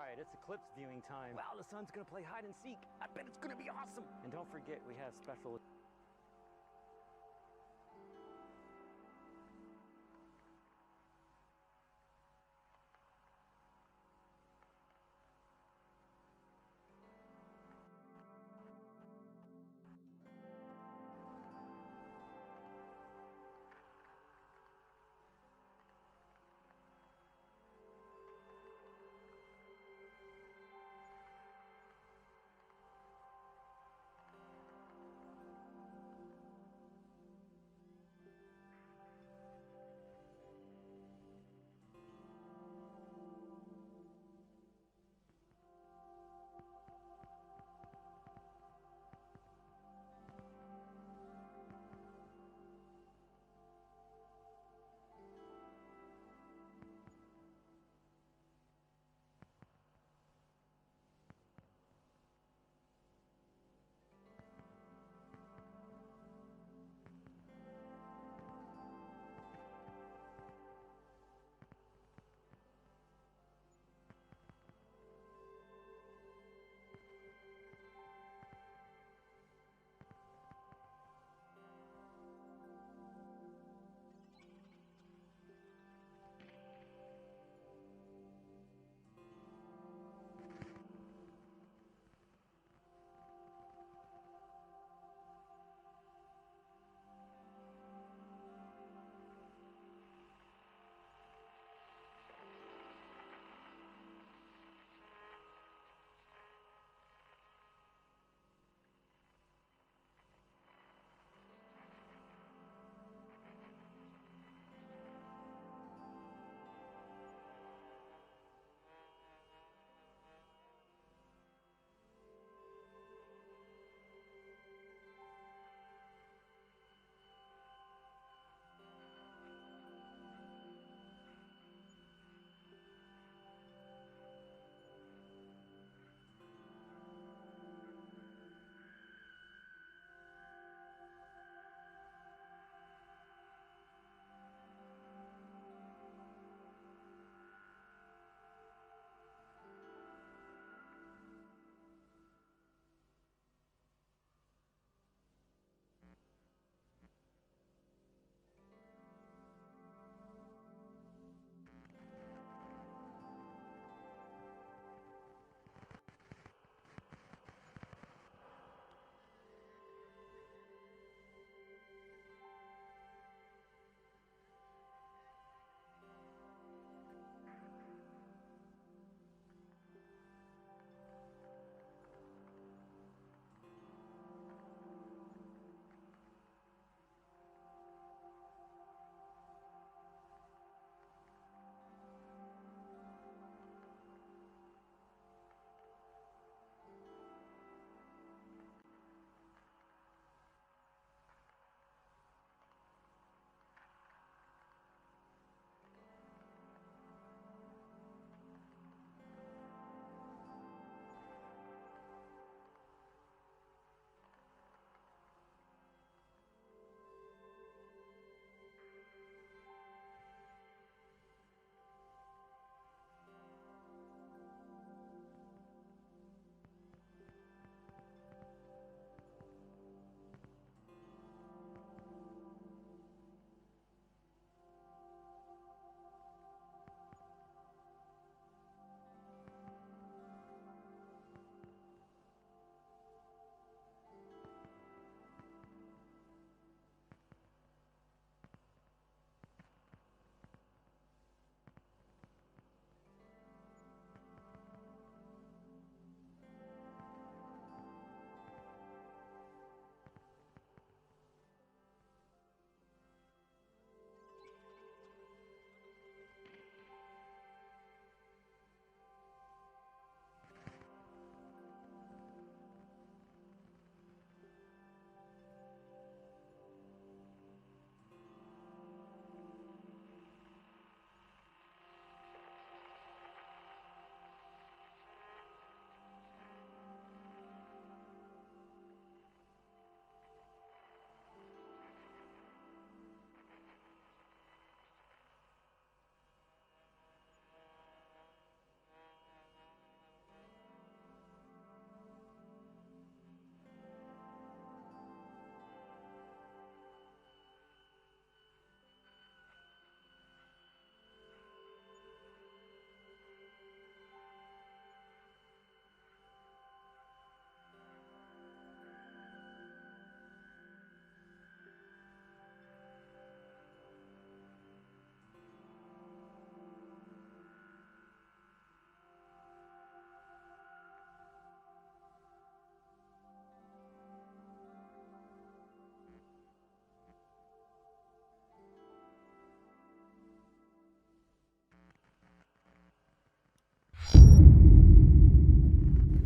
right, it's eclipse viewing time. Wow, the sun's gonna play hide and seek. I bet it's gonna be awesome. And don't forget, we have special...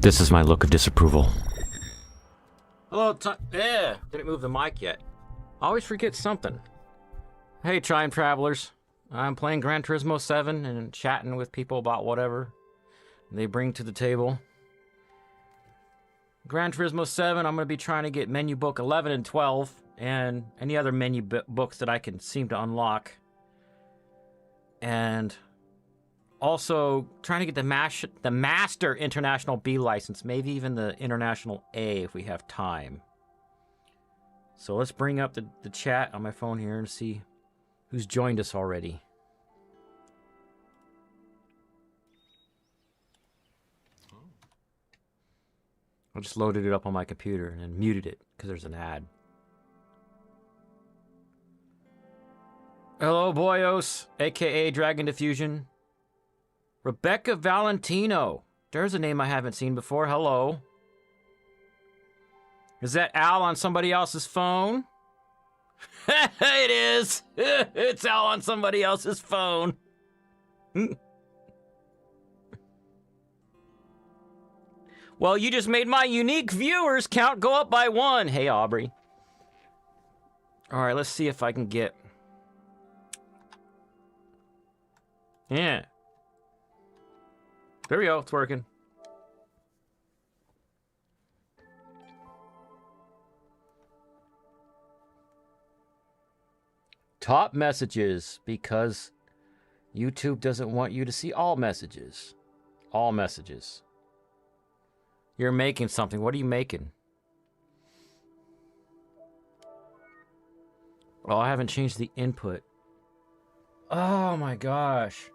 This is my look of disapproval. Hello, yeah, didn't move the mic yet. Always forget something. Hey, time travelers. I'm playing Gran Turismo 7 and chatting with people about whatever they bring to the table. Gran Turismo 7, I'm going to be trying to get menu book 11 and 12 and any other menu books that I can seem to unlock. And also trying to get the Master International B license, maybe even the International A if we have time. So let's bring up the chat on my phone here and see who's joined us already. I just loaded it up on my computer and then muted it because there's an ad. Hello, Boyos, aka Dragon Diffusion. Rebecca Valentino. There's a name I haven't seen before. Hello. Is that Al on somebody else's phone? It is. It's Al on somebody else's phone. Well, you just made my unique viewers count go up by 1. Hey, Aubrey. All right, let's see if I can get... Yeah. There we go. It's working. Top messages, because YouTube doesn't want you to see all messages. All messages. You're making something. What are you making? Oh, I haven't changed the input. Oh my gosh.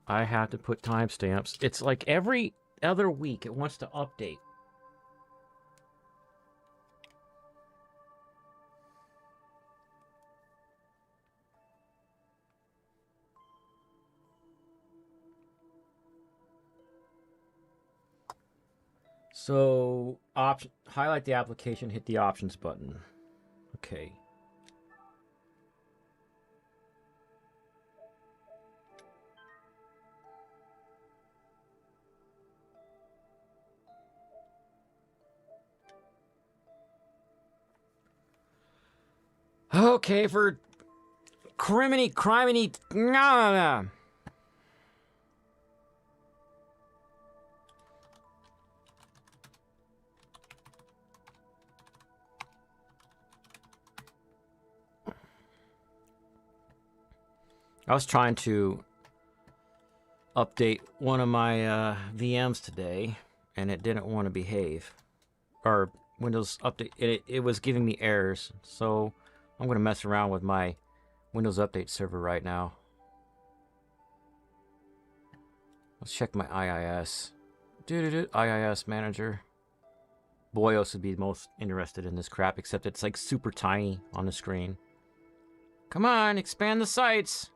I have to put timestamps. It's like every other week it wants to update. So, highlight the application, hit the options button. Okay. Okay, for criminy, nah. I was trying to update one of my VMs today, and it didn't want to behave. Or Windows Update, it was giving me errors. So I'm going to mess around with my Windows Update server right now. Let's check my IIS. IIS manager. Boyos would be most interested in this crap, except it's like super tiny on the screen. Come on, expand the sites.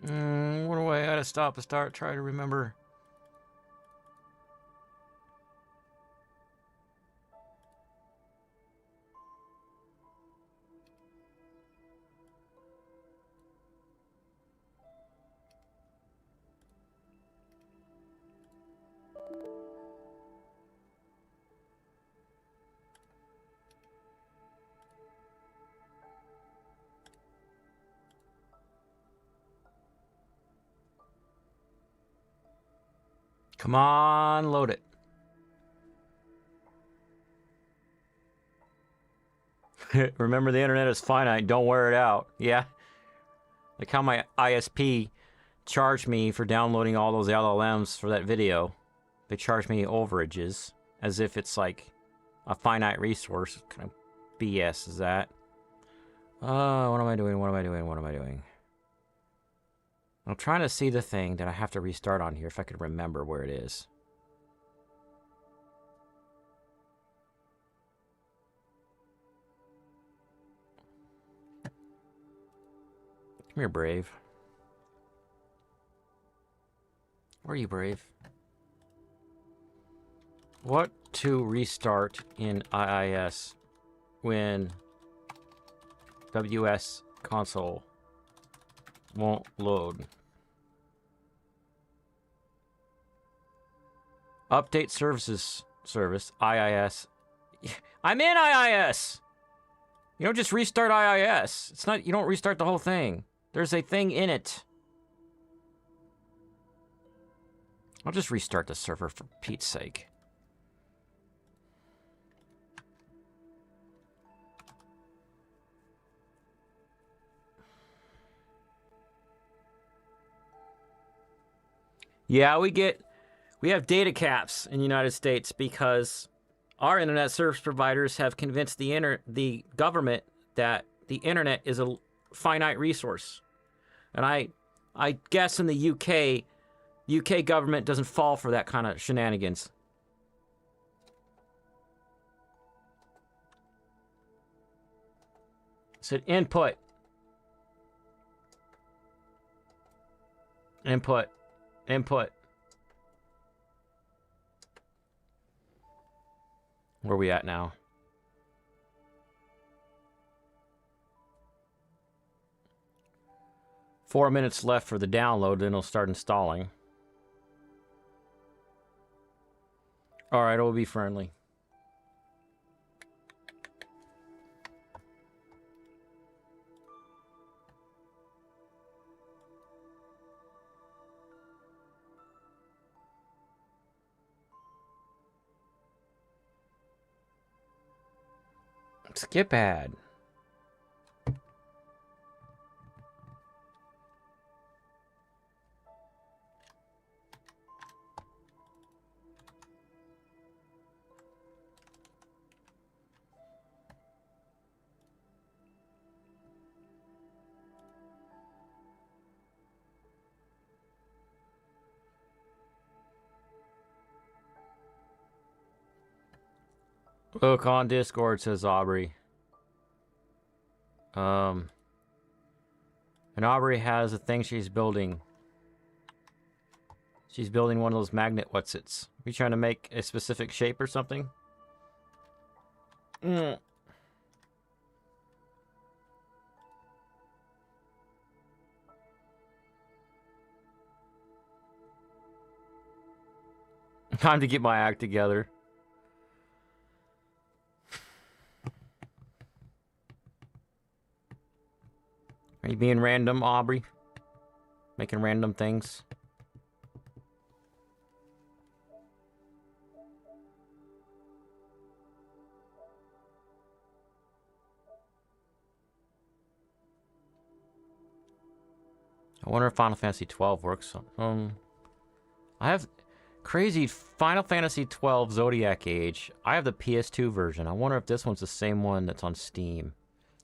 What do I gotta stop and start? Try to remember. Come on, load it. Remember, the internet is finite. Don't wear it out. Yeah. Like how my ISP charged me for downloading all those LLMs for that video. They charged me overages as if it's like a finite resource. What kind of BS is that? What am I doing? What am I doing? What am I doing? I'm trying to see the thing that I have to restart on here if I could remember where it is. Come here, Brave. Where are you, Brave? What to restart in IIS when WS console won't load? Update services service IIS. I'm in IIS. You don't just restart IIS. It's not. You don't restart the whole thing. There's a thing in it. I'll just restart the server for Pete's sake. Yeah, we have data caps in the United States because our internet service providers have convinced the government that the internet is a finite resource. And I guess in the UK government doesn't fall for that kind of shenanigans. It said input. Input. Input. Where are we at now? Four minutes left for the download, then it'll start installing. Alright, it'll be friendly. Skip ad. Look on Discord, says Aubrey. And Aubrey has a thing she's building. She's building one of those magnet whatsits. Are you trying to make a specific shape or something? Time to get my act together. Are you being random, Aubrey? Making random things? I wonder if Final Fantasy 12 works. I have crazy Final Fantasy 12 Zodiac Age. I have the PS2 version. I wonder if this one's the same one that's on Steam.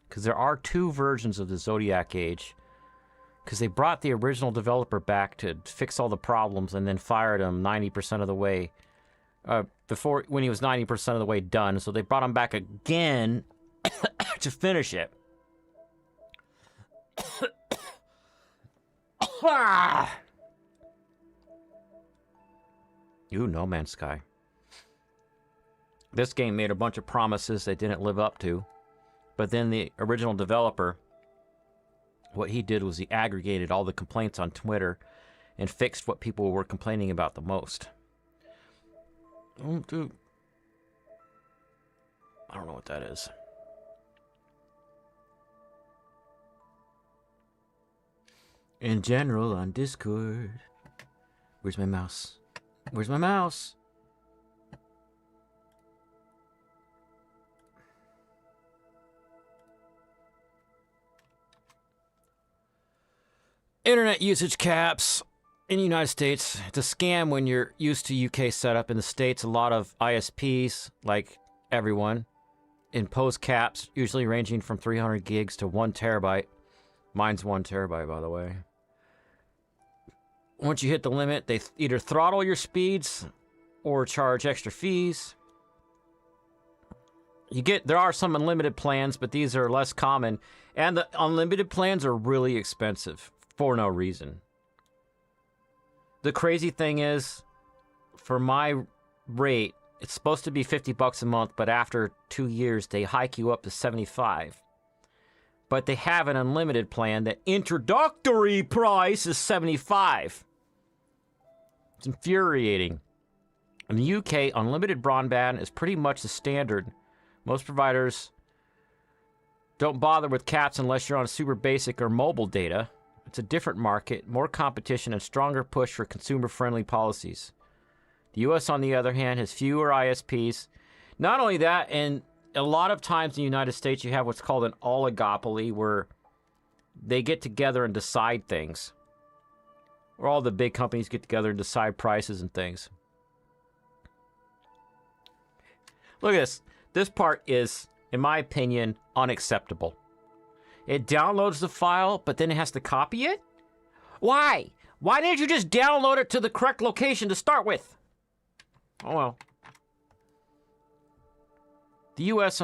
Because there are two versions of the Zodiac Age. Because they brought the original developer back to fix all the problems and then fired him 90% of the way. When he was 90% of the way done. So they brought him back again to finish it. Ooh, No Man's Sky. This game made a bunch of promises they didn't live up to. But then the original developer, what he did was he aggregated all the complaints on Twitter and fixed what people were complaining about the most. Oh, dude. I don't know what that is. In general, on Discord. Where's my mouse? Where's my mouse? Internet usage caps in the United States. It's a scam when you're used to UK setup. In the States, a lot of ISPs, like everyone, impose caps, usually ranging from 300 gigs to 1 terabyte. Mine's 1 terabyte, by the way. Once you hit the limit, they either throttle your speeds or charge extra fees. There are some unlimited plans, but these are less common. And the unlimited plans are really expensive for no reason. The crazy thing is, for my rate, it's supposed to be $50 a month, but after 2 years, they hike you up to $75. But they have an unlimited plan. The introductory price is $75. It's infuriating. In the UK, unlimited broadband is pretty much the standard. Most providers don't bother with caps unless you're on super basic or mobile data. It's a different market, more competition, and stronger push for consumer-friendly policies. The U.S., on the other hand, has fewer ISPs. Not only that, and a lot of times in the United States, you have what's called an oligopoly, where they get together and decide things. Or all the big companies get together and decide prices and things. Look at this. This part is, in my opinion, unacceptable. It downloads the file, but then it has to copy it? Why? Why didn't you just download it to the correct location to start with? Oh well. The U.S.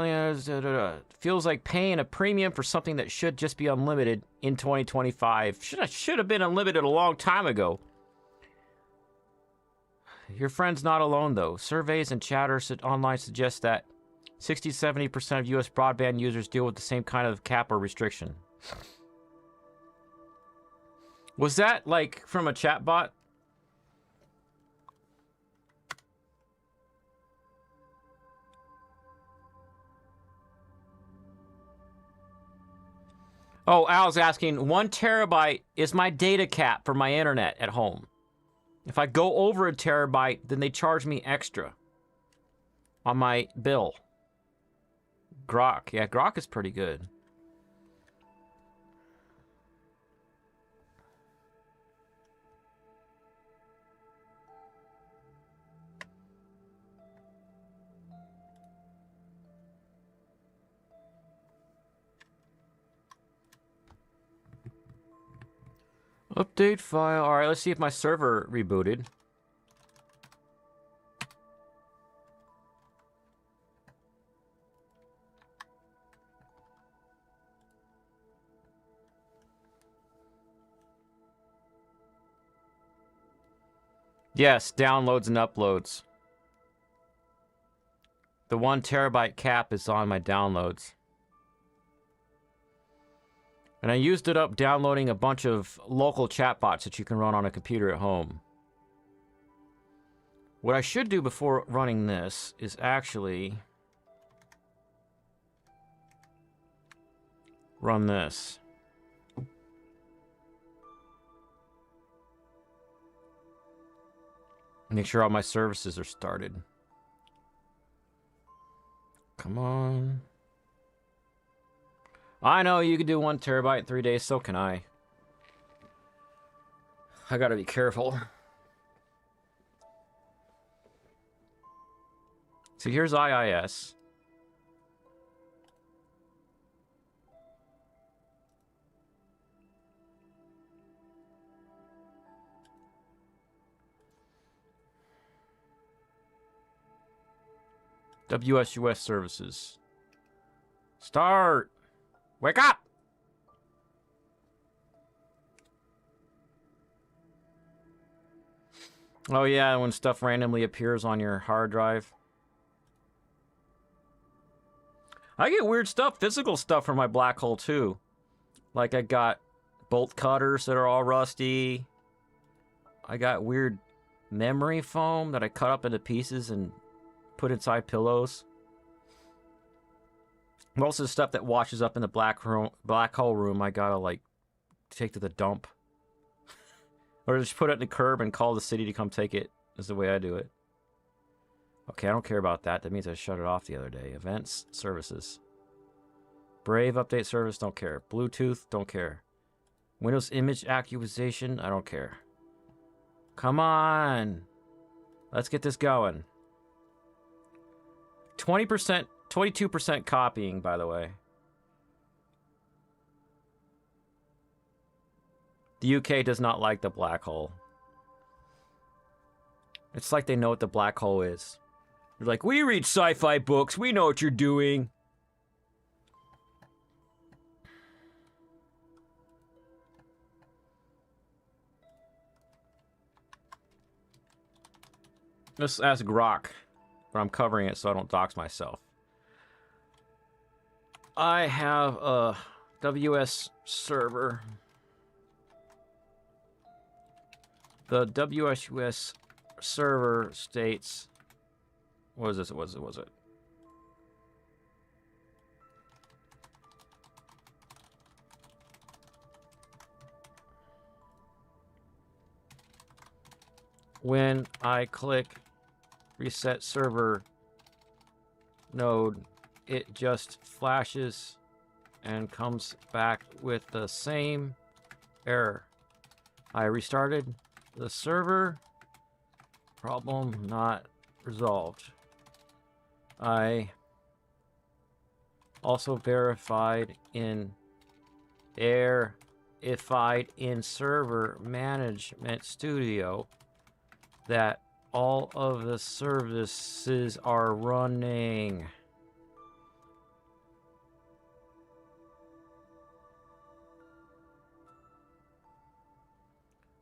feels like paying a premium for something that should just be unlimited in 2025. Should have been unlimited a long time ago. Your friend's not alone, though. Surveys and chatter online suggest that 60-70% of U.S. broadband users deal with the same kind of cap or restriction. Was that, like, from a chatbot? Oh, Al's asking, 1 terabyte is my data cap for my internet at home. If I go over a terabyte, then they charge me extra on my bill. Grok. Yeah, Grok is pretty good. Update file. All right, let's see if my server rebooted. Yes, downloads and uploads. The 1 terabyte cap is on my downloads. And I used it up downloading a bunch of local chatbots that you can run on a computer at home. What I should do before running this is actually run this. Make sure all my services are started. Come on. I know you can do 1 terabyte in 3 days, so can I. I gotta be careful. So here's IIS. WSUS services. Start! Wake up! Oh yeah, when stuff randomly appears on your hard drive. I get weird stuff, physical stuff from my black hole too. Like I got bolt cutters that are all rusty. I got weird memory foam that I cut up into pieces and put inside pillows. Most of the stuff that washes up in the black hole room, I gotta, like, take to the dump. Or just put it in the curb and call the city to come take it, is the way I do it. Okay, I don't care about that. That means I shut it off the other day. Events, services. Brave update service, don't care. Bluetooth, don't care. Windows image acquisition, I don't care. Come on! Let's get this going. 20%... 22% copying, by the way. The UK does not like the black hole. It's like they know what the black hole is. They're like, we read sci-fi books. We know what you're doing. Let's ask Grok. but I'm covering it so I don't dox myself. I have a WS server. The WSUS server states, what is this? Was it? When I click reset server node, it just flashes and comes back with the same error. I restarted the server, problem not resolved. I also verified in server management studio that all of the services are running.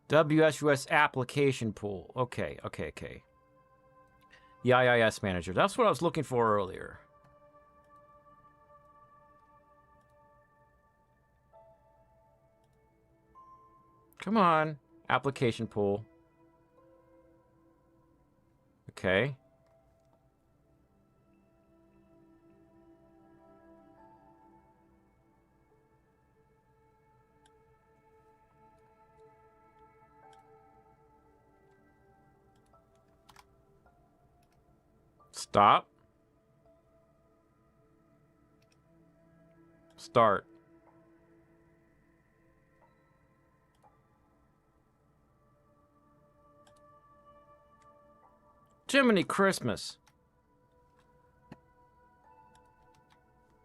WSUS application pool. Okay. The IIS manager. That's what I was looking for earlier. Come on. Application pool. Okay. Stop. Start. Jiminy Christmas.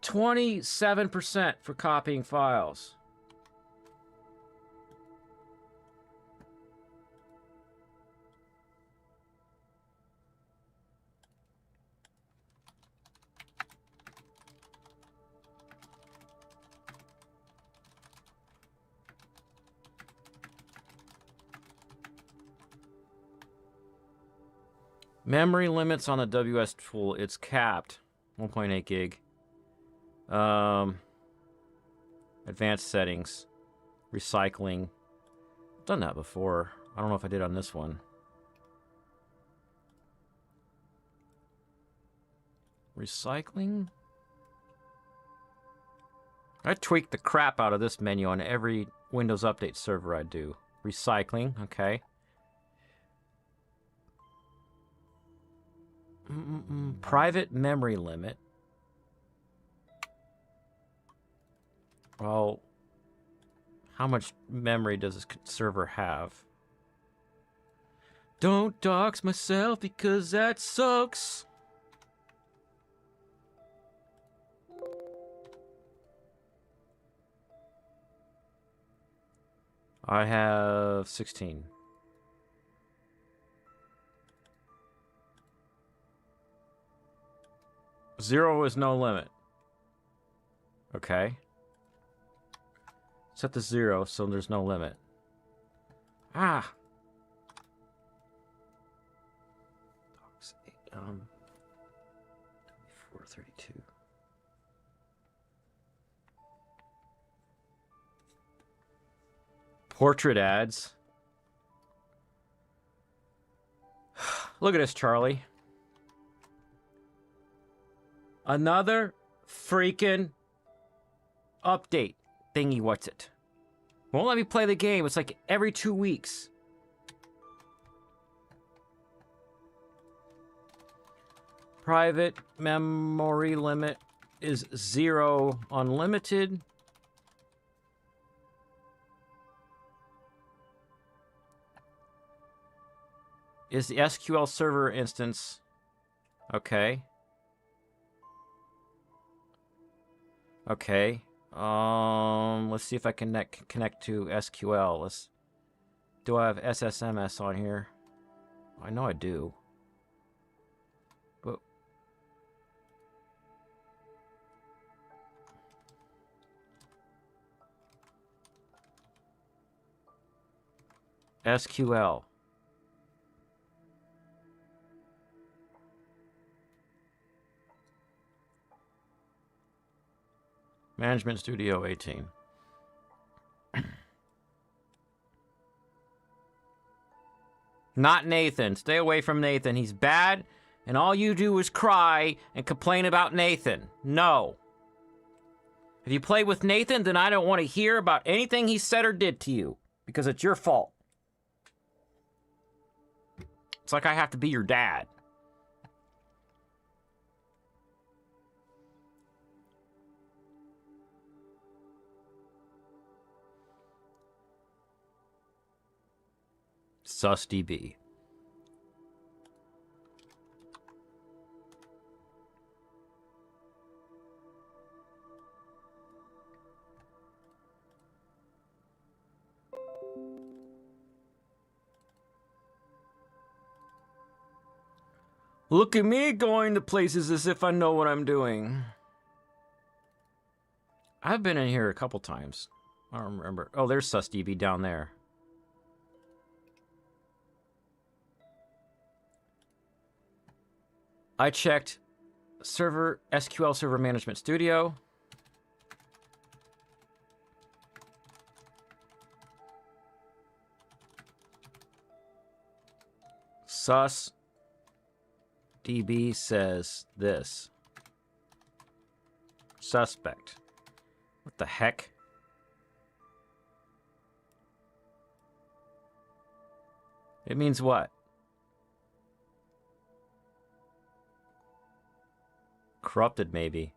27% for copying files. Memory limits on the WS tool, it's capped. 1.8 gig. Advanced settings. Recycling. I've done that before. I don't know if I did on this one. Recycling? I tweak the crap out of this menu on every Windows Update server I do. Recycling, okay. Private memory limit. Well, how much memory does this server have? Don't dox myself because that sucks. I have 16. Zero is no limit. Okay. Set the 0 so there's no limit. Ah. 432. Portrait ads. Look at this, Charlie. Another freaking update thingy, what's it? Won't let me play the game. It's like every 2 weeks. Private memory limit is 0 unlimited. Is the SQL server instance. Okay. Okay. Let's see if I can connect to SQL. Do I have SSMS on here? I know I do. But SQL. Management Studio 18. Not Nathan. Stay away from Nathan. He's bad, and all you do is cry and complain about Nathan. No. If you play with Nathan, then I don't want to hear about anything he said or did to you, because it's your fault. It's like I have to be your dad. SUSDB. Look at me going to places as if I know what I'm doing. I've been in here a couple times. I don't remember. Oh, there's SUSDB down there. I checked SQL Server Management Studio. SUSDB says this. Suspect. What the heck? It means what? Corrupted, maybe.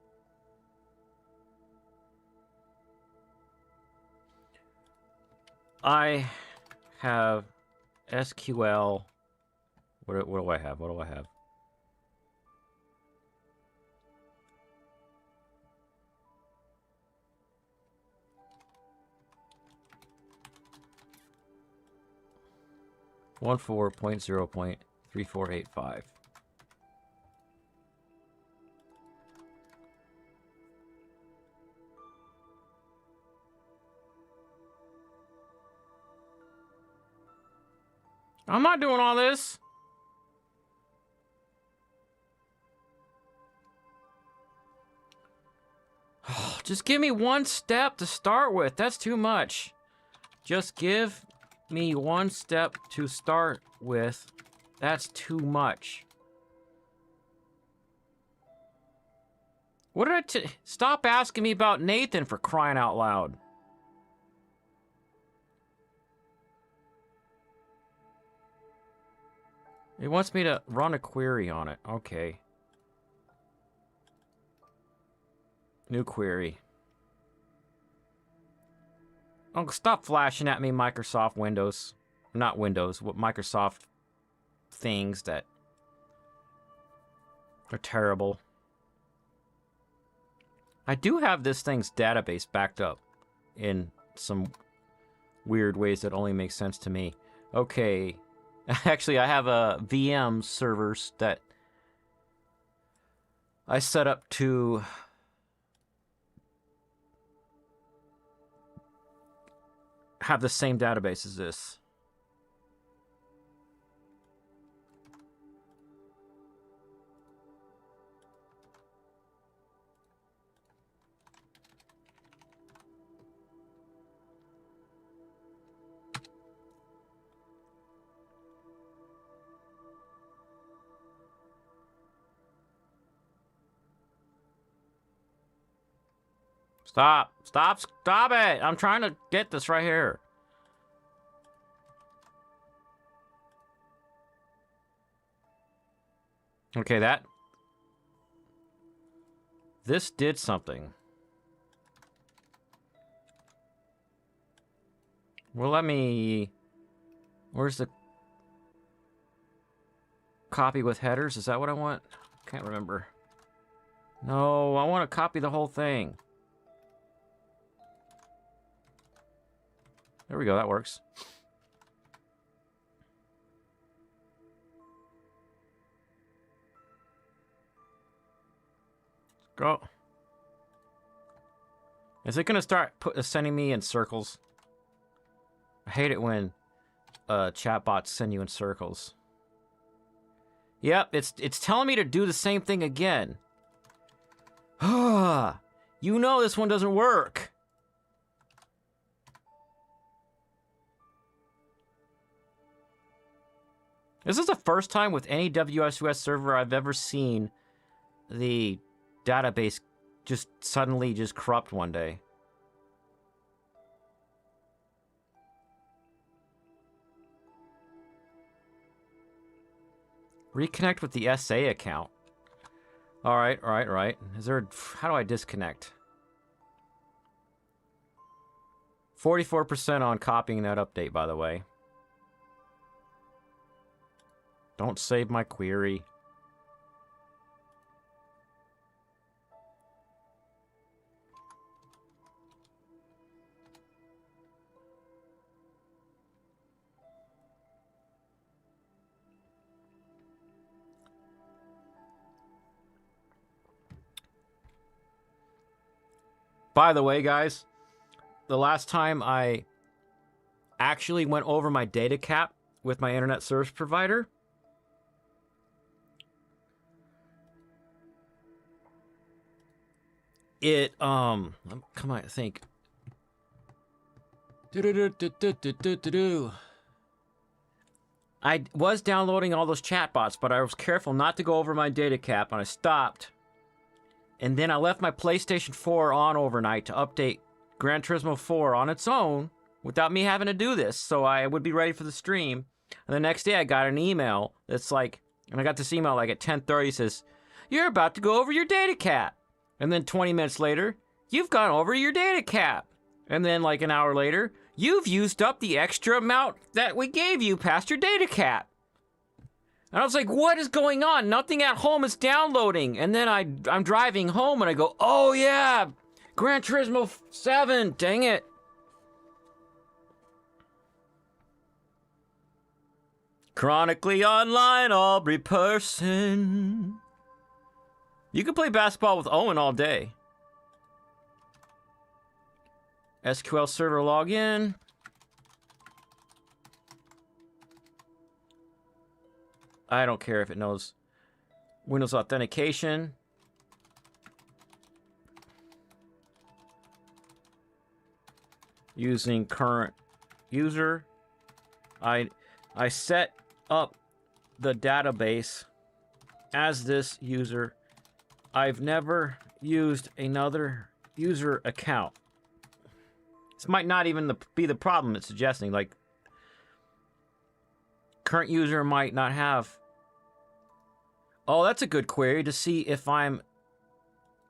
I have SQL. What do I have? What do I have? One 4.0.3485. I'm not doing all this. Just give me one step to start with. That's too much. Just give me one step to start with. That's too much. What did I stop asking me about Nathan, for crying out loud. It wants me to run a query on it. Okay. New query. Oh, stop flashing at me, Microsoft Windows. Not Windows, what Microsoft things that are terrible. I do have this thing's database backed up in some weird ways that only make sense to me. Okay. Actually, I have a VM servers that I set up to have the same database as this. Stop. Stop. Stop it. I'm trying to get this right here. Okay, this did something. Well, let me... Where's the copy with headers? Is that what I want? Can't remember. No, I want to copy the whole thing. There we go, that works. Go. Is it gonna start sending me in circles? I hate it when chatbots send you in circles. Yep, it's telling me to do the same thing again. You know this one doesn't work. This is the first time with any WSUS server I've ever seen the database just suddenly just corrupt one day. Reconnect with the SA account. All right. Is there? How do I disconnect? 44% on copying that update, by the way. Don't save my query. By the way, guys, the last time I actually went over my data cap with my internet service provider, it, come on, think. I was downloading all those chatbots, but I was careful not to go over my data cap, and I stopped. And then I left my PlayStation 4 on overnight to update Gran Turismo 4 on its own without me having to do this, so I would be ready for the stream. And the next day I got an email that's like, and I got this email like at 10:30, says, "You're about to go over your data cap." And then 20 minutes later, "You've gone over your data cap." And then like an hour later, "You've used up the extra amount that we gave you past your data cap." And I was like, what is going on? Nothing at home is downloading. And then I'm driving home and I go, oh yeah, Gran Turismo 7, dang it. Chronically online, Aubrey person. You can play basketball with Owen all day. SQL server login. I don't care if it knows Windows authentication. Using current user. I set up the database as this user. I've never used another user account. This might not even be the problem it's suggesting. Like, current user might not have. Oh, that's a good query to see if I'm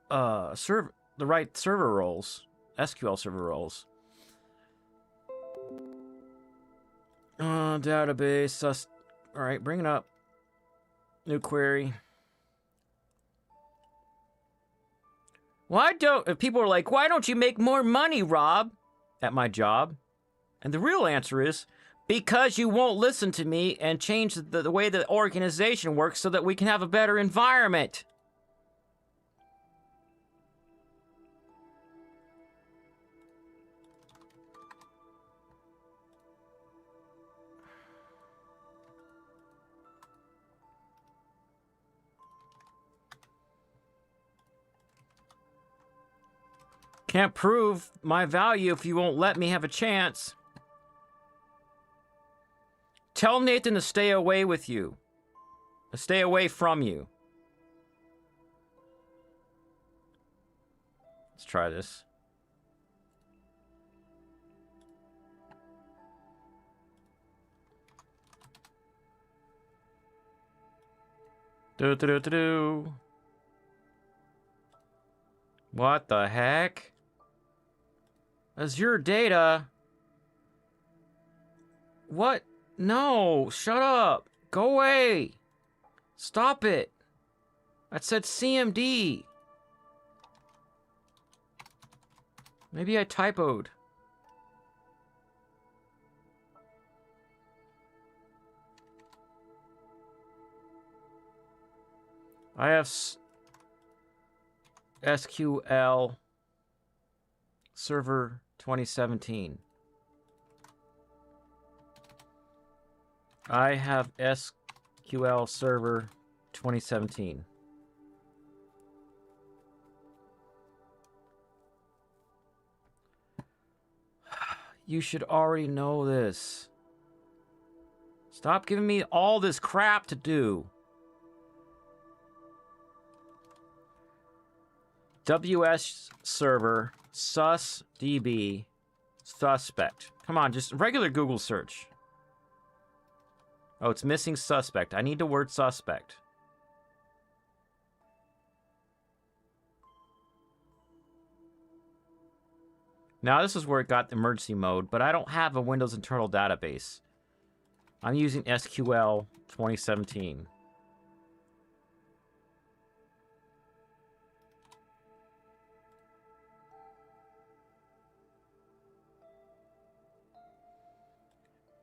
the right server roles, SQL server roles. Database. All right, bring it up. New query. If people are like, why don't you make more money, Rob, at my job? And the real answer is, because you won't listen to me and change the way the organization works so that we can have a better environment. Can't prove my value if you won't let me have a chance. Tell Nathan to stay away with you. To stay away from you. Let's try this. Do. What the heck? Azure data? What? No, shut up. Go away. Stop it. That said CMD. Maybe I typoed. I have SQL Server 2017. I have SQL Server 2017. You should already know this. Stop giving me all this crap to do. WS server, sus db, suspect. Come on, just regular Google search. Oh, it's missing suspect. I need the word suspect. Now this is where it got emergency mode, but I don't have a Windows internal database. I'm using SQL 2017.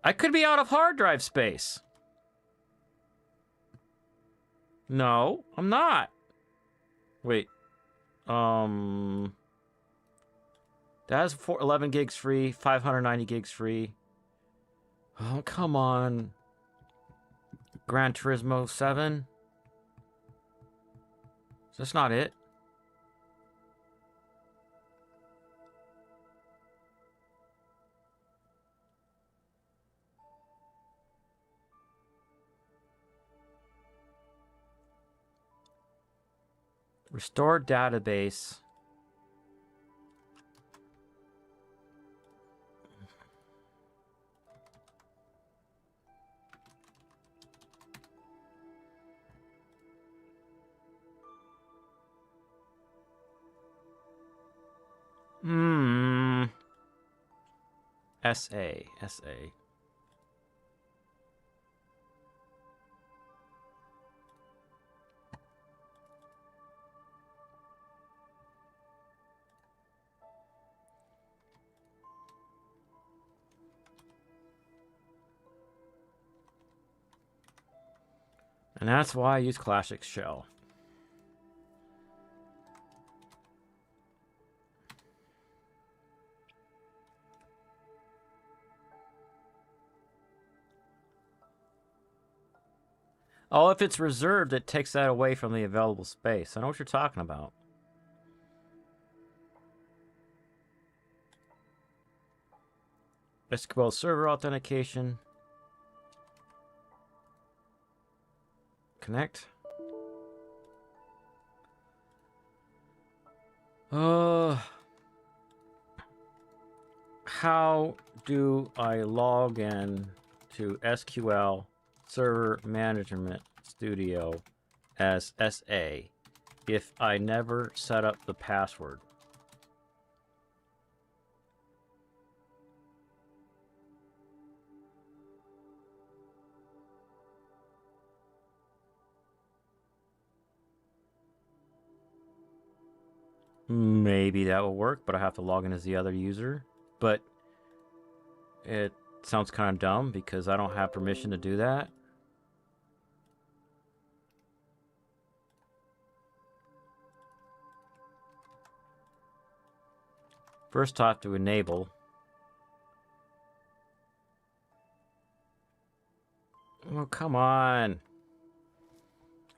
I could be out of hard drive space. No, I'm not. Wait. That has 11 gigs free, 590 gigs free. Oh, come on. Gran Turismo 7? That's not it. Restore database. SA. And that's why I use Classic Shell. Oh, if it's reserved, it takes that away from the available space. I know what you're talking about. SQL Server authentication. Connect. How do I log in to SQL Server Management Studio as SA if I never set up the password? Maybe that will work, but I have to log in as the other user. But it sounds kind of dumb because I don't have permission to do that. First, I have to enable. Oh, come on.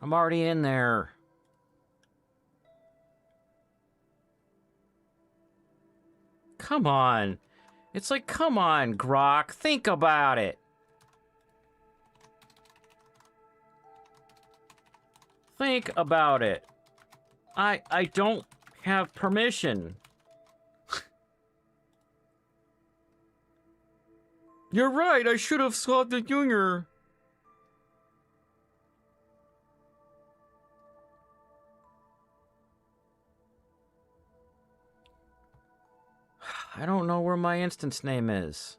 I'm already in there. Come on. It's like, come on, Grok. Think about it. Think about it. I don't have permission. You're right. I should have solved the junior. I don't know where my instance name is.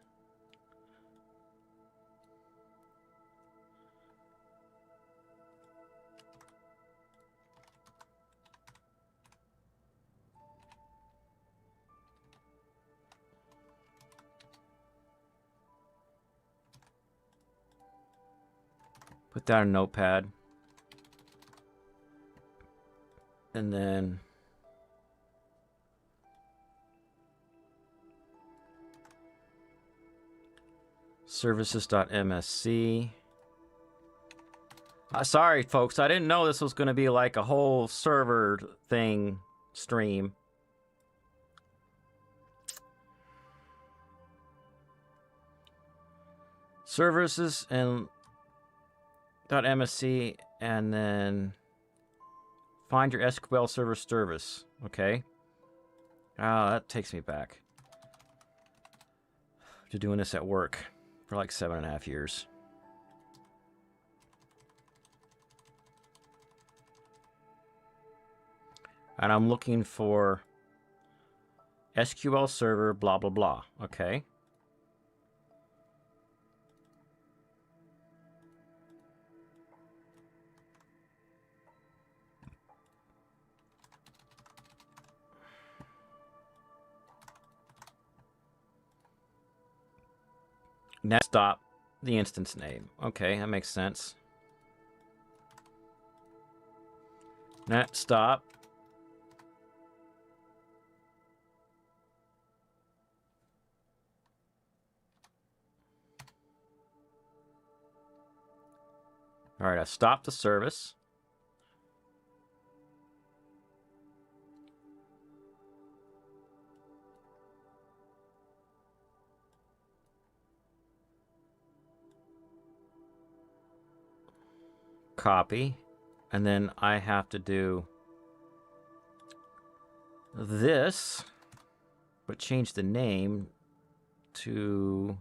Put that in a notepad. And then services.msc. Sorry, folks. I didn't know this was going to be like a whole server thing stream. services and .msc, and then find your SQL Server service. Okay. Ah, that takes me back to doing this at work for like 7.5 years. And I'm looking for SQL Server, blah, blah, blah. Okay. Next stop, the instance name. Okay, that makes sense. Next stop. All right, I stopped the service. Copy. And then I have to do this, but change the name to...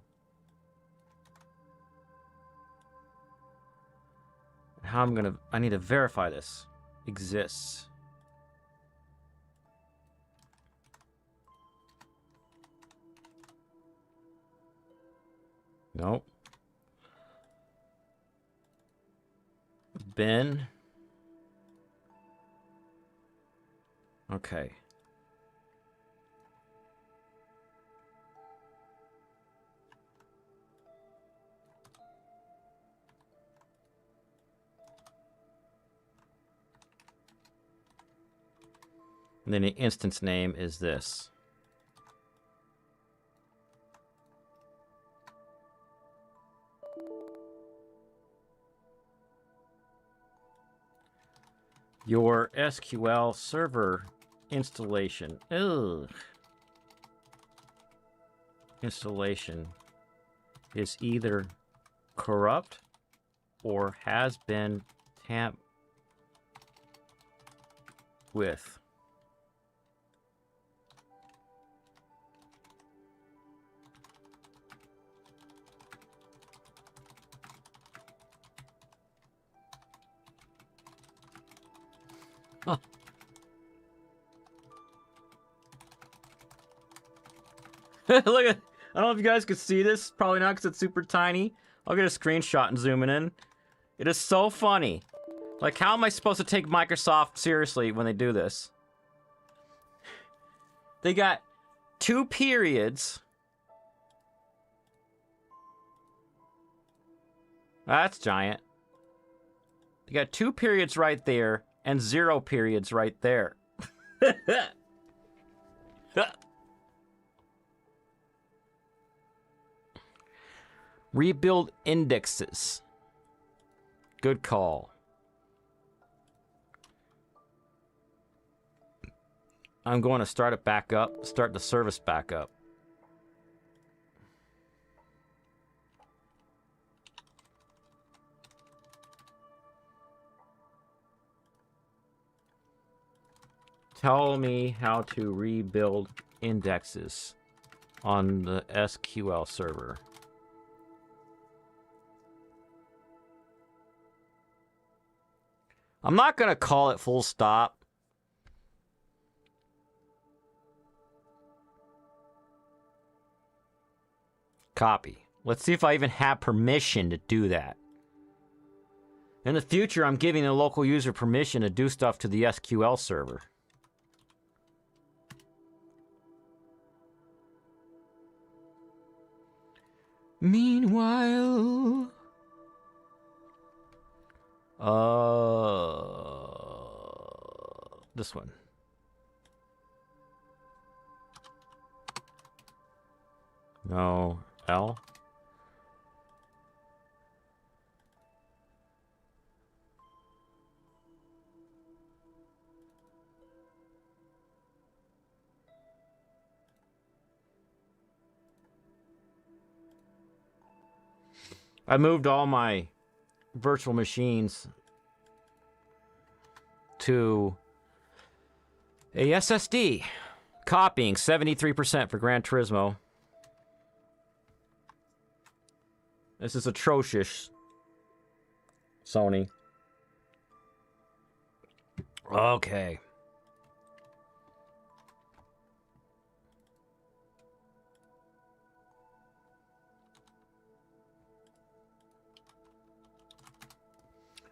How I'm gonna... I need to verify this exists. Nope. Bin. Okay. And then the instance name is this. Your SQL Server installation. Ugh. Installation is either corrupt or has been tampered with. Huh. Look at, I don't know if you guys could see this. Probably not because it's super tiny. I'll get a screenshot and zoom it in. It is so funny. Like, how am I supposed to take Microsoft seriously when they do this? They got 2 periods. That's giant. They got 2 periods right there and 0 periods right there. Rebuild indexes. Good call. I'm going to start it back up, start the service back up. Tell me how to rebuild indexes on the SQL server. I'm not going to call it full stop. Copy. Let's see if I even have permission to do that. In the future, I'm giving the local user permission to do stuff to the SQL server. Meanwhile... this one. No, L. I moved all my virtual machines to a SSD. Copying 73% for Gran Turismo. This is atrocious, Sony. Okay.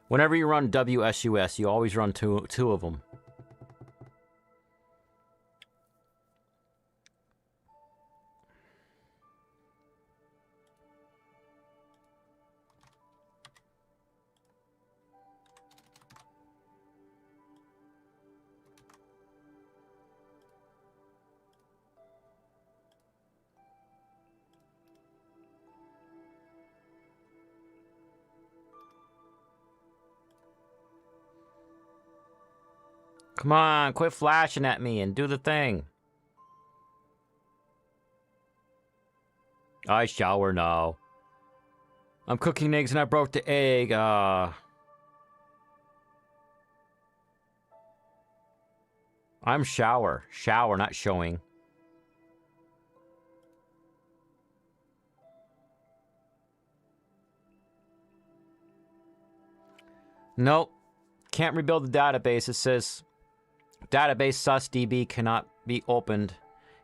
Whenever you run WSUS, you always run two of them. Come on, quit flashing at me and do the thing. I shower now. I'm cooking eggs and I broke the egg. I'm shower. Shower, not showing. Nope. Can't rebuild the database. It says database susdb cannot be opened.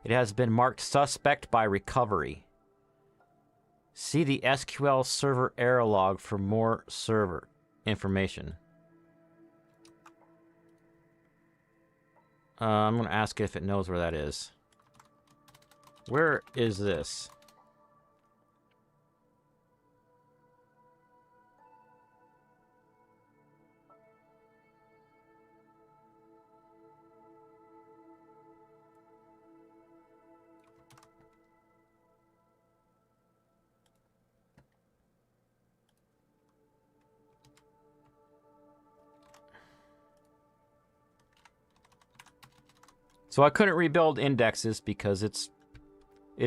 It has been marked suspect by recovery. See the SQL server error log for more server information. I'm going to ask if it knows where that is. Where is this? So I couldn't rebuild indexes because it's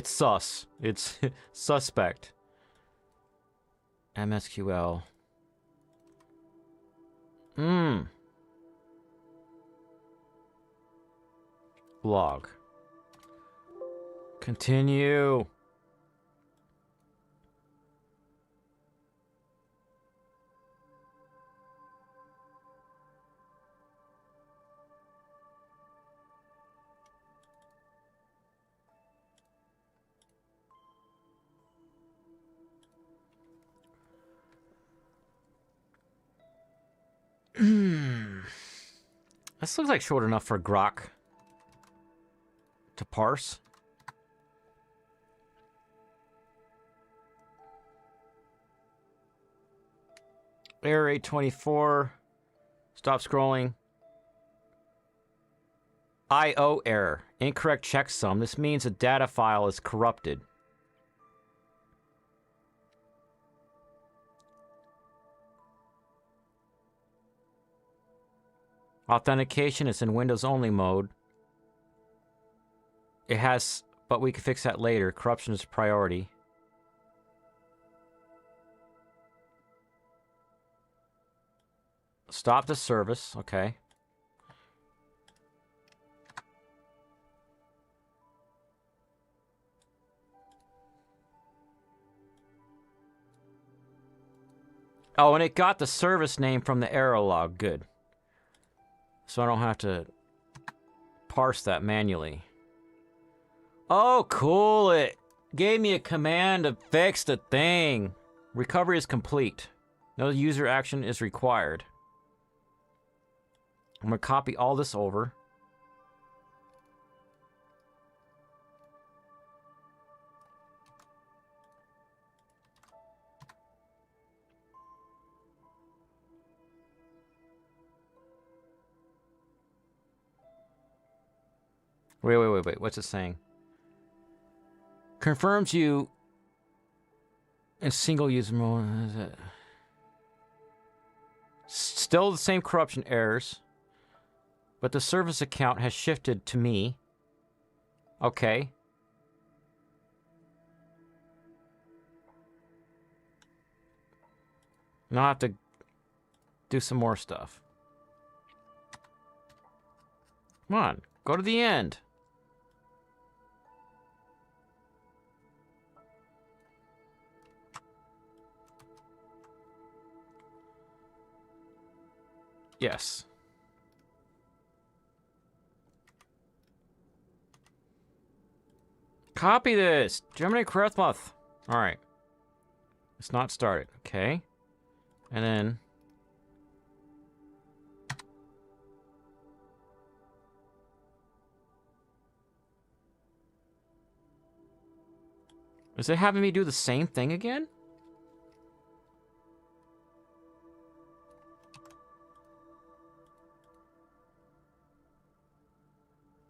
sus. It's suspect. MSQL. Log. Continue. This looks like short enough for Grok to parse. Error 824. Stop scrolling. I/O error. Incorrect checksum. This means a data file is corrupted. Authentication is in Windows only mode. It has, but we can fix that later. Corruption is a priority. Stop the service. Okay. Oh, and it got the service name from the error log. Good. So I don't have to parse that manually. Oh, cool. It gave me a command to fix the thing. Recovery is complete. No user action is required. I'm going to copy all this over. Wait. What's it saying? Confirms you in single user mode. Still the same corruption errors, but the service account has shifted to me. Okay. And I'll have to do some more stuff. Come on, go to the end. Yes. Copy this. Germany Kreuzmoth. All right. It's not started. Okay. And then... Is it having me do the same thing again?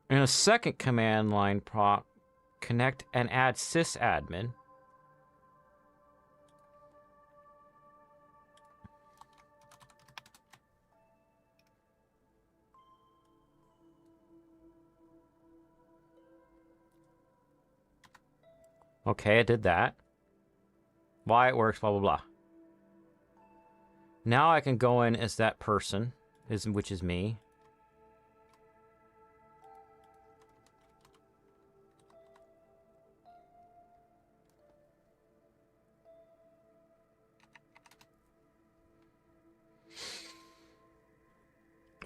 In a second command line prompt, connect and add sysadmin. Okay, I did that. Why it works, blah, blah, blah. Now I can go in as that person, which is me.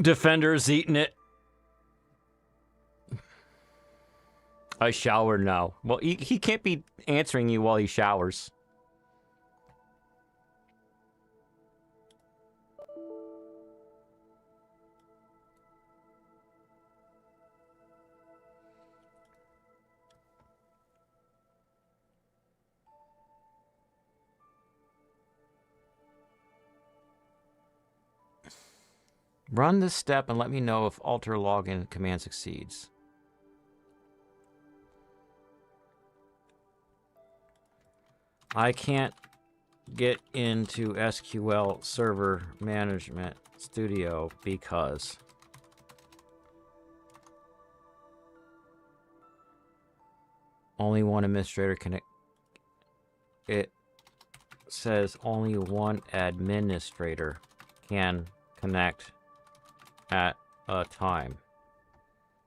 Defender's eating it. I shower now. Well, he can't be answering you while he showers. Run this step and let me know if alter login command succeeds. I can't get into SQL Server Management Studio because only one administrator can. It says only one administrator can connect at a time.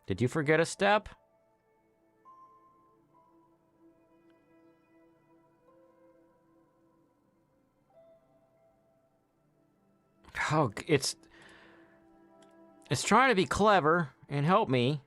Did you forget a step? Oh, it's trying to be clever and help me.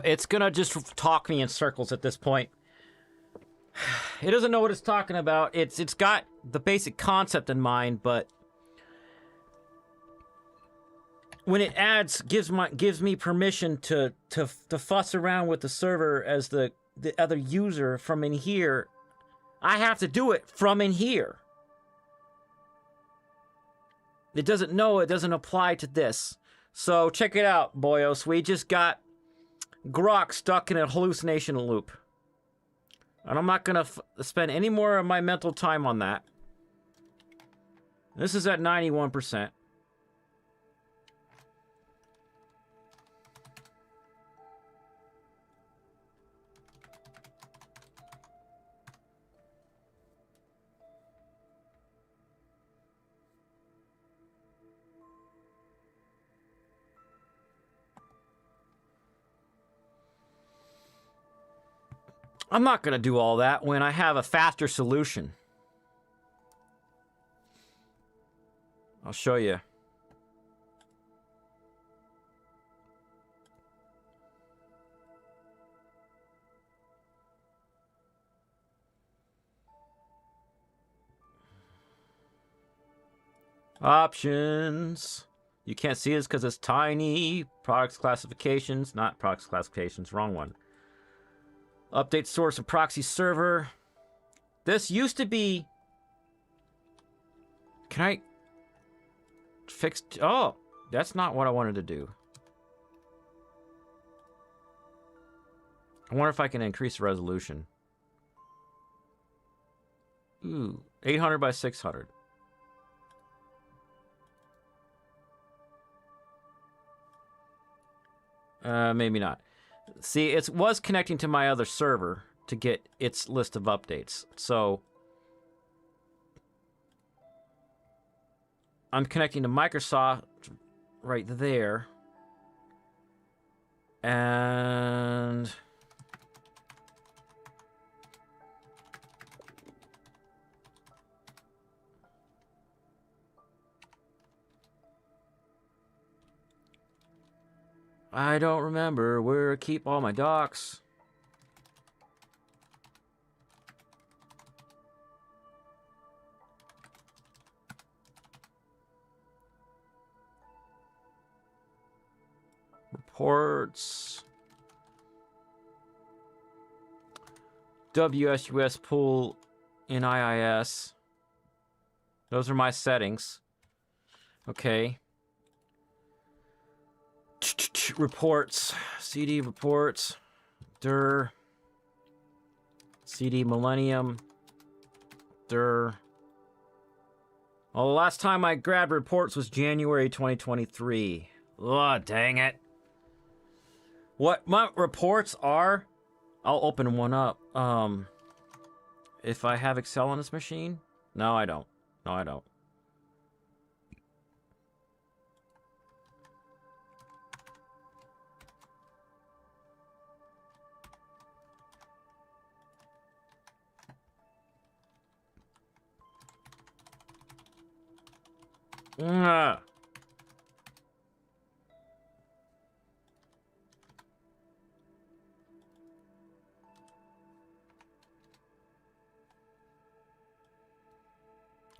It's gonna just talk me in circles at this point. It doesn't know what it's talking about. It's got the basic concept in mind, but when it adds gives me permission to fuss around with the server as the other user from in here, I have to do it from in here. It doesn't know it doesn't apply to this. So check it out, boyos. We just got Grok stuck in a hallucination loop. And I'm not going to spend any more of my mental time on that. This is at 91%. I'm not going to do all that when I have a faster solution. I'll show you. Options. You can't see this because it's tiny. Products classifications. Not products classifications. Wrong one. Update source and proxy server. This used to be... Can I... fix... Oh, that's not what I wanted to do. I wonder if I can increase the resolution. Ooh, 800 by 600. Maybe not. See, it was connecting to my other server to get its list of updates. So I'm connecting to Microsoft right there. And I don't remember where to keep all my docs. Reports. WSUS pool in IIS. Those are my settings. Okay. Reports. CD reports. dir. CD Millennium. dir. Well, the last time I grabbed reports was January 2023. Oh, dang it. What my reports are, I'll open one up. If I have Excel on this machine? No, I don't. No, I don't.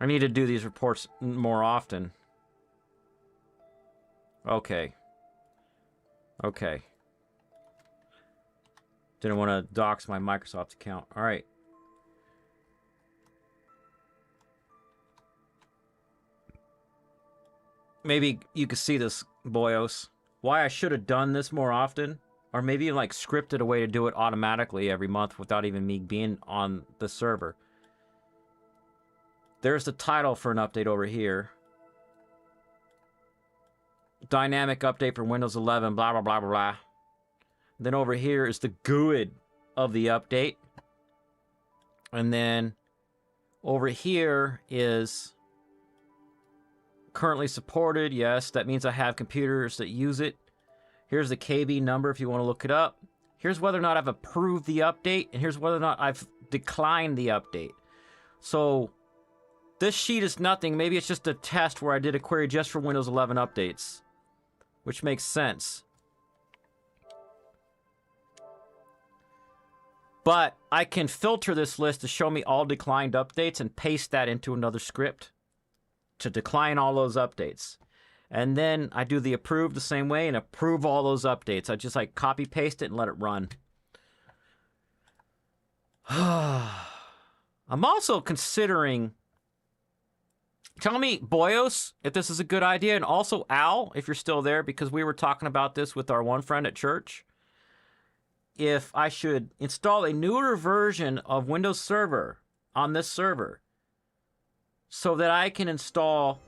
I need to do these reports more often. Okay. Okay. Didn't want to dox my Microsoft account. All right. Maybe you could see this, boyos. Why I should have done this more often, or maybe like scripted a way to do it automatically every month without even me being on the server. There's the title for an update over here. Dynamic update for Windows 11, blah, blah, blah, blah, blah. Then over here is the GUID of the update. And then over here is currently supported. Yes, that means I have computers that use it. Here's the KB number if you want to look it up. Here's whether or not I've approved the update, and here's whether or not I've declined the update. So this sheet is nothing. Maybe it's just a test where I did a query just for Windows 11 updates, which makes sense. But I can filter this list to show me all declined updates and paste that into another script to decline all those updates. And then I do the approve the same way and approve all those updates. I just like copy paste it and let it run. I'm also considering... Tell me, Boyos, if this is a good idea, and also Al, if you're still there, because we were talking about this with our one friend at church, if I should install a newer version of Windows Server on this server so that I can install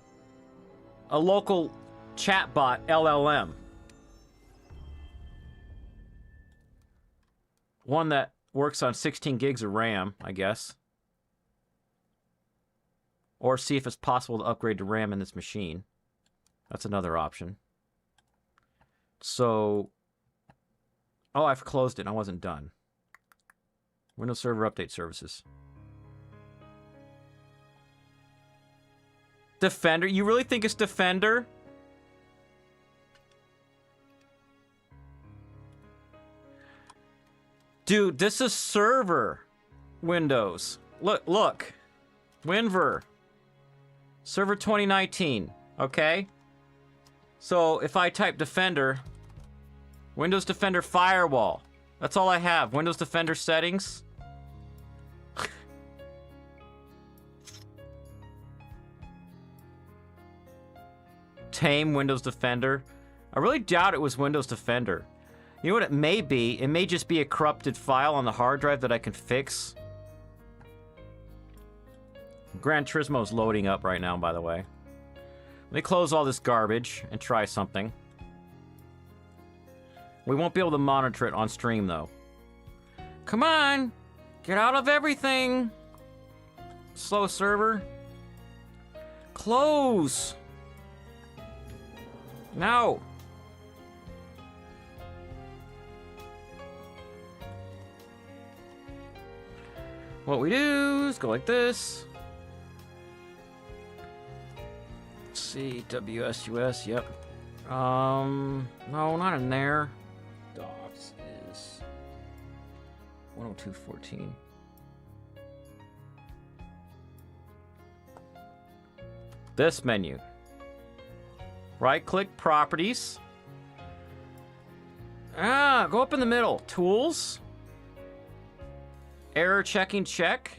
a local chatbot LLM. One that works on 16 gigs of RAM, I guess. Or see if it's possible to upgrade to RAM in this machine. That's another option. So... Oh, I've closed it and I wasn't done. Windows Server Update Services. Defender? You really think it's Defender? Dude, this is server Windows. Look. WinVer. Server 2019. Okay. So if I type Defender, Windows Defender Firewall. That's all I have. Windows Defender settings. Tame Windows Defender. I really doubt it was Windows Defender. You know what it may be? It may just be a corrupted file on the hard drive that I can fix. Gran Turismo is loading up right now, by the way. Let me close all this garbage and try something. We won't be able to monitor it on stream, though. Come on! Get out of everything! Slow server. Close! No! What we do is go like this. Let's see, WSUS, yep. No, not in there. Docs is 102.14. This menu. Right-click Properties. Go up in the middle. Tools. Error checking check.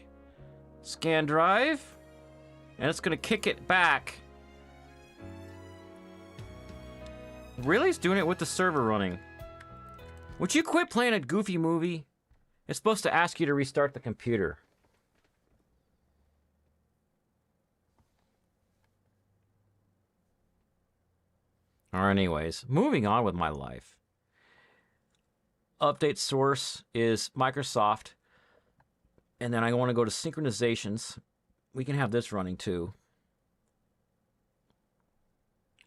Scan drive. And it's going to kick it back. Really? It's doing it with the server running. Would you quit playing a goofy movie? It's supposed to ask you to restart the computer. Or anyways, moving on with my life. Update source is Microsoft. And then I want to go to synchronizations. We can have this running too.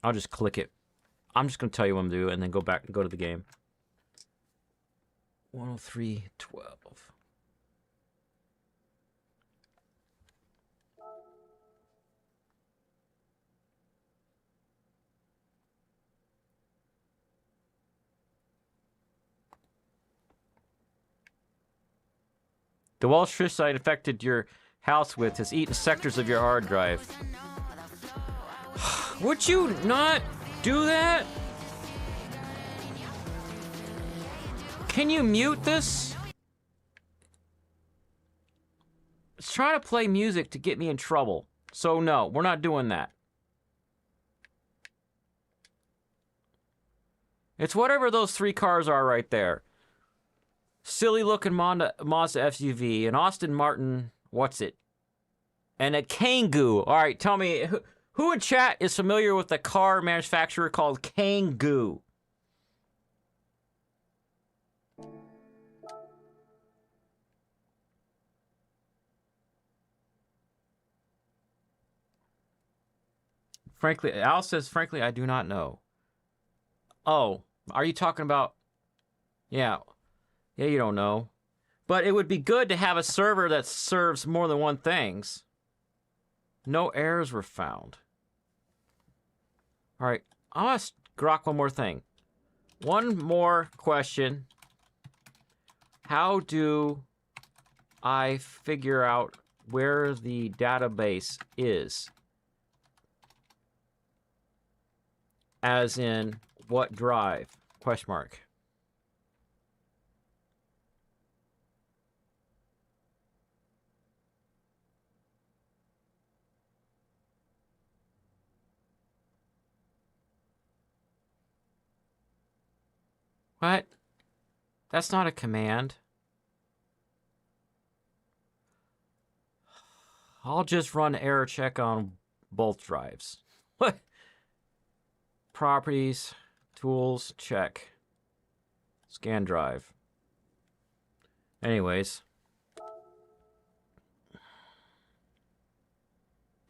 I'll just click it. I'm just going to tell you what I'm doing and then go back and go to the game. 103.12. The Welsh fish site affected your house with has eaten sectors of your hard drive. Would you not do that? Can you mute this? It's trying to play music to get me in trouble. So no, we're not doing that. It's whatever those three cars are right there. Silly looking Mazda SUV, an Aston Martin, what's it? And a Kangoo. All right, tell me, who in chat is familiar with a car manufacturer called Kangoo? Frankly, Al says, frankly, I do not know. Oh, are you talking about? Yeah. Yeah, you don't know. But it would be good to have a server that serves more than one things. No errors were found. All right, I'll ask Grok one more thing. One more question. How do I figure out where the database is? As in, what drive? Question mark. What? That's not a command. I'll just run error check on both drives. What? Properties, tools, check. Scan drive. Anyways.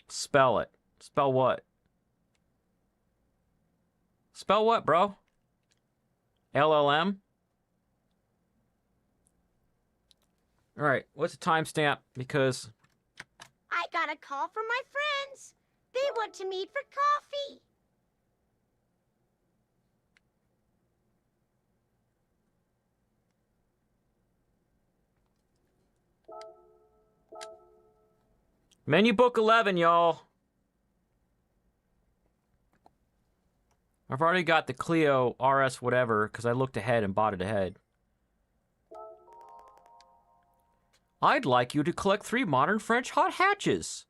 Spell it. Spell what? Spell what, bro? LLM? All right, what's the timestamp? Because I got a call from my friends. They want to meet for coffee. Menu book 11, y'all. I've already got the Clio RS whatever because I looked ahead and bought it ahead. I'd like you to collect 3 modern French hot hatches.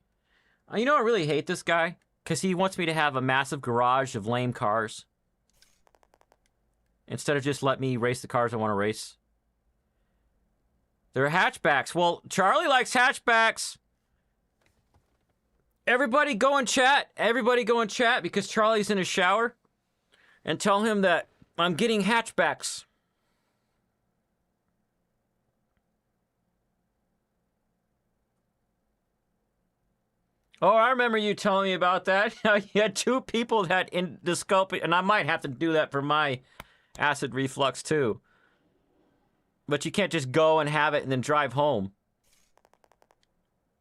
You know, I really hate this guy because he wants me to have a massive garage of lame cars instead of just let me race the cars I want to race. They're hatchbacks. Well, Charlie likes hatchbacks. Everybody go and chat. Everybody go and chat because Charlie's in his shower. And tell him that I'm getting hatchbacks. Oh, I remember you telling me about that. You had 2 people that in the scope, and I might have to do that for my acid reflux too. But you can't just go and have it and then drive home.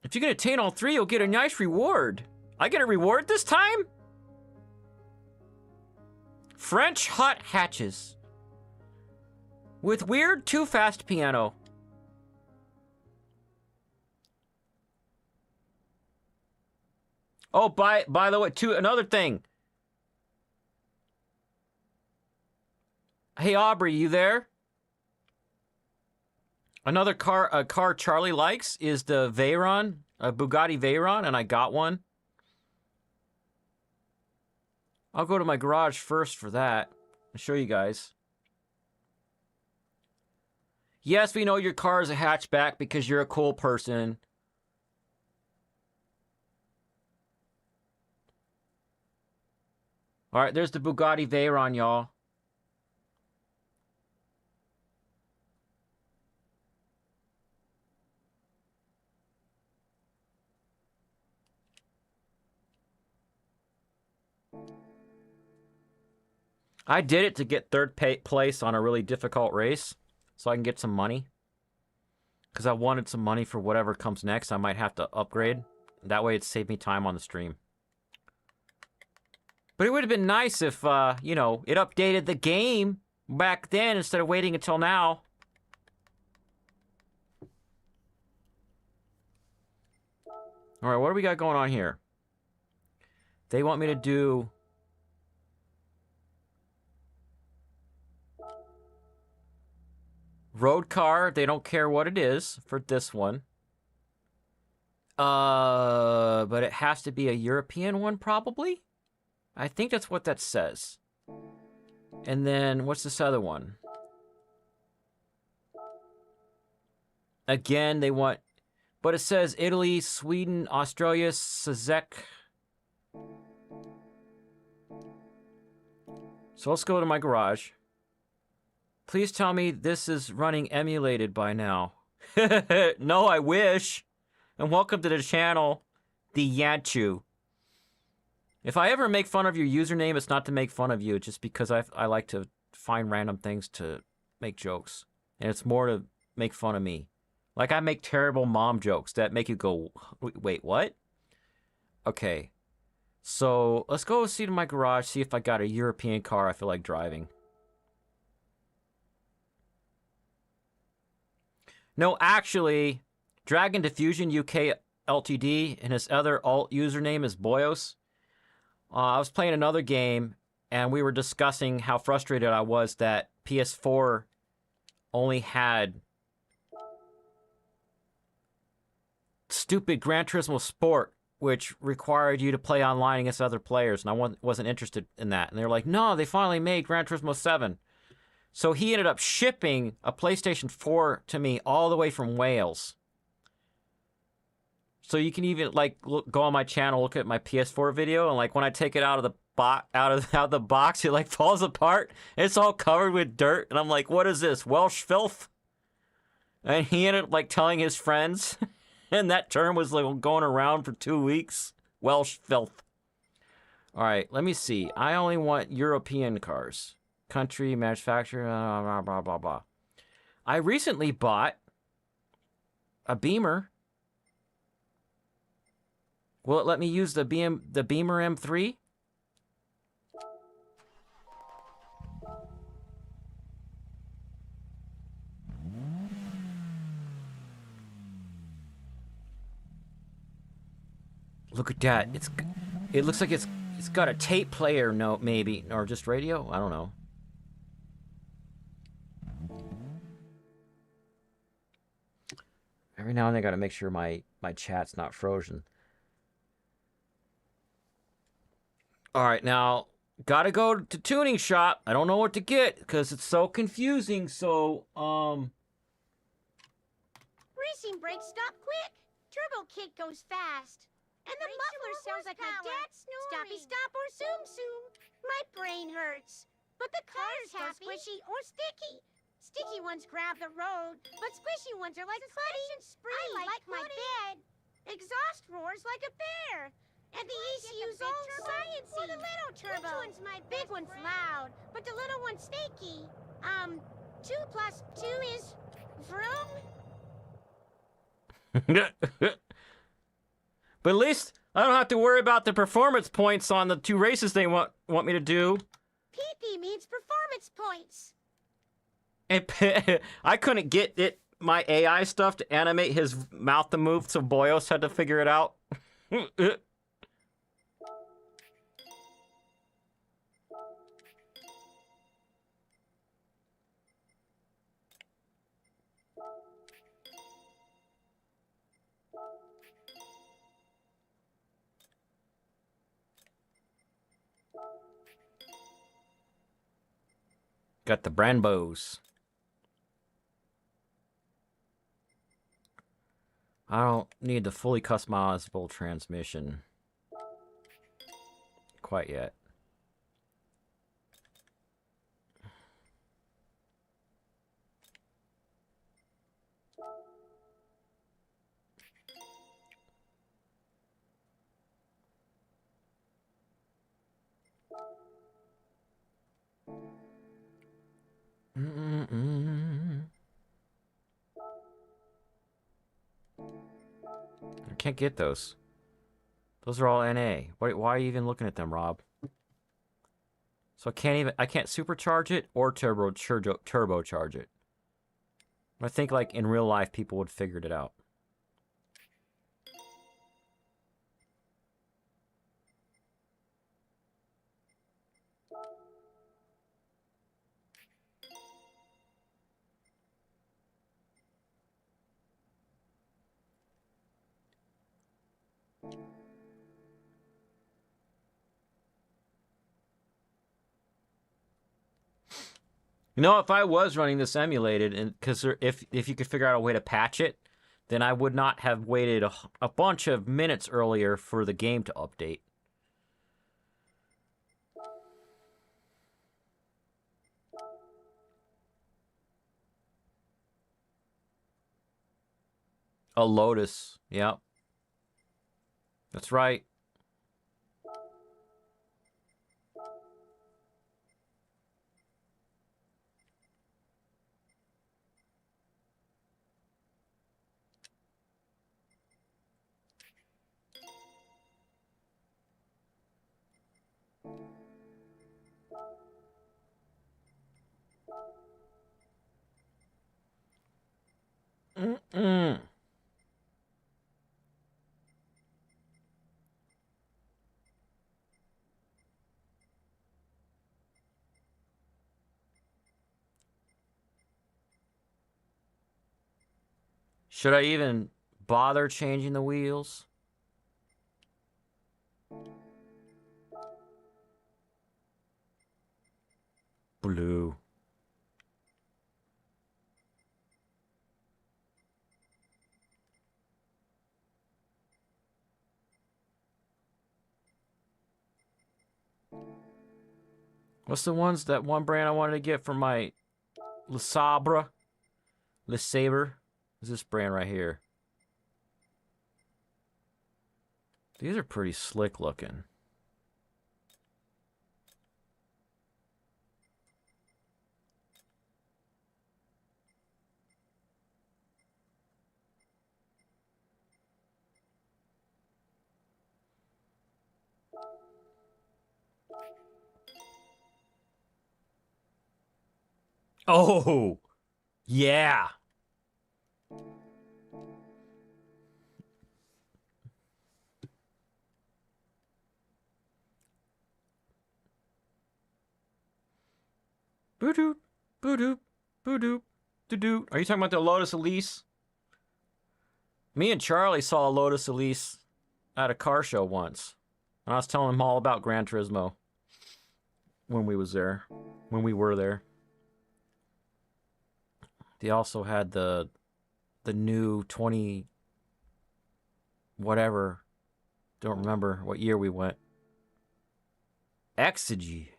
If you can attain all 3, you'll get a nice reward. I get a reward this time? French hot hatches. With weird too fast piano. Oh, by the way, another thing. Hey Aubrey, you there? Another car, a car Charlie likes is the Veyron, a Bugatti Veyron, and I got one. I'll go to my garage first for that. I'll show you guys. Yes, we know your car is a hatchback because you're a cool person. All right, there's the Bugatti Veyron, y'all. I did it to get third place on a really difficult race so I can get some money. Because I wanted some money for whatever comes next. I might have to upgrade. That way it saved me time on the stream. But it would have been nice if, you know, it updated the game back then instead of waiting until now. All right, what do we got going on here? They want me to do... road car, they don't care what it is for this one. But it has to be a European one, probably? I think that's what that says. And then, what's this other one? Again, they want... but it says Italy, Sweden, Australia, Szek. So let's go to my garage. Please tell me this is running emulated by now. No, I wish. And welcome to the channel, the Yanchu. If I ever make fun of your username, it's not to make fun of you. It's just because I like to find random things to make jokes. And it's more to make fun of me. Like I make terrible mom jokes that make you go, wait, what? Okay. So let's go see to my garage, see if I got a European car I feel like driving. No, actually, Dragon Diffusion UK Ltd. And his other alt username is Boyos. I was playing another game, and we were discussing how frustrated I was that PS4 only had stupid Gran Turismo Sport, which required you to play online against other players, and I wasn't interested in that. And they were like, no, they finally made Gran Turismo 7. So he ended up shipping a PlayStation 4 to me all the way from Wales. So you can even like go on my channel, look at my PS4 video, and like when I take it out of the box, it like falls apart. It's all covered with dirt, and I'm like, "What is this? Welsh filth?" And he ended up like telling his friends, and that term was like going around for 2 weeks. Welsh filth. All right, let me see. I only want European cars. Country, manufacturer, blah, blah, blah, blah. I recently bought a Beamer. Will it let me use the Beamer M3? Look at that. It looks like it's It's got a tape player note, maybe. Or just radio? I don't know. Every now and then I gotta make sure my chat's not frozen. Alright, now, gotta go to tuning shop. I don't know what to get, because it's so confusing, so, Racing brakes stop quick. Turbo kick goes fast. And the muffler sounds like my dad's snoring. Stoppy stop or zoom zoom. My brain hurts. But the cars go squishy or sticky. Sticky ones grab the road, but squishy ones are like putty. I like my bed. Exhaust roars like a bear. And the ECU's all sciencey. Or the little turbo. Which one's my big one's loud, but the little one's snaky. 2 plus 2 is vroom. but at least I don't have to worry about the performance points on the 2 races they want me to do. PP means performance points. And I couldn't get my AI stuff to animate his mouth to move, so Boyos had to figure it out. Got the Brambos. I don't need the fully customizable transmission quite yet. I can't get those. Those are all NA. Why are you even looking at them, Rob? So I can't supercharge it or turbocharge it. I think like in real life people would figure it out. You know, if I was running this emulated, and because if you could figure out a way to patch it, then I would not have waited a bunch of minutes earlier for the game to update. A Lotus, yep. That's right. Mm-mm. Should I even bother changing the wheels? Blue. What's the ones, that one brand I wanted to get for my Le Sabre? Le Sabre? Is this brand right here? These are pretty slick looking. Oh, yeah. Boo-doop, boo-doop, boo-doop, doo-doop. Are you talking about the Lotus Elise? Me and Charlie saw a Lotus Elise at a car show once. And I was telling him all about Gran Turismo when we were there. They also had the new 20 whatever. Don't remember what year we went. Exigy.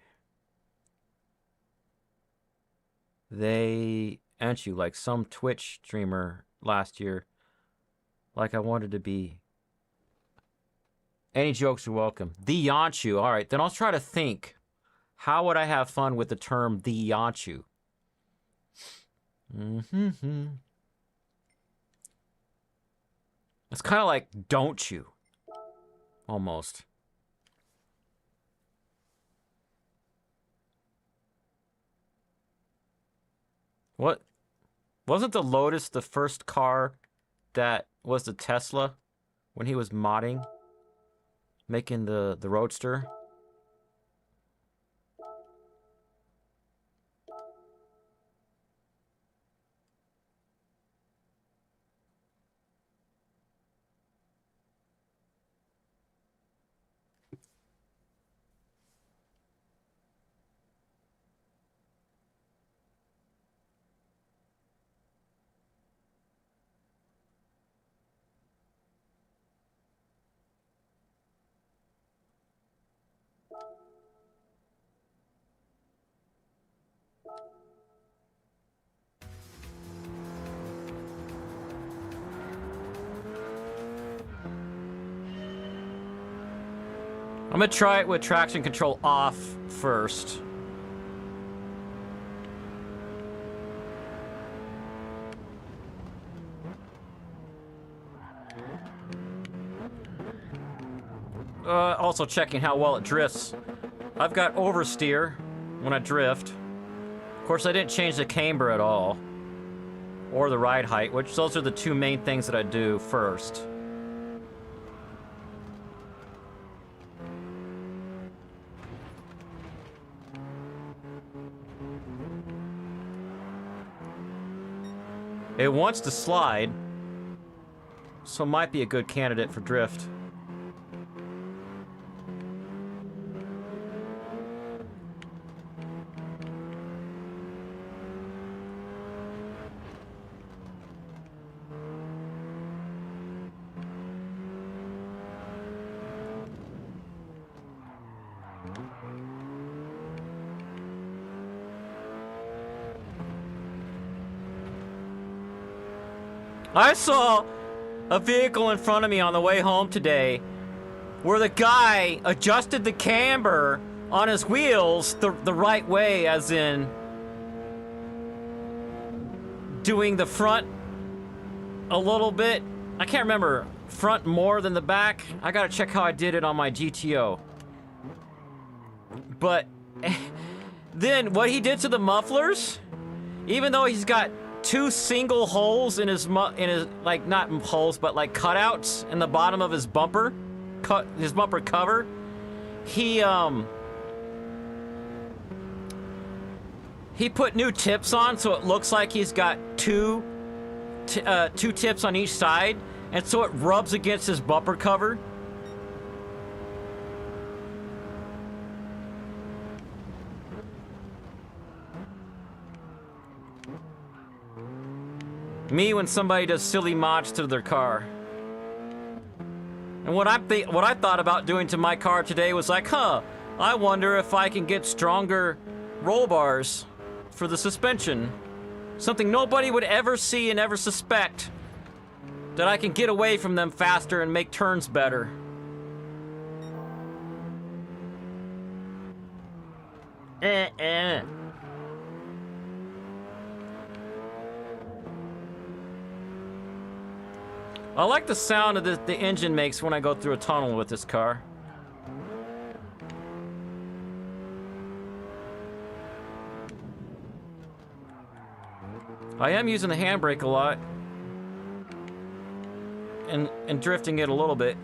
They you like some Twitch streamer last year. Like I wanted to be. Any jokes are welcome. The Yonchu. All right, then I'll try to think. How would I have fun with the term the Yonchu? It's kind of like don't you. Almost. What? Wasn't the Lotus the first car that was the Tesla when he was modding? Making the Roadster? I'm gonna try it with traction control off first. Also checking how well it drifts. I've got oversteer when I drift. Of course, I didn't change the camber at all. Or the ride height, which those are the two main things that I do first. It wants to slide, so it might be a good candidate for drift. I saw a vehicle in front of me on the way home today where the guy adjusted the camber on his wheels the right way, as in doing the front a little bit. I can't remember, front more than the back. I gotta check how I did it on my GTO. But then what he did to the mufflers, even though he's got two single holes in his like, not holes, but like cutouts in the bottom of his bumper, his bumper cover. He put new tips on, so it looks like he's got two tips on each side, and so it rubs against his bumper cover. Me when somebody does silly mods to their car. And what I thought about doing to my car today was like, I wonder if I can get stronger roll bars for the suspension. Something nobody would ever see and ever suspect. That I can get away from them faster and make turns better. I like the sound of the engine makes when I go through a tunnel with this car. I am using the handbrake a lot. And drifting it a little bit.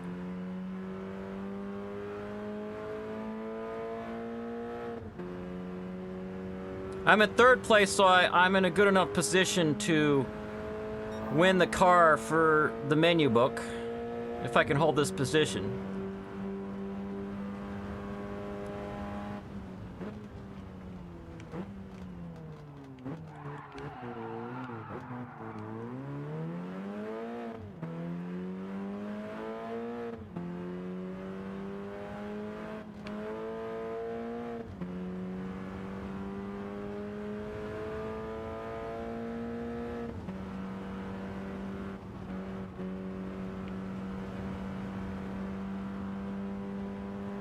I'm in third place, so I'm in a good enough position to win the car for the menu book if I can hold this position.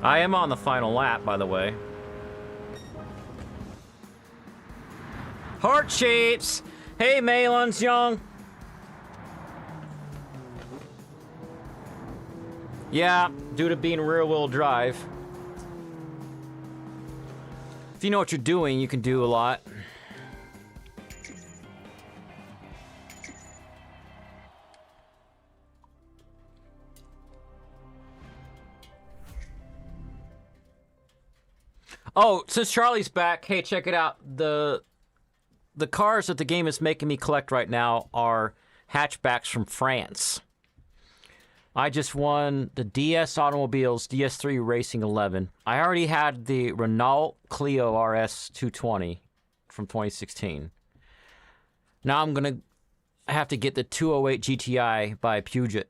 I am on the final lap, by the way. Heart shapes! Hey, Malon's Young! Yeah, due to being rear-wheel drive. If you know what you're doing, you can do a lot. Oh, since Charlie's back, hey, check it out. The cars that the game is making me collect right now are hatchbacks from France. I just won the DS Automobiles DS3 Racing 11. I already had the Renault Clio RS 220 from 2016. Now I'm going to have to get the 208 GTI by Puget.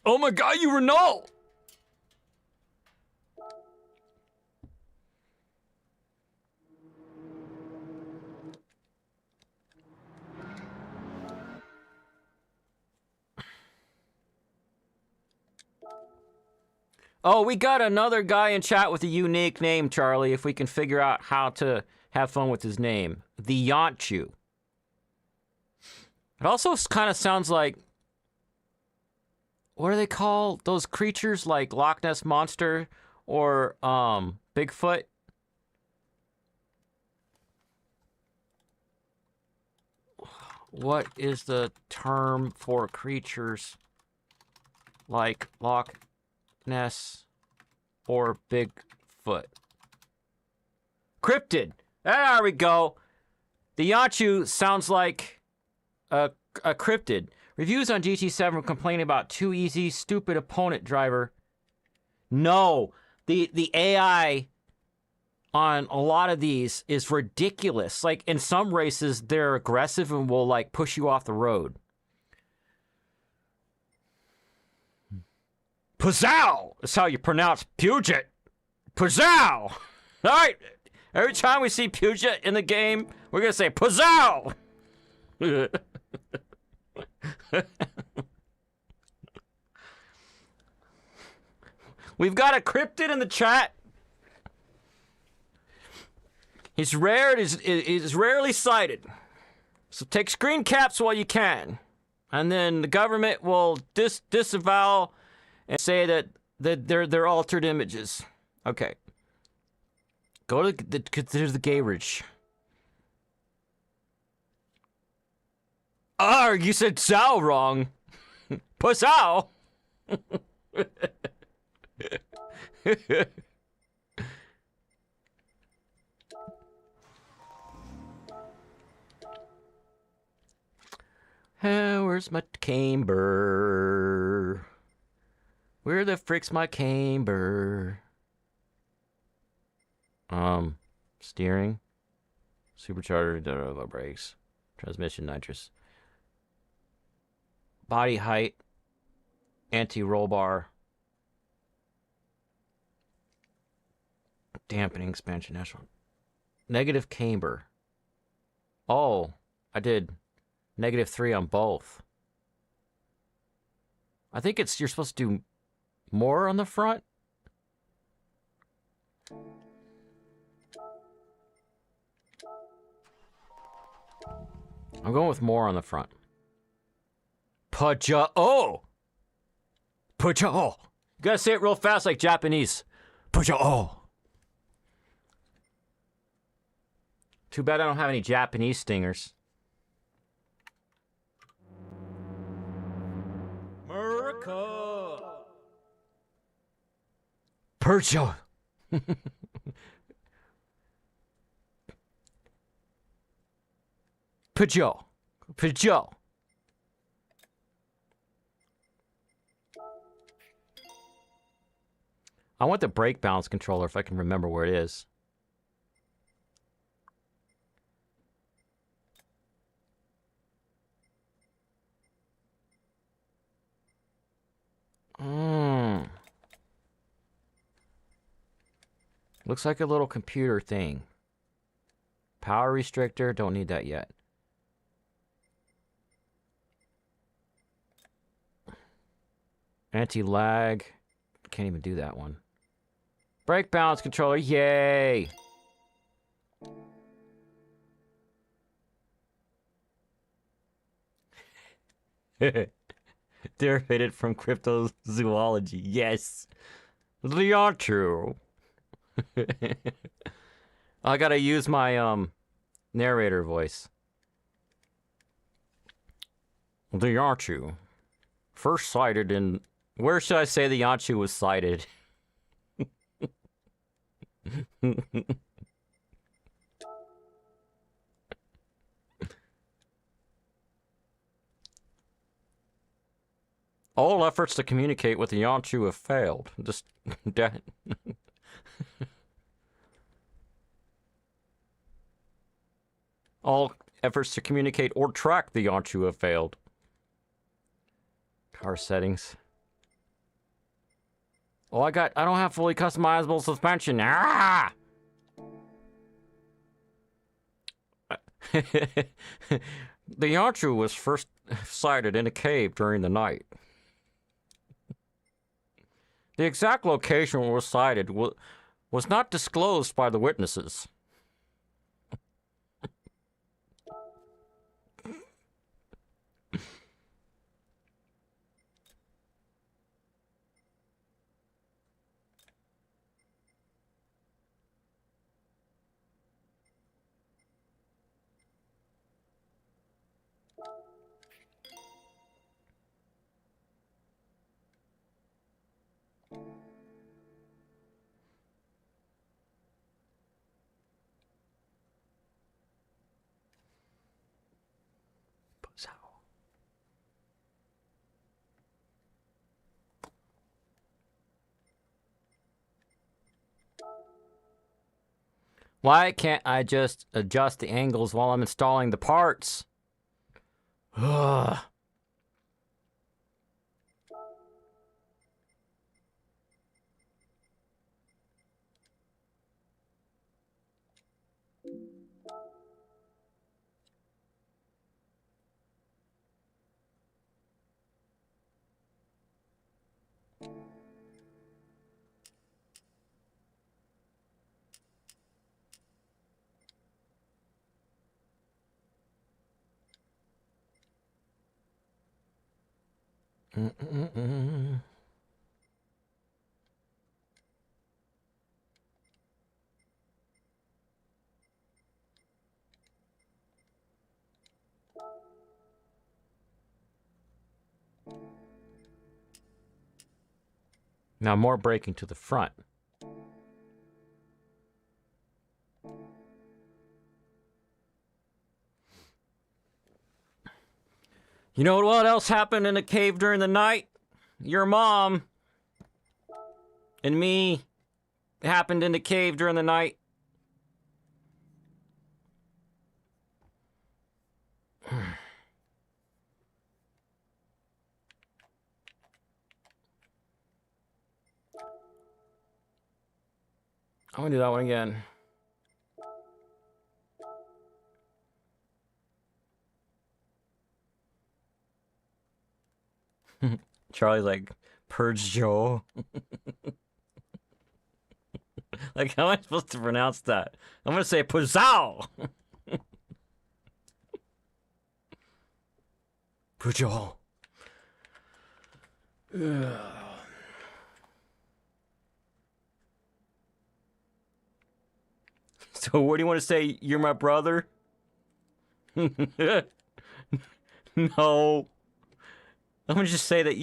Oh my god, you Renault! Oh, we got another guy in chat with a unique name, Charlie, if we can figure out how to have fun with his name. The Yonchu. It also kind of sounds like... What do they call those creatures like Loch Ness Monster or Bigfoot? What is the term for creatures like Loch Ness or Bigfoot? Cryptid. There we go. The Yonchu sounds like a cryptid. Reviews on GT7 complaining about too easy, stupid opponent driver. No, the AI on a lot of these is ridiculous. Like in some races, they're aggressive and will like push you off the road. Pazzow! That's how you pronounce Puget. Pazzow! All right. Every time we see Puget in the game, we're going to say Pazzow! We've got a cryptid in the chat. He's rare. He's rarely sighted. So take screen caps while you can. And then the government will disavow and say that they're altered images. Okay. Go to the garage. Oh, you said Zao wrong. Pazzow. Where's my camber? Where the frick's my camber? Steering, supercharger, brakes, transmission, nitrous, body height, anti-roll bar, dampening, expansion, national, negative camber. Oh, I did -3 on both. I think you're supposed to do more on the front. I'm going with more on the front. Paja'o! Paja'o! You gotta say it real fast like Japanese. Paja'o! Too bad I don't have any Japanese stingers. America! Paja'o! Pajot. Pajot. I want the brake balance controller if I can remember where it is. Looks like a little computer thing. Power restrictor, don't need that yet. Anti-lag, can't even do that one. Brake balance controller, yay! Derivated from cryptozoology, yes! The outtro. I gotta use my narrator voice. The outtro, first sighted in... Where should I say the outtro was sighted? All efforts to communicate with the outtro have failed. Just... All efforts to communicate or track the outtro have failed. Car settings. Oh, I don't have fully customizable suspension. Ah! The outtro was first sighted in a cave during the night. The exact location where it was sighted was not disclosed by the witnesses. Why can't I just adjust the angles while I'm installing the parts? Ugh. Now more braking to the front. You know what else happened in the cave during the night? Your mom and me happened in the cave during the night. I'm gonna do that one again. Charlie's like, purge Joe. Like, how am I supposed to pronounce that? I'm gonna say Puzow! Pujo. So what do you want to say? You're my brother? No. I'm gonna just say that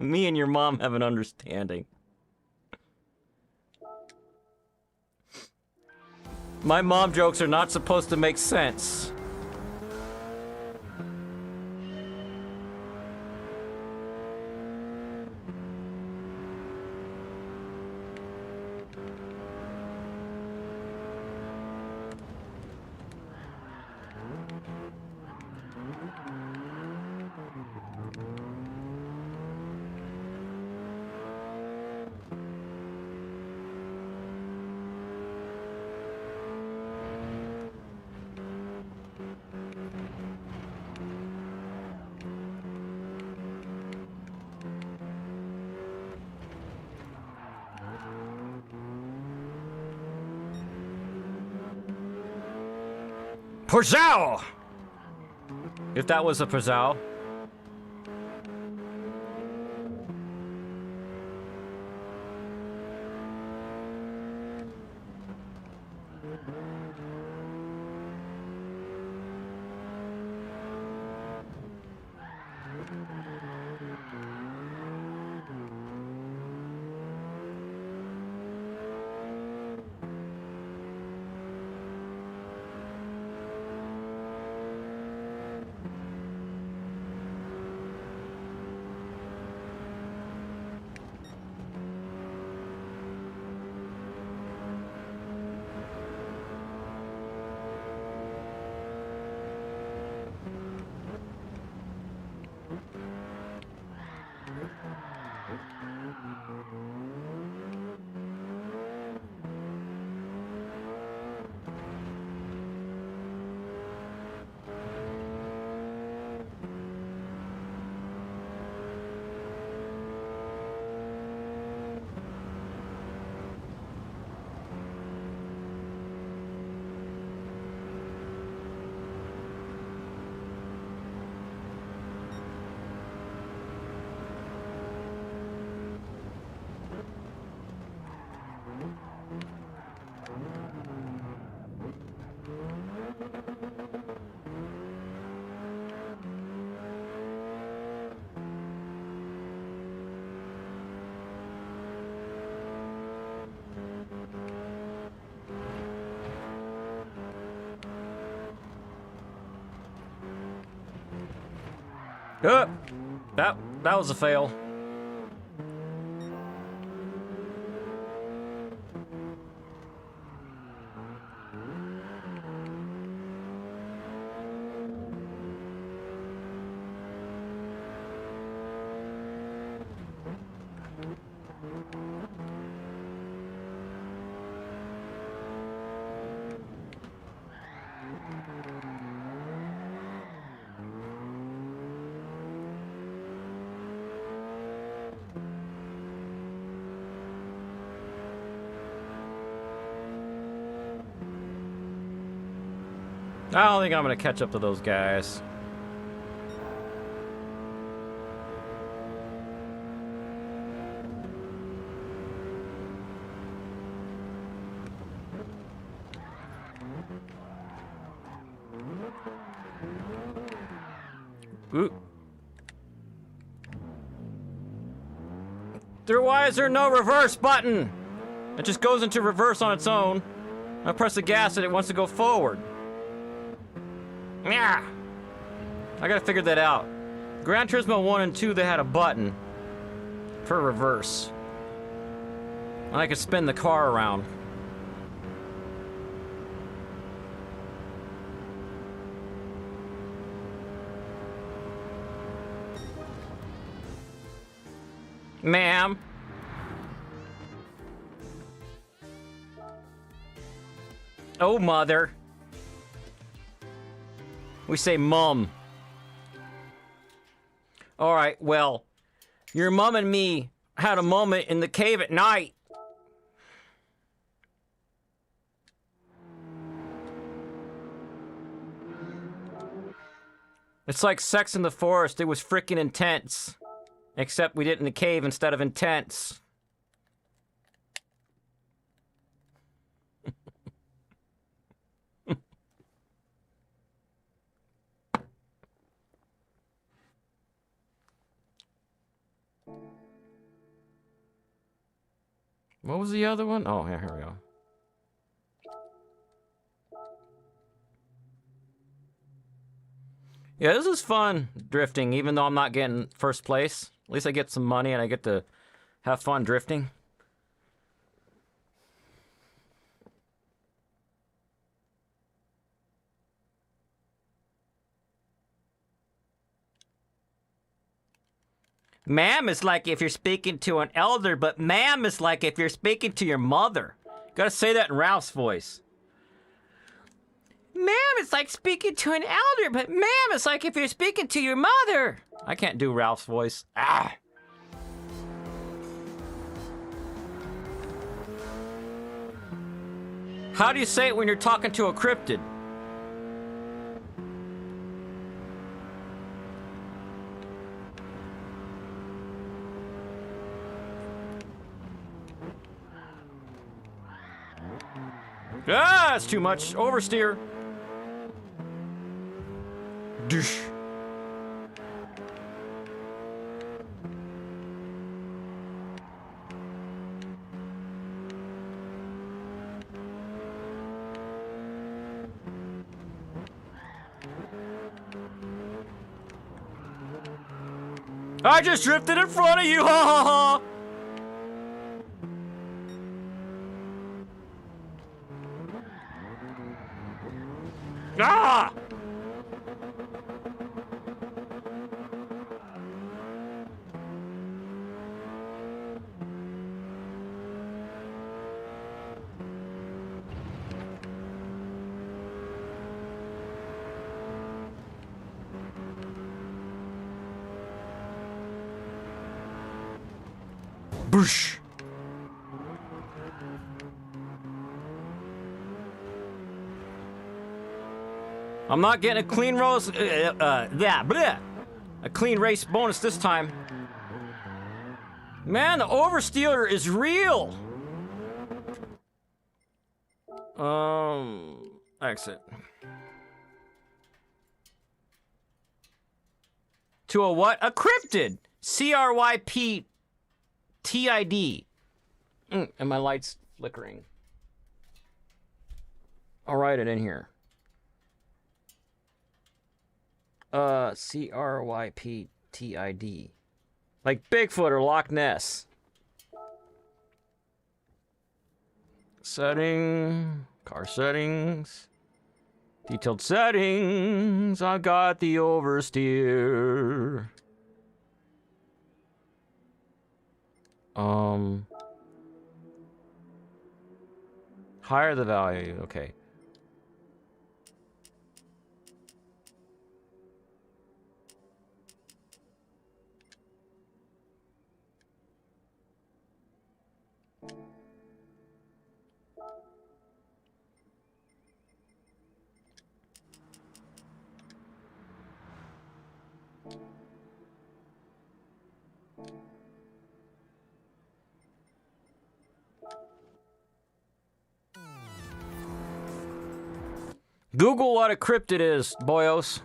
me and your mom have an understanding. My mom jokes are not supposed to make sense. Pozow! If that was a pozow. That was a fail. I don't think I'm gonna catch up to those guys. Ooh. Why is there no reverse button? It just goes into reverse on its own. I press the gas and it wants to go forward. Yeah. I gotta figure that out. Gran Turismo 1 and 2, they had a button for reverse. And I could spin the car around. Ma'am. Oh, mother. We say mum. All right, well, your mum and me had a moment in the cave at night. It's like Sex in the Forest. It was freaking intense. Except we did it in the cave instead of intense. What was the other one? Oh, here we go. Yeah, this is fun drifting, even though I'm not getting first place. At least I get some money and I get to have fun drifting. Ma'am is like if you're speaking to an elder, but ma'am is like if you're speaking to your mother. Gotta say that in Ralph's voice. Ma'am, it's like speaking to an elder, but ma'am, it's like if you're speaking to your mother. I can't do Ralph's voice. Ah. How do you say it when you're talking to a cryptid? Ah, that's too much. Oversteer. Douche. I just drifted in front of you, ha ha ha! Ah! Boosh! I'm not getting a clean race, a clean race bonus this time. Man, the oversteer is real. Exit. To a what? A cryptid. CRYPTID. And my light's flickering. I'll write it in here. CRYPTID. Like Bigfoot or Loch Ness. Setting. Car settings. Detailed settings. I got the oversteer. Higher the value. Okay. Google what a cryptid is, boyos.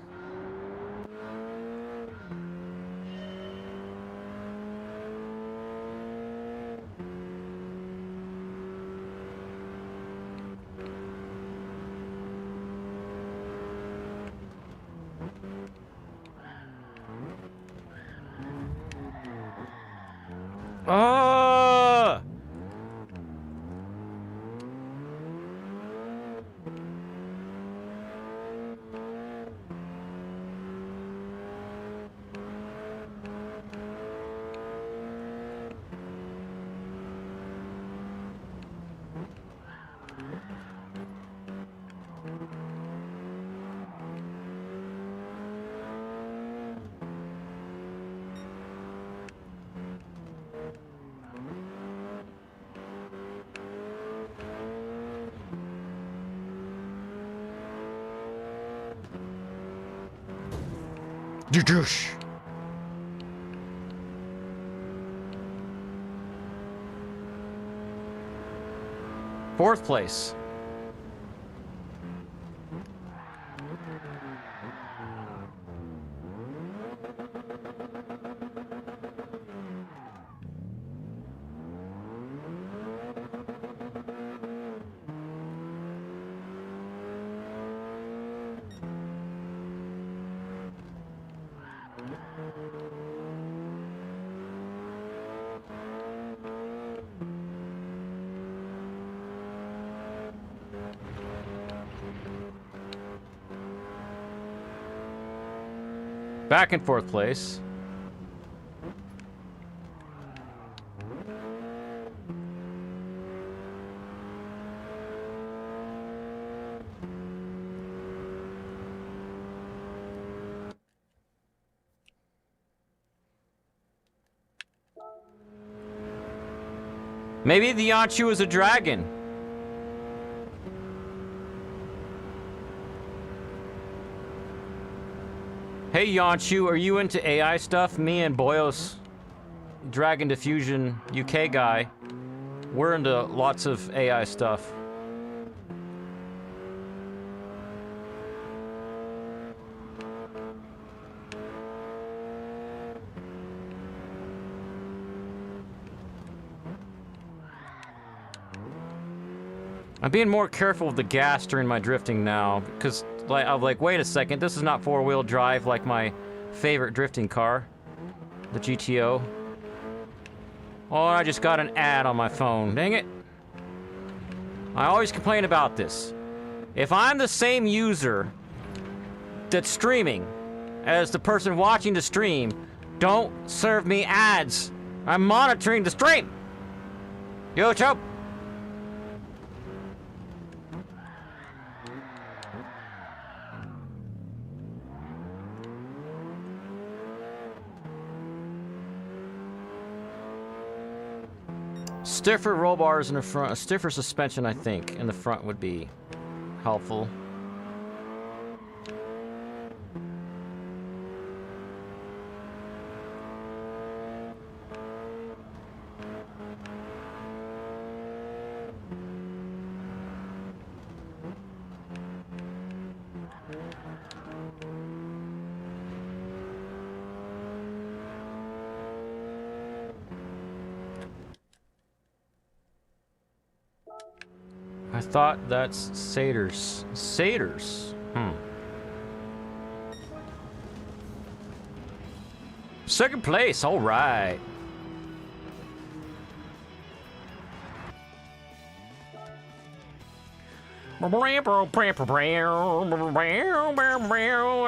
Ah! Douche. Fourth place. Back in 4th place. Maybe the Yanchu is a dragon. Hey Yanchu, are you into AI stuff? Me and Boyos, Dragon Diffusion UK guy, we're into lots of AI stuff. I'm being more careful with the gas during my drifting now, because I'm like, wait a second, this is not 4-wheel drive like my favorite drifting car, the GTO. Oh, I just got an ad on my phone, dang it. I always complain about this. If I'm the same user that's streaming as the person watching the stream, don't serve me ads. I'm monitoring the stream. YouTube. Stiffer roll bars in the front, a stiffer suspension, I think, in the front would be helpful. I thought that's satyrs. Satyrs? Second place, all right. And I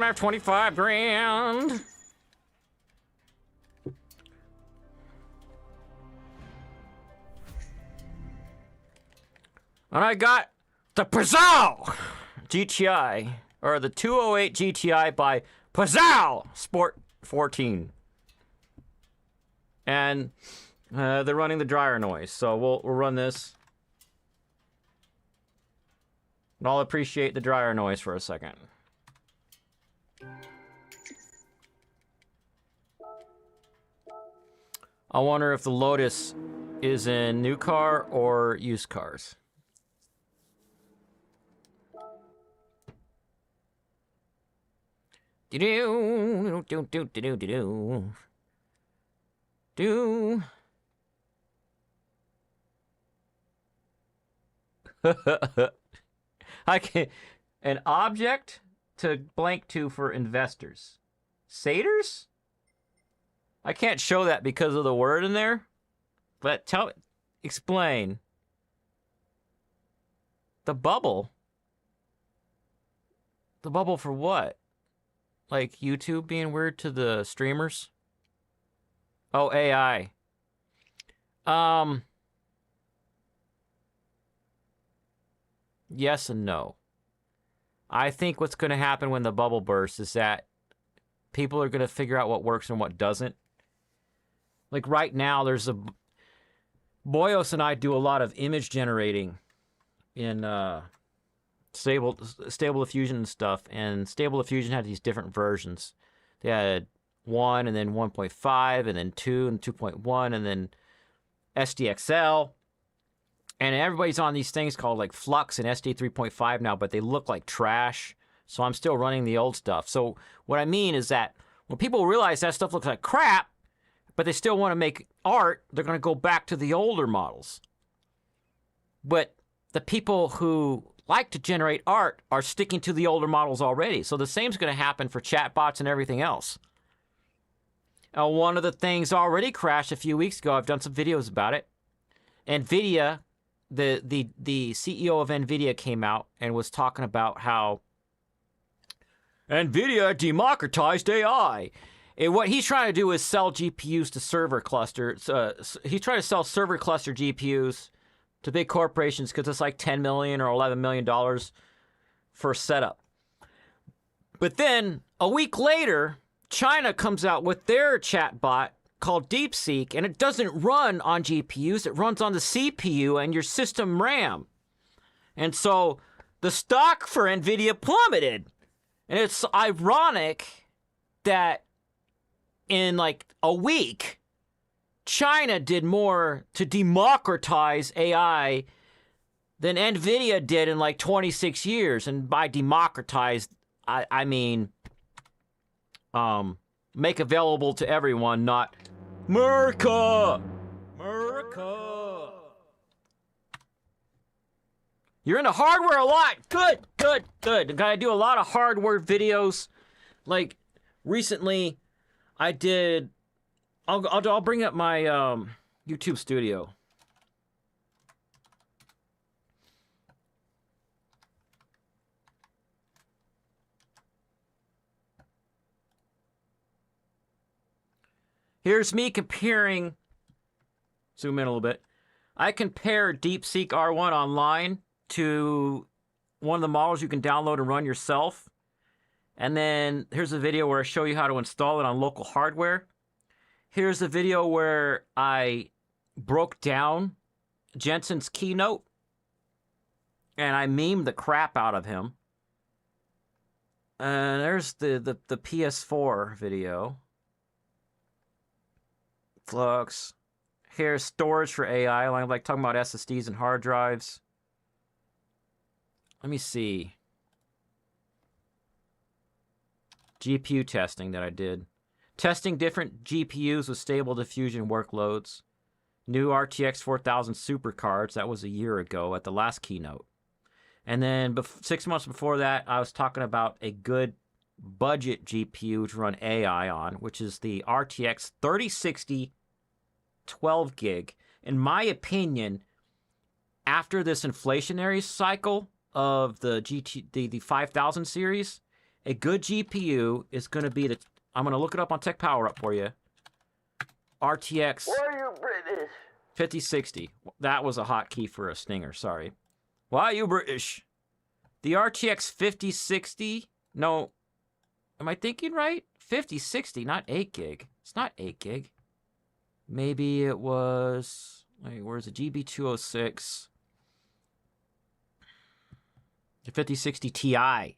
have 25 grand. And I got the Pizzal GTI, or the 208 GTI by Pizzal Sport 14. And they're running the dryer noise, so we'll run this. And I'll appreciate the dryer noise for a second. I wonder if the Lotus is in new car or used cars. Do. I can an object to blank to for investors. Satyrs? I can't show that because of the word in there. But explain. The bubble? The bubble for what? Like YouTube being weird to the streamers? Oh, AI. Yes and no. I think what's going to happen when the bubble bursts is that people are going to figure out what works and what doesn't. Like right now, there's a... Boyos and I do a lot of image generating in Stable Diffusion and stuff. And Stable Diffusion had these different versions. They had 1 and then 1.5 and then 2 and 2.1 and then SDXL. And everybody's on these things called like Flux and SD 3.5 now, but they look like trash. So I'm still running the old stuff. So what I mean is that when people realize that stuff looks like crap, but they still want to make art, they're going to go back to the older models. But the people who like to generate art are sticking to the older models already. So the same's going to happen for chatbots and everything else. One of the things already crashed a few weeks ago. I've done some videos about it. NVIDIA, the CEO of NVIDIA came out and was talking about how NVIDIA democratized AI. And what he's trying to do is sell GPUs to server clusters. He's trying to sell server cluster GPUs to big corporations because it's like $10 million or $11 million for setup. But then a week later, China comes out with their chatbot called DeepSeek, and it doesn't run on GPUs. It runs on the CPU and your system RAM. And so the stock for NVIDIA plummeted. And it's ironic that in like a week, China did more to democratize AI than NVIDIA did in like 26 years. And by democratize, I mean make available to everyone, not America. America. You're into hardware a lot. Good, good, good. I do a lot of hardware videos. Like recently, I did. I'll bring up my YouTube studio. Here's me comparing. Zoom in a little bit. I compared DeepSeek R1 online to one of the models you can download and run yourself. And then here's a video where I show you how to install it on local hardware. Here's a video where I broke down Jensen's keynote and I memed the crap out of him. And there's the PS4 video. Flux. Here's storage for AI. I'm like talking about SSDs and hard drives. Let me see. GPU testing that I did. Testing different GPUs with stable diffusion workloads. New RTX 4000 supercards. That was a year ago at the last keynote. And then 6 months before that, I was talking about a good budget GPU to run AI on, which is the RTX 3060 12 gig. In my opinion, after this inflationary cycle of the 5000 series, a good GPU is going to be the. I'm going to look it up on Tech Power Up for you. RTX. Why are you British? 5060. That was a hotkey for a stinger. Sorry. Why are you British? The RTX 5060. No. Am I thinking right? 5060, not 8 gig. It's not 8 gig. Maybe it was. Wait, where's the GB206? The 5060 Ti.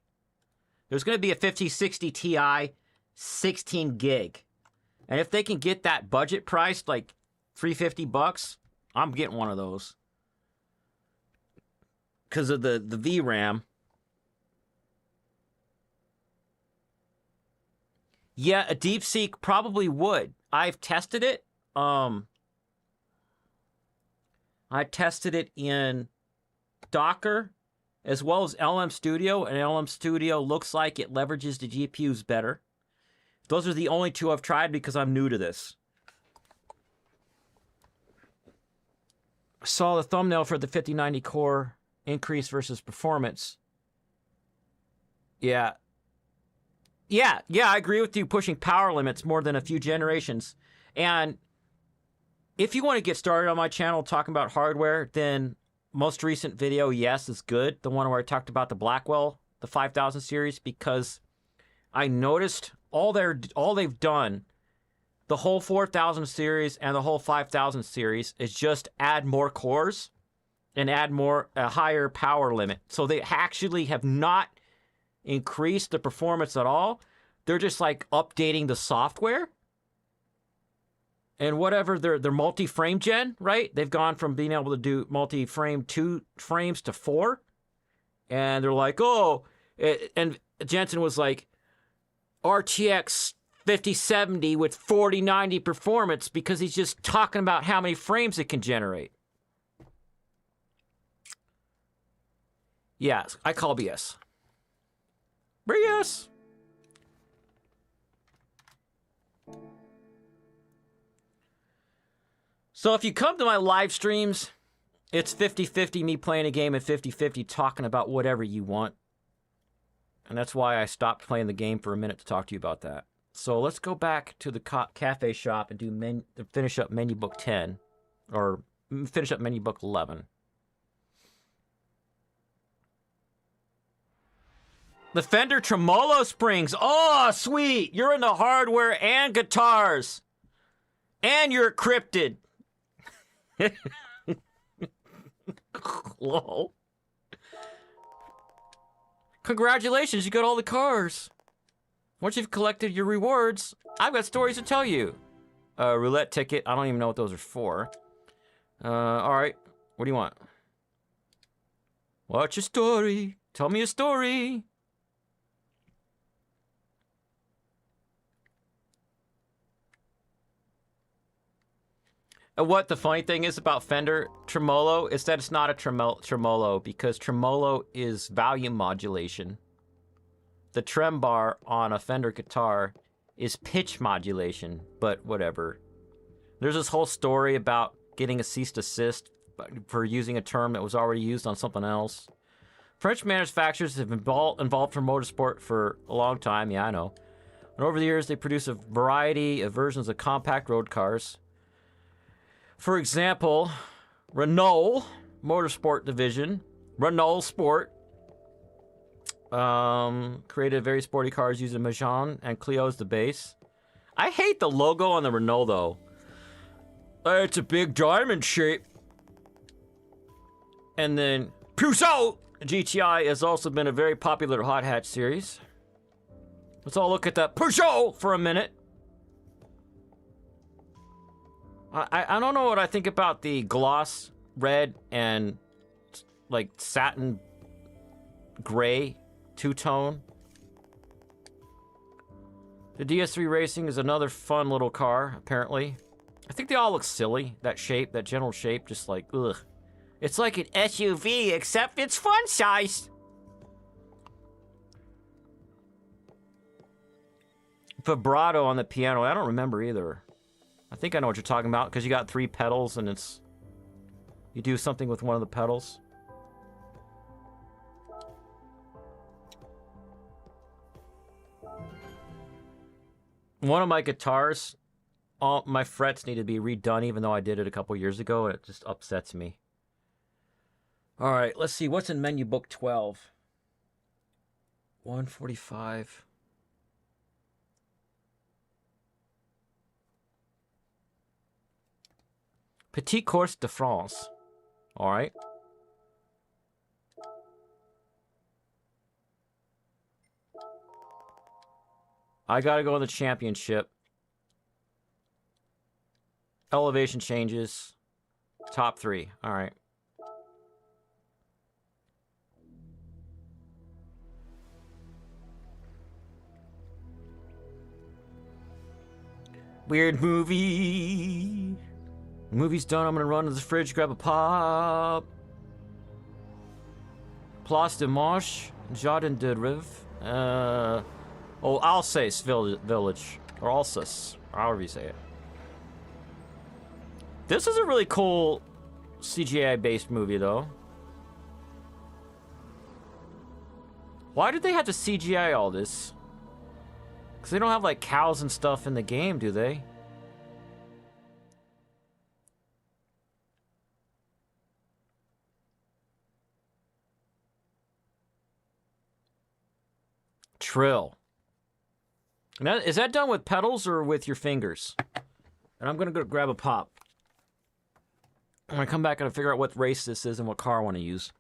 There's going to be a 5060 Ti 16 gig. And if they can get that budget priced like $350, I'm getting one of those. Because of the VRAM. Yeah, a DeepSeek probably would. I've tested it. I tested it in Docker as well as LM Studio, and LM Studio looks like it leverages the GPUs better. Those are the only two I've tried because I'm new to this. I saw the thumbnail for the 5090 core increase versus performance. Yeah, I agree with you pushing power limits more than a few generations. And if you want to get started on my channel talking about hardware, then most recent video, yes, is good. The one where I talked about the Blackwell, the 5000 series, because I noticed all they've done, the whole 4000 series and the whole 5000 series, is just add more cores and add a higher power limit. So they actually have not increased the performance at all. They're just like updating the software. And whatever, they're multi-frame gen, right? They've gone from being able to do multi-frame 2 frames to 4. And they're like, and Jensen was like, RTX 5070 with 4090 performance, because he's just talking about how many frames it can generate. Yeah, I call BS. BS. So if you come to my live streams, it's 50-50 me playing a game and 50-50 talking about whatever you want. And that's why I stopped playing the game for a minute to talk to you about that. So let's go back to the cafe shop and finish up menu book 10. Or finish up menu book 11. The Fender Tremolo Springs. Oh, sweet. You're into hardware and guitars. And you're cryptid. Lol. Congratulations, you got all the cars. Once you've collected your rewards, I've got stories to tell you. Roulette ticket. I don't even know what those are for. Alright. What do you want? What's your story? Tell me a story. What the funny thing is about Fender Tremolo is that it's not a tremolo because tremolo is volume modulation. The trem bar on a Fender guitar is pitch modulation, but whatever. There's this whole story about getting a cease desist for using a term that was already used on something else. French manufacturers have been involved for motorsport for a long time, yeah, I know. And over the years, they produce a variety of versions of compact road cars. For example, Renault Motorsport Division, Renault Sport, created very sporty cars using Majan and Clio as the base. I hate the logo on the Renault, though. It's a big diamond shape. And then Peugeot GTI has also been a very popular hot hatch series. Let's all look at that Peugeot for a minute. I don't know what I think about the gloss red and like satin gray two-tone. The DS3 Racing is another fun little car, apparently. I think they all look silly. That shape, that general shape, just like, ugh. It's like an SUV, except it's fun size. Vibrato on the piano, I don't remember either. I think I know what you're talking about, because you got 3 pedals and it's... You do something with one of the pedals. One of my guitars, all my frets need to be redone, even though I did it a couple years ago, and it just upsets me. Alright, let's see, what's in menu book 12? 145... Petit Course de France. All right. I gotta go in the championship. Elevation changes. Top 3. All right. Weird movie. Movie's done, I'm gonna run to the fridge, grab a pop. Place de Marche, Jardin de Rive. Alsace Village. Or Alsace, however you say it. This is a really cool CGI-based movie, though. Why did they have to CGI all this? Because they don't have, like, cows and stuff in the game, do they? Trill. Now, is that done with pedals or with your fingers? And I'm gonna go grab a pop. I'm gonna come back and figure out what race this is and what car I want to use.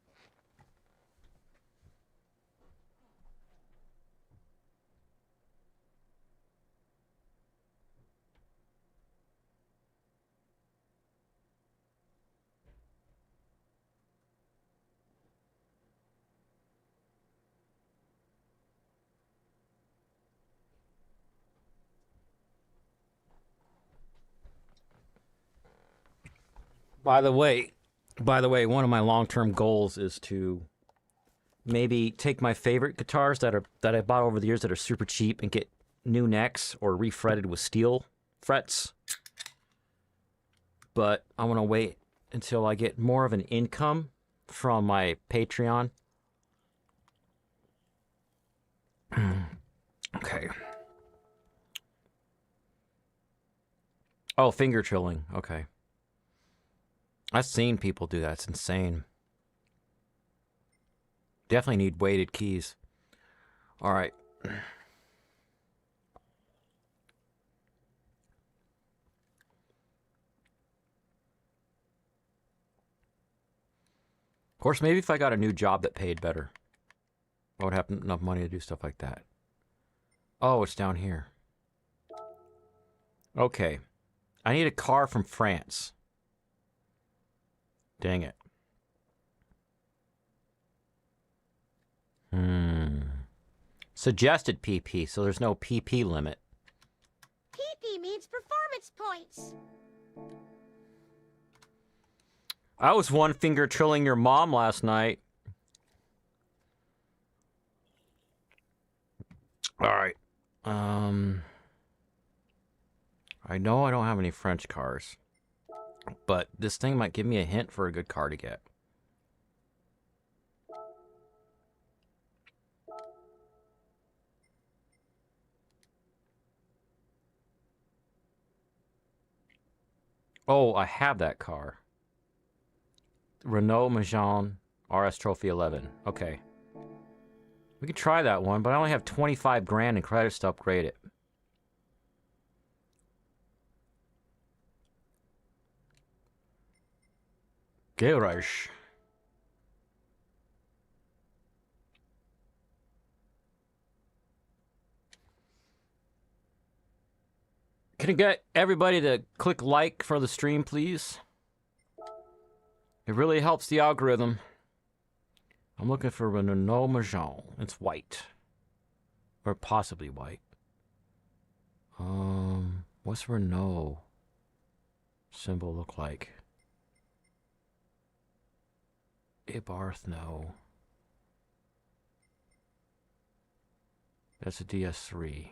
By the way, one of my long-term goals is to maybe take my favorite guitars that I bought over the years that are super cheap and get new necks or refretted with steel frets. But I want to wait until I get more of an income from my Patreon. Okay. Oh, finger trilling. Okay. I've seen people do that. It's insane. Definitely need weighted keys. All right. Of course, maybe if I got a new job that paid better, I would have enough money to do stuff like that. Oh, it's down here. Okay. I need a car from France. Dang it. Suggested PP, so there's no PP limit. PP means performance points. I was one finger trilling your mom last night. All right. I know I don't have any French cars, but this thing might give me a hint for a good car to get. Oh, I have that car. Renault Megane RS Trophy 11. Okay. We could try that one, but I only have 25 grand in credits to upgrade it. Garage. Can I get everybody to click like for the stream, please? It really helps the algorithm. I'm looking for a Renault Megane. It's white. Or possibly white. What's Renault symbol look like? Ibarth, no. That's a DS3.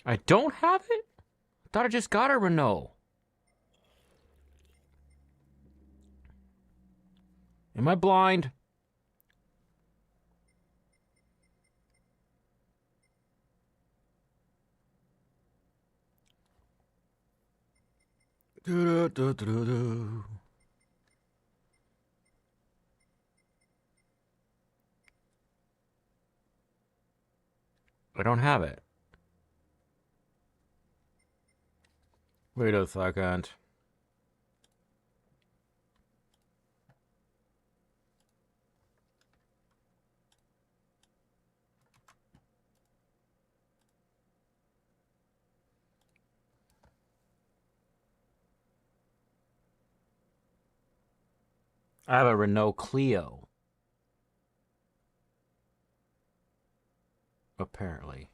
I don't have it? I thought I just got a Renault. Am I blind? I don't have it. Wait a second. I have a Renault Clio. Apparently.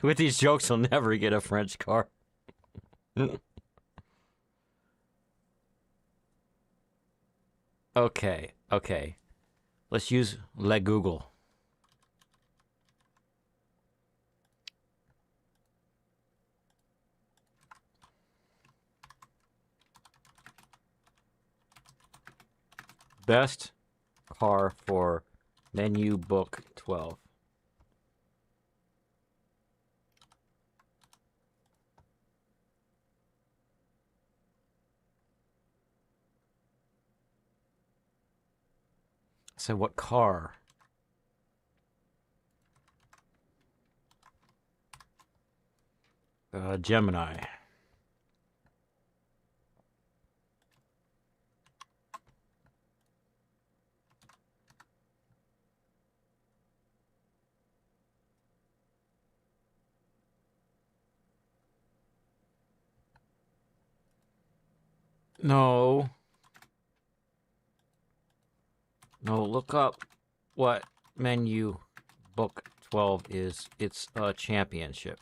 With these jokes, you'll never get a French car. Okay, okay. Let's use Le Google. Best car for menu book 12. So what car? Gemini. No. No, look up what menu book 12 is its championship.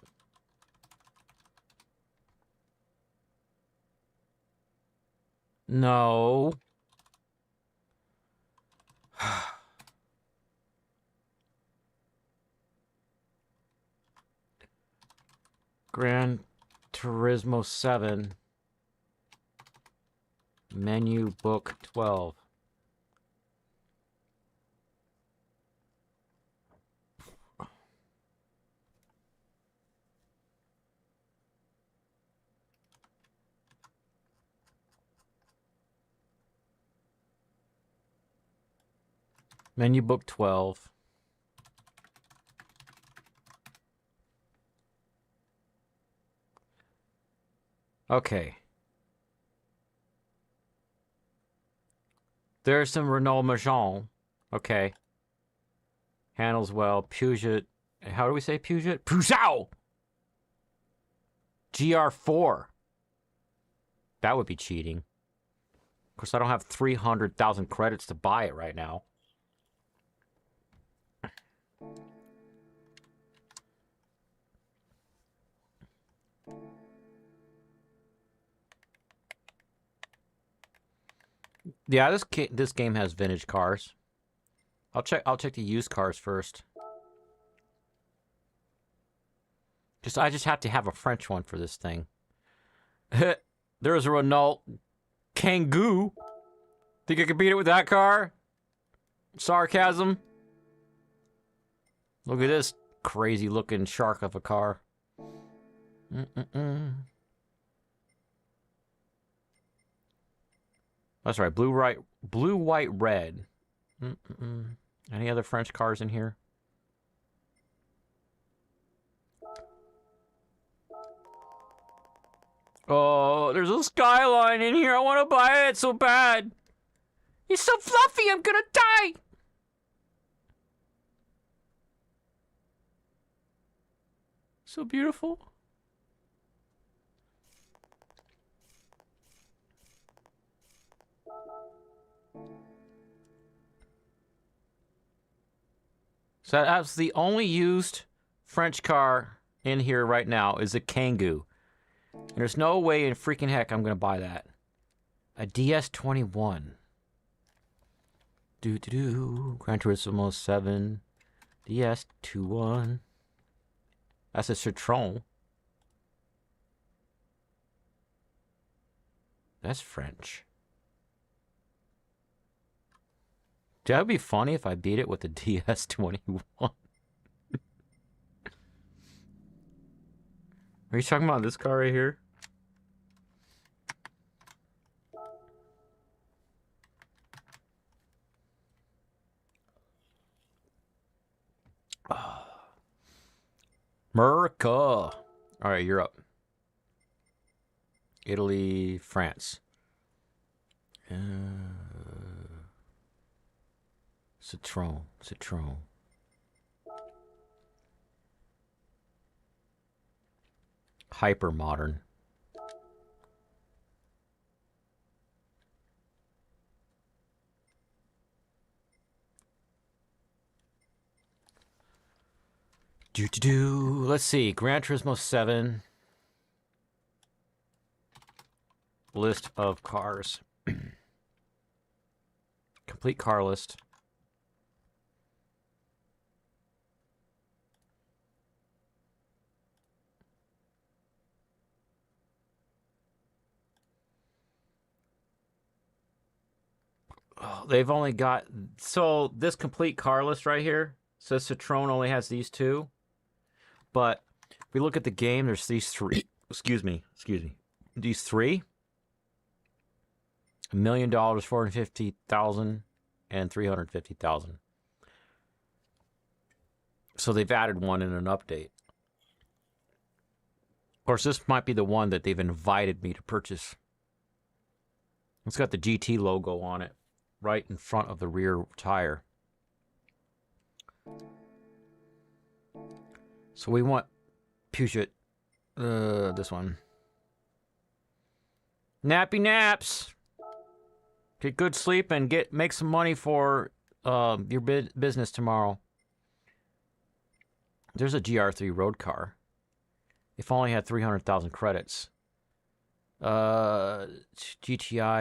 No. Gran Turismo 7. Menu book 12. Menu book 12. Okay. There's some Renault Maison. Okay. Handles well. Peugeot. How do we say Peugeot? Peugeot! GR4. That would be cheating. Of course, I don't have 300,000 credits to buy it right now. Yeah, this game has vintage cars. I'll check the used cars first. I just have to have a French one for this thing. There's a Renault Kangoo. Think I could beat it with that car? Sarcasm. Look at this crazy looking shark of a car. That's right. Blue, white, red. Any other French cars in here? Oh, there's a Skyline in here. I want to buy it so bad. It's so fluffy. I'm gonna die. So beautiful. So that's the only used French car in here right now is a Kangoo. And there's no way in freaking heck I'm going to buy that. A DS21. Gran Turismo 7. DS21. That's a Citroën. That's French. That would be funny if I beat it with a DS21. Are you talking about this car right here? America. All right, you're up. Italy, France. Citroën. Hyper modern. Let's see. Gran Turismo 7. List of cars. Complete car list. Oh, they've only got... So, this complete car list right here says Citroën only has these two. But if we look at the game, there's these three. Excuse me. These three. $1 million, 450,000, and 350,000. So they've added one in an update. Of course, this might be the one that they've invited me to purchase. It's got the GT logo on it, right in front of the rear tire. So we want Peugeot, this one. Nappy naps. Get good sleep and make some money for your business tomorrow. There's a GR3 road car. If only had 300,000 credits. GTI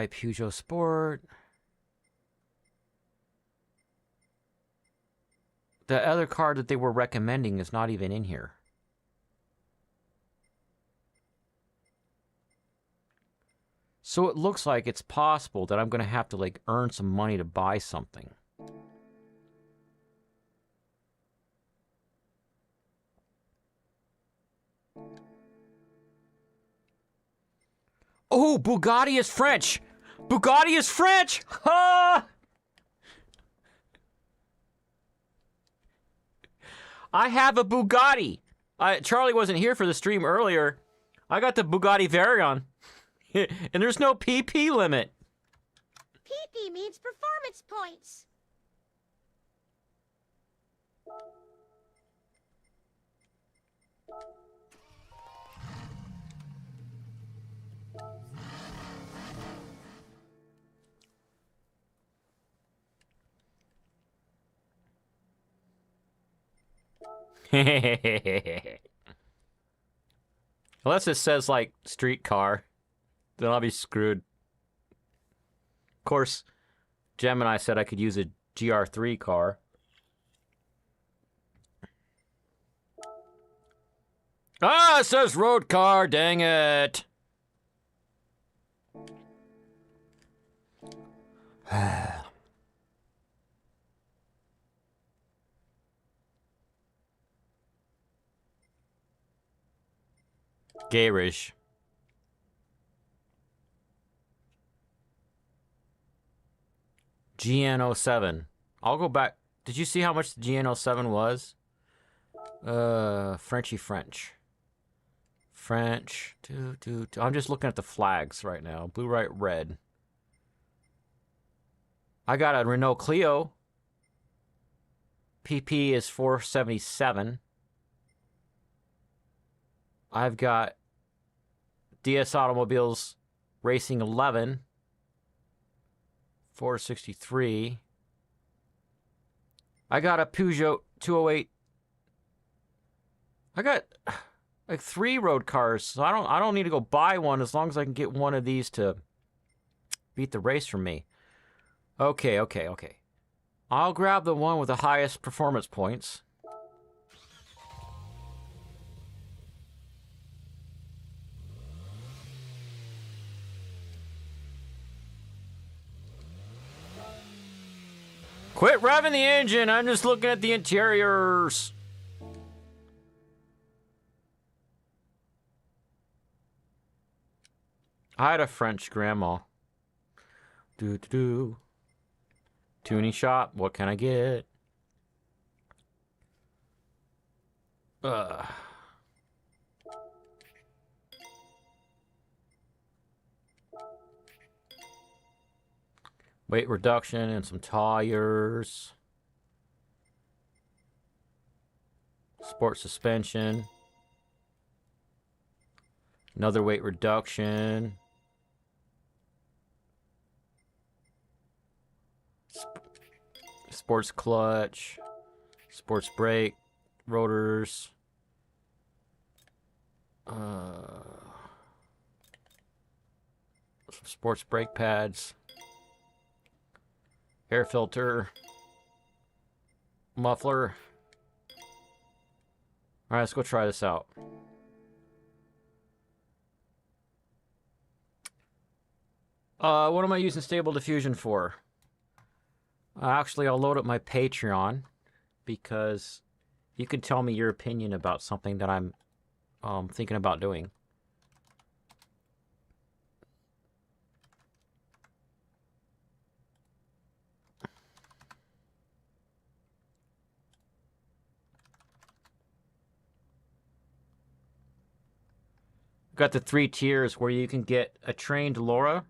Peugeot Sport. The other car that they were recommending is not even in here. So it looks like it's possible that I'm going to have to like earn some money to buy something. Oh, Bugatti is French. Bugatti is French. Ha! I have a Bugatti. Charlie wasn't here for the stream earlier. I got the Bugatti Veyron. And there's no PP limit. PP means performance points. Unless it says like street car, then I'll be screwed. Of course, Gemini said I could use a GR3 car. Ah, it says road car, dang it. Garish. GN07. I'll go back. Did you see how much the GN07 was? Frenchy French. French. I'm just looking at the flags right now. Blue, white, red. I got a Renault Clio. PP is 477. I've got DS Automobiles Racing 11, 463. I got a Peugeot 208. I got like 3 road cars, so I don't need to go buy one as long as I can get one of these to beat the race for me. Okay. I'll grab the one with the highest performance points. Quit revving the engine. I'm just looking at the interiors. I had a French grandma. Tuning shop. What can I get? Weight reduction and some tires. Sport suspension. Another weight reduction. Sports clutch. Sports brake. Rotors. Some sports brake pads. Air filter. Muffler. Alright, let's go try this out. What am I using Stable Diffusion for? Actually, I'll load up my Patreon because you can tell me your opinion about something that I'm thinking about doing. Got the 3 tiers where you can get a trained Laura,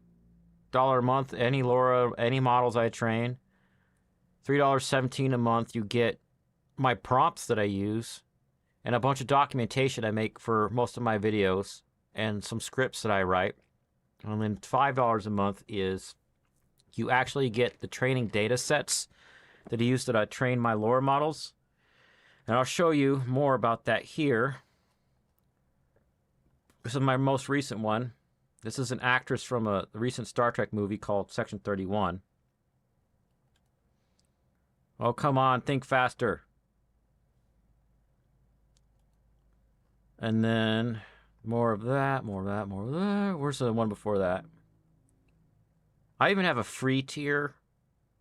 $1 a month, any Laura, any models I train. $3.17 a month, you get my prompts that I use and a bunch of documentation I make for most of my videos and some scripts that I write. And then $5 a month is you actually get the training data sets that I use that I train my Laura models. And I'll show you more about that here. This is my most recent one. This is an actress from a recent Star Trek movie called Section 31. Oh, come on, think faster. And then more of that, more of that, more of that. Where's the one before that? I even have a free tier.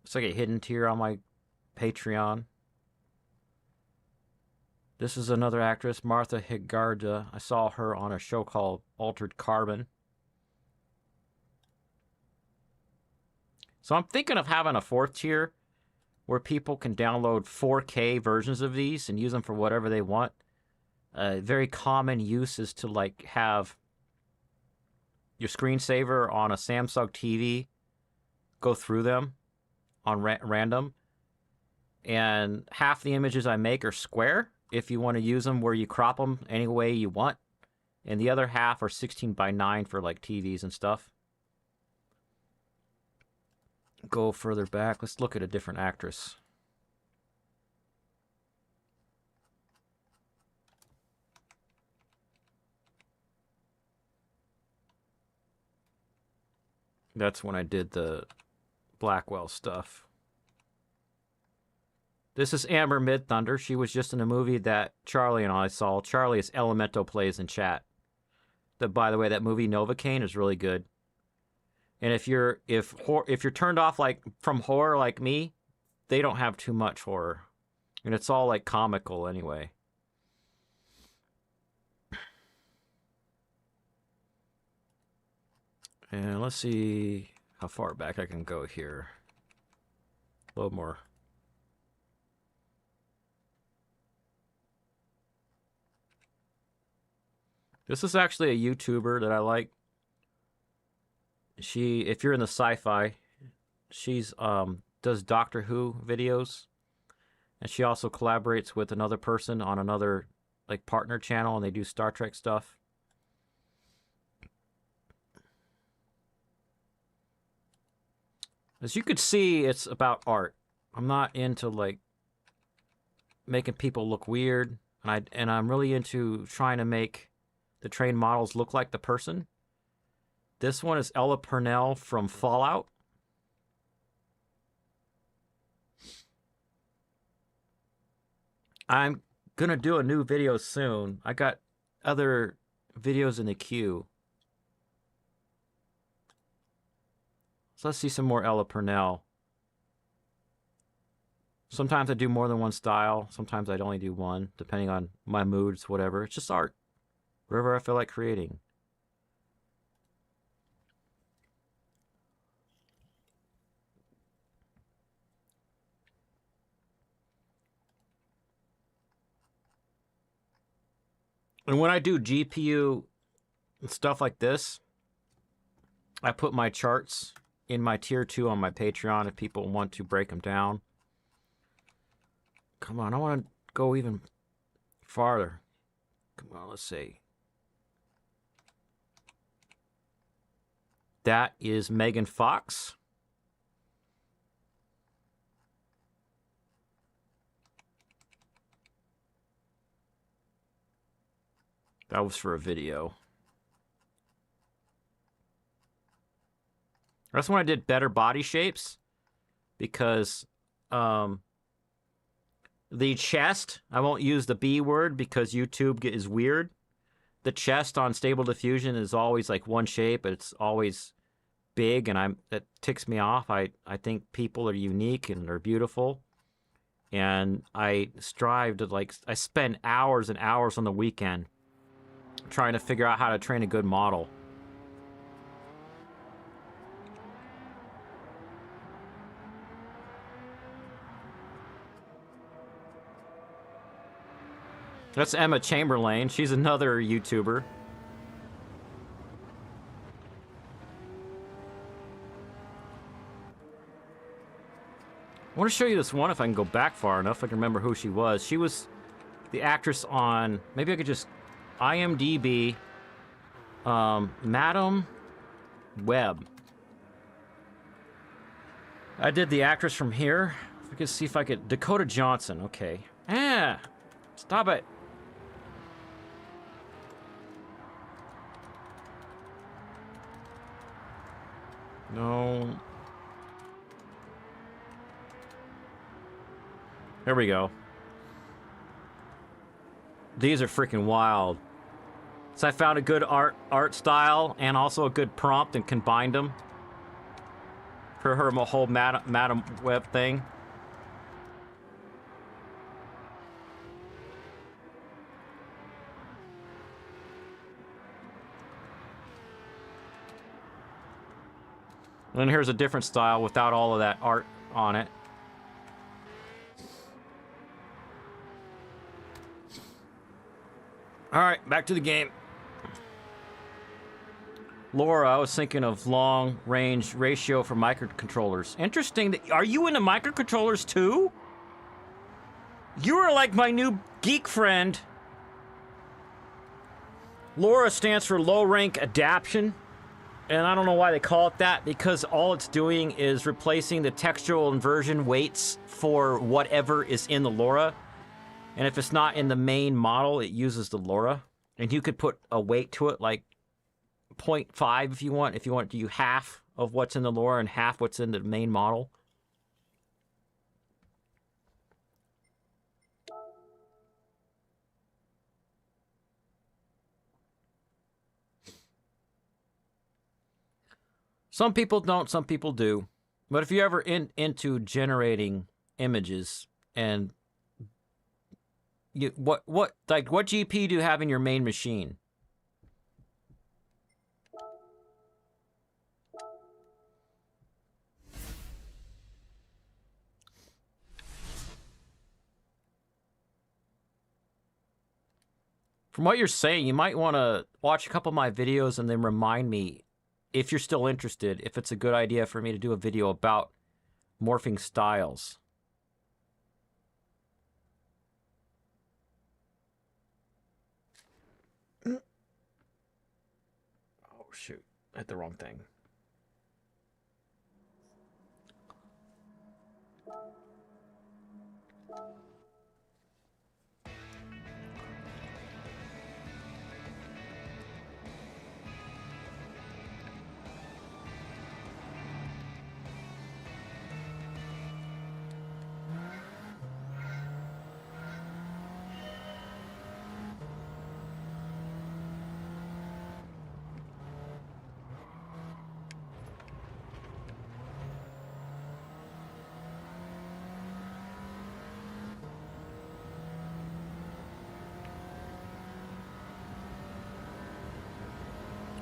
It's like a hidden tier on my Patreon. This is another actress, Martha Higarda. I saw her on a show called Altered Carbon. So I'm thinking of having a fourth tier where people can download 4K versions of these and use them for whatever they want. Very common use is to like have your screensaver on a Samsung TV go through them on random, and half the images I make are square if you want to use them where you crop them any way you want, and the other half are 16:9 for like TVs and stuff. Go further back. Let's look at a different actress. That's when I did the Blackwell stuff. This is Amber Midthunder. She was just in a movie that Charlie and I saw. Charlie is Elemento plays in chat. By the way, that movie Novocaine is really good. And if you're turned off like from horror like me, they don't have too much horror, and it's all like comical anyway. And let's see how far back I can go here. A little more. This is actually a YouTuber that I like. If you're in the sci-fi, she's does Doctor Who videos, and she also collaborates with another person on another like partner channel, and they do Star Trek stuff. As you could see, it's about art. I'm not into like making people look weird, and I'm really into trying to make the trained models look like the person. This one is Ella Purnell from Fallout. I'm going to do a new video soon. I got other videos in the queue. So let's see some more Ella Purnell. Sometimes I do more than one style. Sometimes I'd only do one, depending on my moods, whatever. It's just art. Whatever I feel like creating. And when I do GPU and stuff like this, I put my charts in my tier 2 on my Patreon if people want to break them down. Come on, I want to go even farther. Come on, let's see. That is Megan Fox. That was for a video. That's when I did better body shapes, because the chest, I won't use the B word because YouTube is weird. The chest on Stable Diffusion is always like one shape, but it's always big, and that ticks me off. I think people are unique and they're beautiful, and I strive to I spend hours and hours on the weekend trying to figure out how to train a good model. That's Emma Chamberlain. She's another YouTuber. I want to show you this one if I can go back far enough. I can remember who she was. She was the actress on... Maybe I could just... IMDb. Madam Web. I did the actress from here. I could see if I could... Dakota Johnson. Okay. Ah! Stop it. No. There we go. These are freaking wild. So I found a good art style and also a good prompt and combined them for her whole Madam Web thing. And then here's a different style without all of that art on it. All right, back to the game. Laura, I was thinking of long range ratio for microcontrollers. Interesting. Are you into microcontrollers too? You are like my new geek friend. Laura stands for low rank adaptation. And I don't know why they call it that, because all it's doing is replacing the textual inversion weights for whatever is in the LoRa. And if it's not in the main model, it uses the LoRa. And you could put a weight to it, like 0.5 if you want. If you want to do half of what's in the LoRa and half what's in the main model. Some people don't, some people do. But if you're ever into generating images and what GPU do you have in your main machine? From what you're saying, you might want to watch a couple of my videos and then remind me, if you're still interested, if it's a good idea for me to do a video about morphing styles. Oh, shoot. I hit the wrong thing.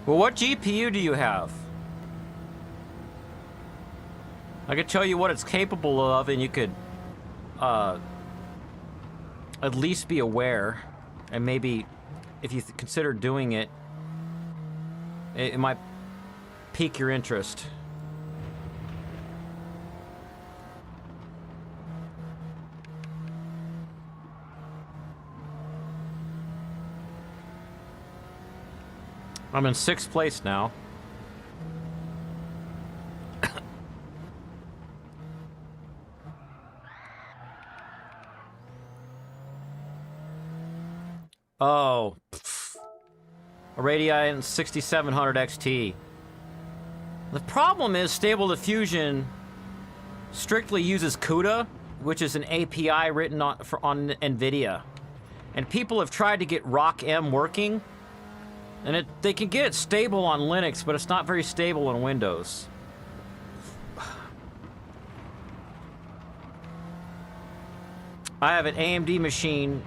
Well, what GPU do you have? I could tell you what it's capable of, and you could at least be aware, and maybe if you consider doing it, it might pique your interest. I'm in 6th place now. Oh. A Radeon 6700 XT. The problem is Stable Diffusion strictly uses CUDA, which is an API written on NVIDIA. And people have tried to get ROCm working, and they can get it stable on Linux, but it's not very stable on Windows. I have an AMD machine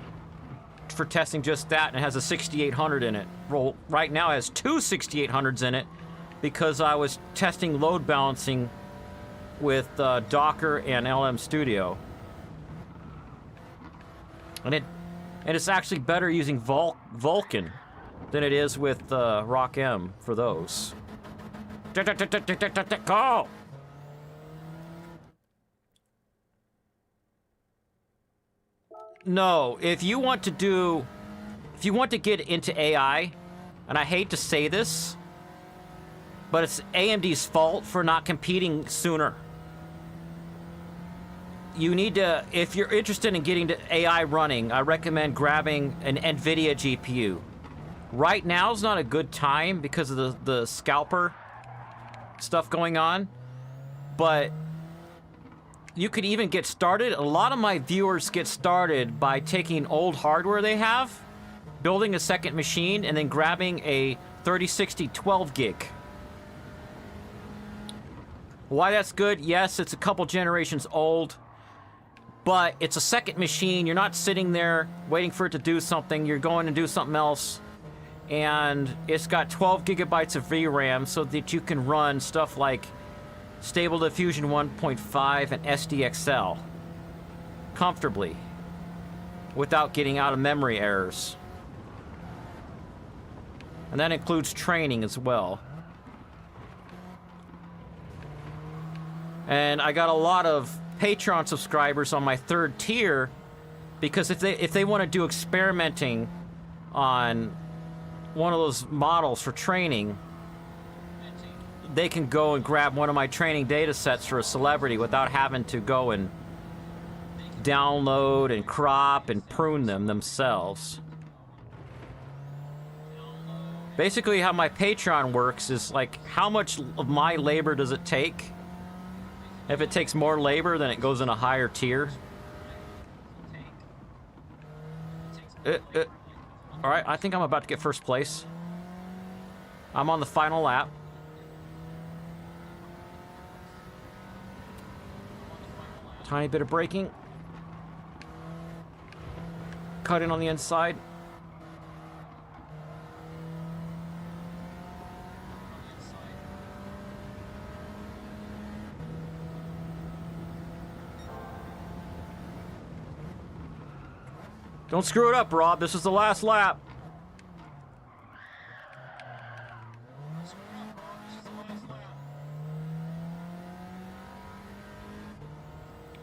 for testing just that, and it has a 6800 in it. Well, right now it has two 6800s in it because I was testing load balancing with Docker and LM Studio. And it's actually better using Vulkan than it is with ROCm for those. Go! No, if you want to get into AI, and I hate to say this, but it's AMD's fault for not competing sooner. you need to, if you're interested in getting to AI running, I recommend grabbing an NVIDIA GPU. Right now is not a good time because of the scalper stuff going on, but you could even get started. A lot of my viewers get started by taking old hardware they have, building a second machine, and then grabbing a 3060 12 gig. Why that's good? Yes, it's a couple generations old, but it's a second machine. You're not sitting there waiting for it to do something. You're going to do something else. And it's got 12 gigabytes of VRAM so that you can run stuff like Stable Diffusion 1.5 and SDXL comfortably without getting out of memory errors. And that includes training as well. And I got a lot of Patreon subscribers on my third tier because if they want to do experimenting on one of those models for training, they can go and grab one of my training data sets for a celebrity without having to go and download and crop and prune them themselves. Basically, how my Patreon works is like, how much of my labor does it take? If it takes more labor, then it goes in a higher tier. All right, I think I'm about to get first place. I'm on the final lap. Tiny bit of braking. Cut in on the inside. Don't screw it up, Rob. This is the last lap.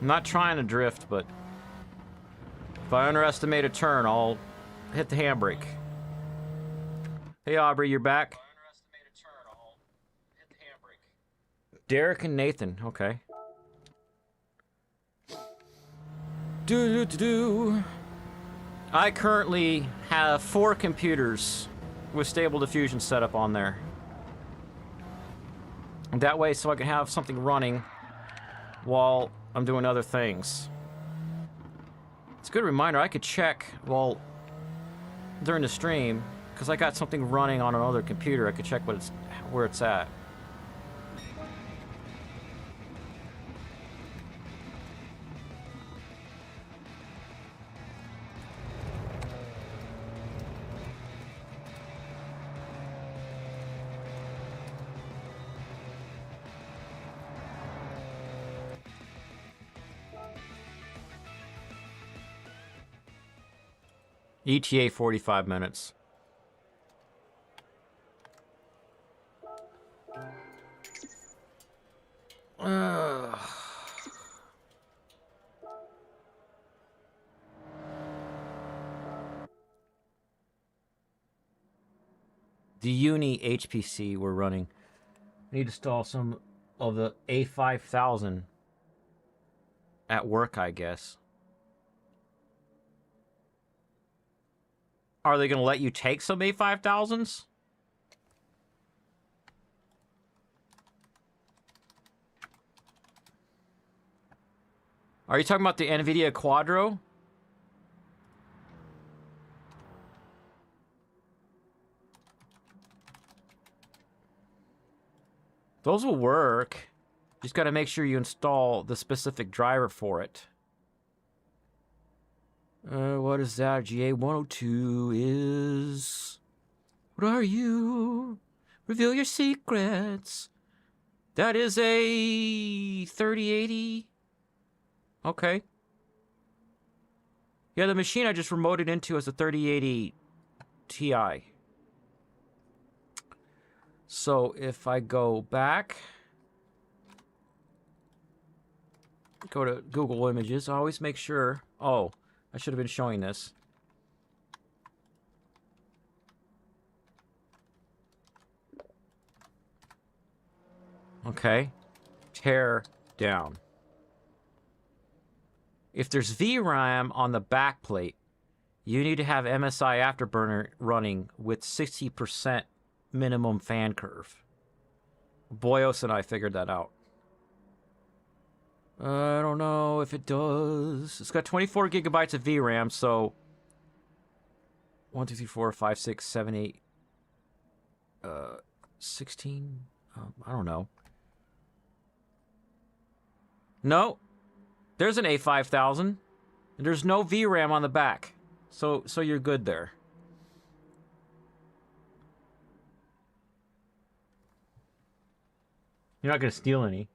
I'm not trying to drift, but if I underestimate a turn, I'll hit the handbrake. Hey, Aubrey, you're back. Derek and Nathan, okay. I currently have 4 computers with Stable Diffusion set up on there. And that way, so I can have something running while I'm doing other things. It's a good reminder. I could check during the stream, because I got something running on another computer. I could check where it's at. ETA 45 minutes. The Uni HPC we're running. I need to install some of the A5000 at work, I guess. Are they going to let you take some A5000s? Are you talking about the NVIDIA Quadro? Those will work. Just got to make sure you install the specific driver for it. What is that? GA102 is... What are you? Reveal your secrets. That is a 3080. Okay. Yeah, the machine I just remoted into is a 3080 Ti. So if I go back, go to Google Images, I always make sure... Oh, I should have been showing this. Okay. Tear down. if there's VRAM on the back plate, you need to have MSI Afterburner running with 60% minimum fan curve. Boyos and I figured that out. I don't know if it does. It's got 24 gigabytes of VRAM, so 1, 2, 3, 4, 5, 6, 7, 8, 16. I don't know. No, there's an A5000. And there's no VRAM on the back, so you're good there. You're not gonna steal any.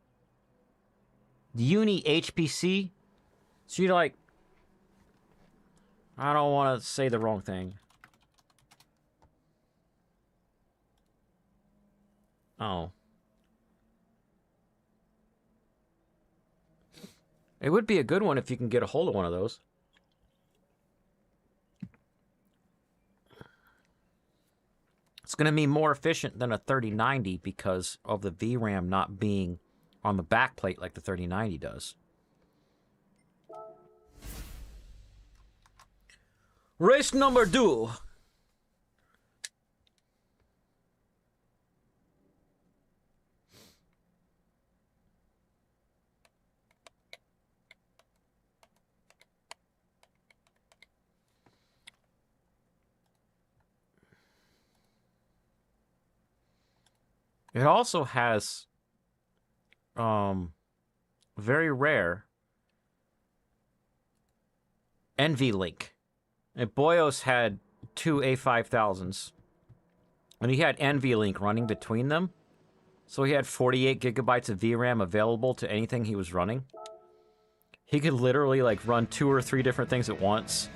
Uni HPC. So you're like, I don't want to say the wrong thing. Oh. It would be a good one if you can get a hold of one of those. It's going to be more efficient than a 3090 because of the VRAM not being on the back plate like the 3090 does. Race number 2. It also has very rare NVLink. And Boyos had 2 A5000s. And he had NVLink running between them. So he had 48 gigabytes of VRAM available to anything he was running. He could literally like run 2 or 3 different things at once.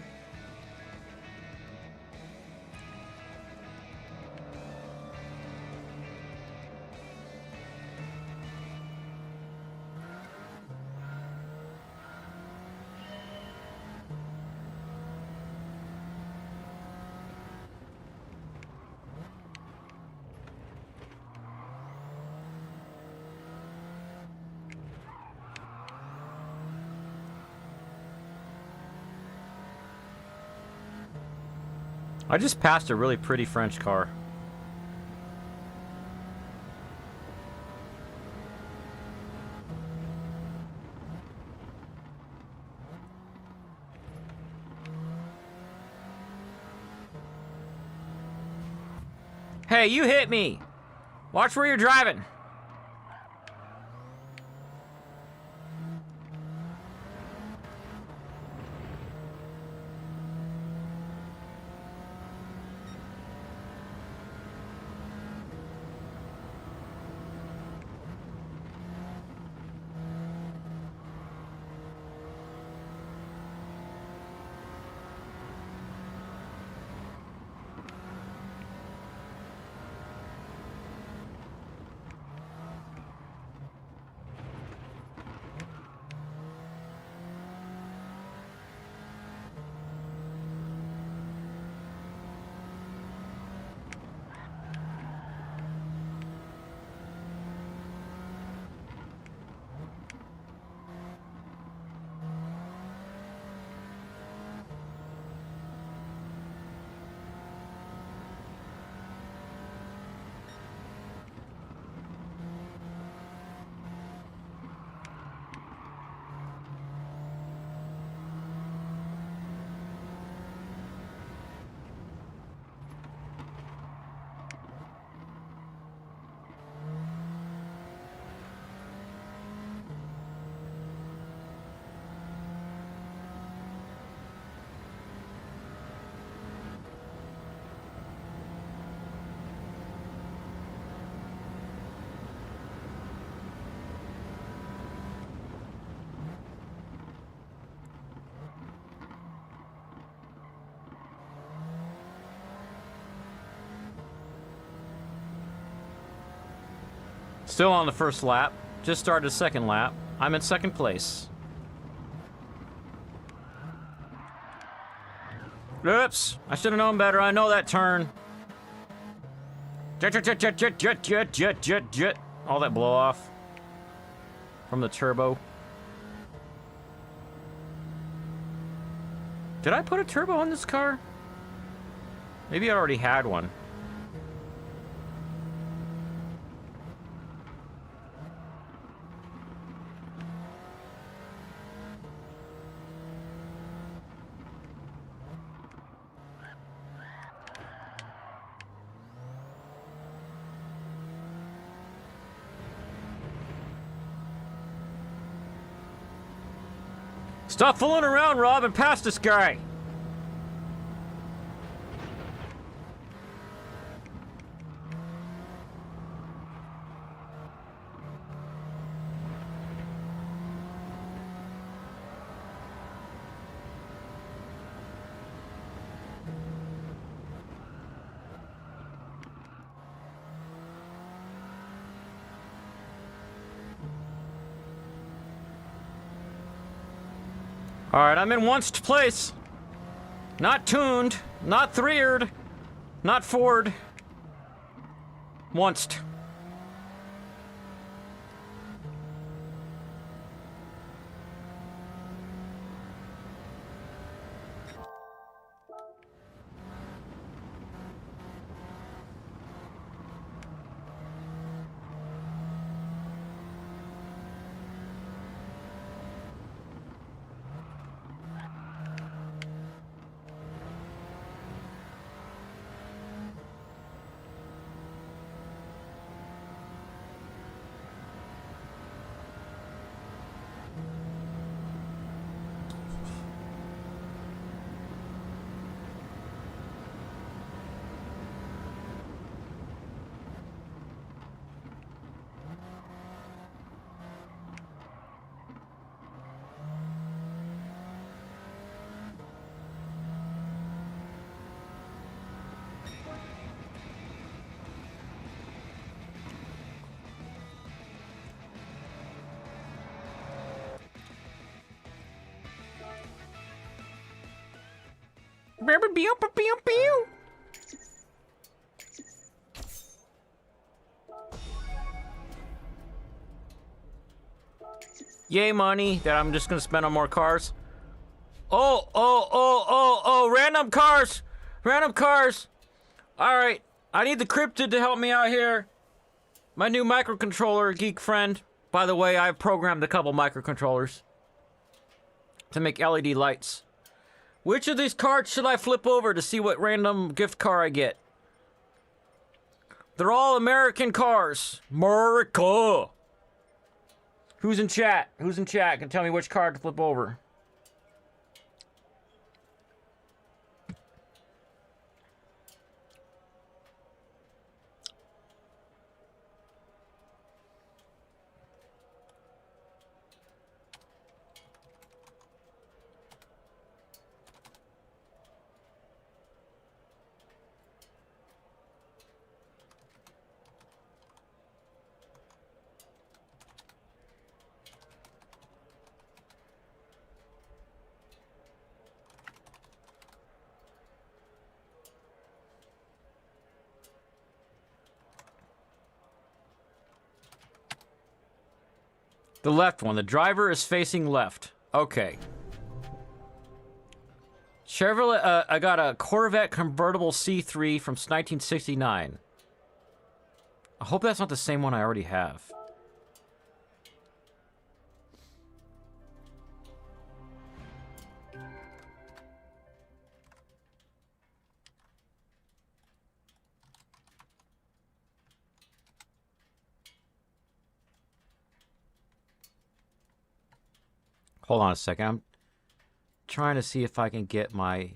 I just passed a really pretty French car. Hey, you hit me! Watch where you're driving! Still on the first lap. Just started a second lap. I'm in second place. Oops. I should have known better. I know that turn. Jet, jet, jet, jet, jet, jet, jet, jet, jet, jet. All that blow off from the turbo. Did I put a turbo on this car? Maybe I already had one. Stop fooling around, Rob, and pass this guy! Alright, I'm in once place. Not tuned, not threered, not Ford. Onced. Yay money that I'm just gonna spend on more cars. Oh, random cars! Random cars! Alright, I need the cryptid to help me out here. My new microcontroller, geek friend. By the way, I've programmed a couple microcontrollers to make LED lights. Which of these cards should I flip over to see what random gift car I get? They're all American cars. America! Who's in chat? Who's in chat can tell me which card to flip over? The left one. The driver is facing left. Okay. Chevrolet, I got a Corvette convertible C3 from 1969. I hope that's not the same one I already have. Hold on a second. I'm trying to see if I can get my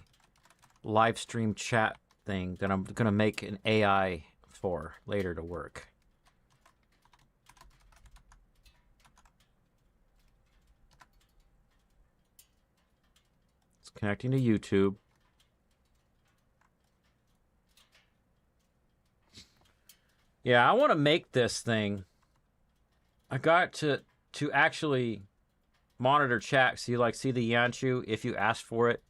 live stream chat thing that I'm going to make an AI for later to work. It's connecting to YouTube. Yeah, I want to make this thing. I got to actually monitor chat, so you like see the Yanchu if you ask for it.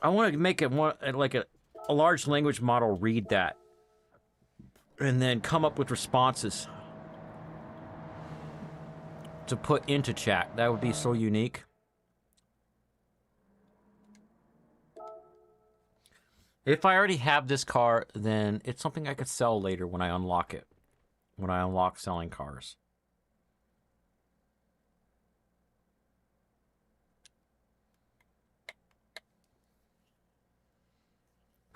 I want to make it more like a large language model read that and then come up with responses to put into chat. That would be so unique. If I already have this car, then it's something I could sell later when I unlock it. When I unlock selling cars.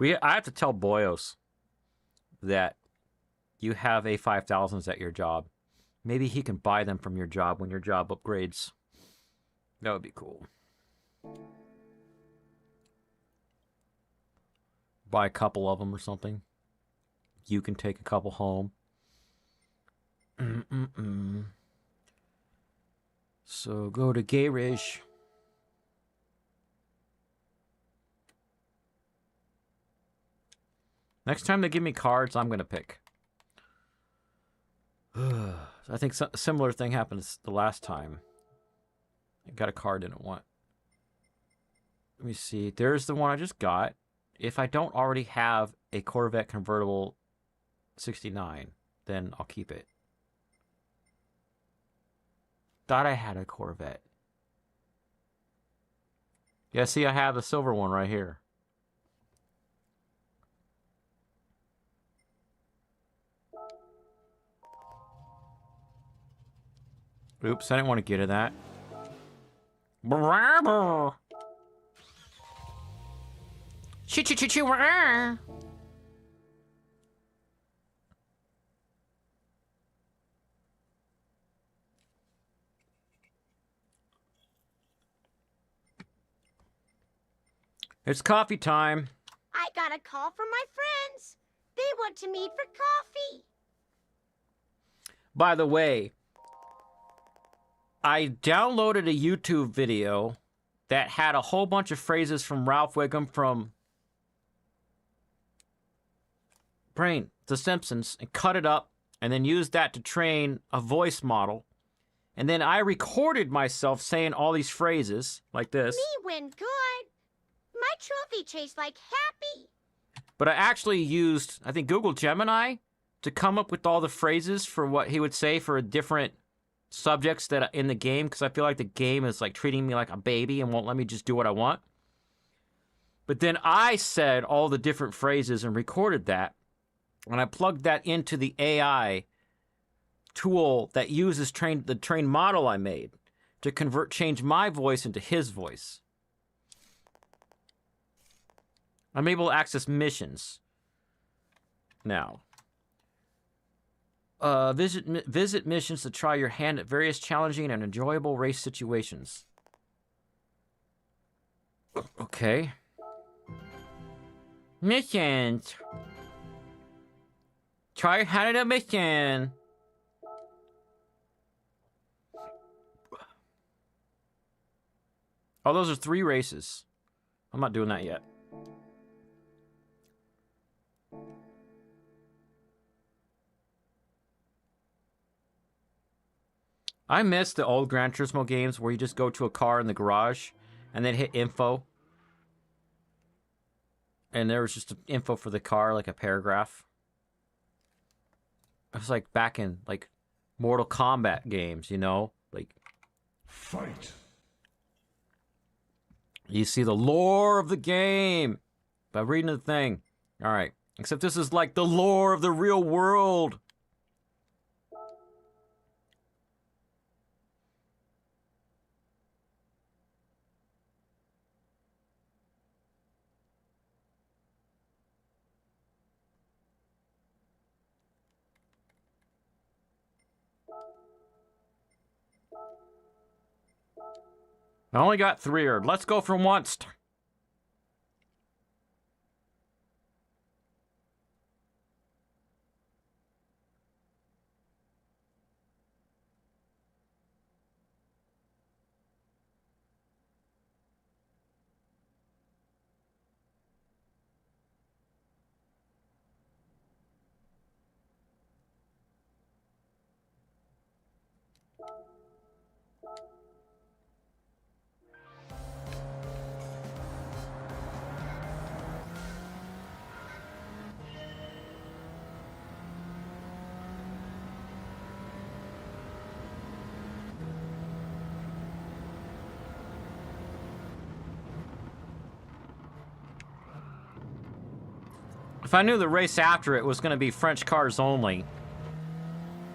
I have to tell Boyos that you have A5000s at your job. Maybe he can buy them from your job when your job upgrades. That would be cool. Buy a couple of them or something. You can take a couple home. So go to garage. Next time they give me cards, I'm going to pick. I think a similar thing happened the last time. I got a card I didn't want. Let me see. There's the one I just got. If I don't already have a Corvette convertible 69, then I'll keep it. Thought I had a Corvette. Yeah, see, I have the silver one right here. Oops, I didn't want to get to that. It's coffee time. I got a call from my friends. They want to meet for coffee. By the way, I downloaded a YouTube video that had a whole bunch of phrases from Ralph Wiggum from Brain, The Simpsons, and cut it up, and then used that to train a voice model. And then I recorded myself saying all these phrases like this. Me win good. My trophy chased like happy. But I actually used, I think, Google Gemini to come up with all the phrases for what he would say for different subjects that in the game, because I feel like the game is like treating me like a baby and won't let me just do what I want. But then I said all the different phrases and recorded that, and I plugged that into the AI tool that uses the trained model I made to change my voice into his voice. I'm able to access missions now. Visit missions to try your hand at various challenging and enjoyable race situations. Okay. Missions. Try your hand at a mission. Oh, those are 3 races. I'm not doing that yet. I miss the old Gran Turismo games where you just go to a car in the garage and then hit info. And there was just info for the car, like a paragraph. It was like back in like Mortal Kombat games, you know? Like, fight. You see the lore of the game by reading the thing. All right. Except this is like the lore of the real world. I only got 3. Let's go for once. If I knew the race after it was going to be French cars only,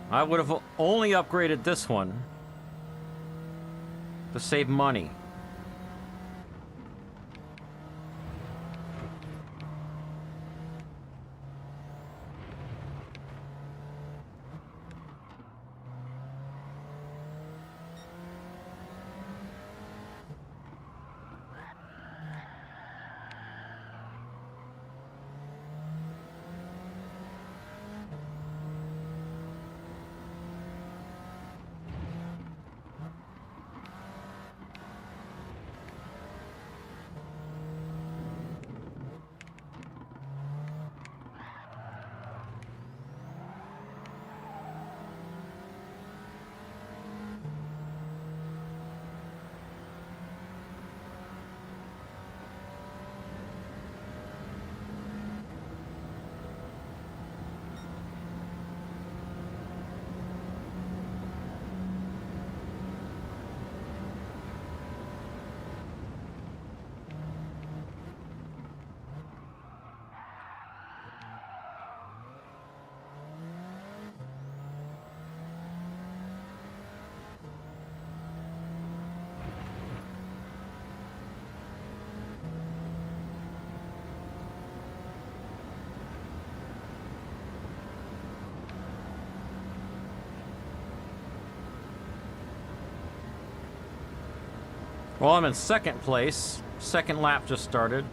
I would have only upgraded this one to save money. Well, I'm in second place. Second lap just started.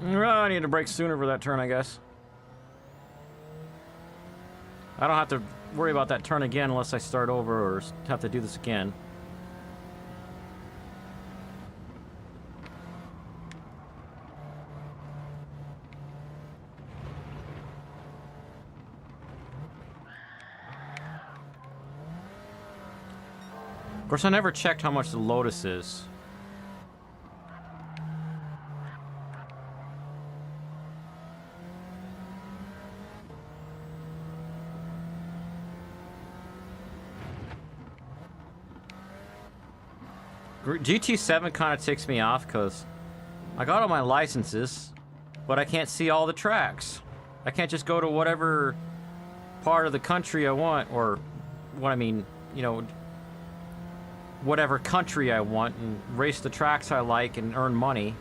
I need to brake sooner for that turn, I guess. I don't have to worry about that turn again unless I start over or have to do this again. Of course, I never checked how much the Lotus is. GT7 kind of ticks me off because I got all my licenses, but I can't see all the tracks. I can't just go to whatever part of the country I want, or what I mean, you know, whatever country I want and race the tracks I like and earn money.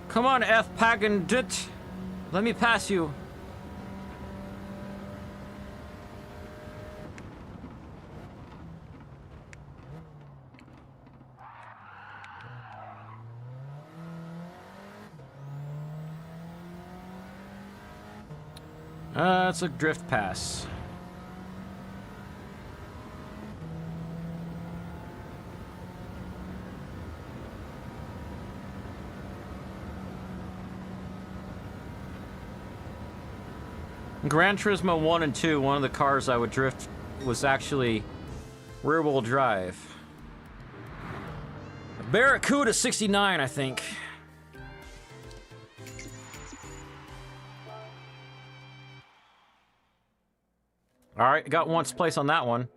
Come on, F. Pagandit. Let me pass you. It's a drift pass. Gran Turismo 1 and 2, one of the cars I would drift was actually rear-wheel drive. A Barracuda 69, I think. All right, got once place on that one.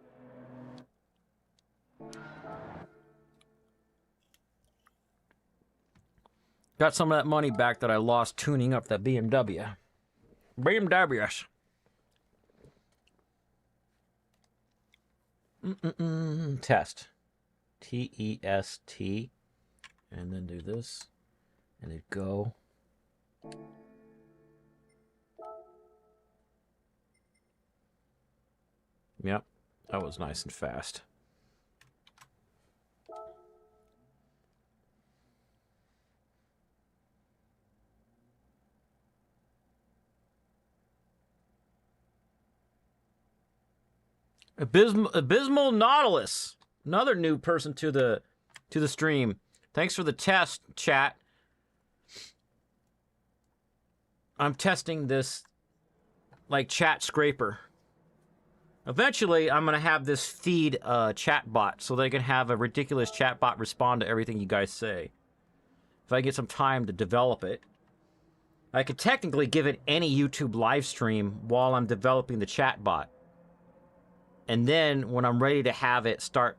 Got some of that money back that I lost tuning up that BMW. BMWs. Test. T-E-S-T. And then do this. And it go. Yep, that was nice and fast. Abysmal Nautilus, another new person to the stream. Thanks for the test, chat. I'm testing this like chat scraper. Eventually, I'm going to have this feed chat bot so they can have a ridiculous chat bot respond to everything you guys say. If I get some time to develop it, I could technically give it any YouTube live stream while I'm developing the chat bot. And then when I'm ready to have it start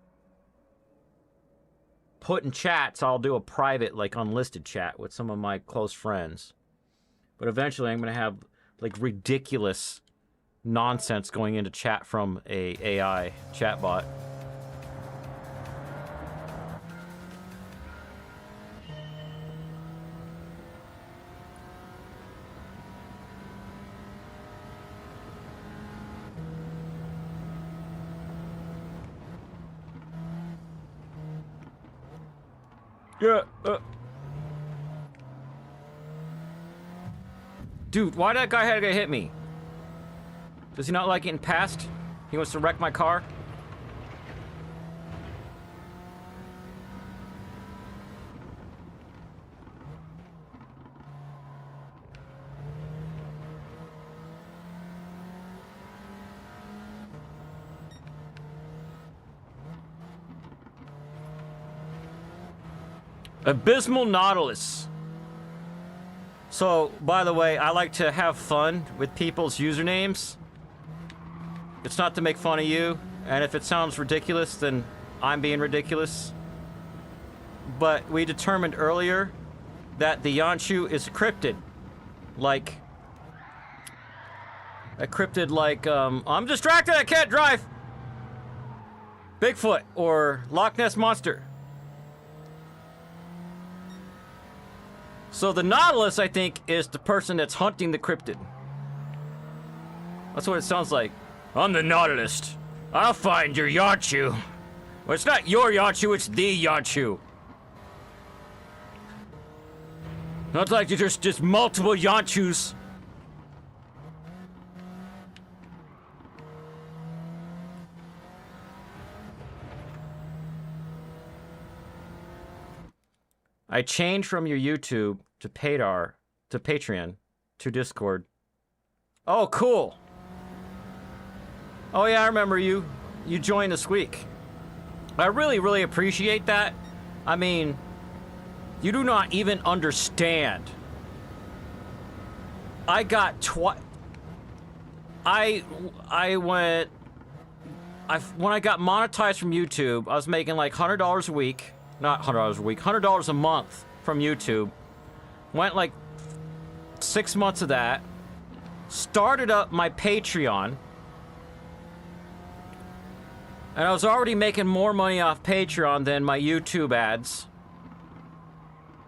putting chats, I'll do a private, like, unlisted chat with some of my close friends. But eventually I'm going to have, like, ridiculous nonsense going into chat from a AI chatbot. Yeah. Dude, why did that guy have to hit me? Does he not like getting passed? He wants to wreck my car? Abysmal Nautilus. So, by the way, I like to have fun with people's usernames. It's not to make fun of you, and if it sounds ridiculous, then I'm being ridiculous. But we determined earlier that the Yonchu is a cryptid. Like... a cryptid like, I'm distracted, I can't drive! Bigfoot, or Loch Ness Monster. So the Nautilus, I think, is the person that's hunting the cryptid. That's what it sounds like. I'm the Nautilus. I'll find your Yonchu. Well, it's not your Yonchu, it's the Yonchu. Not like there's just multiple Yonchus. I changed from your YouTube to Patreon to Discord. Oh, cool. Oh yeah, I remember you. You joined this week. I really, really appreciate that. I mean, you do not even understand. I got when I got monetized from YouTube, I was making like $100 a week. Not $100 a week, $100 a month from YouTube. Went like 6 months of that. Started up my Patreon. And I was already making more money off Patreon than my YouTube ads.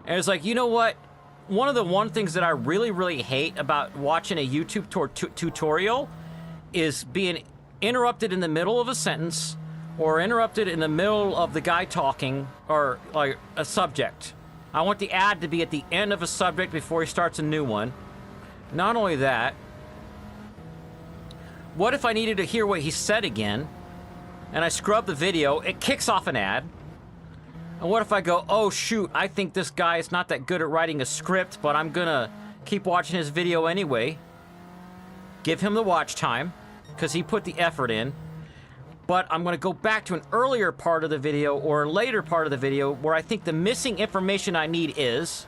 And it's like, you know what? One of the things that I really, really hate about watching a YouTube tutorial is being interrupted in the middle of a sentence or interrupted in the middle of the guy talking, or like a subject. I want the ad to be at the end of a subject before he starts a new one. Not only that, what if I needed to hear what he said again, and I scrub the video, it kicks off an ad. And what if I go, oh shoot, I think this guy is not that good at writing a script, but I'm gonna keep watching his video anyway. Give him the watch time, because he put the effort in. But I'm going to go back to an earlier part of the video or a later part of the video where I think the missing information I need is,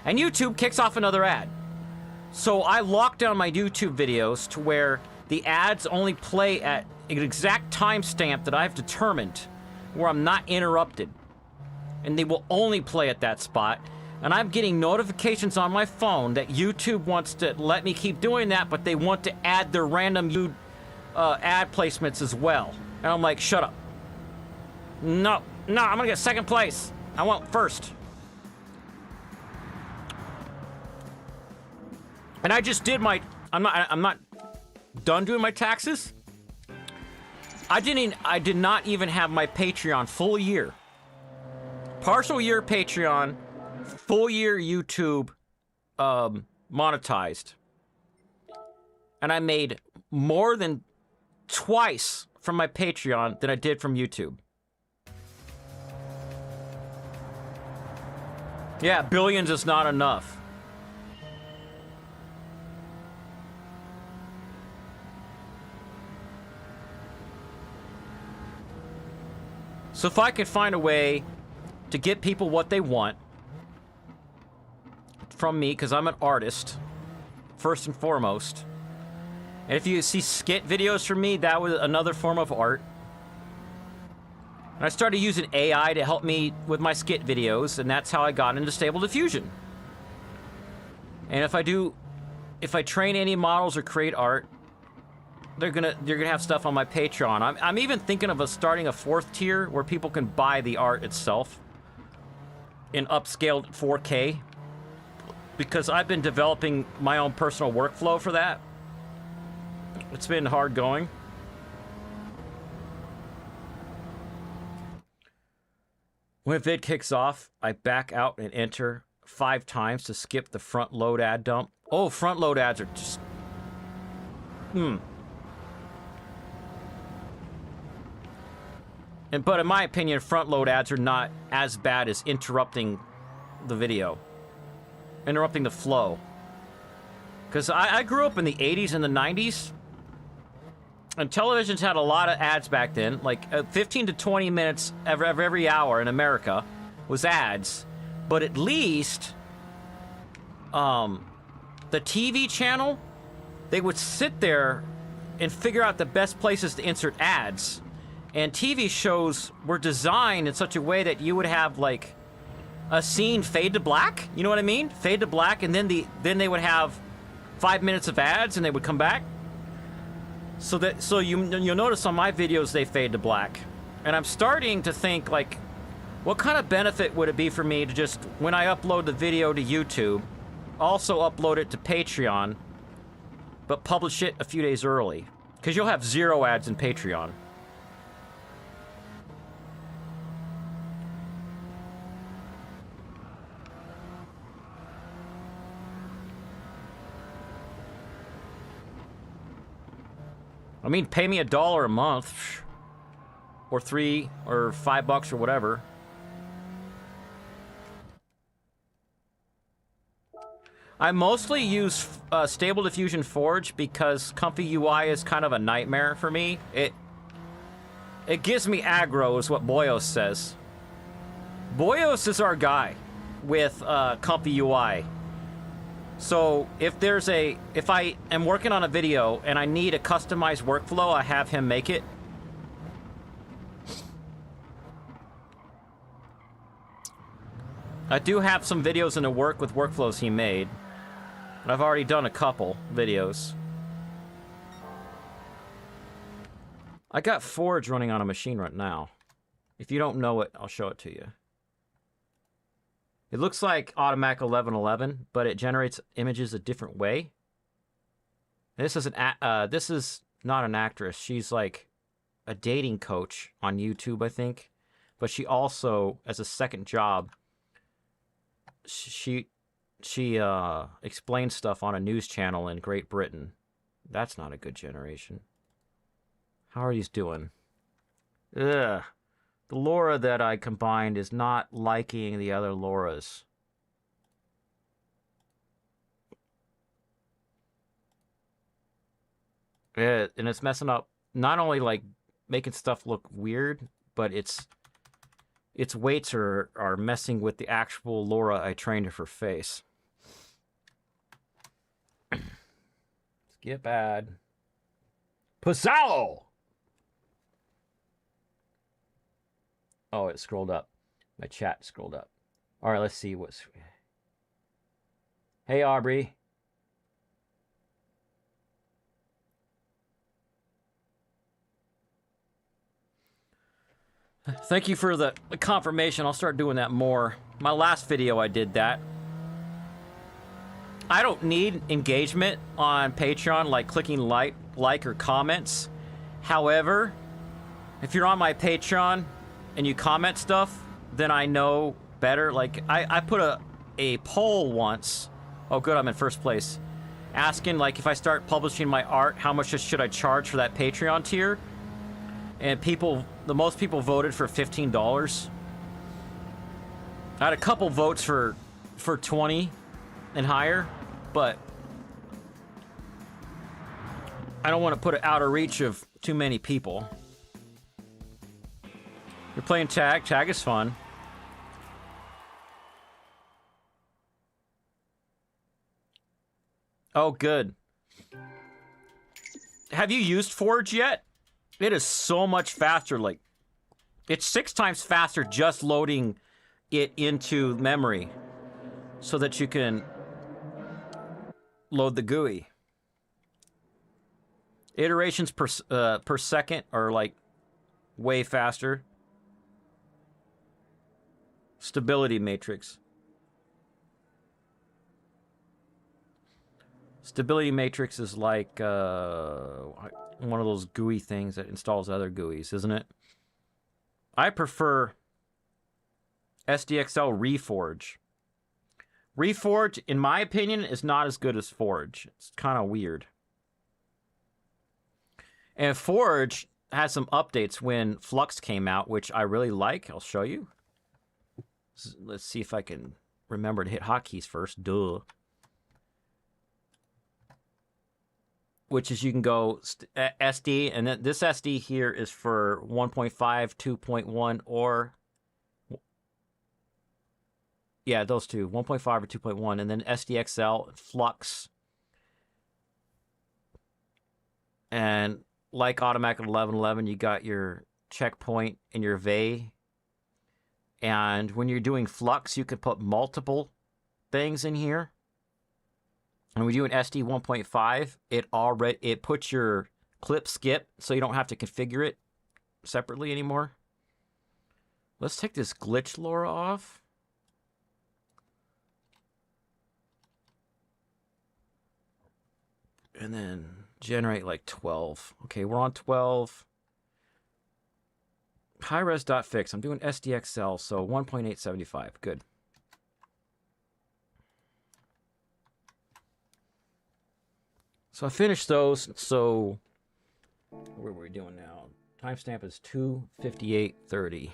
and YouTube kicks off another ad. So I lock down my YouTube videos to where the ads only play at an exact timestamp that I've determined where I'm not interrupted. And they will only play at that spot. And I'm getting notifications on my phone that YouTube wants to let me keep doing that, but they want to add their random ad placements as well. And I'm like, shut up. No, I'm gonna get second place. I want first. And I just did my, I'm not done doing my taxes. I did not even have my Patreon full year. Partial year Patreon, full year YouTube monetized. And I made more than twice from my Patreon than I did from YouTube. Yeah, billions is not enough. So if I could find a way to get people what they want from me, because I'm an artist, first and foremost, And if you see skit videos from me, that was another form of art. And I started using AI to help me with my skit videos, and that's how I got into Stable Diffusion. And if I train any models or create art, you're gonna have stuff on my Patreon. I'm even thinking of starting a 4th tier where people can buy the art itself in upscaled 4K, because I've been developing my own personal workflow for that. It's been hard going. When a vid kicks off, I back out and enter 5 times to skip the front load ad dump. Oh, front load ads are just... But in my opinion, front load ads are not as bad as interrupting the video. Interrupting the flow. Because I grew up in the 80s and the 90s. And televisions had a lot of ads back then. Like 15 to 20 minutes every hour in America was ads. But at least the TV channel, they would sit there and figure out the best places to insert ads. And TV shows were designed in such a way that you would have like a scene fade to black. You know what I mean? Fade to black, and then they would have 5 minutes of ads, and they would come back. So you'll notice on my videos they fade to black, and I'm starting to think like, what kind of benefit would it be for me to just, when I upload the video to YouTube, also upload it to Patreon, but publish it a few days early? Because you'll have 0 ads in Patreon. I mean, pay me $1 a month, or $3 or $5 or whatever. I mostly use Stable Diffusion Forge because Comfy UI is kind of a nightmare for me. It gives me aggro, is what Boyos says. Boyos is our guy with Comfy UI. So if I am working on a video and I need a customized workflow, I have him make it. I do have some videos in the work with workflows he made. I've already done a couple videos. I got Forge running on a machine right now. If you don't know it, I'll show it to you. It looks like Automatic 1111, but it generates images a different way. This is not an actress. She's like a dating coach on YouTube, I think. But she also, as a second job, she explains stuff on a news channel in Great Britain. That's not a good generation. How are these doing? Ugh. The LoRa that I combined is not liking the other LoRas. And it's messing up, not only like making stuff look weird, but its weights are messing with the actual LoRa I trained her for face. Skip ad. Pazzow! Oh, it scrolled up. My chat scrolled up. All right, let's see what's... Hey, Aubrey. Thank you for the confirmation. I'll start doing that more. My last video, I did that. I don't need engagement on Patreon, like clicking like or comments. However, if you're on my Patreon and you comment stuff, then I know better. Like, I put a poll once. Oh, good, I'm in first place. Asking, like, if I start publishing my art, how much should I charge for that Patreon tier? And the most people voted for $15. I had a couple votes for 20 and higher, but I don't want to put it out of reach of too many people. You're playing tag. Tag is fun. Oh, good. have you used Forge yet? It is so much faster. Like, it's 6 times faster just loading it into memory so that you can load the GUI. Iterations per second are like way faster. Stability matrix. Stability matrix is like one of those GUI things that installs other GUIs, isn't it? I prefer SDXL Reforge. Reforge, in my opinion, is not as good as Forge. It's kind of weird. And Forge has some updates when Flux came out, which I really like. I'll show you. Let's see if I can remember to hit hotkeys first. Duh. Which is you can go SD, and this SD here is for 1.5, 2.1, or... Yeah, those two, 1.5 or 2.1, and then SDXL, Flux. And like Automatic 1111, you got your checkpoint and your VE. And when you're doing Flux, you can put multiple things in here. And when you do an SD 1.5, it puts your clip skip, so you don't have to configure it separately anymore. Let's take this glitch LoRa off. And then generate like 12. Okay, we're on 12. High-res.fix. I'm doing SDXL, so 1.875. Good. So I finished those. So what are we doing now? Timestamp is 2:58:30.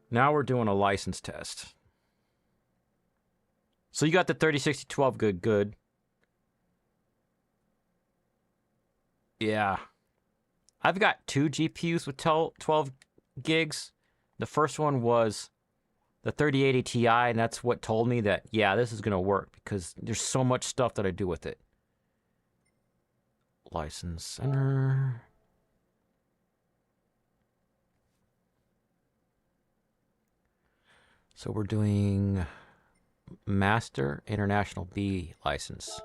Now we're doing a license test. So you got the 3060-12 good. Yeah. I've got 2 GPUs with 12 gigs. The first one was the 3080 Ti, and that's what told me that, yeah, this is going to work because there's so much stuff that I do with it. License center. So we're doing Master International B license.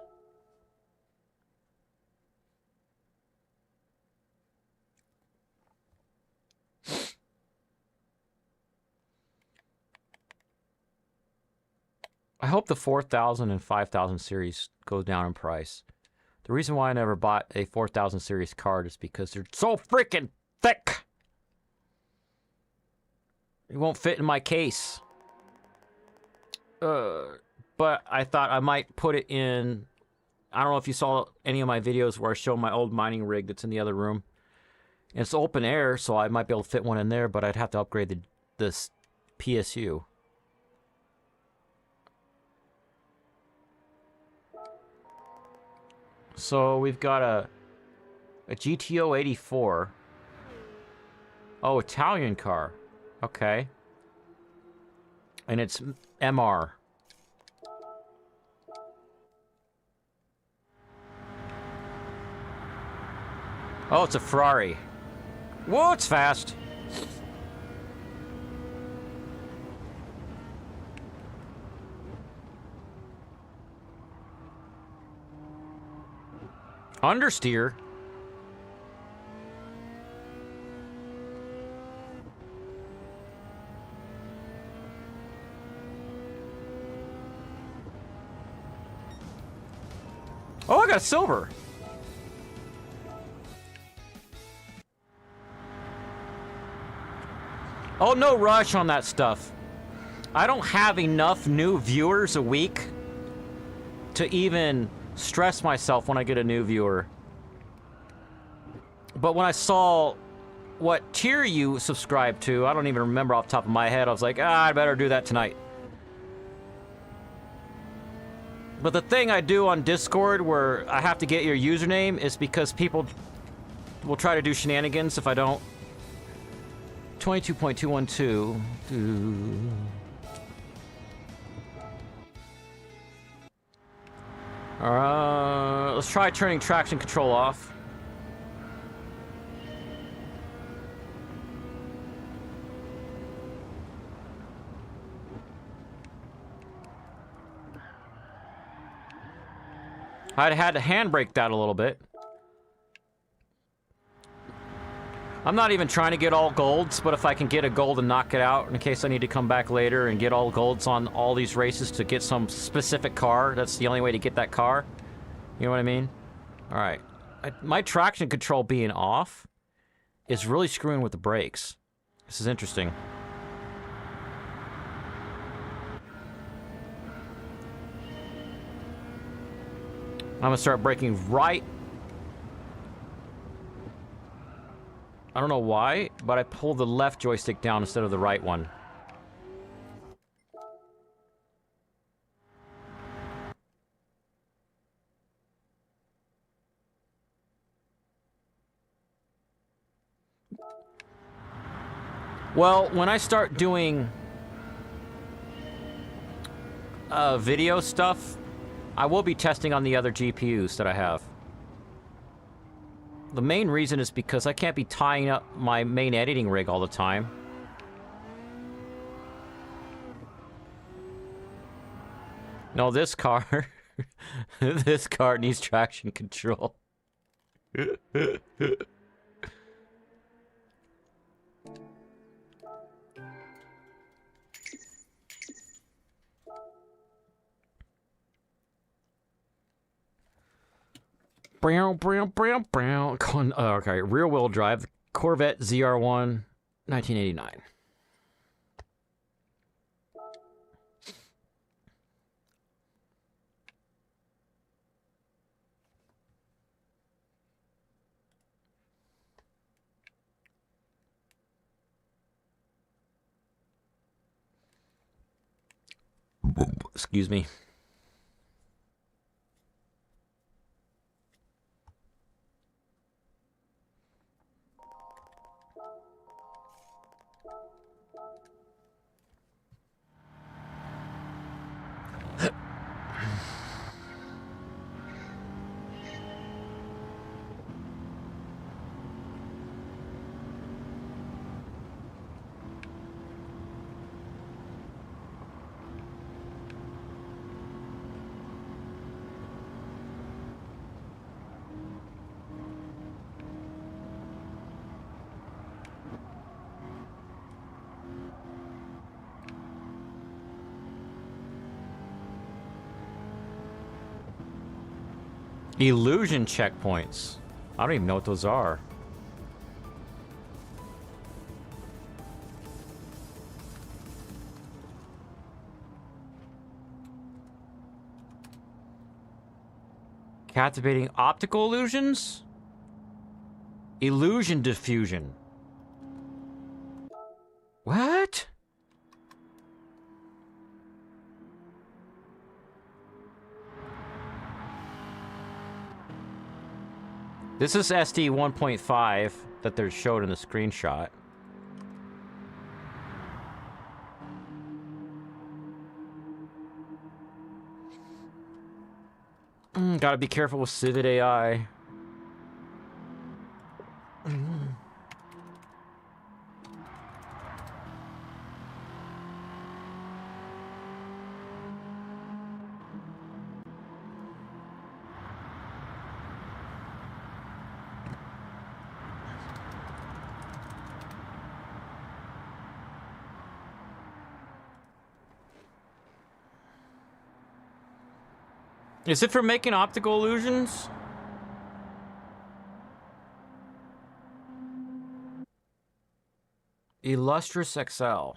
I hope the 4000 and 5000 series goes down in price. The reason why I never bought a 4000 series card is because they're so freaking thick. It won't fit in my case. But I thought I might put it in... I don't know if you saw any of my videos where I show my old mining rig that's in the other room. And it's open air, so I might be able to fit one in there, but I'd have to upgrade this PSU. So we've got a GTO 84. Oh, Italian car. Okay. And it's MR. Oh, it's a Ferrari. Whoa, it's fast. Understeer. Oh, I got silver. Oh, no rush on that stuff. I don't have enough new viewers a week to even stress myself when I get a new viewer. But when I saw what tier you subscribe to, I don't even remember off the top of my head. I was like, I better do that tonight. But the thing I do on Discord where I have to get your username is because people will try to do shenanigans if I don't. 22.212. Let's try turning traction control off. I'd had to handbrake that a little bit. I'm not even trying to get all golds, but if I can get a gold and knock it out in case I need to come back later and get all golds on all these races to get some specific car, that's the only way to get that car. You know what I mean? All right. My traction control being off is really screwing with the brakes. This is interesting. I'm gonna start braking right. I don't know why, but I pulled the left joystick down instead of the right one. Well, when I start doing video stuff, I will be testing on the other GPUs that I have. The main reason is because I can't be tying up my main editing rig all the time. No, this car... this car needs traction control. Okay, rear-wheel drive, Corvette ZR1, 1989. Excuse me. Illusion checkpoints. I don't even know what those are. Captivating optical illusions? Illusion diffusion. What? This is SD 1.5 that they're showed in the screenshot. Gotta be careful with Civet AI. Is it for making optical illusions? Illustrious XL.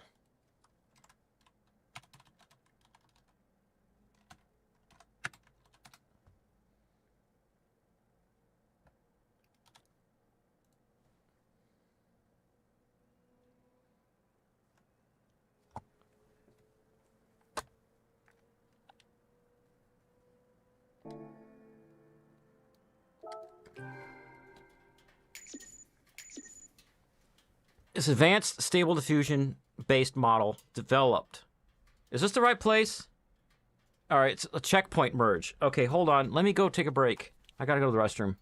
This advanced stable diffusion based model developed. Is this the right place? All right, it's a checkpoint merge. Okay, hold on. Let me go take a break. I gotta go to the restroom.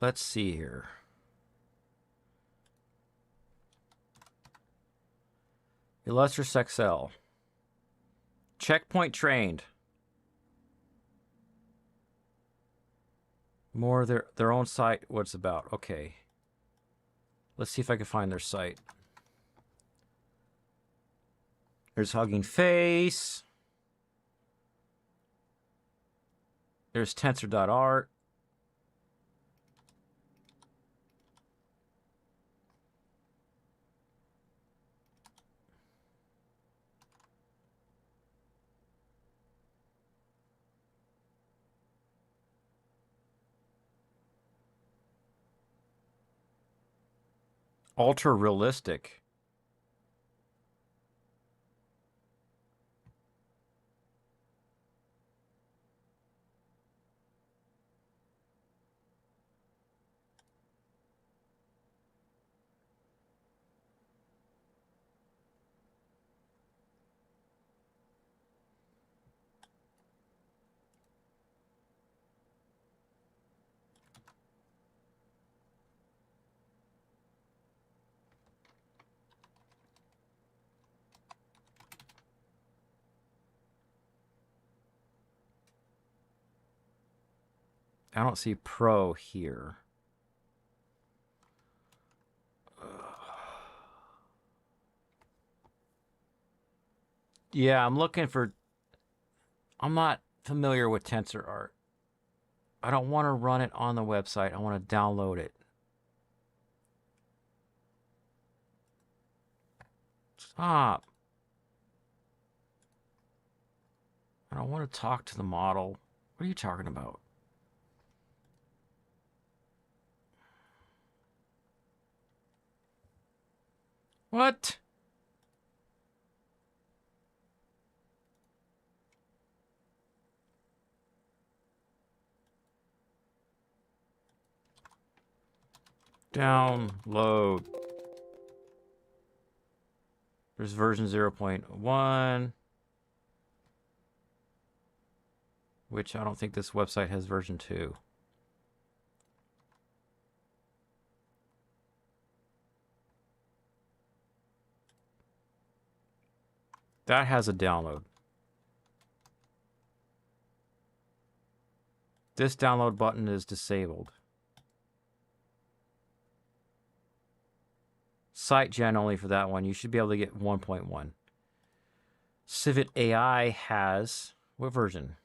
Let's see here. Illustrious XL. Checkpoint trained. More their own site. What it's about. Okay. Let's see if I can find their site. There's Hugging Face. There's tensor.art. Ultra realistic. I don't see pro here. Yeah, I'm looking for... I'm not familiar with tensor art. I don't want to run it on the website. I want to download it. Stop. I don't want to talk to the model. What are you talking about? What? Download. There's version 0.1, which I don't think this website has version 2. That has a download. This download button is disabled. Site gen only for that one. You should be able to get 1.1. Civet AI has what version?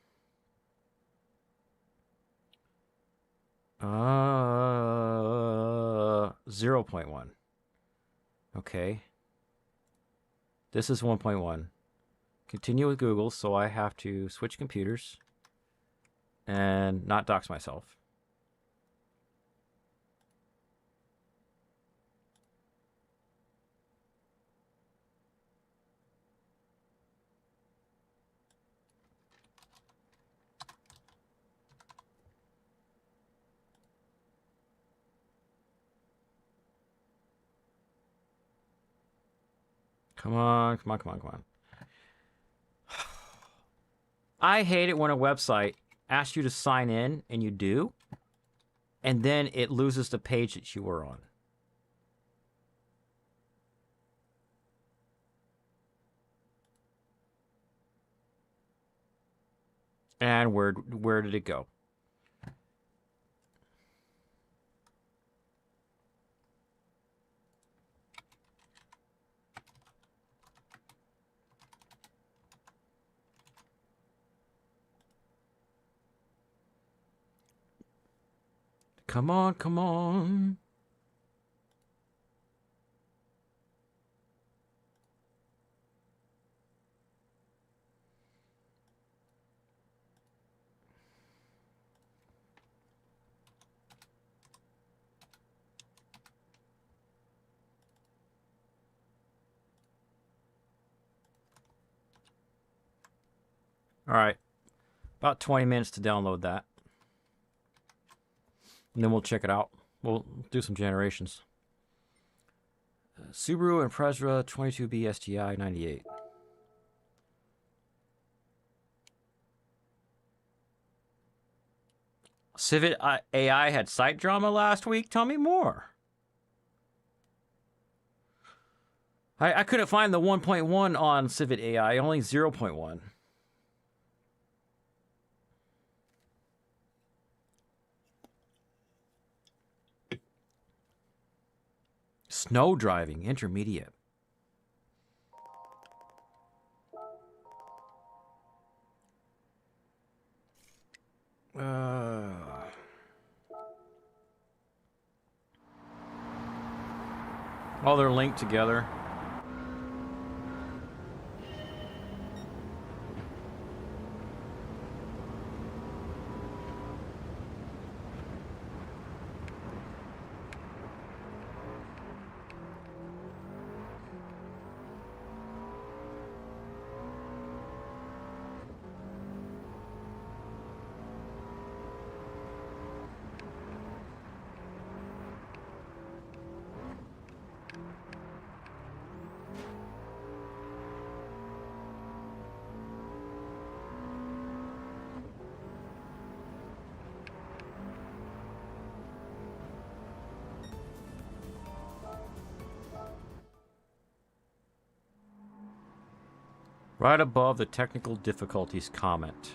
0.1. Okay. This is 1.1. Continue with Google, so I have to switch computers and not dox myself. Come on, come on, come on, come on. I hate it when a website asks you to sign in and you do, and then it loses the page that you were on. And where did it go? Come on, come on. All right. About 20 minutes to download that. And then we'll check it out. We'll do some generations. Subaru Impreza 22B STI 98. Civet AI had site drama last week. Tell me more. I couldn't find the 1.1 on Civet AI, only 0.1. Snow driving, intermediate. All they're linked together. Right above the technical difficulties comment.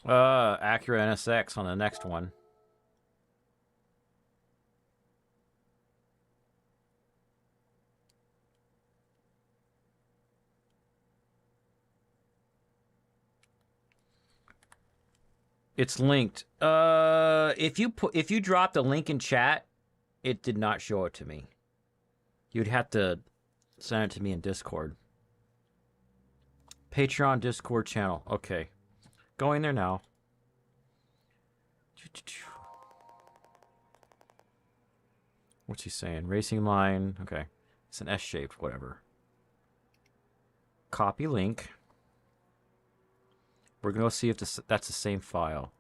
Acura NSX on the next one. It's linked. If you drop the link in chat, it did not show it to me. You'd have to send it to me in Discord. Patreon Discord channel. Okay. Going there now. What's he saying? Racing line. Okay. It's an S-shaped, whatever. Copy link. We're going to see if that's the same file.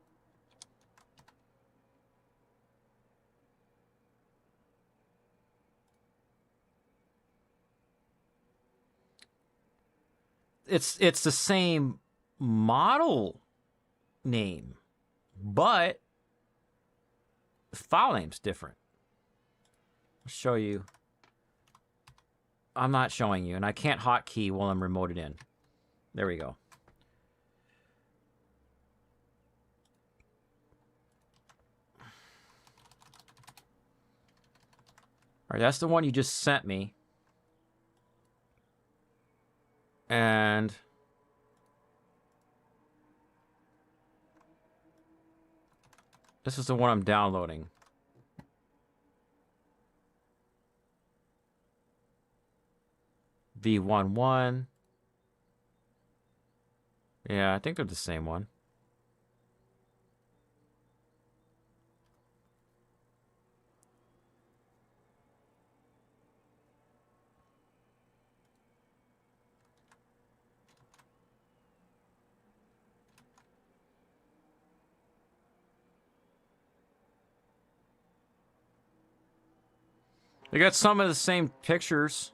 It's the same model name, but the file name's different. I'll show you. I'm not showing you, and I can't hotkey while I'm remoted in. There we go. All right, that's the one you just sent me. And this is the one I'm downloading. V11. Yeah, I think they're the same one. They got some of the same pictures.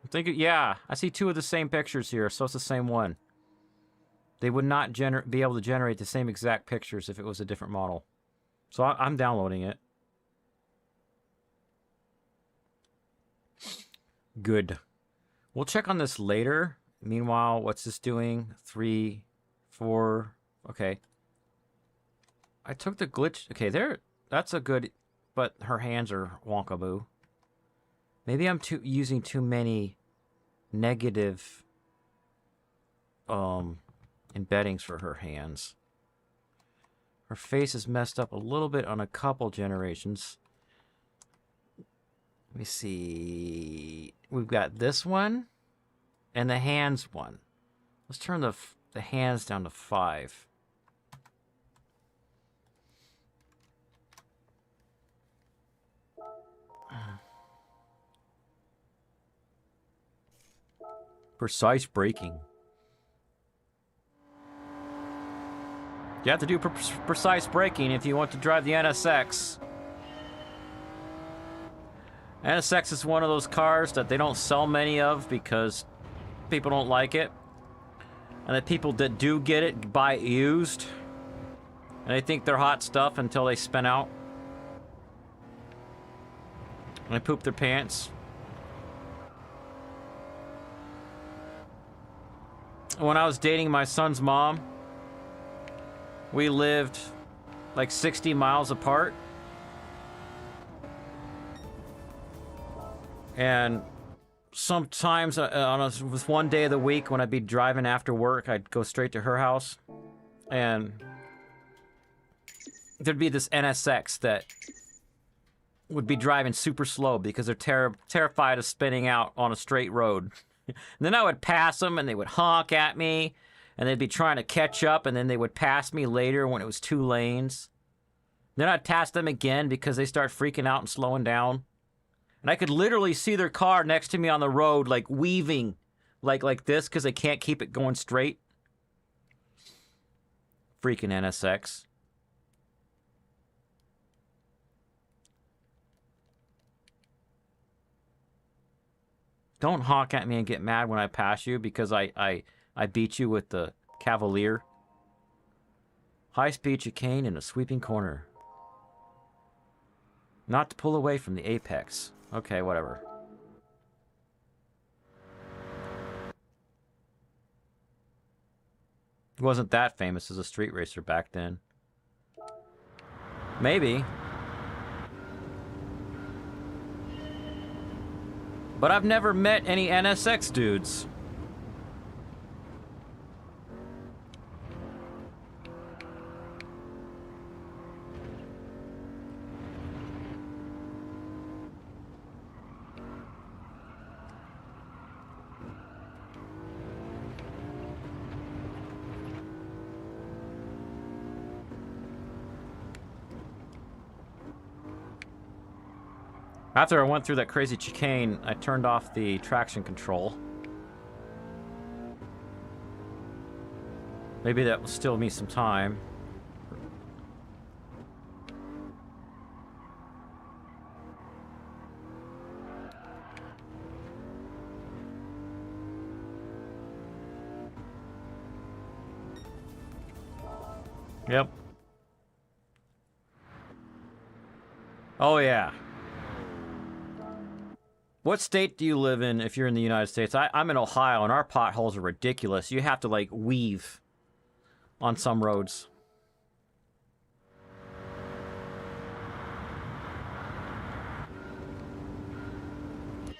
I think, yeah, I see two of the same pictures here, so it's the same one. They would not be able to generate the same exact pictures if it was a different model. So I'm downloading it. Good. We'll check on this later. Meanwhile, what's this doing? 3, 4. Okay. I took the glitch. Okay, there. That's a good. But her hands are wonkaboo. Maybe I'm using too many negative embeddings for her hands. Her face is messed up a little bit on a couple generations. Let me see. We've got this one and the hands one. Let's turn the hands down to 5. Precise braking. You have to do precise braking if you want to drive the NSX. NSX is one of those cars that they don't sell many of because people don't like it. And the people that do get it buy it used. And they think they're hot stuff until they spin out. And they poop their pants. When I was dating my son's mom, we lived like 60 miles apart. And sometimes with one day of the week when I'd be driving after work, I'd go straight to her house. And there'd be this NSX that would be driving super slow because they're terrified of spinning out on a straight road. And then I would pass them, and they would honk at me, and they'd be trying to catch up, and then they would pass me later when it was 2 lanes. Then I'd pass them again because they start freaking out and slowing down. And I could literally see their car next to me on the road, like weaving, like this, because they can't keep it going straight. Freaking NSX. Don't honk at me and get mad when I pass you because I beat you with the Cavalier. High-speed chicane in a sweeping corner. Not to pull away from the apex. Okay, whatever. He wasn't that famous as a street racer back then. Maybe. But I've never met any NSX dudes. After I went through that crazy chicane, I turned off the traction control. Maybe that will steal me some time. Yep. Oh, yeah. What state do you live in if you're in the United States? I'm in Ohio, and our potholes are ridiculous. You have to, like, weave on some roads.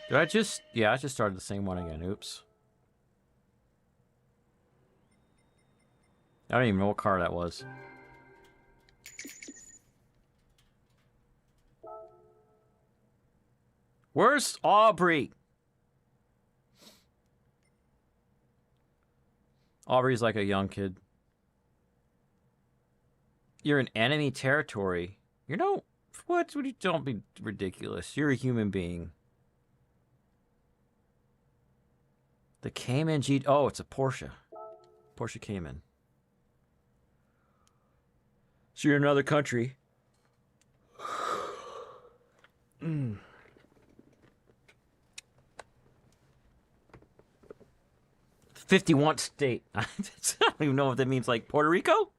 Did I just... Yeah, I just started the same one again. Oops. I don't even know what car that was. Where's Aubrey? Aubrey's like a young kid. You're in enemy territory. You know, what? Don't be ridiculous. You're a human being. The Cayman G... Oh, it's a Porsche. Porsche Cayman. So you're in another country. 51 state. I don't even know if that means, like, Puerto Rico?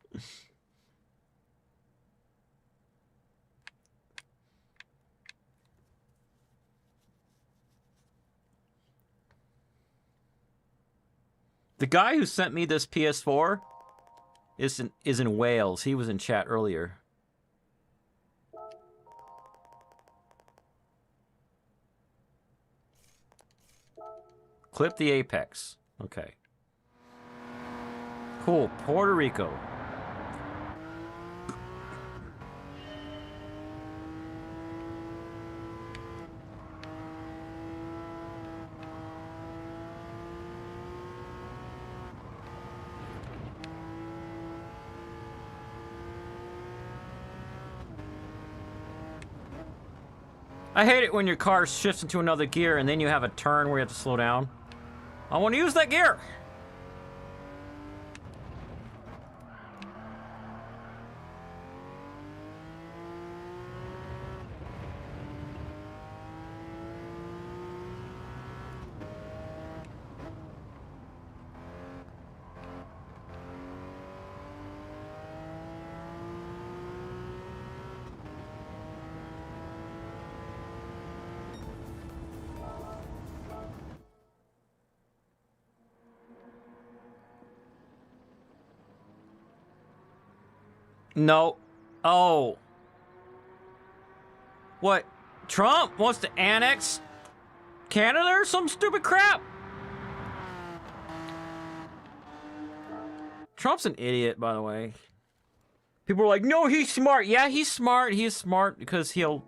The guy who sent me this PS4 is in Wales. He was in chat earlier. Clip the apex. Okay. Cool. Puerto Rico. I hate it when your car shifts into another gear and then you have a turn where you have to slow down. I want to use that gear. No. Oh. What? Trump wants to annex Canada or some stupid crap? Trump's an idiot, by the way. People are like, no, he's smart. Yeah, he's smart. He's smart because he'll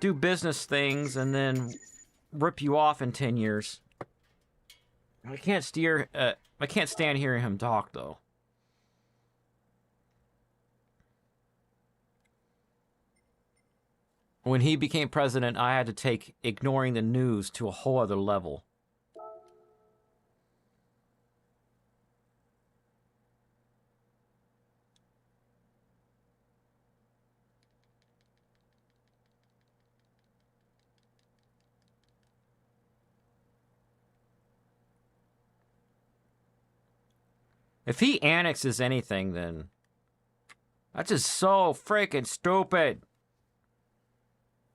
do business things and then rip you off in 10 years. I can't stand hearing him talk, though. When he became president, I had to take ignoring the news to a whole other level. If he annexes anything, then that's just so freaking stupid.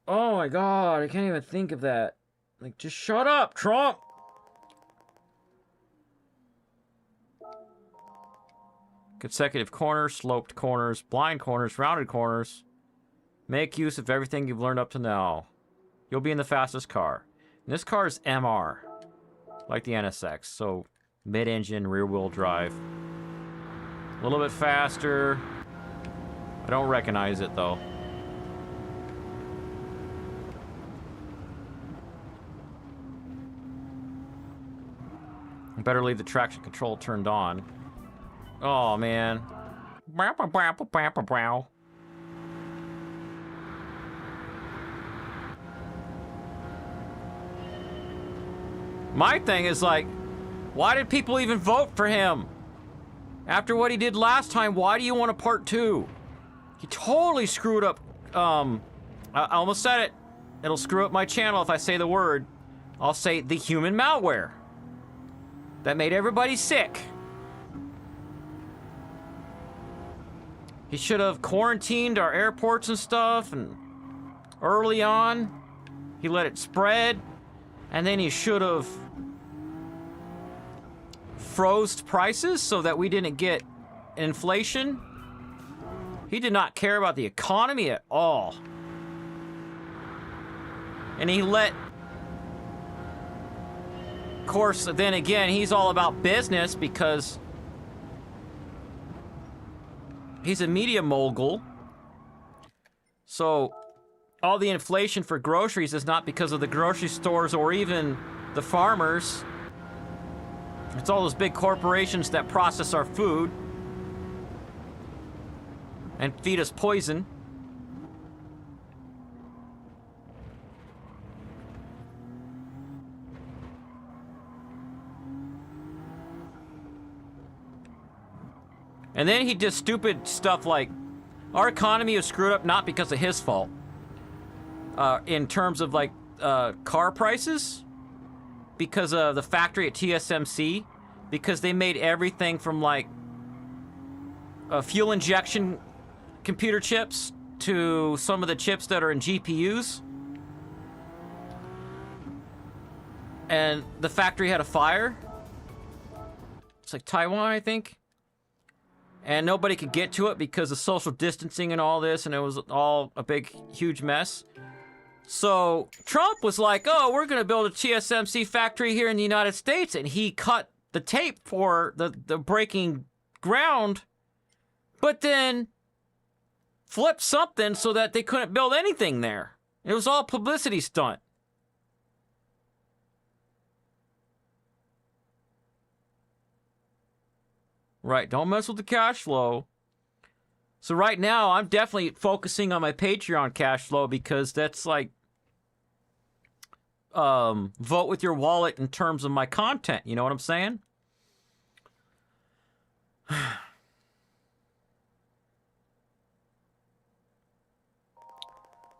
Oh my god, I can't even think of that. Like, just shut up, Trump! Consecutive corners, sloped corners, blind corners, rounded corners. Make use of everything you've learned up to now. You'll be in the fastest car. And this car is MR. Like the NSX, so mid-engine, rear-wheel drive. A little bit faster. I don't recognize it, though. Better leave the traction control turned on. Oh, man. My thing is like, why did people even vote for him? After what he did last time, why do you want a part 2? He totally screwed up, I almost said it. It'll screw up my channel if I say the word. I'll say the human malware. That made everybody sick. He should have quarantined our airports and stuff, and early on, he let it spread, and then he should have froze prices so that we didn't get inflation. He did not care about the economy at all. And he let... Of course, then again, he's all about business because he's a media mogul. So all the inflation for groceries is not because of the grocery stores or even the farmers. It's all those big corporations that process our food and feed us poison. And then he did stupid stuff like, our economy was screwed up not because of his fault. In terms of like car prices, because of the factory at TSMC, because they made everything from like fuel injection computer chips to some of the chips that are in GPUs. And the factory had a fire. It's like Taiwan, I think. And nobody could get to it because of social distancing and all this, and it was all a big, huge mess. So Trump was like, oh, we're going to build a TSMC factory here in the United States, and he cut the tape for the breaking ground, but then flipped something so that they couldn't build anything there. It was all publicity stunt. Right, don't mess with the cash flow. So right now, I'm definitely focusing on my Patreon cash flow because that's like, vote with your wallet in terms of my content. You know what I'm saying?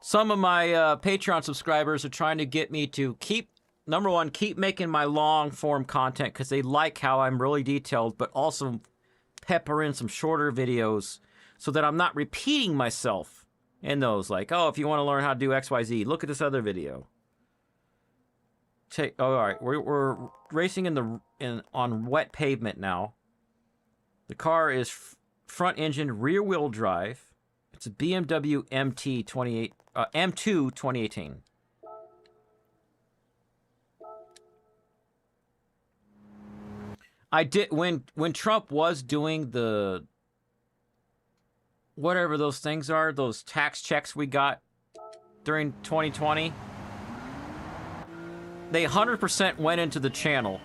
Some of my Patreon subscribers are trying to get me to keep, number one, keep making my long form content because they like how I'm really detailed, but also pepper in some shorter videos so that I'm not repeating myself in those. Like, oh, if you want to learn how to do XYZ, look at this other video. All right, we're racing on wet pavement now. The car is front engine, rear wheel drive. It's a BMW M2 2018. I did when Trump was doing the whatever those things are, those tax checks we got during 2020. They 100% went into the channel.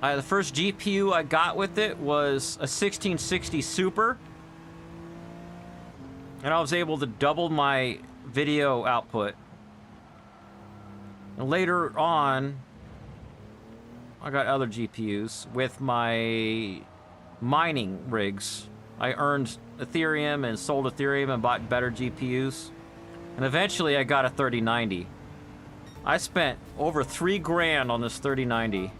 The first GPU I got with it was a 1660 Super. And I was able to double my video output. And later on, I got other GPUs with my mining rigs. I earned Ethereum and sold Ethereum and bought better GPUs. And eventually I got a 3090. I spent over $3 grand on this 3090.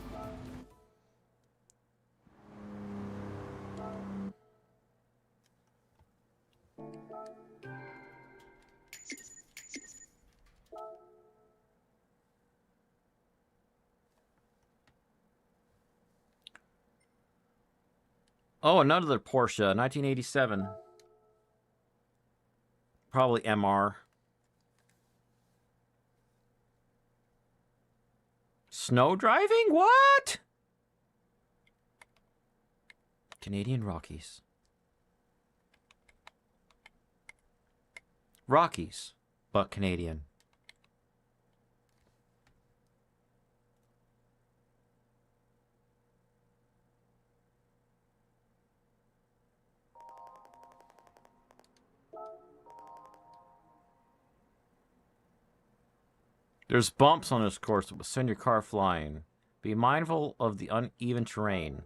Oh, another Porsche, 1987. Probably MR. Snow driving? What? Canadian Rockies. Rockies, but Canadian. There's bumps on this course that will send your car flying. Be mindful of the uneven terrain.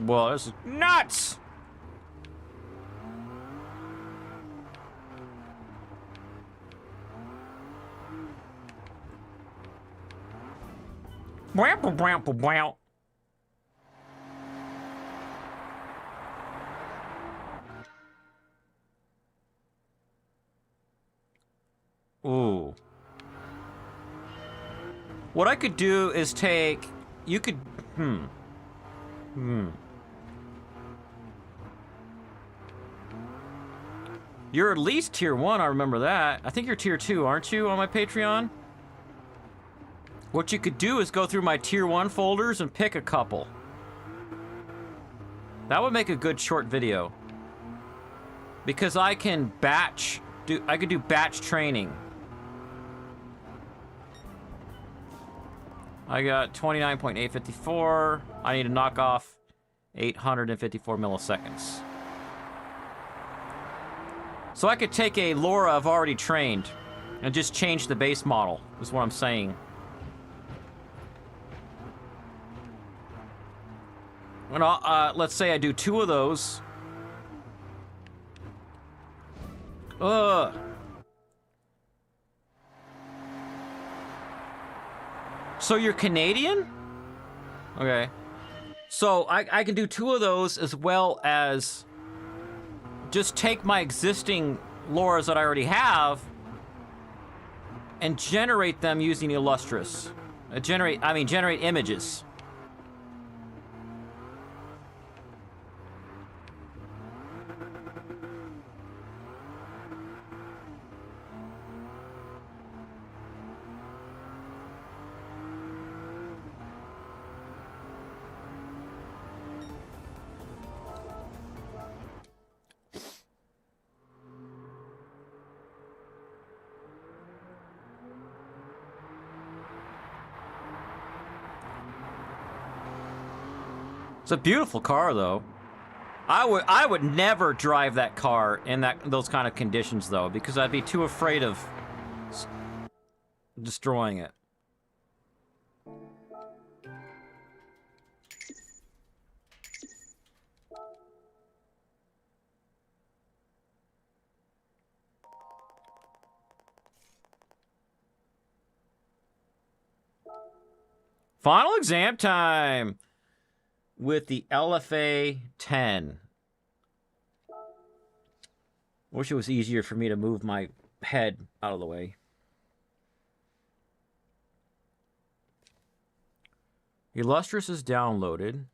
Well, this is nuts! Wow, wow, wow. Ooh. What I could do is take... You could... You're at least tier 1, I remember that. I think you're tier 2, aren't you, on my Patreon? What you could do is go through my tier 1 folders and pick a couple. That would make a good short video. Because I can batch... I could do batch training. I got 29.854. I need to knock off 854 milliseconds. So I could take a Laura I've already trained and just change the base model, is what I'm saying. And let's say I do 2 of those. So you're Canadian? Okay. So I can do 2 of those as well as just take my existing Lauras that I already have and generate them using Illustrious. Generate images. It's a beautiful car, though. I would never drive that car in those kind of conditions, though, because I'd be too afraid of destroying it. Final exam time with the LFA 10. Wish it was easier for me to move my head out of the way. Illustrious is downloaded.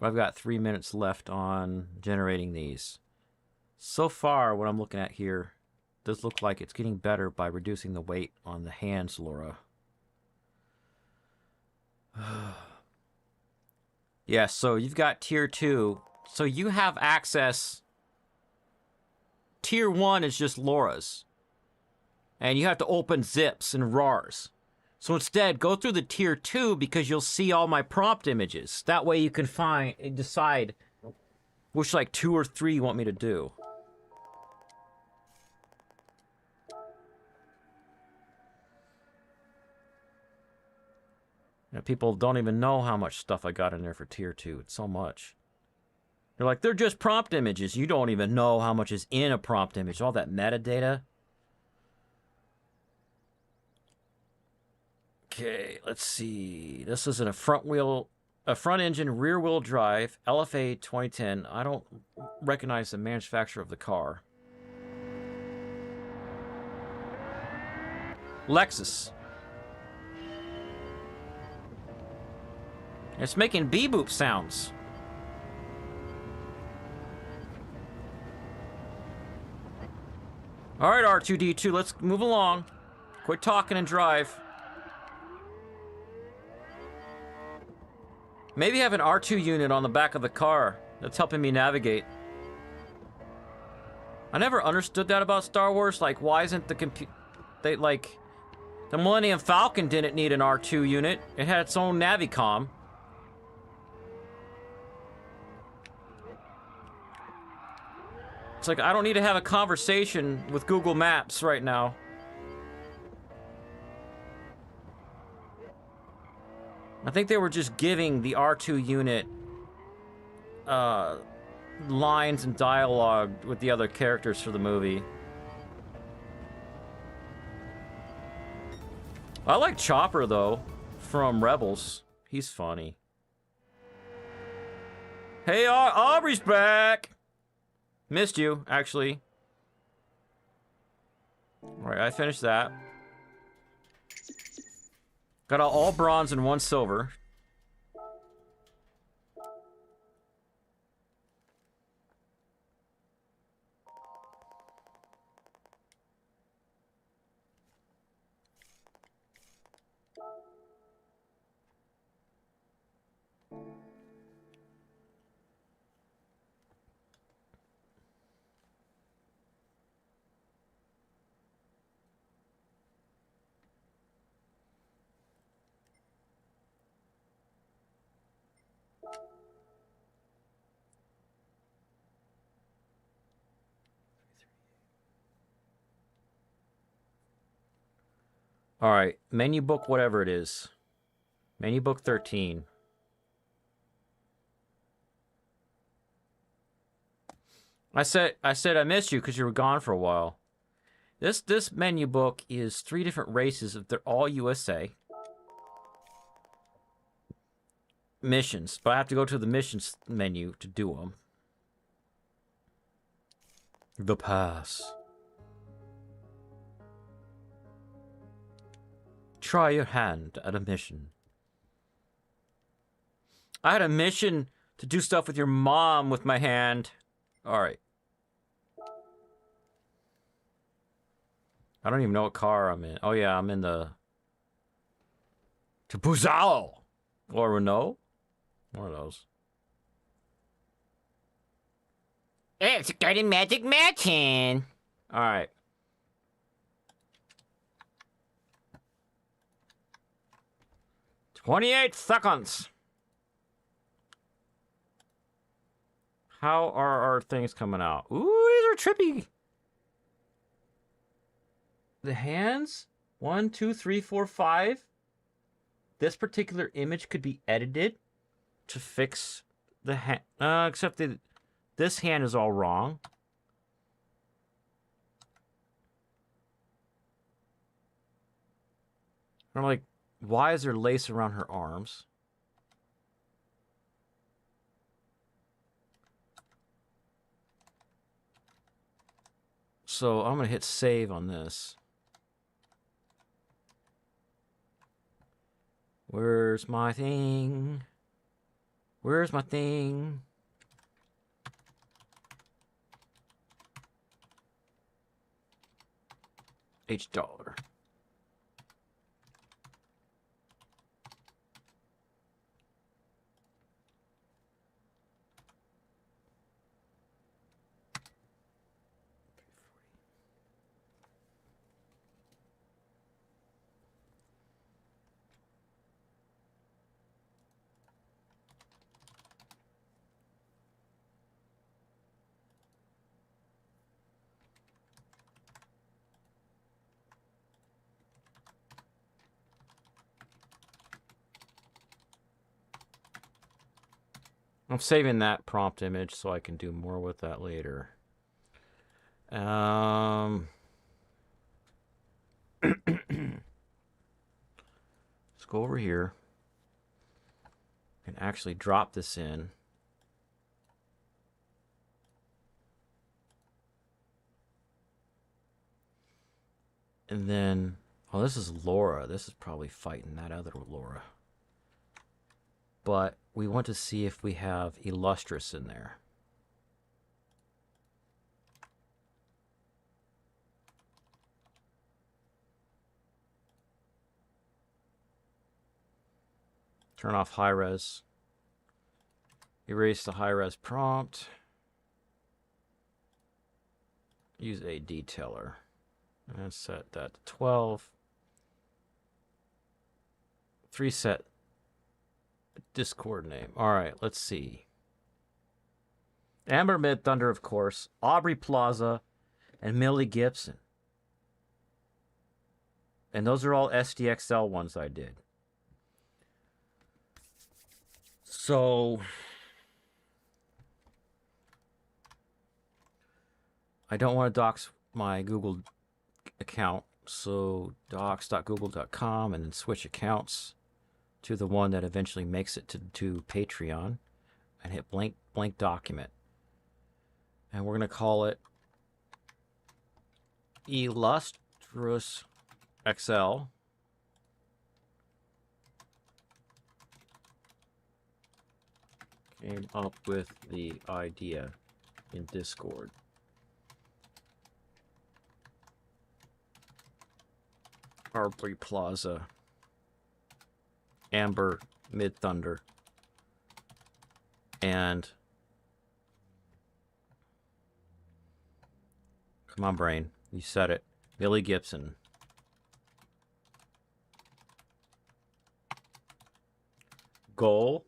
I've got 3 minutes left on generating these. So far, what I'm looking at here does look like it's getting better by reducing the weight on the hands, Laura. Yeah, so you've got tier 2. So you have access. Tier 1 is just Laura's. And you have to open zips and RARs. So instead, go through the tier 2 because you'll see all my prompt images. That way you can decide which like 2 or 3 you want me to do. You know, people don't even know how much stuff I got in there for tier 2. It's so much. They're like, they're just prompt images. You don't even know how much is in a prompt image. All that metadata. Okay, let's see. This is a front engine rear wheel drive LFA 2010. I don't recognize the manufacturer of the car. Lexus. It's making beep-boop sounds. All right, R2-D2, let's move along. Quit talking and drive. Maybe have an R2 unit on the back of the car that's helping me navigate. I never understood that about Star Wars. Like, why isn't the The Millennium Falcon didn't need an R2 unit. It had its own Navicom. It's like, I don't need to have a conversation with Google Maps right now. I think they were just giving the R2 unit lines and dialogue with the other characters for the movie. I like Chopper, though, from Rebels. He's funny. Hey, Aubrey's back! Missed you, actually. Alright, I finished that. Got all bronze and 1 silver. Alright, menu book, whatever it is. Menu book 13. I said I missed you because you were gone for a while. This menu book is 3 different races. They're all USA. Missions, but I have to go to the missions menu to do them. The pass. Try your hand at a mission. I had a mission to do stuff with your mom with my hand. Alright. I don't even know what car I'm in. Oh yeah, I'm in the... To Buzalo! Or Renault? One of those. It's got a magic mountain! Alright. "28 seconds. How are our things coming out? Ooh, these are trippy. The hands? 1, 2, 3, 4, 5. This particular image could be edited to fix the hand. Except that this hand is all wrong. I'm like, why is there lace around her arms? So I'm going to hit save on this. Where's my thing? Where's my thing? $. I'm saving that prompt image so I can do more with that later. Let's go over here and actually drop this in. And then, oh, this is Laura. This is probably fighting that other Laura. But we want to see if we have Illustrious in there. Turn off high res. Erase the high res prompt. Use a detailer. And set that to 12. 3-set Discord name. All right, let's see. Amber Mid Thunder, of course. Aubrey Plaza and Millie Gibson. And those are all SDXL ones I did. So I don't want to dox my Google account. So docs.google.com and then switch accounts to the one that eventually makes it to Patreon and hit blank document. And we're going to call it Illustrious XL. Came up with the idea in Discord. Aubrey Plaza. Amber Mid Thunder. And come on, brain. You said it. Millie Gibson. Goal.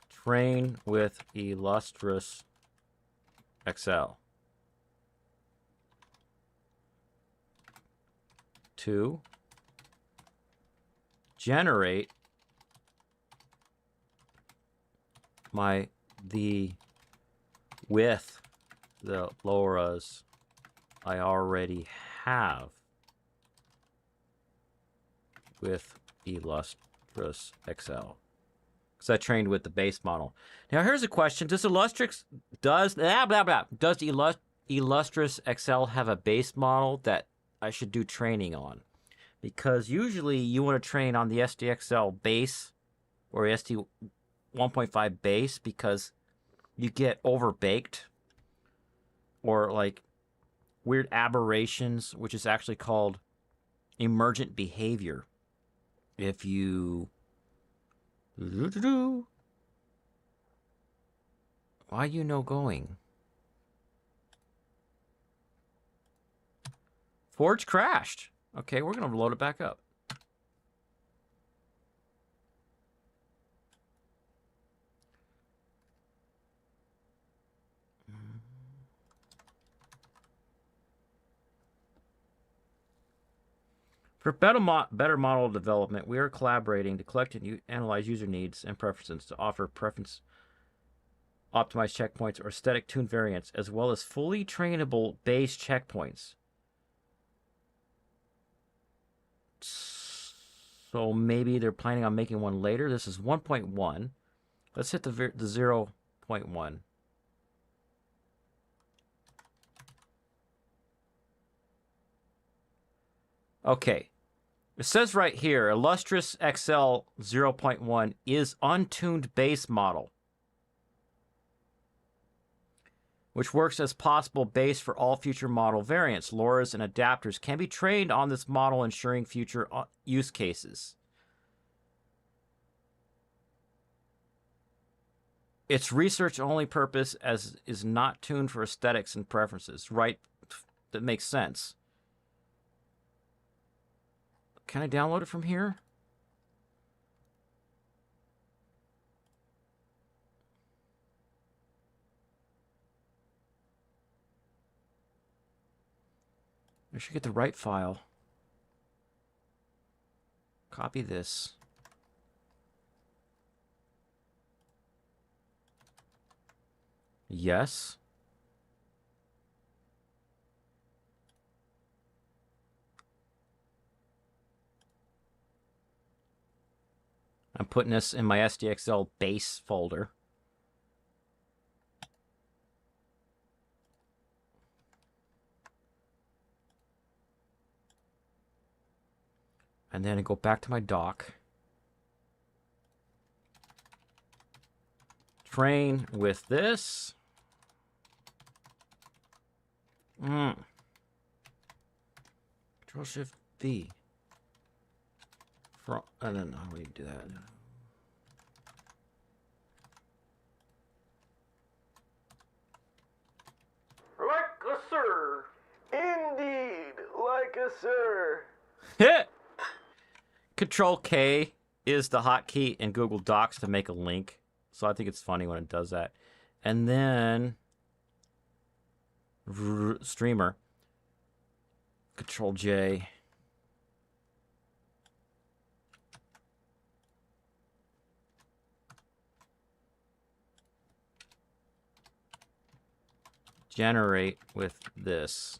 Train with Illustrious XL. 2. Generate the with the LoRa's I already have with Illustrious XL. Because I trained with the base model. Now here's a question. Does Illustrious XL have a base model that I should do training on? Because usually you want to train on the SDXL base or ST 1.5 base because you get overbaked or like weird aberrations, which is actually called emergent behavior. If you... Why you no going? Forge crashed. Okay, we're going to load it back up. For better model development, we are collaborating to collect and analyze user needs and preferences to offer preference optimized checkpoints or static tuned variants, as well as fully trainable base checkpoints. So maybe they're planning on making one later. This is 1.1. Let's hit the 0.1. Okay. It says right here, Illustrious XL 0.1 is untuned base model, which works as possible base for all future model variants. LoRa's and adapters can be trained on this model, ensuring future use cases. Its research-only purpose as is not tuned for aesthetics and preferences. Right? That makes sense. Can I download it from here? I should get the right file. Copy this. Yes. I'm putting this in my SDXL base folder. And then I go back to my dock. Train with this. Control Shift V. And then how do we do that? Like a sir. Indeed. America, sir. Control K is the hotkey in Google Docs to make a link. So I think it's funny when it does that. And then streamer. Control J. Generate with this.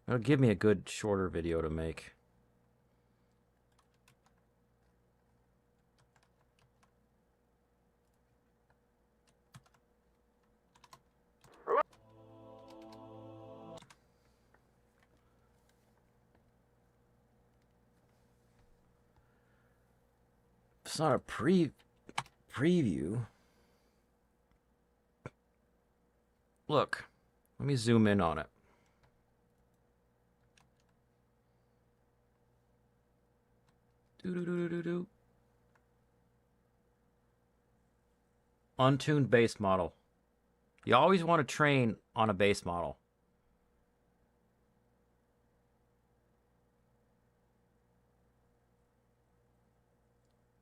It'll give me a good shorter video to make. It's not a preview. Look, let me zoom in on it. Do. Untuned base model. You always want to train on a base model.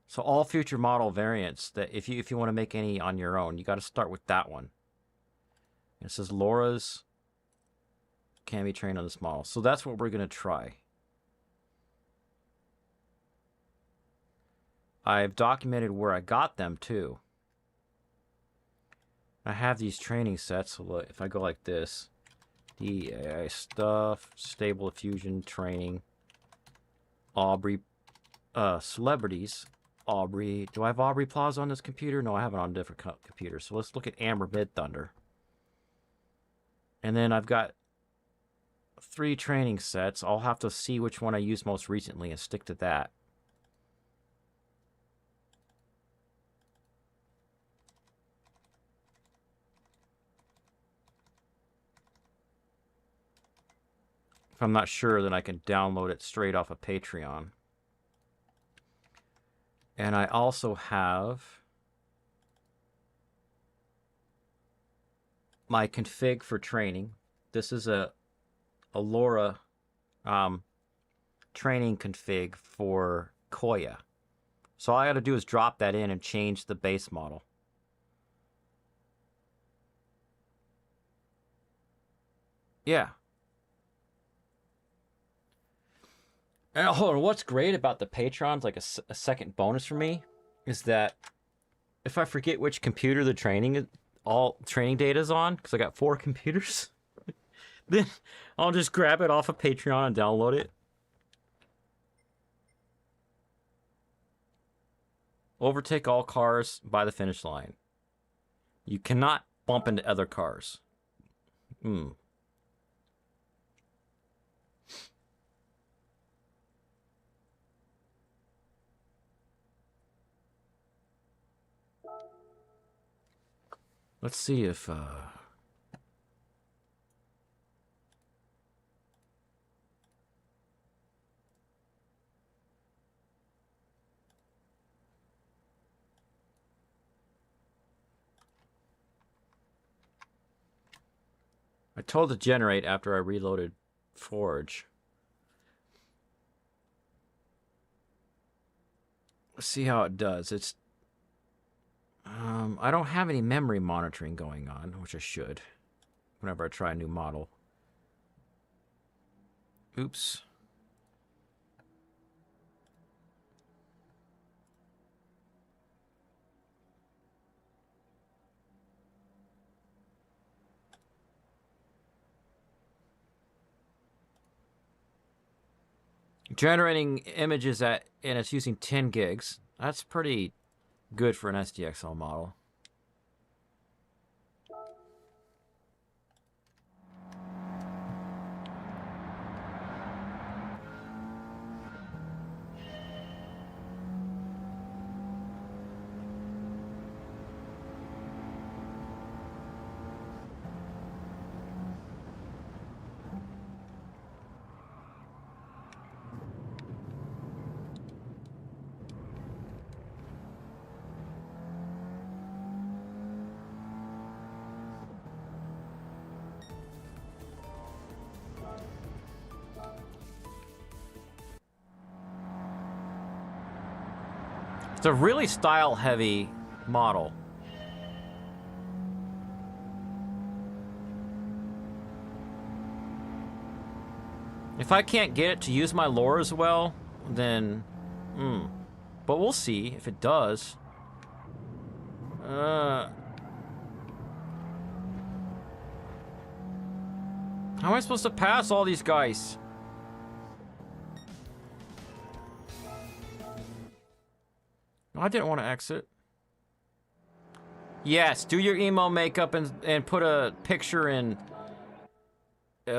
So all future model variants that if you want to make any on your own, you got to start with that one. It says Laura's can be trained on this model. So that's what we're going to try. I've documented where I got them too. I have these training sets. So look, if I go like this, DAI stuff, stable diffusion training, Aubrey, celebrities, Aubrey. Do I have Aubrey Plaza on this computer? No, I have it on a different computer. So let's look at Amber Mid Thunder. And then I've got 3 training sets. I'll have to see which one I used most recently and stick to that. If I'm not sure, then I can download it straight off of Patreon. And I also have my config for training. This is a LoRa training config for Koya. So all I got to do is drop that in and change the base model. Yeah. And hold on, what's great about the Patreons, like a second bonus for me, is that if I forget which computer the all training data is on, because I got 4 computers, then I'll just grab it off of Patreon and download it. Overtake all cars by the finish line. You cannot bump into other cars. Let's see if I told it to generate after I reloaded Forge. Let's see how it does. It's I don't have any memory monitoring going on, which I should whenever I try a new model. Oops. Generating images and it's using 10 gigs. That's pretty good for an SDXL model. It's a really style-heavy model. If I can't get it to use my lore as well, then... But we'll see if it does. How am I supposed to pass all these guys? I didn't want to exit. Yes, do your emo makeup and put a picture in...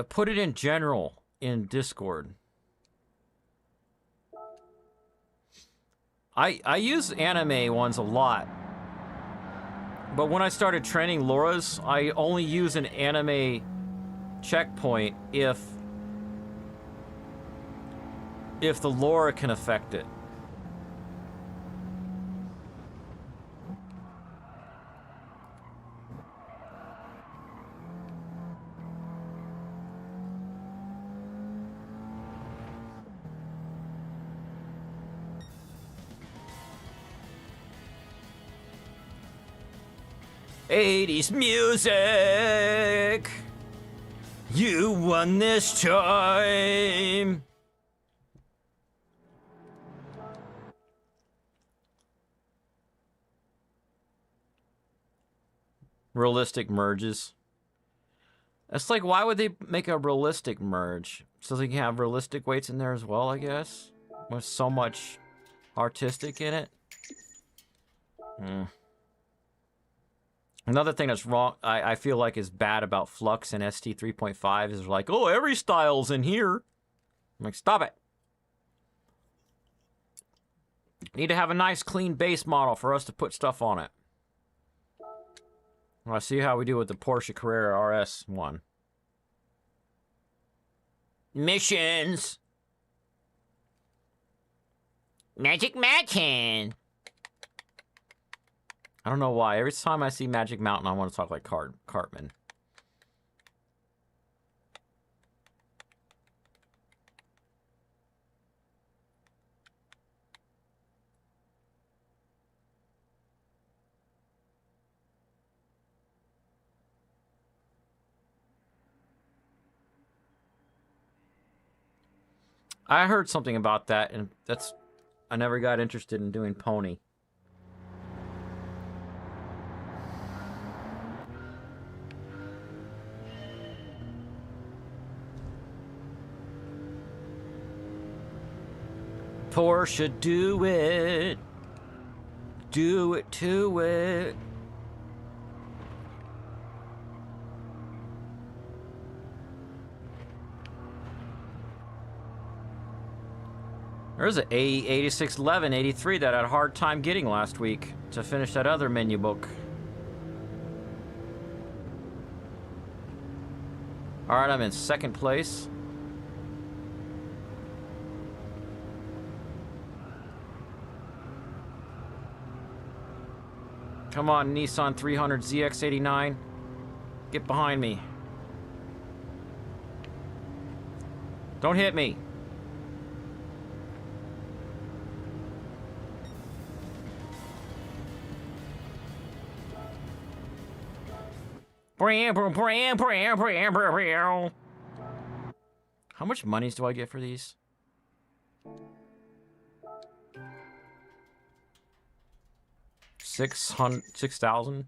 put it in general in Discord. I use anime ones a lot. But when I started training Laura's, I only use an anime checkpoint if the lore can affect it. '80s music. You won this time. Realistic merges. It's like, why would they make a realistic merge? So they can have realistic weights in there as well, I guess? With so much artistic in it. Another thing that's wrong, I feel like is bad about Flux and ST 3.5 is like, oh, every style's in here. I'm like, stop it. Need to have a nice clean base model for us to put stuff on it. Well, I see how we do with the Porsche Carrera RS one. Missions. Magic Mountain. I don't know why. Every time I see Magic Mountain, I want to talk like Cartman. I heard something about that, and I never got interested in doing Pony. Porsche, do it. Do it to it. There's an A861183 that I had a hard time getting last week to finish that other menu book. Alright, I'm in second place. Come on, Nissan 300 ZX89. Get behind me. Don't hit me. How much monies do I get for these? 6,000.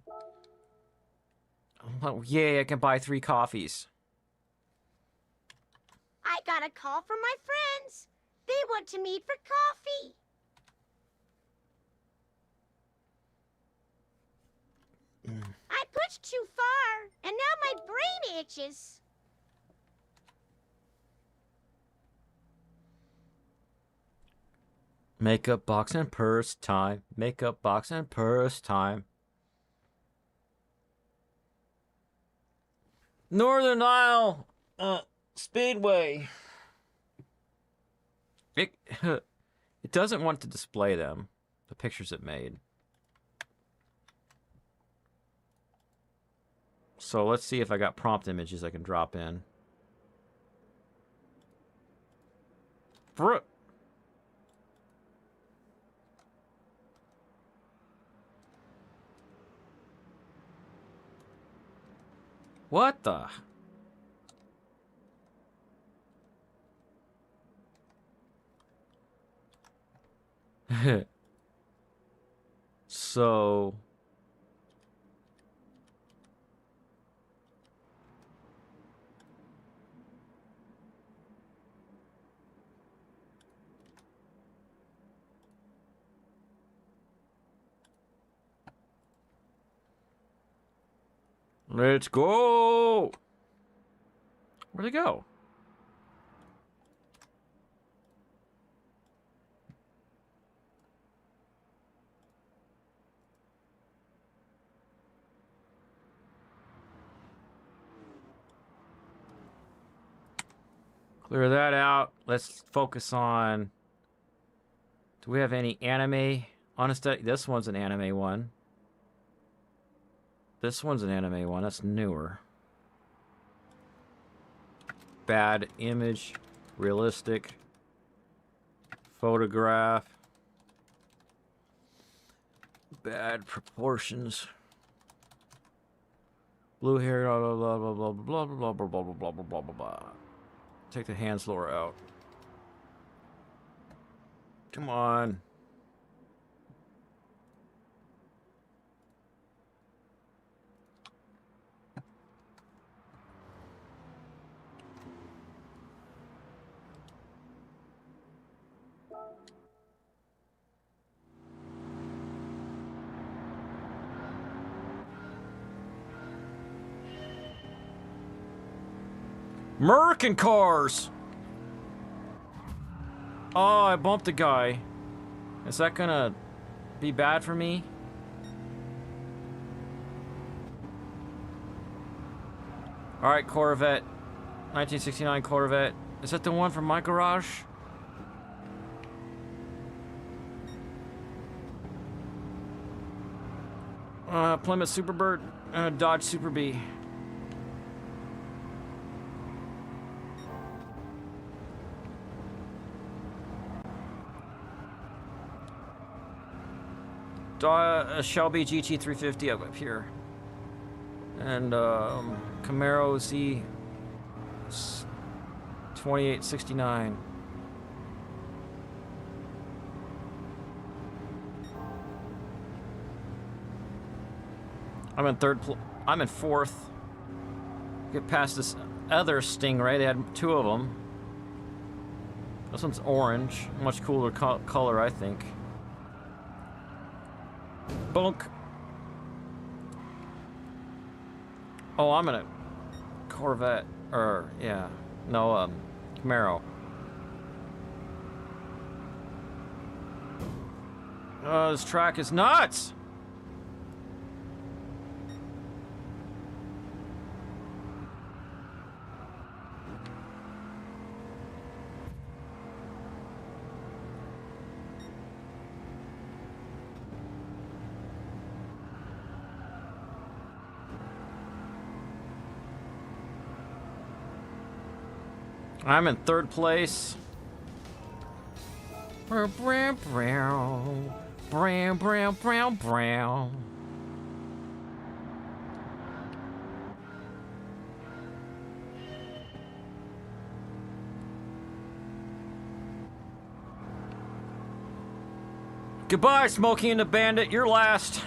Oh, yay, I can buy 3 coffees. I got a call from my friends. They want to meet for coffee. I pushed too far, and now my brain itches. Makeup box and purse time. Makeup box and purse time. Northern Isle Speedway. It doesn't want to display them, the pictures it made. So let's see if I got prompt images I can drop in. What the? So... Let's go! Where'd they go? Clear that out. Let's focus on... Do we have any anime? Honestly, this one's an anime one. This one's an anime one. That's newer. Bad image. Realistic. Photograph. Bad proportions. Blue hair. Blah blah blah blah blah blah blah blah blah blah blah blah blah blah. Take the hand slower out. Come on. American cars! Oh, I bumped a guy. Is that gonna be bad for me? Alright, Corvette. 1969 Corvette. Is that the one from my garage? Plymouth Superbird and a Dodge Super Bee. A Shelby GT350 up here. And Camaro Z 2869. I'm in fourth. Get past this other Stingray. They had two of them. This one's orange. Much cooler color, I think. Bunk. Oh, I'm in a Corvette. Or, yeah. No, Camaro. Oh, this track is nuts! I'm in third place. Goodbye, Smokey and the Bandit. You're last.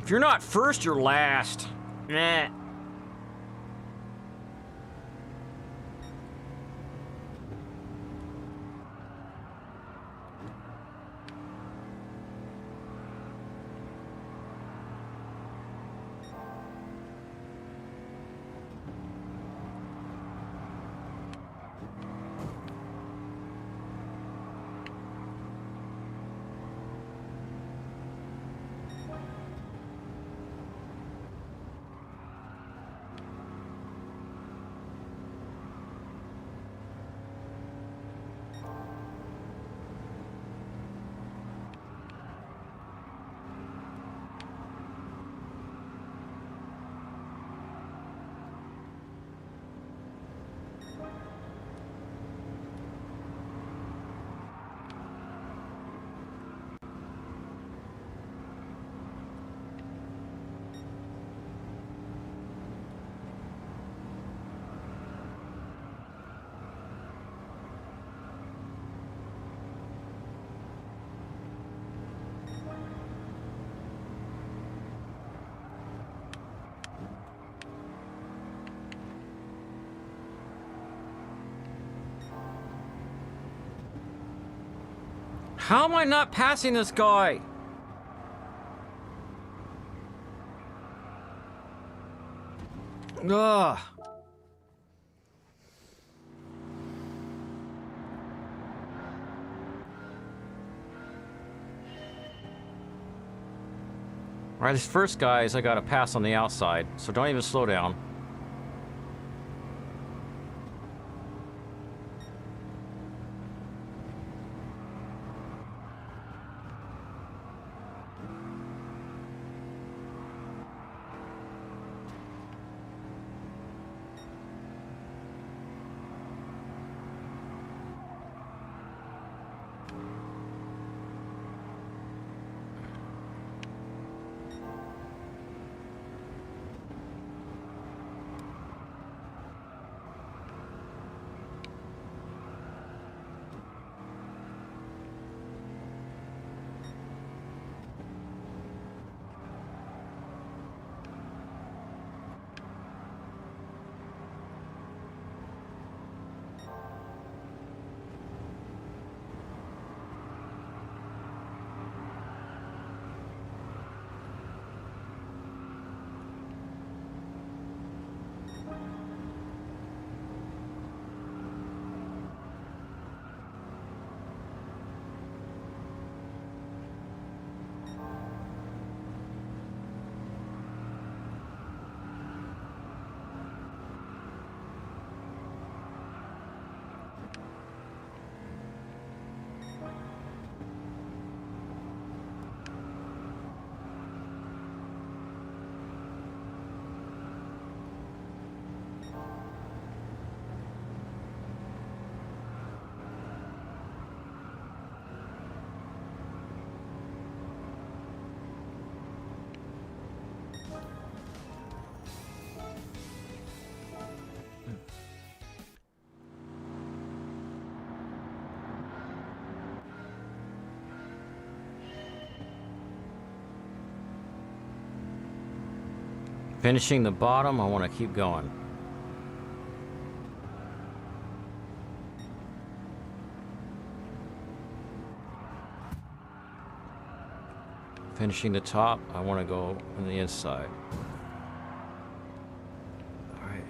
If you're not first, you're last. Nah. How am I not passing this guy? Ugh. Alright, this first guy is I gotta pass on the outside, so don't even slow down. Finishing the bottom, I want to keep going. Finishing the top, I want to go on the inside. All right.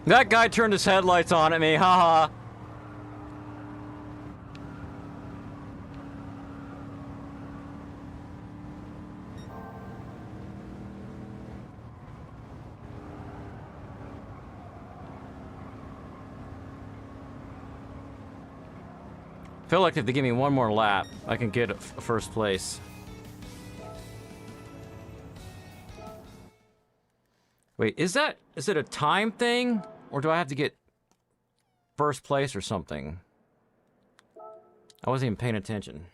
That guy turned his headlights on at me, haha. Feel like if they give me one more lap, I can get first place. Wait, is it a time thing? Or do I have to get first place or something? I wasn't even paying attention.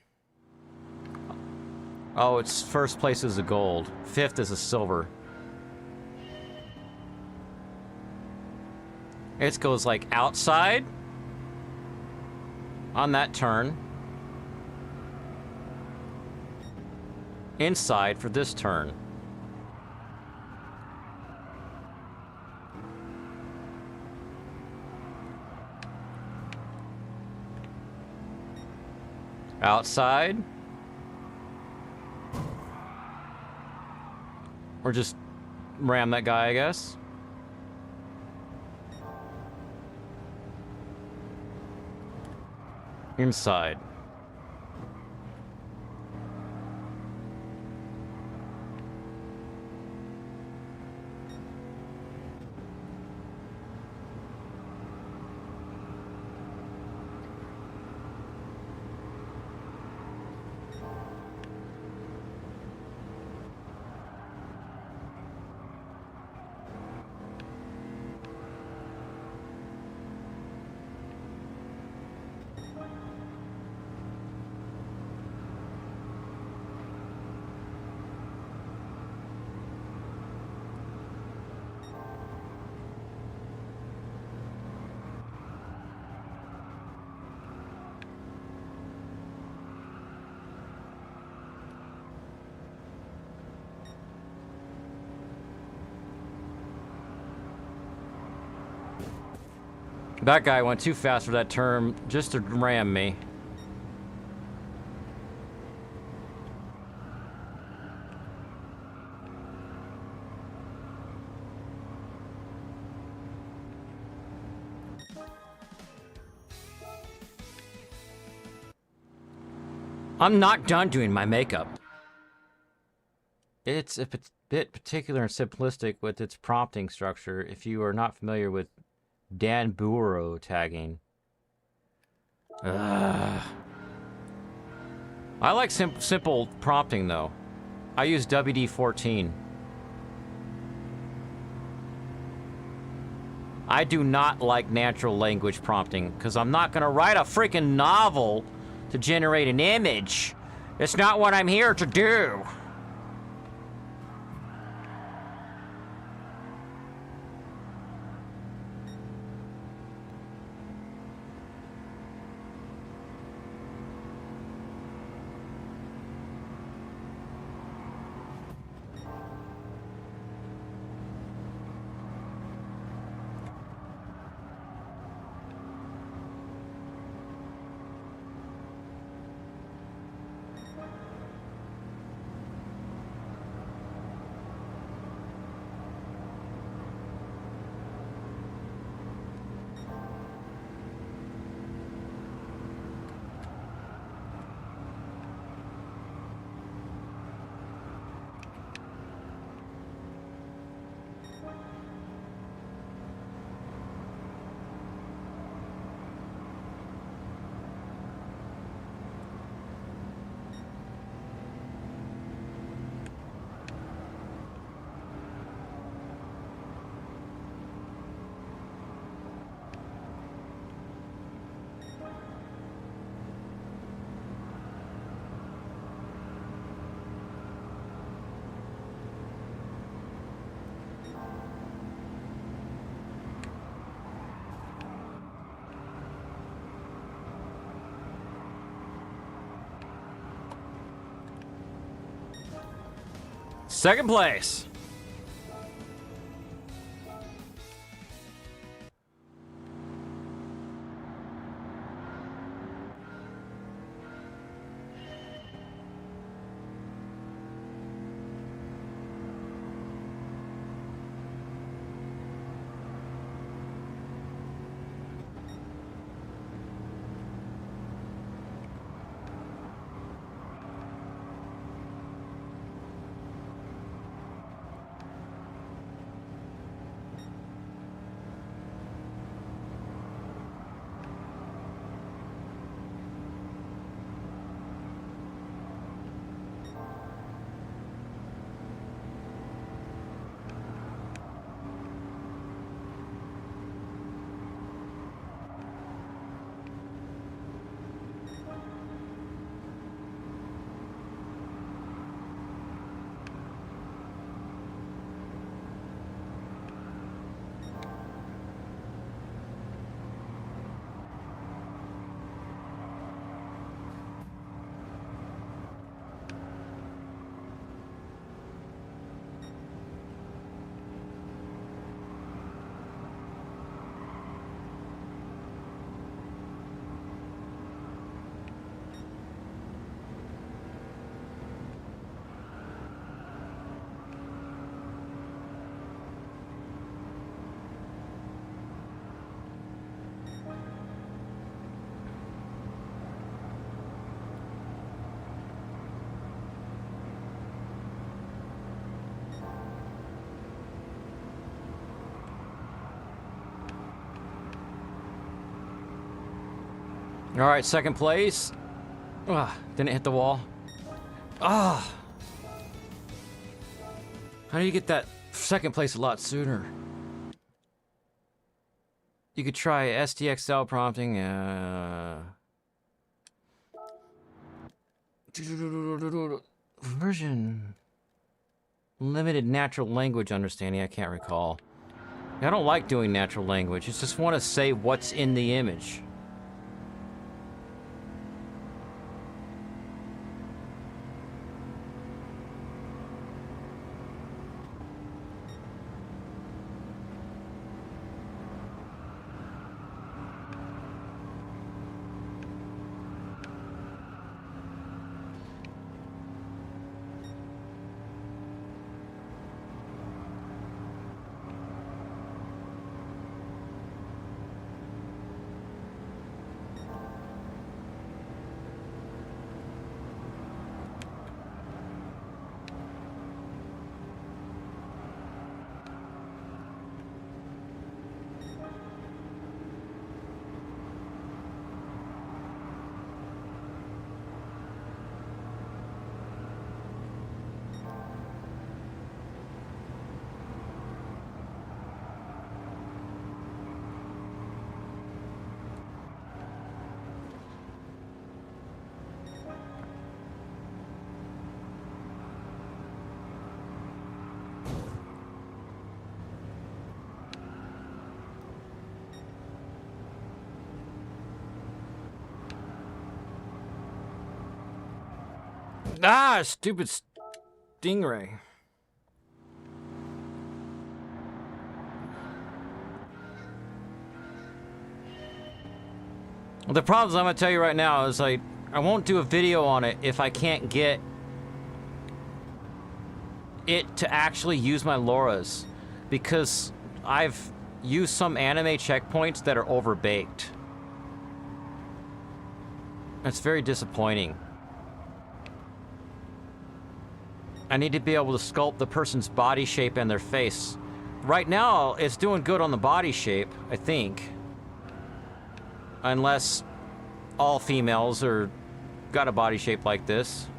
Oh, it's first place is a gold. Fifth is a silver. It goes like outside on that turn. Inside for this turn. Outside. Or just ram that guy, I guess. inside. That guy went too fast for that turn just to ram me. I'm not done doing my makeup. It's a bit particular and simplistic with its prompting structure if you are not familiar with Dan Bureau tagging. Ugh. I like simple prompting though. I use WD-14. I do not like natural language prompting because I'm not gonna write a freaking novel to generate an image. It's not what I'm here to do. Second place. All right, second place. Didn't hit the wall. How do you get that second place a lot sooner? You could try STXL prompting. Version. Limited natural language understanding. I can't recall. I don't like doing natural language. I just want to say what's in the image. Stupid stingray. The problems I'm gonna tell you right now is I won't do a video on it if I can't get it to actually use my LoRa's, because I've used some anime checkpoints that are overbaked. It's very disappointing. I need to be able to sculpt the person's body shape and their face. Right now, it's doing good on the body shape, I think. Unless all females are got a body shape like this.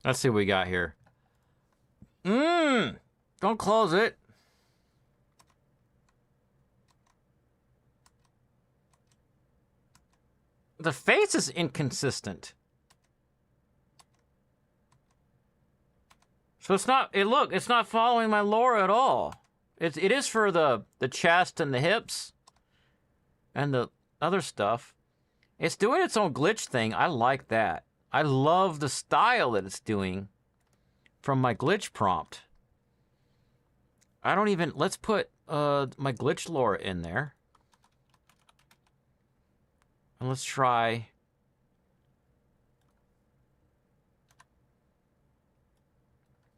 Let's see what we got here. Don't close it. The face is inconsistent. So it's not, it's not following my LoRa at all. It is for the chest and the hips and the other stuff. It's doing its own glitch thing. I like that. I love the style that it's doing from my glitch prompt. I don't even, let's put my glitch LoRa in there. And let's try.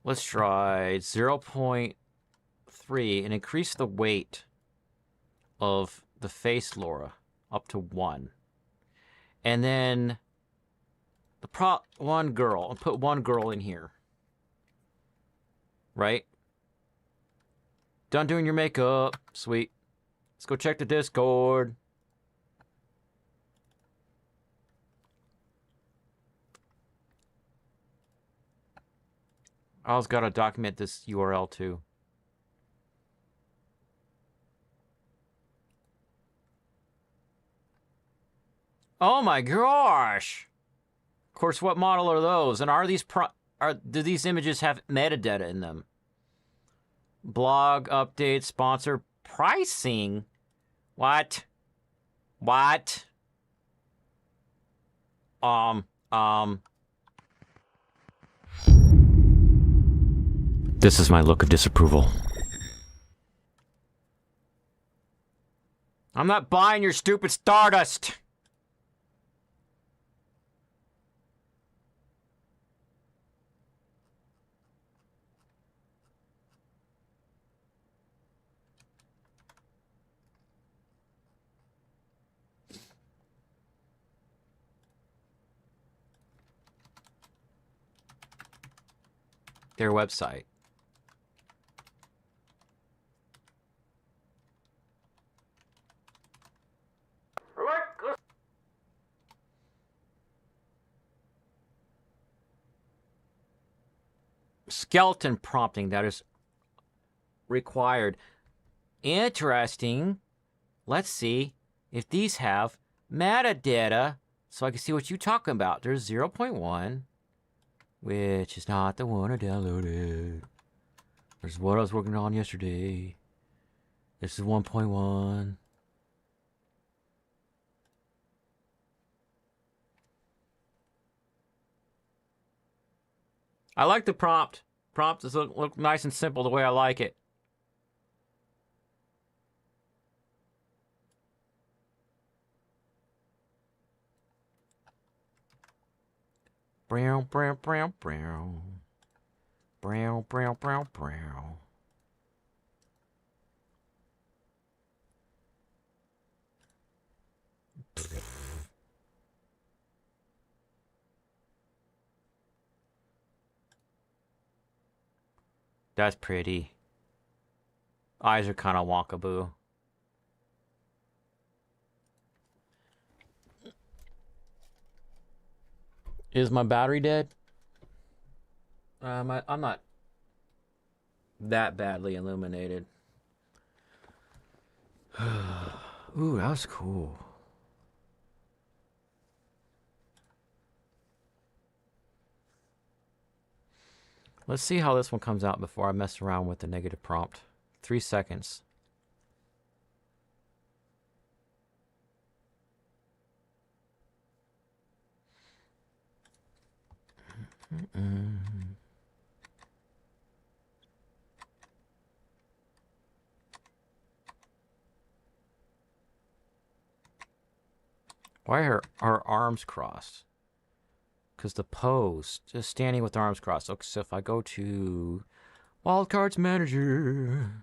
Let's try 0.3 and increase the weight of the face LoRa up to 1. And then the one girl, I'll put one girl in here. Right? Done doing your makeup. Sweet. Let's go check the Discord. I always gotta document this URL too. Oh my gosh! Of course, what model are those? And are these do these images have metadata in them? Blog update, sponsor, pricing. What? What? This is my look of disapproval. I'm not buying your stupid Stardust! Their website. Skeleton prompting that is required. Interesting. Let's see if these have metadata so I can see what you're talking about. There's 0.1, which is not the one I downloaded. There's what I was working on yesterday. This is 1.1. I like the prompt. Prompt does look nice and simple the way I like it. Brown, brown, brown, brown. Brown, brown, brown, brown. That's pretty. Eyes are kind of wonkaboo. Is my battery dead? I'm not that badly illuminated. Ooh, that was cool. Let's see how this one comes out before I mess around with the negative prompt. 3 seconds. Why are her arms crossed? Because the pose, just standing with arms crossed. Okay, so if I go to Wildcards Manager,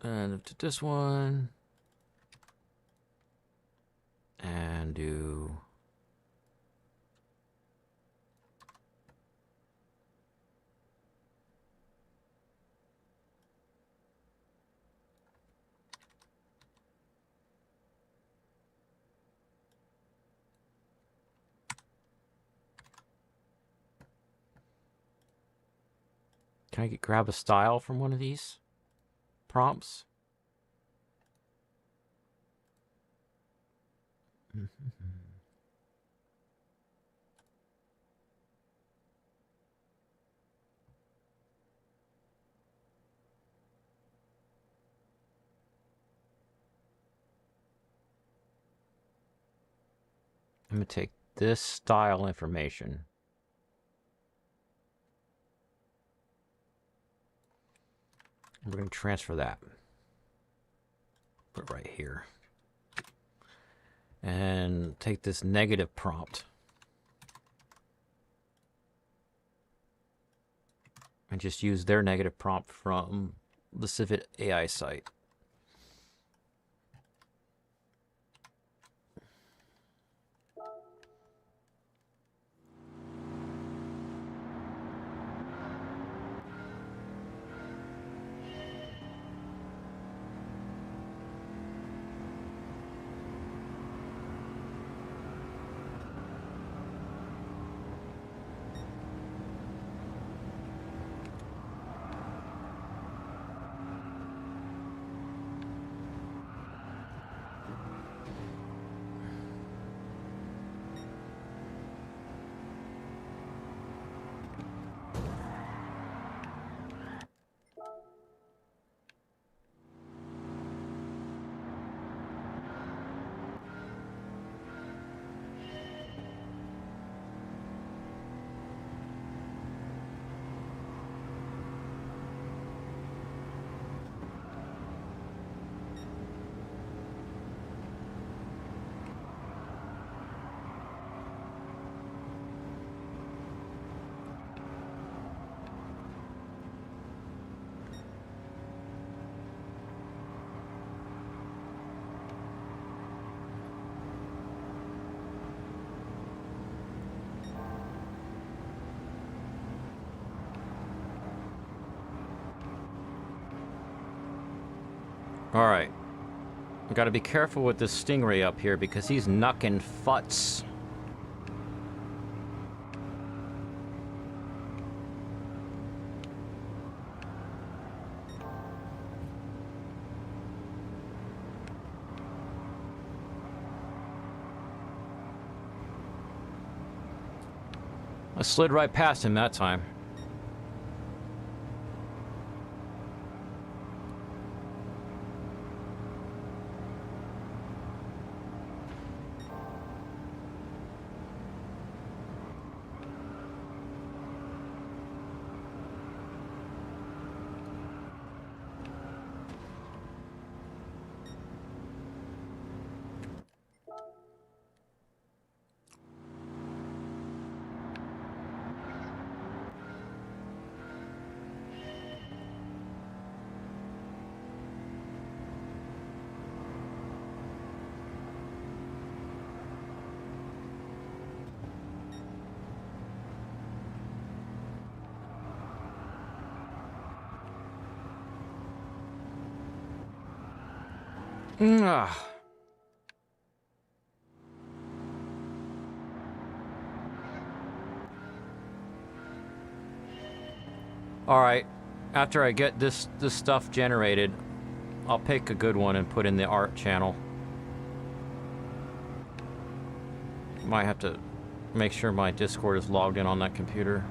and to this one, and do can I grab a style from one of these prompts? I'm going to take this style information. We're going to transfer that. Put it right here. And take this negative prompt. And just use their negative prompt from the Civet AI site. Alright. Gotta be careful with this Stingray up here because he's knucking futs. I slid right past him that time. Ah. All right, after I get this stuff generated, I'll pick a good one and put in the art channel. Might have to make sure my Discord is logged in on that computer.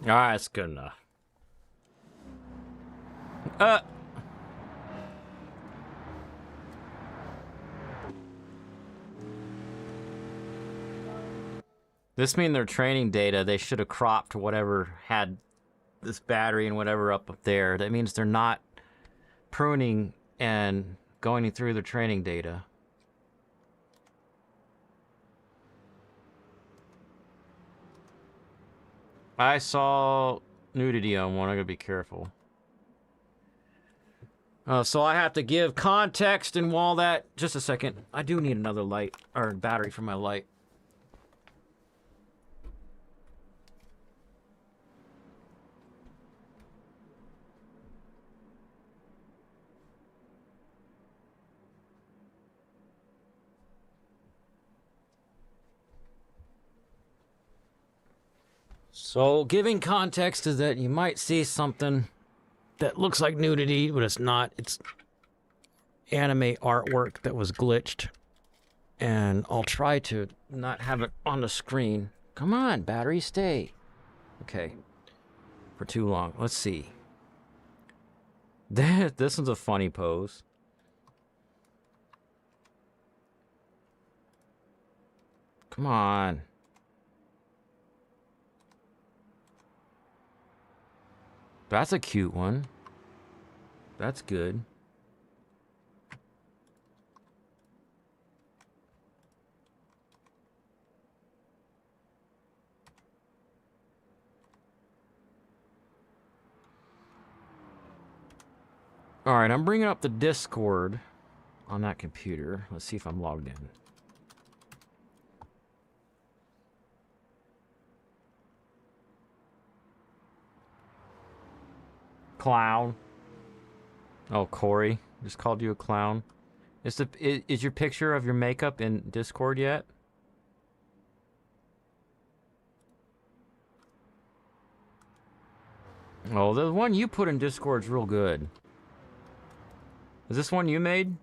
Alright, that's good enough. This means their training data, they should have cropped whatever had this battery and whatever up there. That means they're not pruning and going through their training data. I saw nudity on one. I gotta be careful. So I have to give context and all that. Just a second. I do need another light or battery for my light. So, giving context is that you might see something that looks like nudity, but it's not. It's anime artwork that was glitched. And I'll try to not have it on the screen. Come on, battery, stay. Okay. For too long. Let's see. This one's a funny pose. Come on. That's a cute one. That's good. All right, I'm bringing up the Discord on that computer. Let's see if I'm logged in. Clown. Oh, Corey just called you a clown. Is your picture of your makeup in Discord yet? Oh, the one you put in Discord's real good. Is this one you made?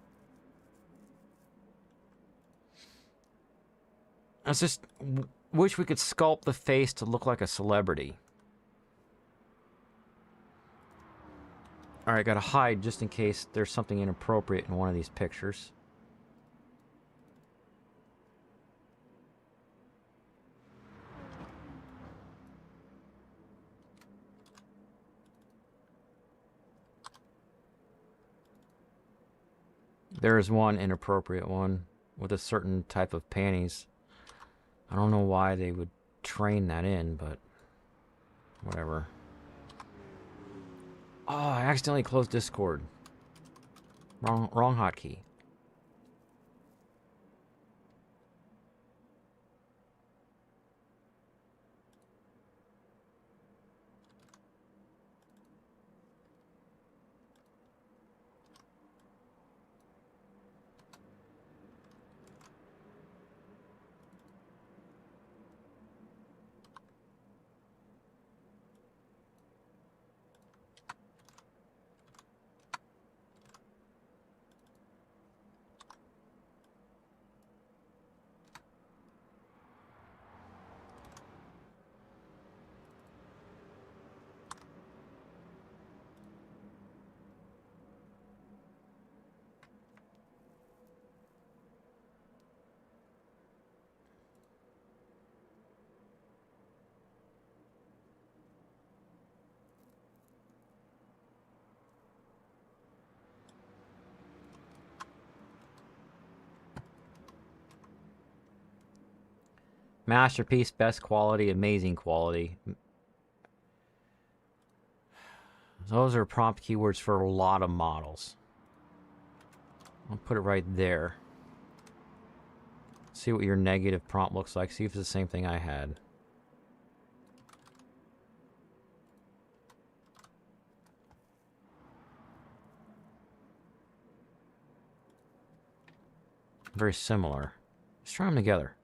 I just wish we could sculpt the face to look like a celebrity. Alright, gotta hide just in case there's something inappropriate in one of these pictures. There is one inappropriate one with a certain type of panties. I don't know why they would train that in, but whatever. Oh, I accidentally closed Discord. Wrong hotkey. Masterpiece, best quality, amazing quality. Those are prompt keywords for a lot of models. I'll put it right there. See what your negative prompt looks like. See if it's the same thing I had. Very similar. Let's try them together.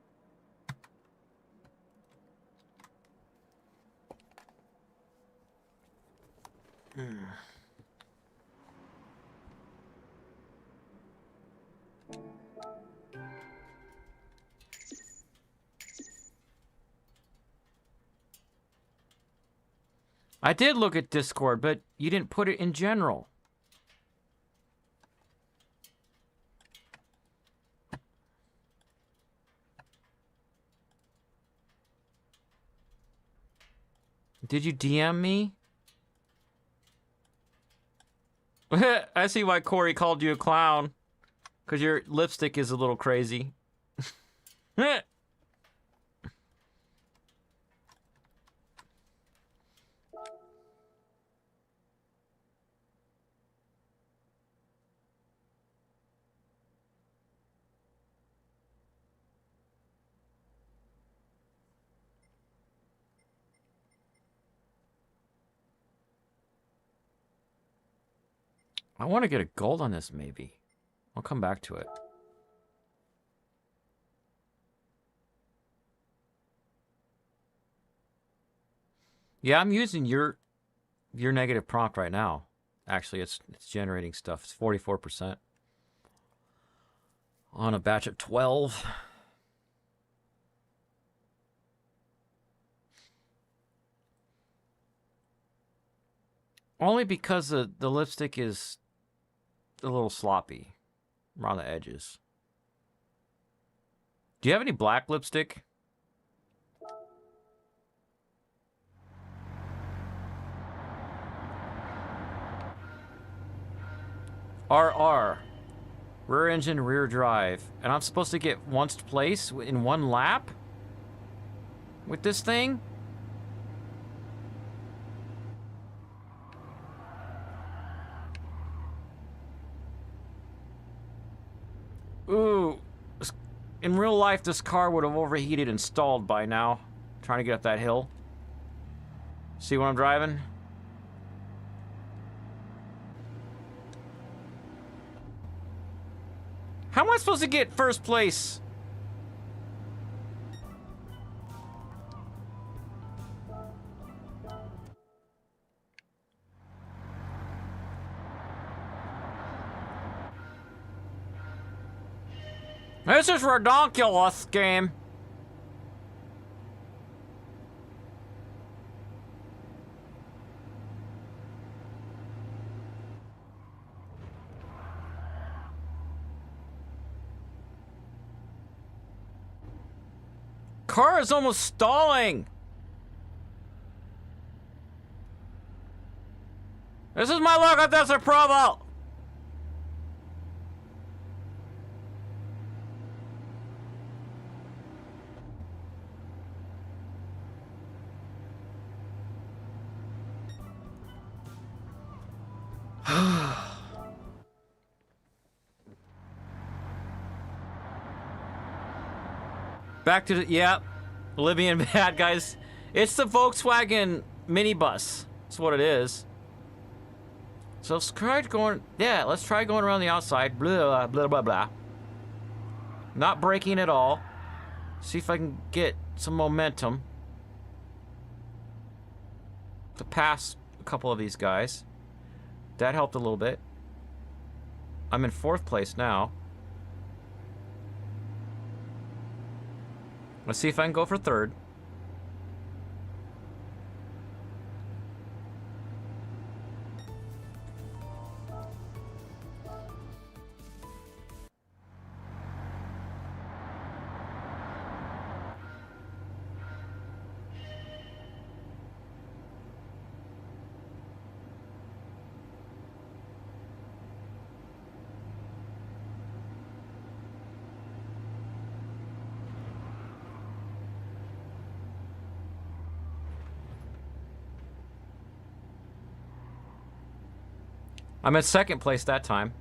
I did look at Discord, but you didn't put it in general. Did you DM me? I see why Corey called you a clown. Because your lipstick is a little crazy. I want to get a gold on this, maybe. I'll come back to it. Yeah, I'm using your negative prompt right now. Actually, it's generating stuff. It's 44% on a batch of 12. Only because the lipstick is a little sloppy around the edges. Do you have any black lipstick? RR. Rear engine, rear drive. And I'm supposed to get once place in one lap? With this thing? Ooh. In real life, this car would have overheated and stalled by now. Trying to get up that hill. See what I'm driving? How am I supposed to get first place? This is ridiculous, game. Car is almost stalling. This is my luck at this approval. Back to the, yeah, Libyan bad guys. It's the Volkswagen minibus. That's what it is. So let's try going, yeah, let's try going around the outside. Blah, blah, blah, blah. Not braking at all. See if I can get some momentum to pass a couple of these guys. That helped a little bit. I'm in 4th place now. Let's see if I can go for 3rd. I'm at 2nd place that time.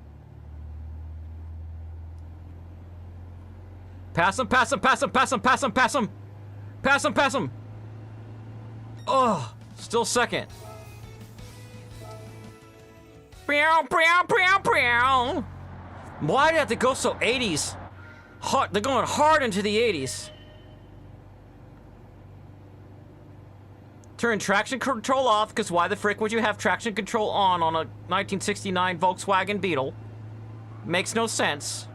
Pass him, pass him, pass him, pass him, pass him, pass him. Pass him, pass him. Oh, still 2nd. Why do they have to go so 80s? Hard, they're going hard into the 80s. Turn traction control off, because why the frick would you have traction control on a 1969 Volkswagen Beetle? Makes no sense.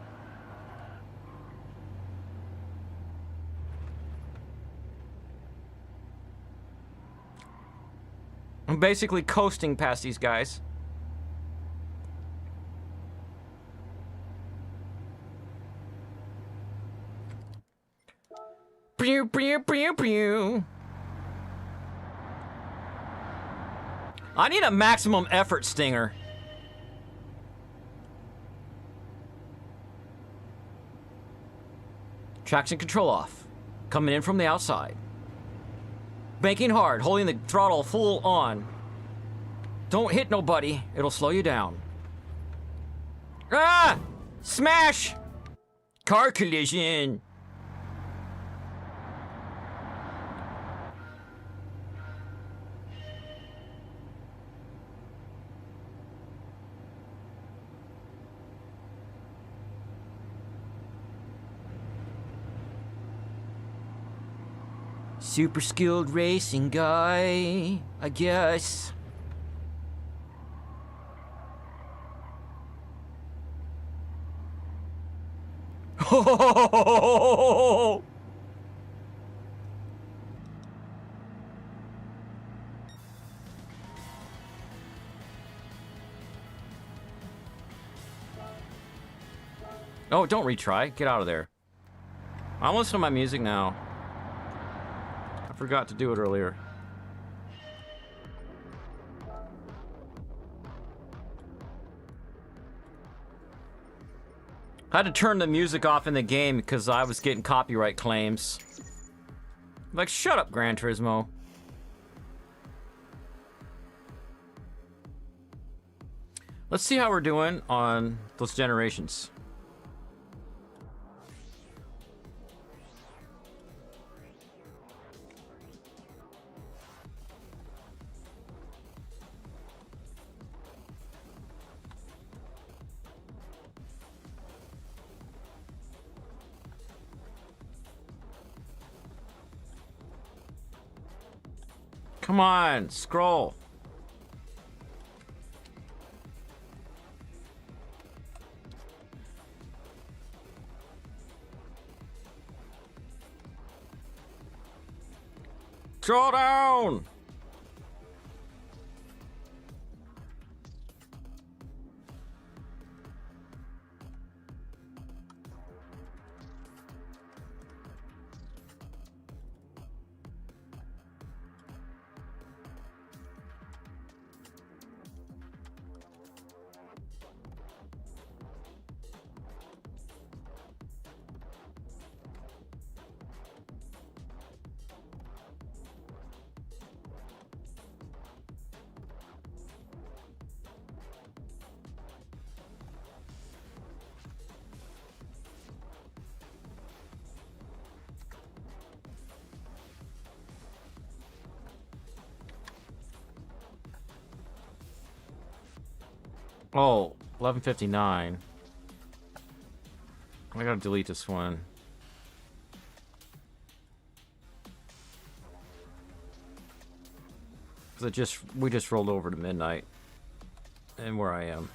I'm basically coasting past these guys. Pew, pew, pew, pew. I need a maximum effort stinger. Traction control off. Coming in from the outside. Banking hard, holding the throttle full on. Don't hit nobody, it'll slow you down. Ah! Smash! Car collision. Super skilled racing guy, I guess. Oh! Oh, don't retry. Get out of there. I'm listening to my music now. I forgot to do it earlier. I had to turn the music off in the game because I was getting copyright claims. Like, shut up, Gran Turismo. Let's see how we're doing on those generations. Come on, scroll. Scroll down. Oh, 11:59. I gotta delete this one. Cause we just rolled over to midnight. And where I am.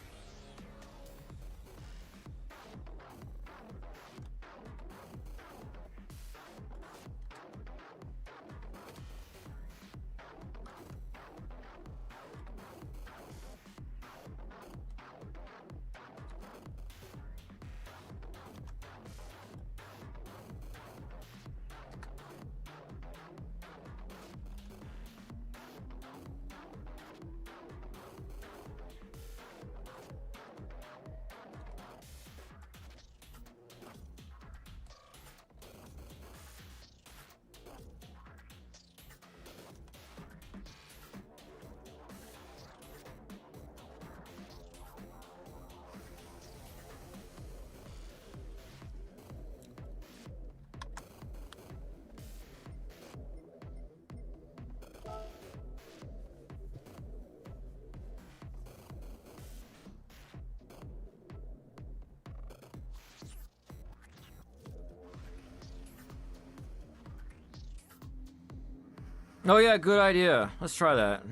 Oh yeah, good idea. Let's try that.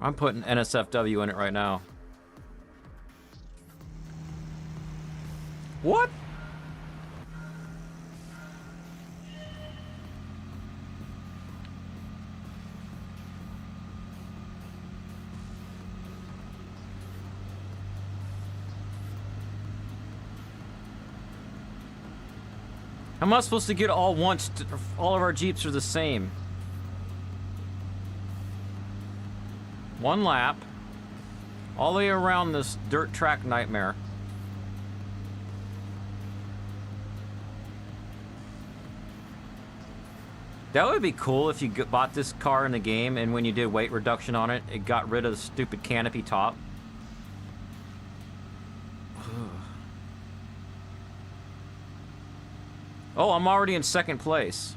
I'm putting NSFW in it right now. What? How am I supposed to get all once? All of our Jeeps are the same. One lap. All the way around this dirt track nightmare. That would be cool if you bought this car in the game and when you did weight reduction on it, it got rid of the stupid canopy top. Oh, I'm already in second place.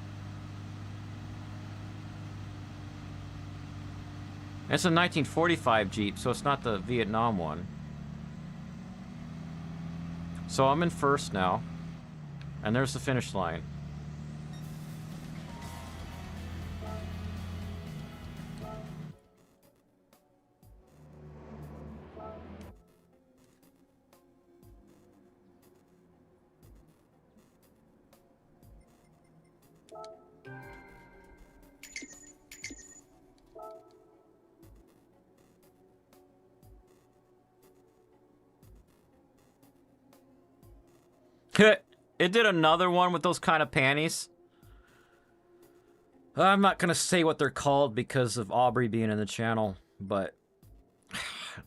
It's a 1945 Jeep, so it's not the Vietnam one. So I'm in first now. And there's the finish line. It did another one with those kind of panties. I'm not gonna say what they're called because of Aubrey being in the channel, but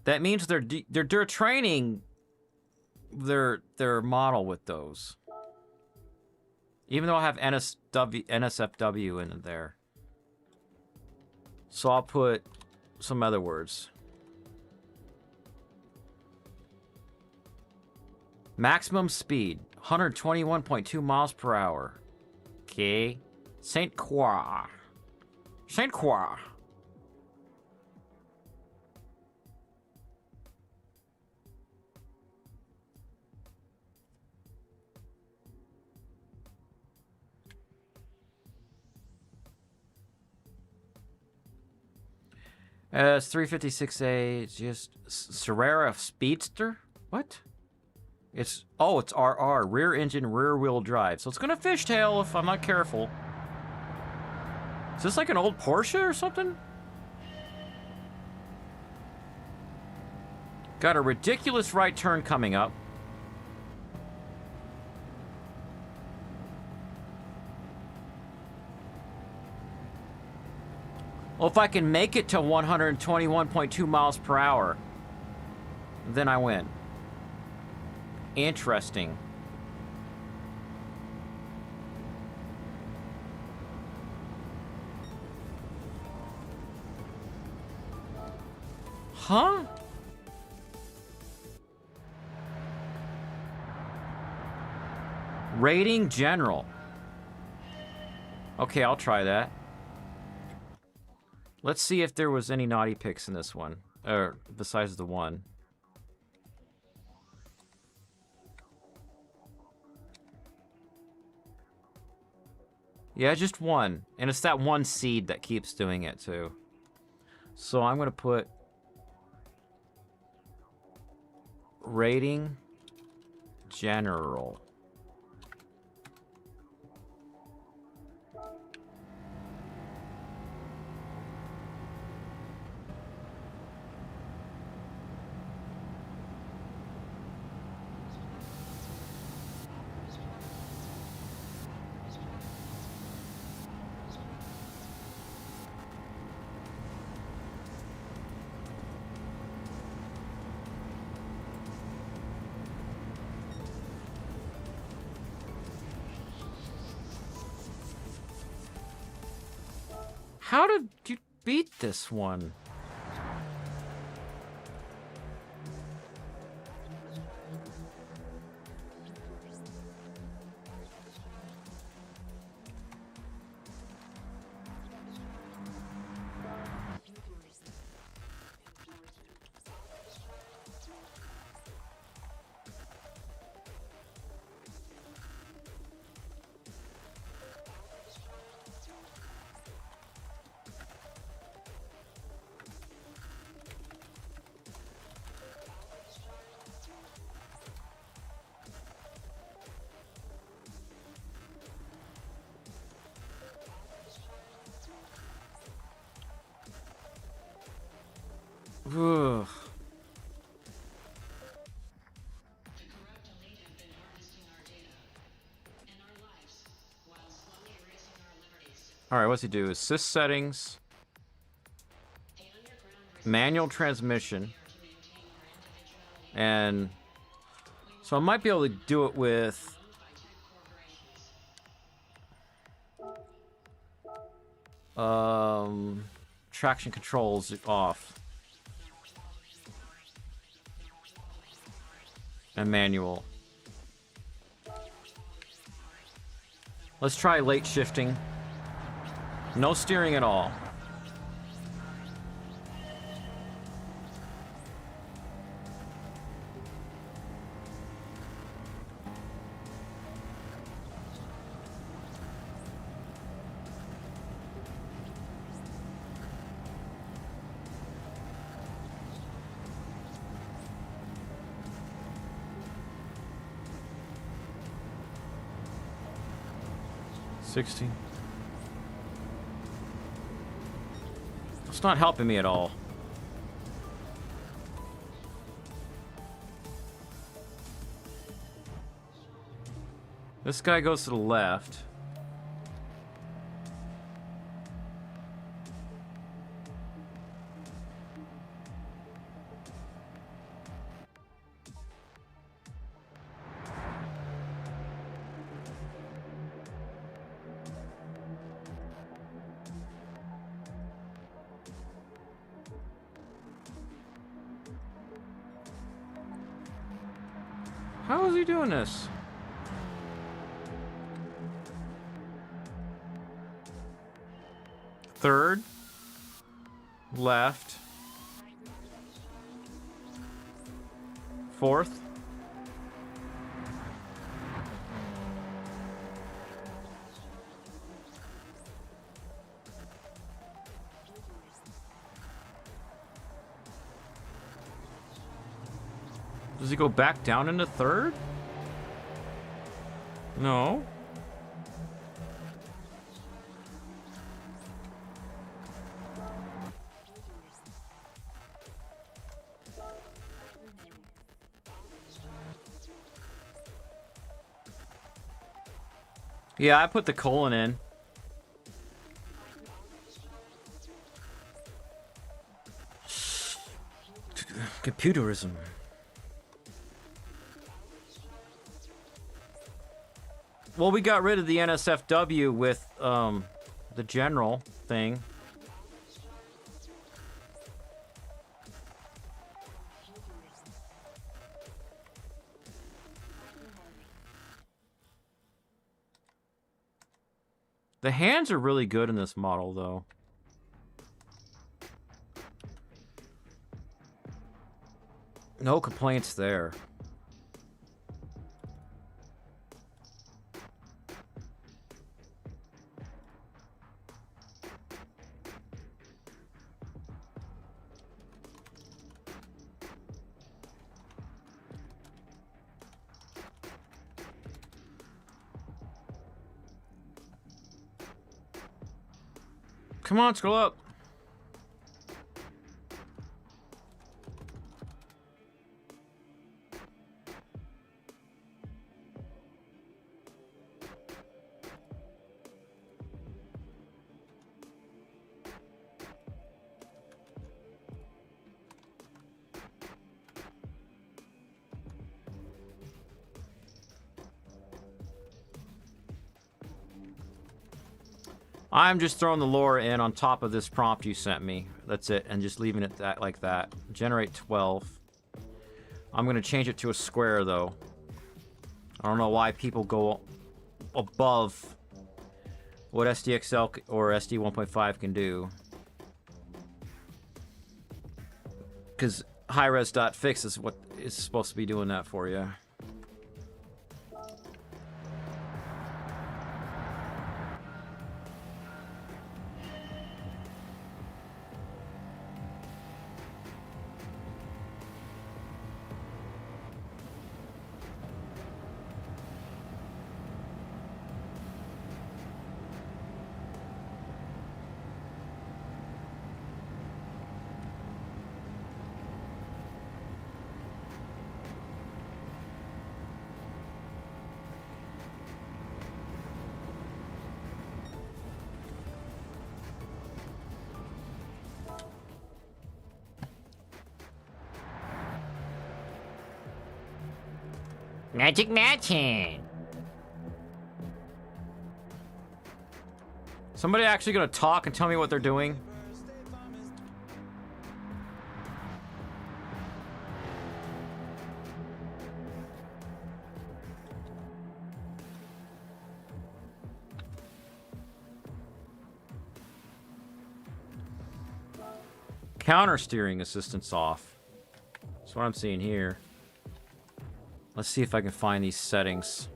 that means they're training their model with those. Even though I have NSFW in there, so I'll put some other words. Maximum speed, 121.2 miles per hour. Okay. Saint Croix. Saint Croix. It's 356A. It's just Carrera Speedster. What? It's RR, rear engine, rear wheel drive. So it's gonna fishtail if I'm not careful. Is this like an old Porsche or something? Got a ridiculous right turn coming up. Well, if I can make it to 121.2 miles per hour, then I win. Interesting. Huh? Rating general. Okay, I'll try that. Let's see if there was any naughty picks in this one. Or besides the one. Yeah, just one. And it's that one seed that keeps doing it too. So I'm gonna put rating general. How did you beat this one? Ugh. Alright, what's he do? Assist settings. Manual transmission. And so I might be able to do it with traction controls off. And manual. Let's try late shifting. No steering at all. $16. It's not helping me at all. This guy goes to the left. How is he doing this? Third. Left. Fourth. Does he go back down into third? No. Yeah, I put the colon in. Computerism. Well, we got rid of the NSFW with the general thing. The hands are really good in this model, though. No complaints there. Come on, scroll up. I'm just throwing the lore in on top of this prompt you sent me. That's it, and just leaving it like that. Generate 12. I'm going to change it to a square, though. I don't know why people go above what SDXL or SD 1.5 can do. Because high-res.fix is what is supposed to be doing that for you. Magic. Somebody actually gonna talk and tell me what they're doing? Counter steering assistance off. That's what I'm seeing here. Let's see if I can find these settings.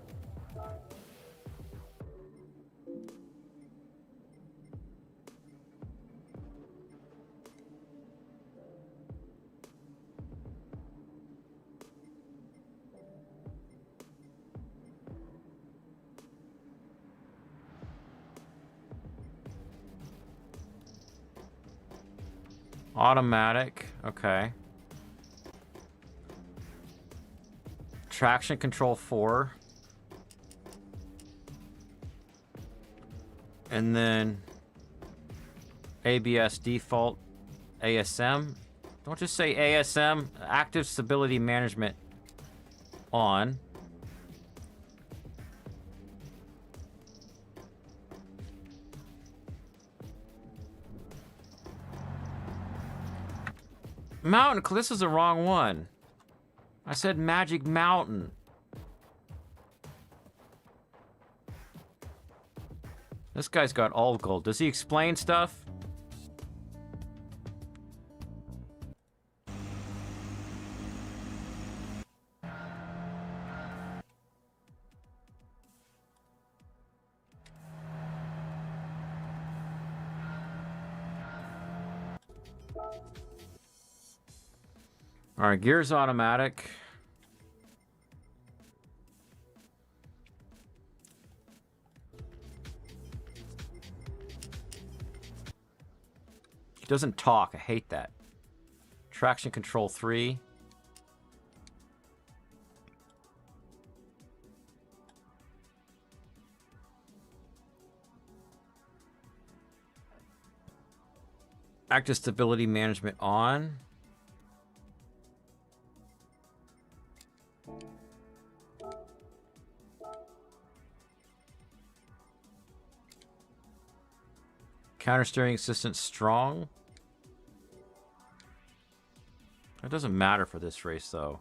Automatic, okay. Traction control 4. And then ABS default ASM. Don't just say ASM, active stability management on. Mountain, this is the wrong one. I said Magic Mountain. This guy's got all gold. Does he explain stuff? All right, gears automatic. doesn't talk. I hate that. Traction control 3. Active stability management on. Counter steering assistant strong. It doesn't matter for this race though.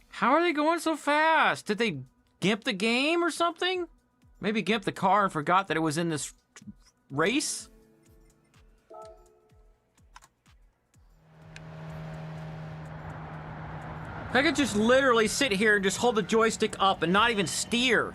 How are they going so fast? Did they gimp the game or something? Maybe gimp the car and forgot that it was in this race? I could just literally sit here and just hold the joystick up and not even steer.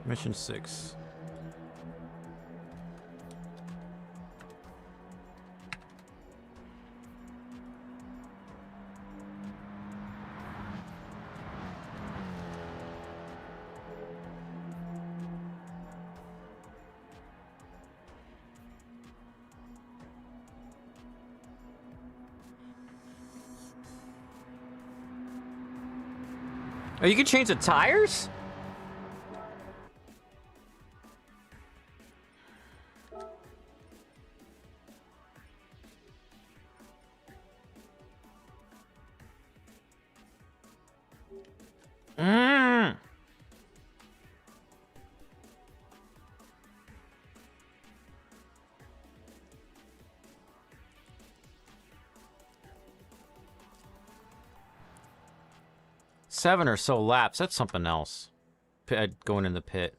Mission 6. Oh, you can change the tires? Mm. Seven or so laps. That's something else. Going in the pit.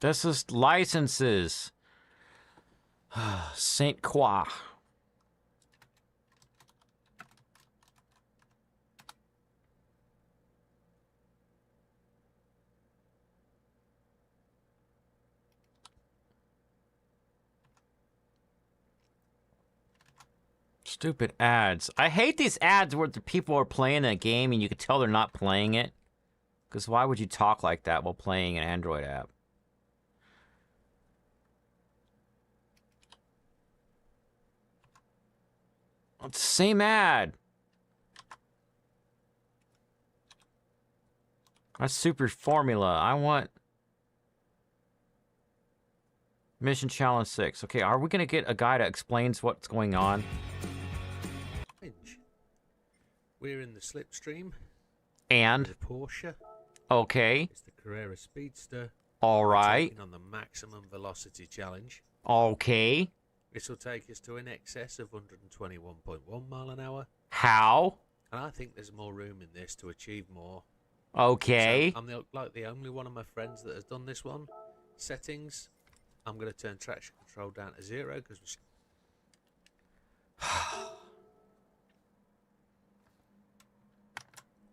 This is licenses. Saint Croix. Stupid ads. I hate these ads where the people are playing a game and you can tell they're not playing it. Because why would you talk like that while playing an Android app? It's the same ad. That's Super Formula. I want... Mission Challenge 6. Okay, are we going to get a guy that explains what's going on? We're in the slipstream. And? The Porsche. Okay. It's the Carrera Speedster. All right. Taking on the maximum velocity challenge. Okay. This will take us to in excess of 121.1 mile an hour. How? And I think there's more room in this to achieve more. Okay. So I'm the only one of my friends that has done this one. Settings. I'm going to turn traction control down to 0 because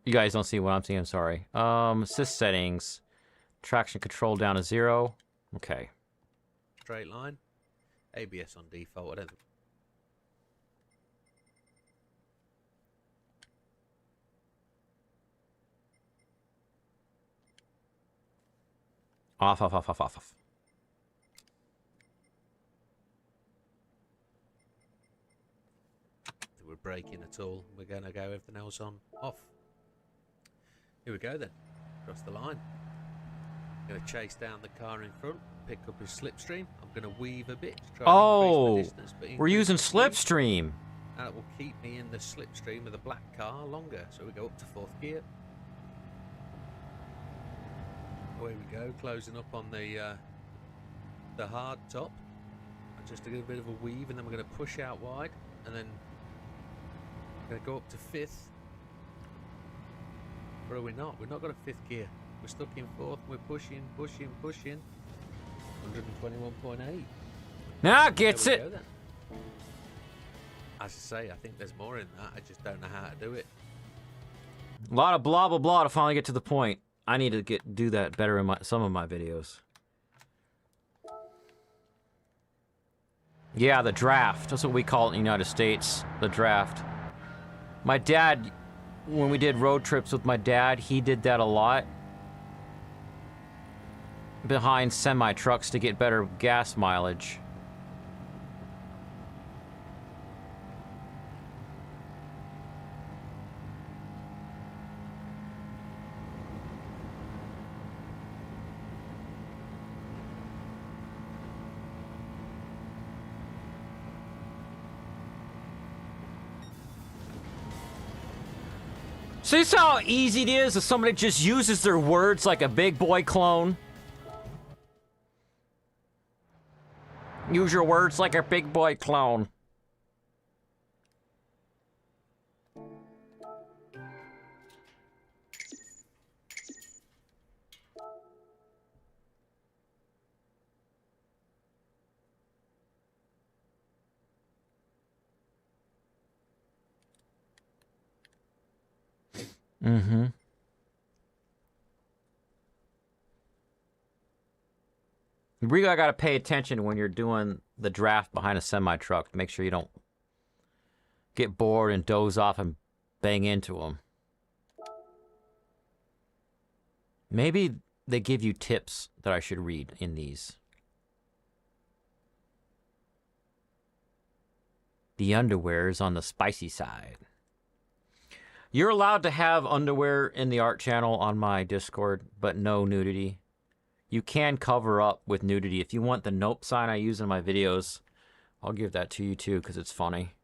You guys don't see what I'm seeing, I'm sorry. Assist settings. Traction control down to 0. Okay. Straight line. ABS on default. I don't think. Off. We're braking at all. We're going to go everything else on off. Here we go then. Across the line. Going to chase down the car in front, pick up his slipstream. I'm going to weave a bit to try and increase my distance. But We're using increase my speed, slipstream. and it will keep me in the slipstream of the black car longer. So we go up to 4th gear. Away we go, closing up on the hard top. And just a little bit of a weave, and then we're going to push out wide, and then we're going to go up to 5th. Or are we not? We've not got a 5th gear. We're stuck in 4th. We're pushing. 121.8. Now gets There we it. go then. As I say, I think there's more in that. I just don't know how to do it. A lot of blah blah blah to finally get to the point. I need to do that better in some of my videos. Yeah, the draft. That's what we call it in the United States. The draft. My dad, when we did road trips with my dad, he did that a lot. Behind semi-trucks to get better gas mileage. See how easy it is if somebody just uses their words like a big boy clone? Use your words like a big boy clone. Mm-hmm. You really gotta pay attention when you're doing the draft behind a semi-truck to make sure you don't get bored and doze off and bang into them. Maybe they give you tips that I should read in these. The underwear is on the spicy side. You're allowed to have underwear in the art channel on my Discord, but no nudity. You can cover up with nudity. If you want the nope sign I use in my videos, I'll give that to you too, because it's funny.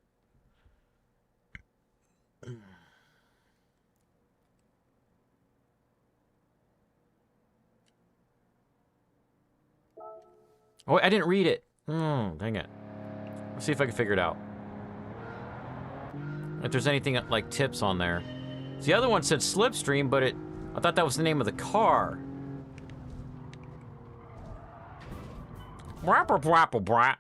Oh, I didn't read it. Dang it. Let's see if I can figure it out. If there's anything like tips on there. So the other one said Slipstream, but I thought that was the name of the car. Brapple, brapple, brat.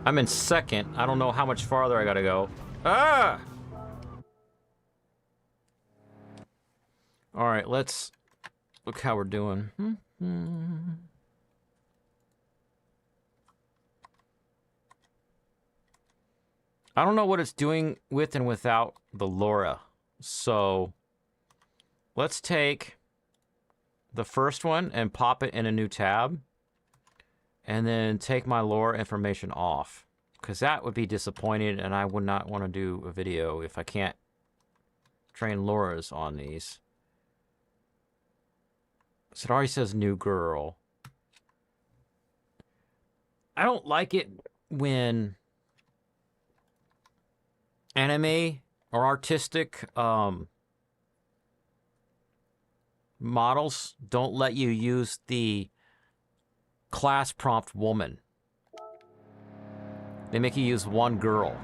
I'm in second. I don't know how much farther I gotta go. Ah! Alright, let's look how we're doing. I don't know what it's doing with and without the LoRa. So let's take the first one and pop it in a new tab. And then take my LoRa information off. Because that would be disappointing, and I would not want to do a video if I can't train LoRa's on these. So it already says new girl. I don't like it when anime or artistic models don't let you use the class prompt woman. They make you use one girl.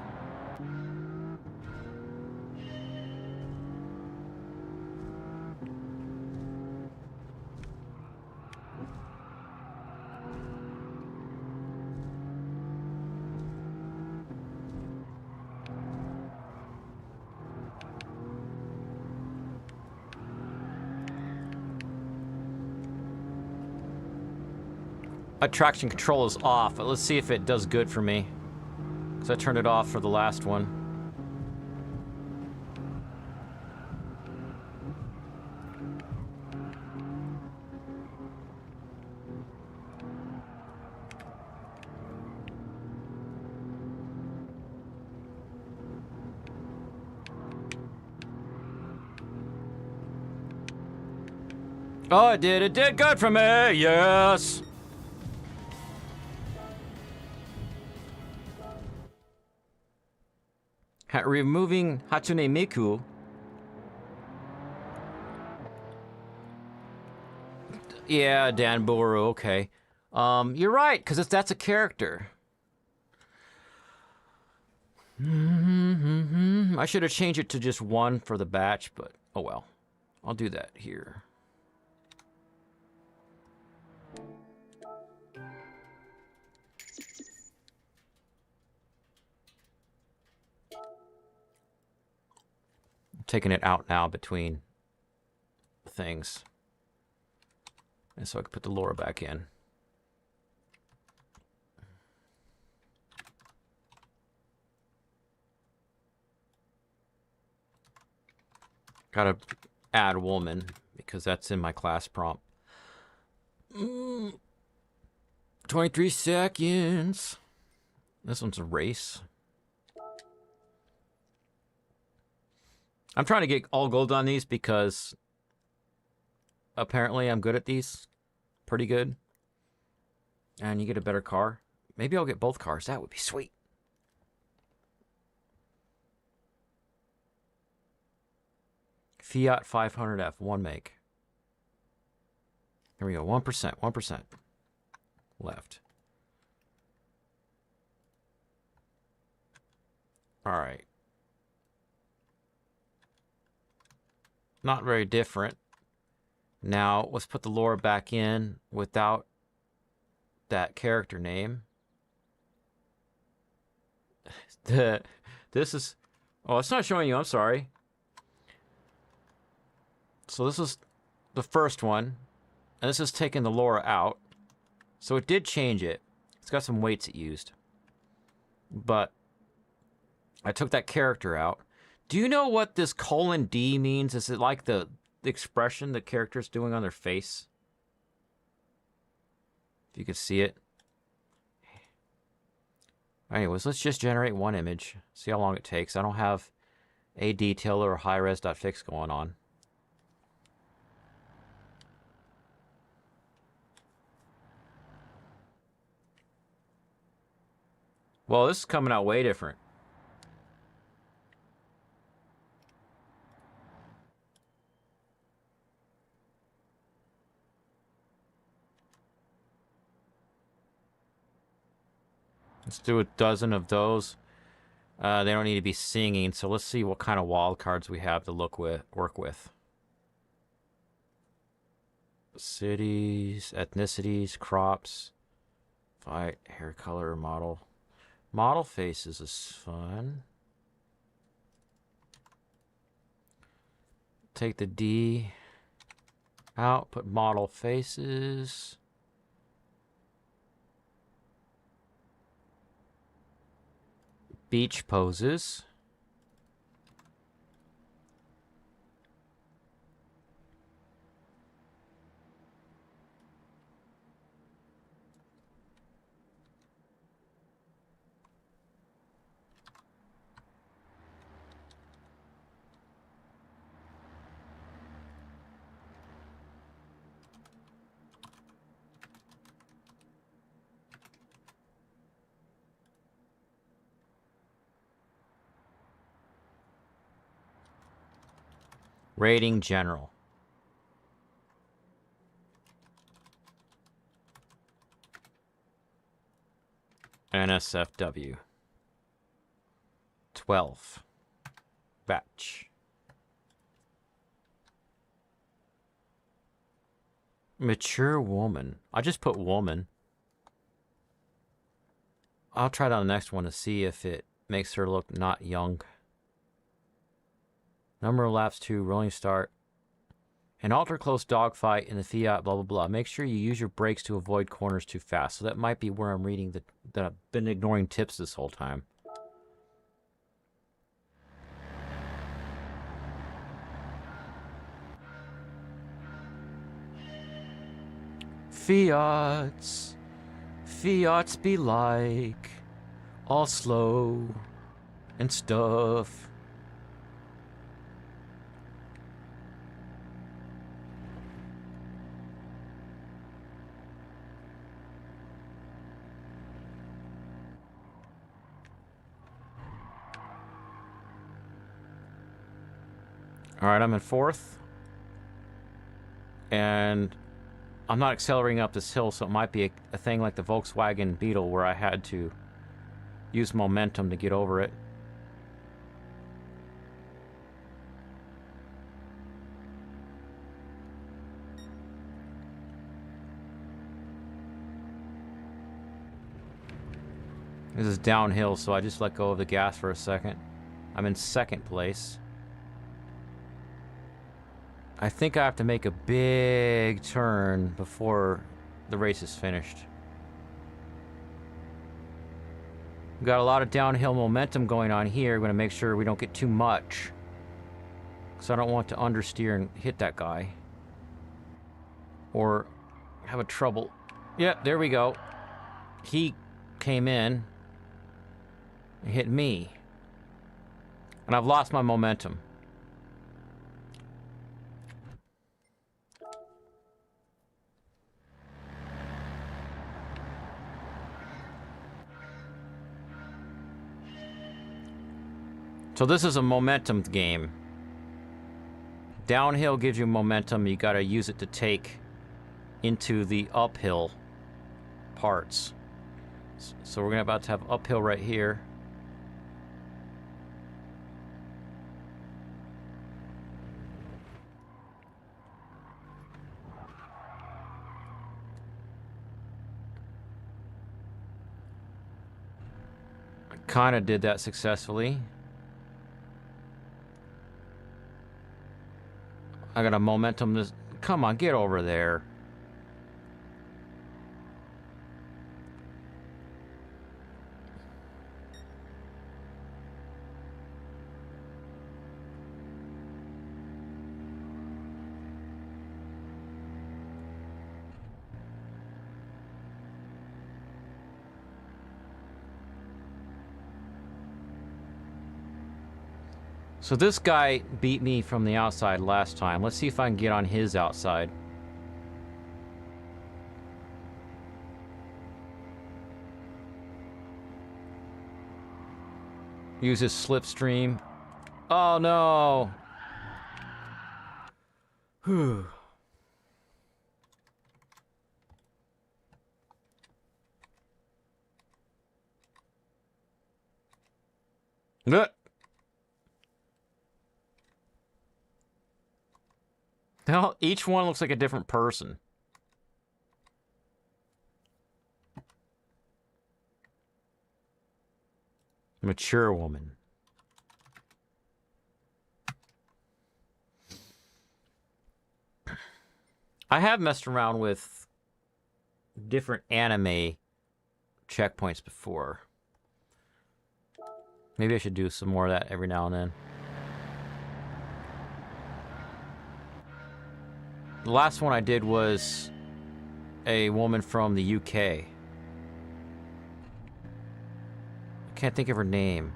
traction control is off, but let's see if it does good for me. Because I turned it off for the last one. Oh, it did. It did good for me. Yes. Removing Hatsune Miku. Yeah, Dan Boru. Okay. You're right, because that's a character. I should have changed it to just one for the batch, but oh well. I'll do that here. Taking it out now between things. And so I can put the Laura back in. Gotta add woman because that's in my class prompt. 23 seconds. This one's a race. I'm trying to get all gold on these because apparently I'm good at these. Pretty good. And you get a better car. Maybe I'll get both cars. That would be sweet. Fiat 500F, one make. Here we go, 1%, 1% left. All right. Not very different. Now, let's put the Laura back in without that character name. This is... Oh, it's not showing you. I'm sorry. So this is the first one. And this is taking the Laura out. So it did change it. It's got some weights it used. But I took that character out. Do you know what this :D means? Is it like the expression the character's doing on their face? If you could see it. Anyways, let's just generate one image. See how long it takes. I don't have a detailer or high-res.fix going on. Well, this is coming out way different. Let's do a dozen of those. They don't need to be singing, so let's see what kind of wildcards we have to work with. Cities, ethnicities, crops, fight, hair color, model. Model faces is fun. Take the D out, put model faces. Beach poses. Rating general. NSFW. 12. Batch. Mature woman. I just put woman. I'll try it on the next one to see if it makes her look not young. Number of laps 2, rolling start. An ultra-close dogfight in the Fiat, blah, blah, blah. Make sure you use your brakes to avoid corners too fast. So that might be where I'm reading that I've been ignoring tips this whole time. Fiats be like all slow and stuff. All right, I'm in fourth. And I'm not accelerating up this hill, so it might be a thing like the Volkswagen Beetle where I had to use momentum to get over it. This is downhill, so I just let go of the gas for a second. I'm in second place. I think I have to make a big turn before the race is finished. We've got a lot of downhill momentum going on here. We're going to make sure we don't get too much, because I don't want to understeer and hit that guy. Or have a trouble. Yeah, there we go. He came in and hit me. And I've lost my momentum. So this is a momentum game. Downhill gives you momentum. You gotta use it to take into the uphill parts. So we're about to have uphill right here. I kinda did that successfully. I got a momentum this... Come on, get over there. So this guy beat me from the outside last time. Let's see if I can get on his outside. Use his slipstream. Oh no! Whew. Now, each one looks like a different person. Mature woman. I have messed around with different anime checkpoints before. Maybe I should do some more of that every now and then. The last one I did was a woman from the UK. I can't think of her name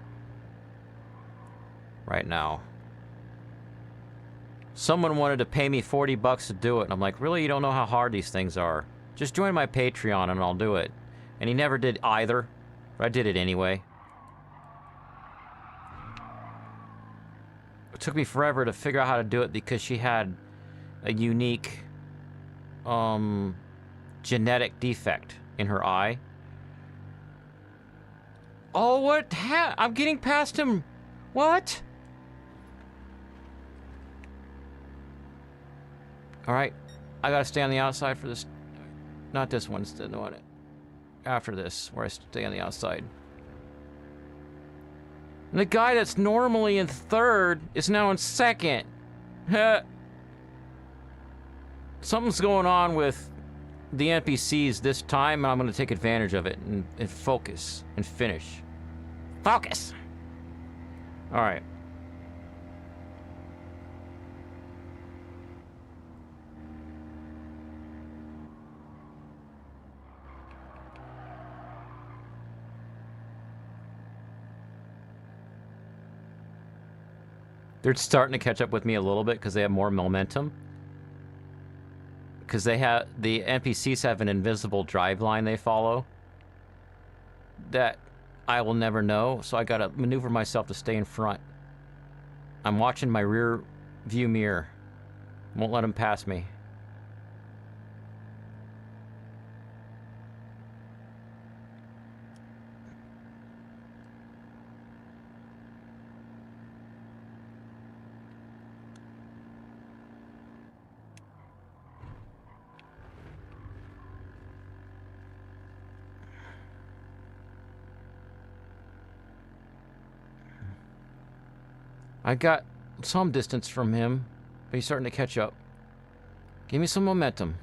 right now. Someone wanted to pay me $40 to do it, and I'm like, really? You don't know how hard these things are? Just join my Patreon and I'll do it. And he never did either, but I did it anyway. It took me forever to figure out how to do it because she had a unique genetic defect in her eye. Oh, what? I'm getting past him. What? All right, I gotta stay on the outside for this. Not this one, the one after this, where I stay on the outside. And the guy that's normally in third is now in second. Something's going on with the NPCs this time, and I'm going to take advantage of it and focus and finish. Focus! Alright. They're starting to catch up with me a little bit because they have more momentum. Because the NPCs have an invisible drive line they follow that I will never know, so I gotta maneuver myself to stay in front. I'm watching my rear view mirror. Won't let them pass me. I got some distance from him, but he's starting to catch up. Give me some momentum.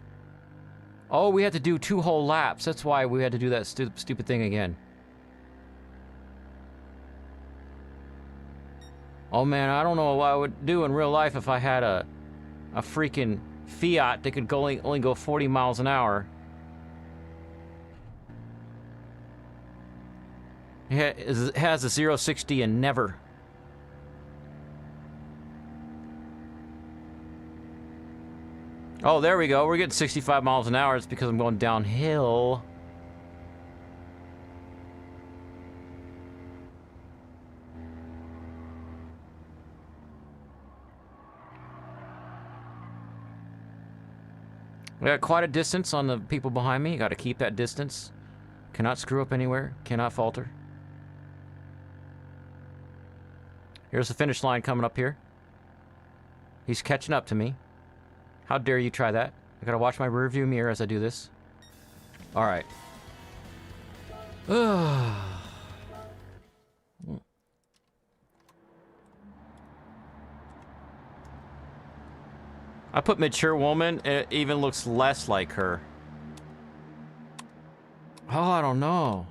Oh, we had to do 2 whole laps. That's why we had to do that stupid thing again. Oh man, I don't know what I would do in real life if I had a freaking Fiat that could only go 40 miles an hour. It has a 0-60 and never. Oh, there we go. We're getting 65 miles an hour. It's because I'm going downhill. We got quite a distance on the people behind me. Got to keep that distance. Cannot screw up anywhere. Cannot falter. Here's the finish line coming up here. He's catching up to me. How dare you try that? I gotta watch my rear view mirror as I do this. Alright. I put mature woman, it even looks less like her. Oh, I don't know.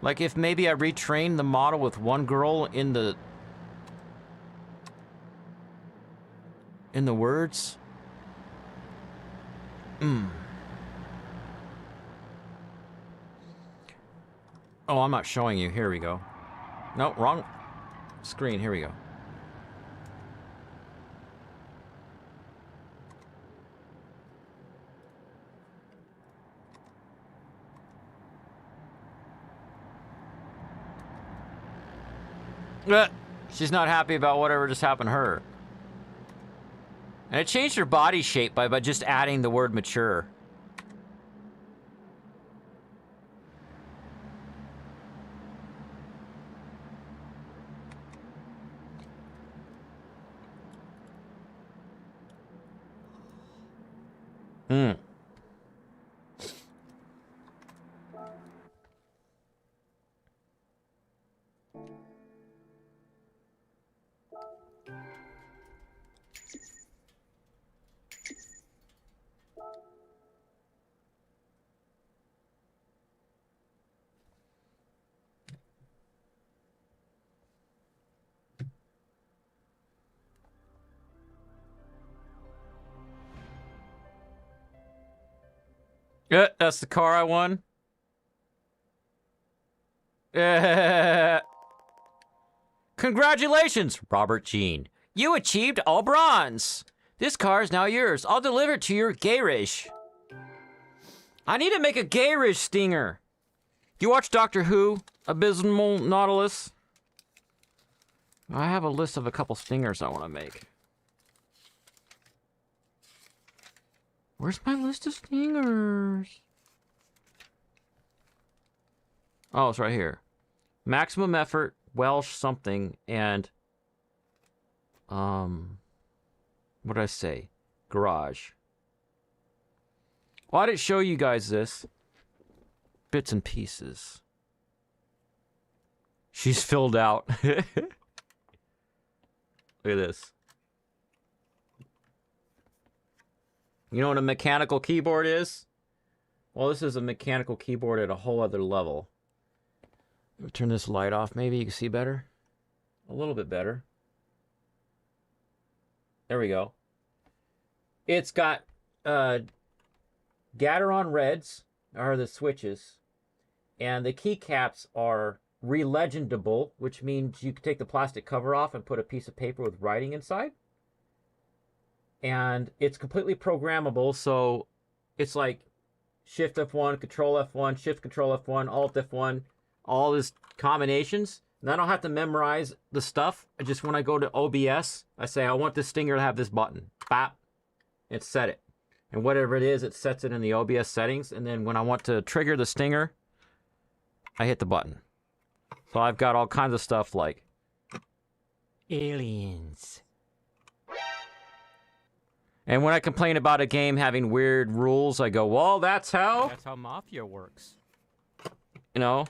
Like if maybe I retrained the model with one girl in the words. Oh, I'm not showing you. Here we go. No, wrong screen. Here we go. She's not happy about whatever just happened to her. And it changed her body shape by just adding the word mature. Yeah, that's the car I won. Congratulations, Robert Jean. You achieved all bronze. This car is now yours. I'll deliver it to your garage. I need to make a garage stinger. You watch Doctor Who? Abysmal Nautilus? I have a list of a couple stingers I want to make. Where's my list of stingers? Oh, it's right here. Maximum effort, Welsh something, and what did I say? Garage. Why did it show you guys this? Bits and pieces. She's filled out. Look at this. You know what a mechanical keyboard is? Well, this is a mechanical keyboard at a whole other level. Turn this light off, maybe you can see better. A little bit better. There we go. It's got Gateron reds are the switches, and the keycaps are relegendable, which means you can take the plastic cover off and put a piece of paper with writing inside. And it's completely programmable, so it's like Shift F1, Control F1, Shift Control F1, Alt F1, all these combinations. And I don't have to memorize the stuff. I just, when I go to OBS, I say, I want this stinger to have this button. Bap. It set it. And whatever it is, it sets it in the OBS settings. And then when I want to trigger the stinger, I hit the button. So I've got all kinds of stuff like aliens. And when I complain about a game having weird rules, I go, well, that's how Mafia works. You know?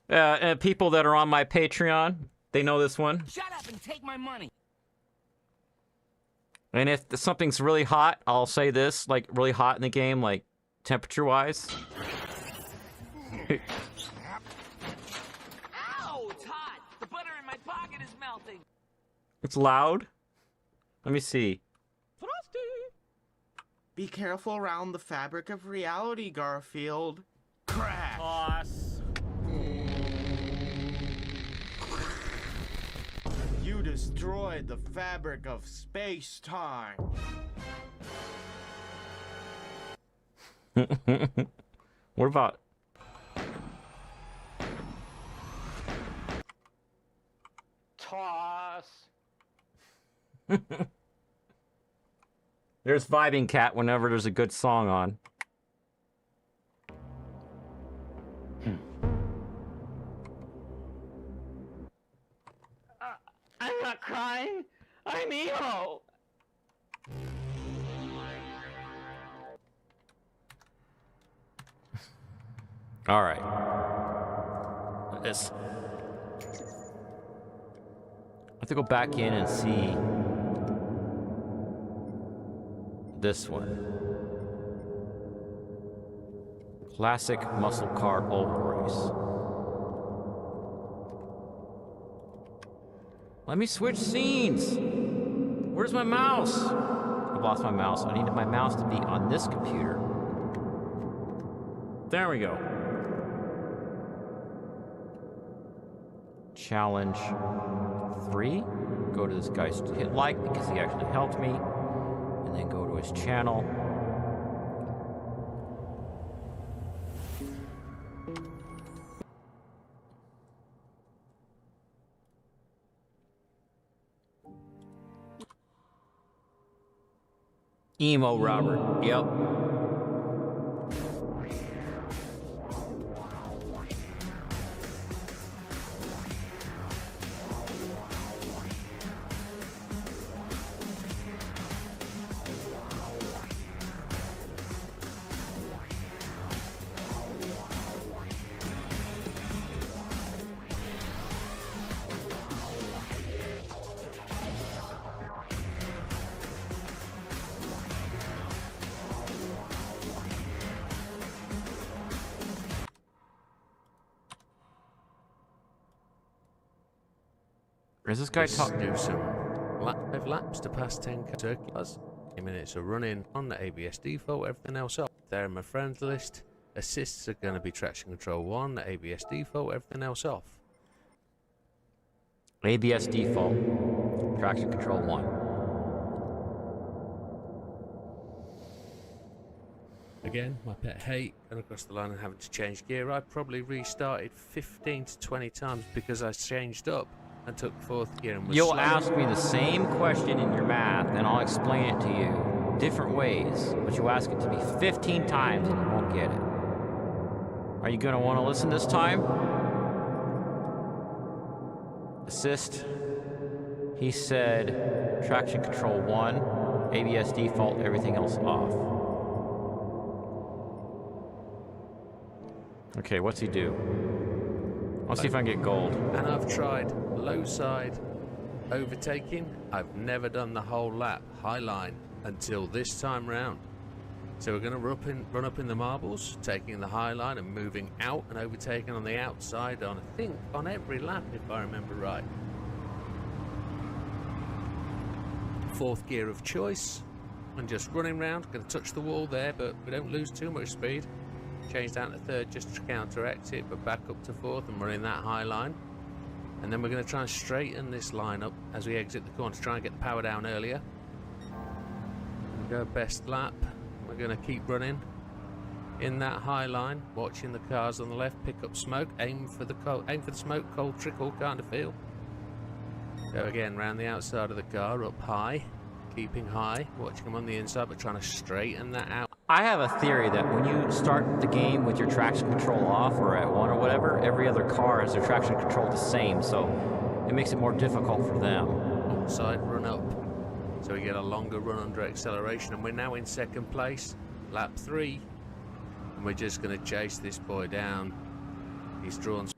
And people that are on my Patreon, they know this one. Shut up and take my money. And if something's really hot, I'll say this, like really hot in the game, like temperature-wise. Ow, it's hot. The butter in my pocket is melting. It's loud. Let me see. Frosty. Be careful around the fabric of reality, Garfield. Crash! Toss. You destroyed the fabric of space-time. What about... Toss! There's Vibing Cat whenever there's a good song on. I'm not crying. I'm emo. All right. This. I have to go back in and see this one. Classic muscle car oval race. Let me switch scenes. Where's my mouse? I've lost my mouse. I needed my mouse to be on this computer. There we go. Challenge 3. Go to this guy's, hit like because he actually helped me. And then go to his channel. Emo Robert. Yep. Is this guy Let's talking? do some 5 laps to pass 10 circulars. 10 minutes of running on the ABS default, everything else off. There in my friends list. Assists are going to be traction control 1, the ABS default, everything else off. ABS default. Traction control 1. Again, my pet hate going across the line and having to change gear. I probably restarted 15 to 20 times because I changed up and took 4th gear and was You'll slow. ask me the same question in your math, and I'll explain it to you different ways, but you ask it to me 15 times and you won't get it. Are you going to want to listen this time? Assist. He said traction control 1, ABS default, everything else off. Okay, what's he do? Let's see if I can get gold. And I've tried low side overtaking. I've never done the whole lap high line until this time round. So we're going to run up in the marbles, taking the high line and moving out and overtaking on the outside on, I think, on every lap, if I remember right. Fourth gear of choice, and just running round. Going to touch the wall there, but we don't lose too much speed. Change down to third just to counteract it, but back up to fourth and running that high line. And then we're going to try and straighten this line up as we exit the corner to try and get the power down earlier. Go best lap. We're going to keep running in that high line, watching the cars on the left pick up smoke. Aim for the smoke, cold trickle kind of feel. So again, round the outside of the car, up high, keeping high, watching them on the inside, but trying to straighten that out. I have a theory that when you start the game with your traction control off or at 1 or whatever, every other car has their traction control the same, so it makes it more difficult for them. Outside run up, so we get a longer run under acceleration, and we're now in second place, lap 3, and we're just going to chase this boy down. He's drawn.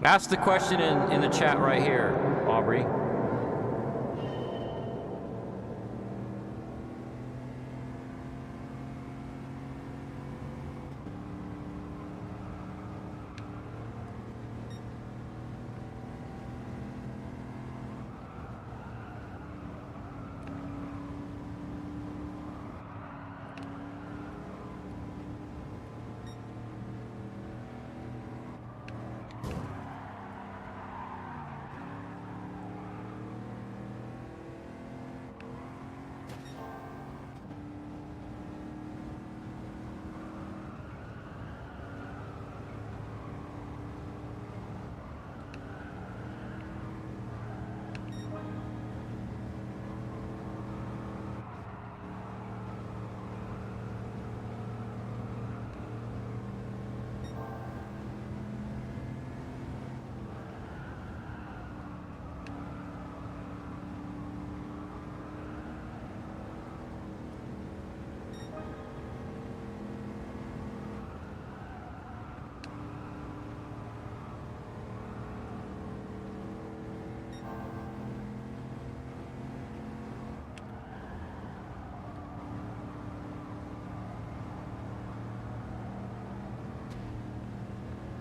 Ask the question in the chat right here, Aubrey.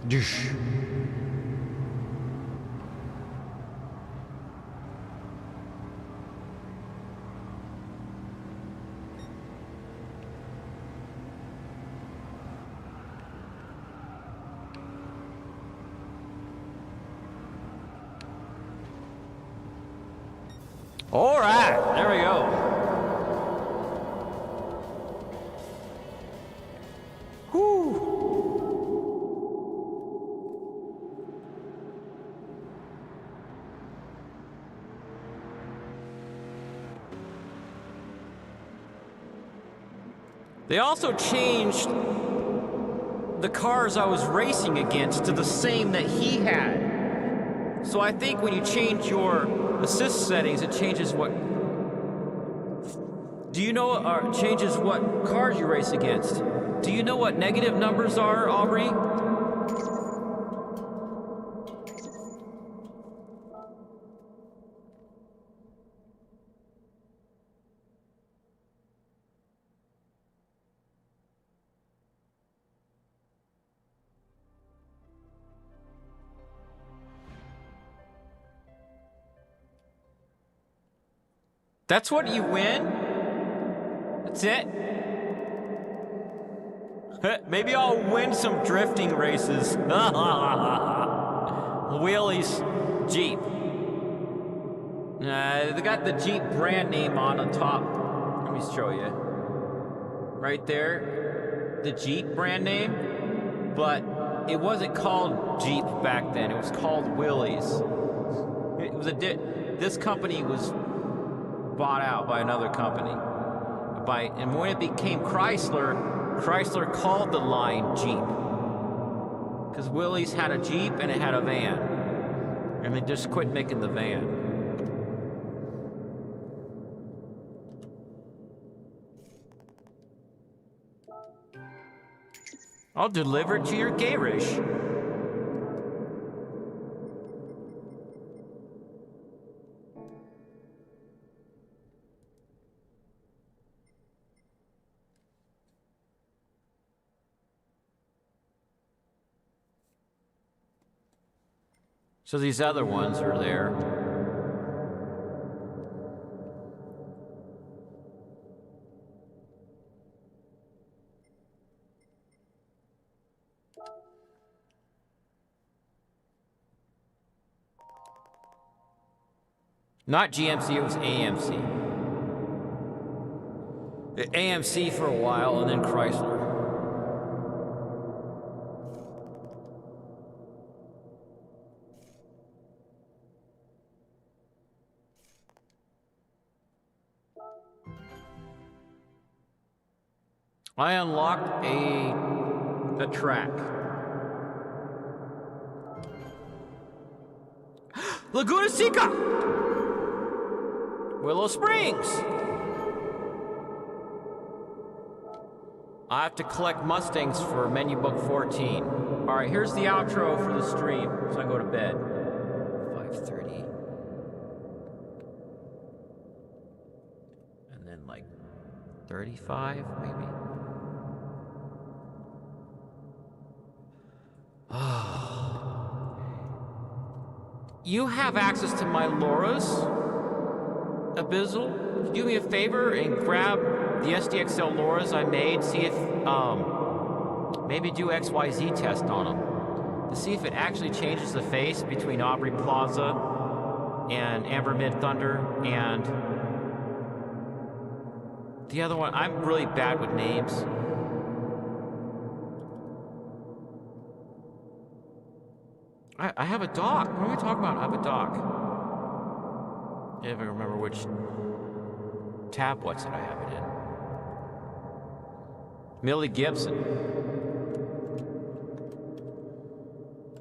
Doosh. All right, there we go. Whew. They also changed the cars I was racing against to the same that he had. So I think when you change your assist settings, it changes what... Do you know, or changes what cars you race against? Do you know what negative numbers are, Aubrey? That's what you win? That's it? Maybe I'll win some drifting races. Wheelies, Jeep. They got the Jeep brand name on the top. Let me show you. Right there, the Jeep brand name. But it wasn't called Jeep back then. It was called Wheelies. It was this company was bought out by another company. And when it became Chrysler called the line Jeep. Because Willys had a Jeep and it had a van. And they just quit making the van. I'll deliver it to your garage. So these other ones are there. Not GMC, it was AMC. AMC for a while, and then Chrysler. I unlocked a track. Laguna Seca! Willow Springs! I have to collect Mustangs for menu book 14. Alright, here's the outro for the stream, so I go to bed. 5:30. And then like 35, maybe? You have access to my Laura's, Abyssal. Do me a favor and grab the SDXL Laura's I made, see if, maybe do XYZ test on them. To see if it actually changes the face between Aubrey Plaza and Amber Mid Thunder and the other one. I'm really bad with names. I have a dock. What are we talking about? I have a dock. If I remember which tab that I have it in. Millie Gibson.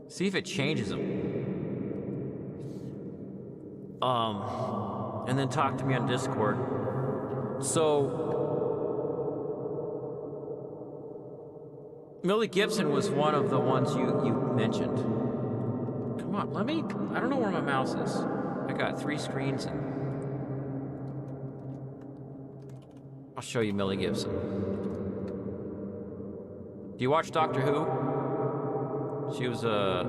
See if it changes them. And then talk to me on Discord. So Millie Gibson was one of the ones you mentioned. Come on, I don't know where my mouse is. I got 3 screens and I'll show you Millie Gibson. Do you watch Doctor Who? She was a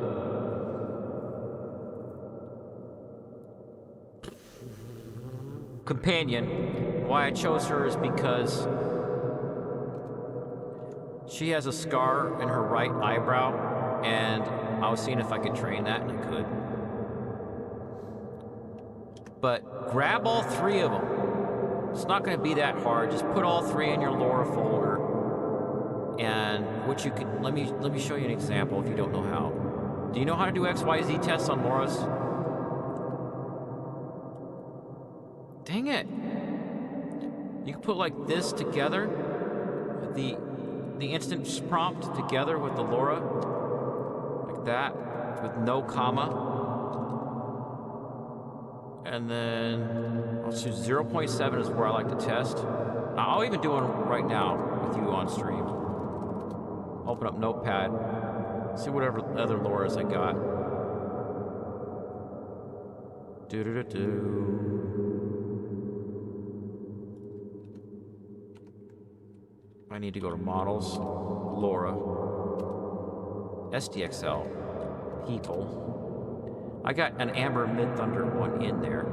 companion. Why I chose her is because she has a scar in her right eyebrow, and I was seeing if I could train that, and I could. But grab all 3 of them. It's not going to be that hard. Just put all 3 in your Laura folder, and what you could let me show you an example if you don't know how. Do you know how to do XYZ tests on Laura's? Dang it! You can put like this together, the instance prompt together with the Laura, like that, with no comma. And then I'll choose 0.7 is where I like to test. I'll even do one right now with you on stream. Open up Notepad, see whatever other Lauras I got. I need to go to Models, Laura, SDXL, People. I got an Amber Mid Thunder one in there.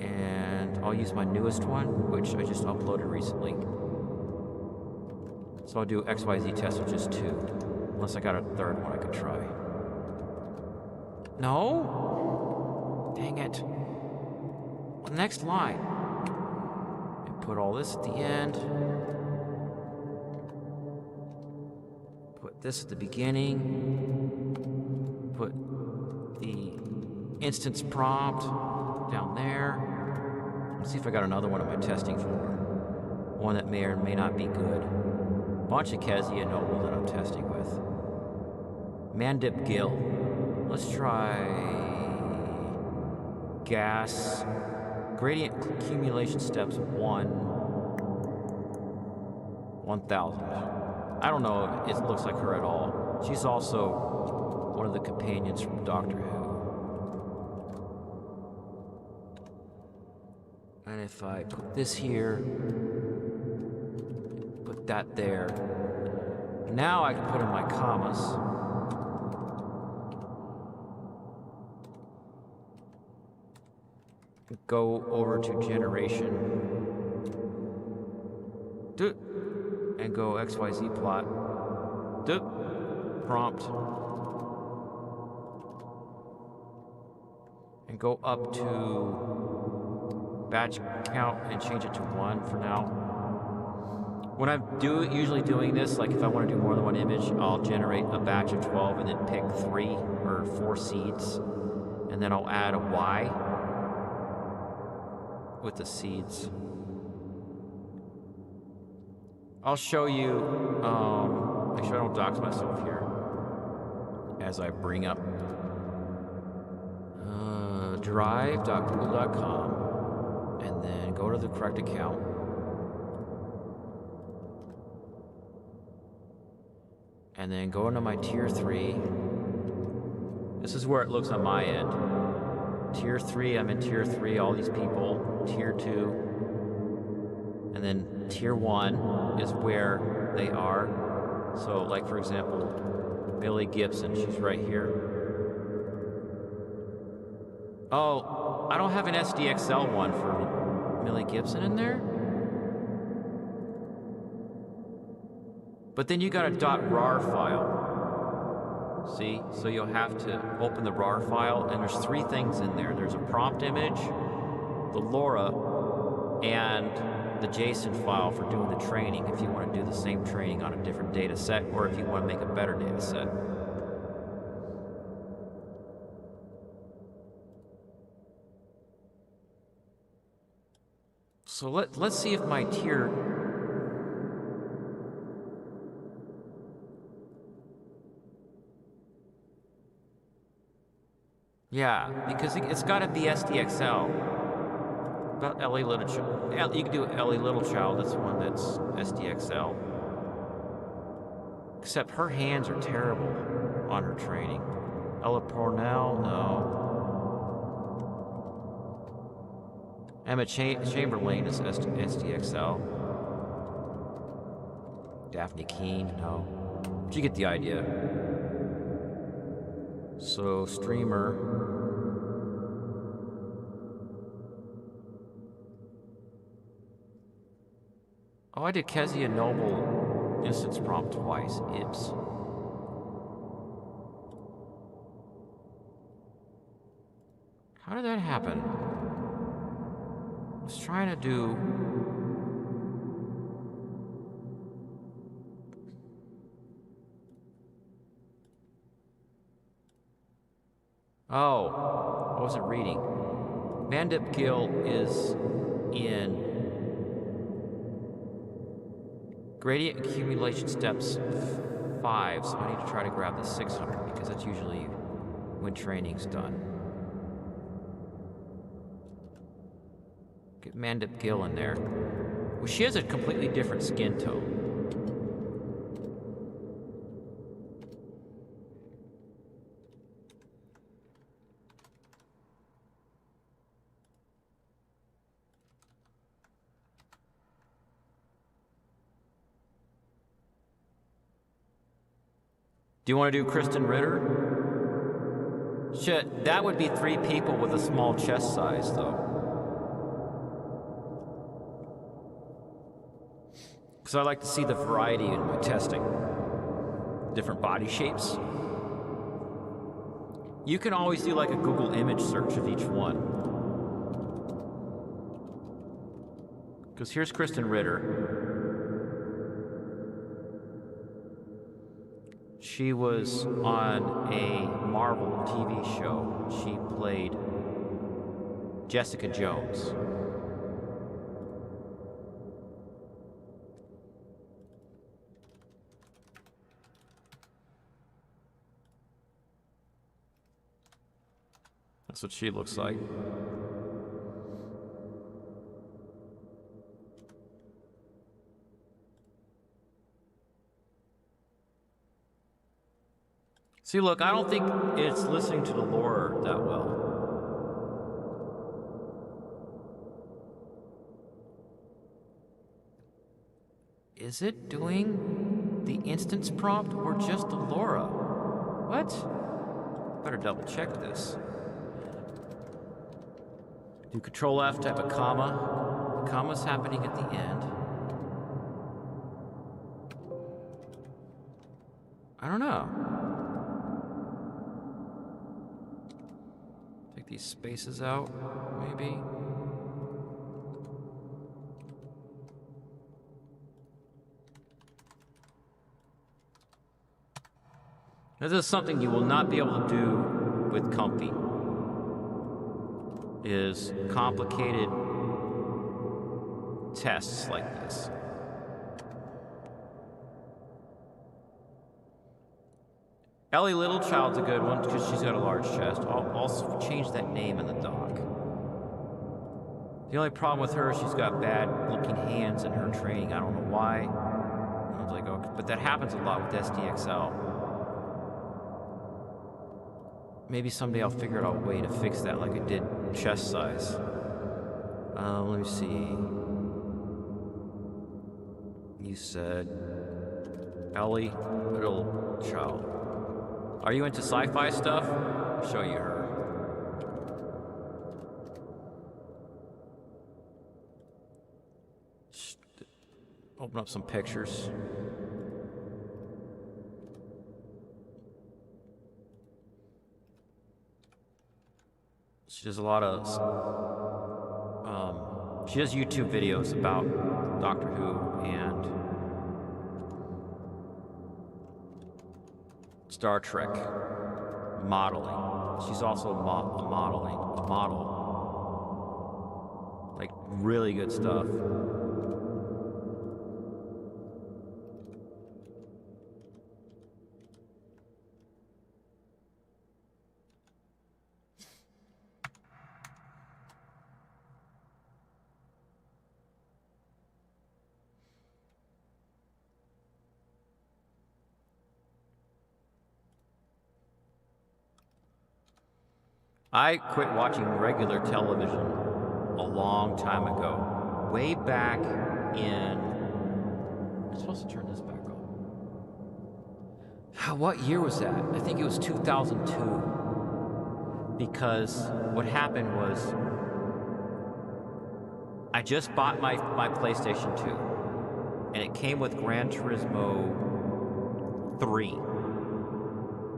And I'll use my newest one, which I just uploaded recently. So I'll do XYZ test with just 2. Unless I got a 3rd one I could try. No? Dang it. Next line. And put all this at the end. Put this at the beginning. Put the instance prompt down there. Let's see if I got another one in my testing folder. One that may or may not be good. Bunch of Kezia Noble that I'm testing with. Mandip Gill. Let's try gas. Gradient accumulation steps 1000. I don't know if it looks like her at all. She's also one of the companions from Doctor Who. And if I put this here, put that there, now I can put in my commas. Go over to generation. And go XYZ plot. Prompt. And go up to batch count and change it to 1 for now. When I'm usually doing this, like if I want to do more than one image, I'll generate a batch of 12 and then pick 3 or 4 seeds. And then I'll add a Y with the seeds. I'll show you, make sure I don't dox myself here as I bring up drive.google.com and then go to the correct account. And then go into my tier 3. This is where it looks on my end. Tier 3, I'm in tier 3, all these people. Tier 2. And then tier 1 is where they are. So, like, for example, Millie Gibson, she's right here. Oh, I don't have an SDXL one for Millie Gibson in there? But then you got a .rar file. See? So you'll have to open the RAR file, and there's 3 things in there. There's a prompt image, the LoRa, and the JSON file for doing the training if you want to do the same training on a different data set, or if you want to make a better data set. So let's see if my tier... Yeah, because it's got to be SDXL. About Ellie Littlechild. You can do Ellie Littlechild, that's the one that's SDXL. Except her hands are terrible on her training. Ella Pornell, no. Emma Chamberlain is SDXL. Daphne Keane, no. But you get the idea. So, streamer. Oh, I did Kezia Noble instance prompt twice. Ibs. How did that happen? I was trying to do... Oh, I wasn't reading. Mandip Gill is in gradient accumulation steps 5, so I need to try to grab the 600 because that's usually when training's done. Get Mandip Gill in there. Well, she has a completely different skin tone. Do you want to do Kristen Ritter? Shit, that would be 3 people with a small chest size, though. Because I like to see the variety in my testing. Different body shapes. You can always do like a Google image search of each one. Because here's Kristen Ritter. She was on a Marvel TV show. She played Jessica Jones. That's what she looks like. See, look, I don't think it's listening to the lore that well. Is it doing the instance prompt or just the LoRa? What? Better double check this. Do Control F, type a comma. The comma's happening at the end. I don't know. Take these spaces out, maybe. This is something you will not be able to do with Comfy. Is complicated tests like this. Ellie Littlechild's a good one because she's got a large chest. I'll also change that name in the dock. The only problem with her is she's got bad looking hands in her training. I don't know why. I was like, okay, but that happens a lot with SDXL. Maybe someday I'll figure out a way to fix that like I did chest size. Let me see. You said Ellie Littlechild. Are you into sci-fi stuff? I'll show you her. Just open up some pictures. She does a lot of, she does YouTube videos about Doctor Who and Star Trek modeling. She's also a model. Like, really good stuff. I quit watching regular television a long time ago. Way back in... I'm supposed to turn this back on. What year was that? I think it was 2002. Because what happened was... I just bought my PlayStation 2. And it came with Gran Turismo 3.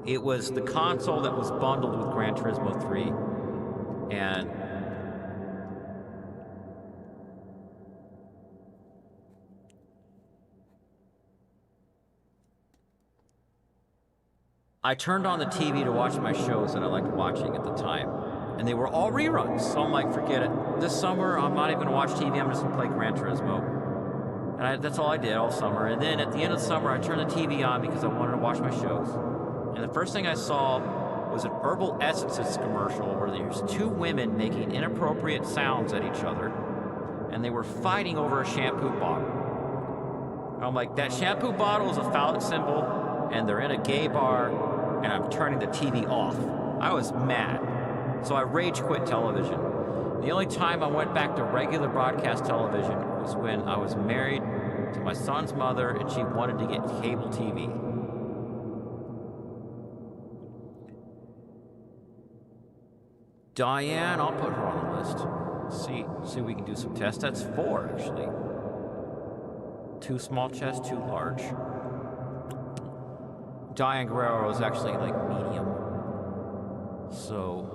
It was the console that was bundled with Gran Turismo 3, and I turned on the TV to watch my shows that I liked watching at the time, and they were all reruns, so I'm like, forget it. This summer, I'm not even going to watch TV, I'm just going to play Gran Turismo. And that's all I did all summer, and then at the end of the summer, I turned the TV on because I wanted to watch my shows. And the first thing I saw was an Herbal Essences commercial where there's two women making inappropriate sounds at each other, and they were fighting over a shampoo bottle. And I'm like, that shampoo bottle is a phallic symbol, and they're in a gay bar, and I'm turning the TV off. I was mad. So I rage quit television. The only time I went back to regular broadcast television was when I was married to my son's mother, and she wanted to get cable TV. Diane, I'll put her on the list. See if we can do some tests. That's 4, actually. 2 small chests, 2 large. Diane Guerrero is actually like medium. So...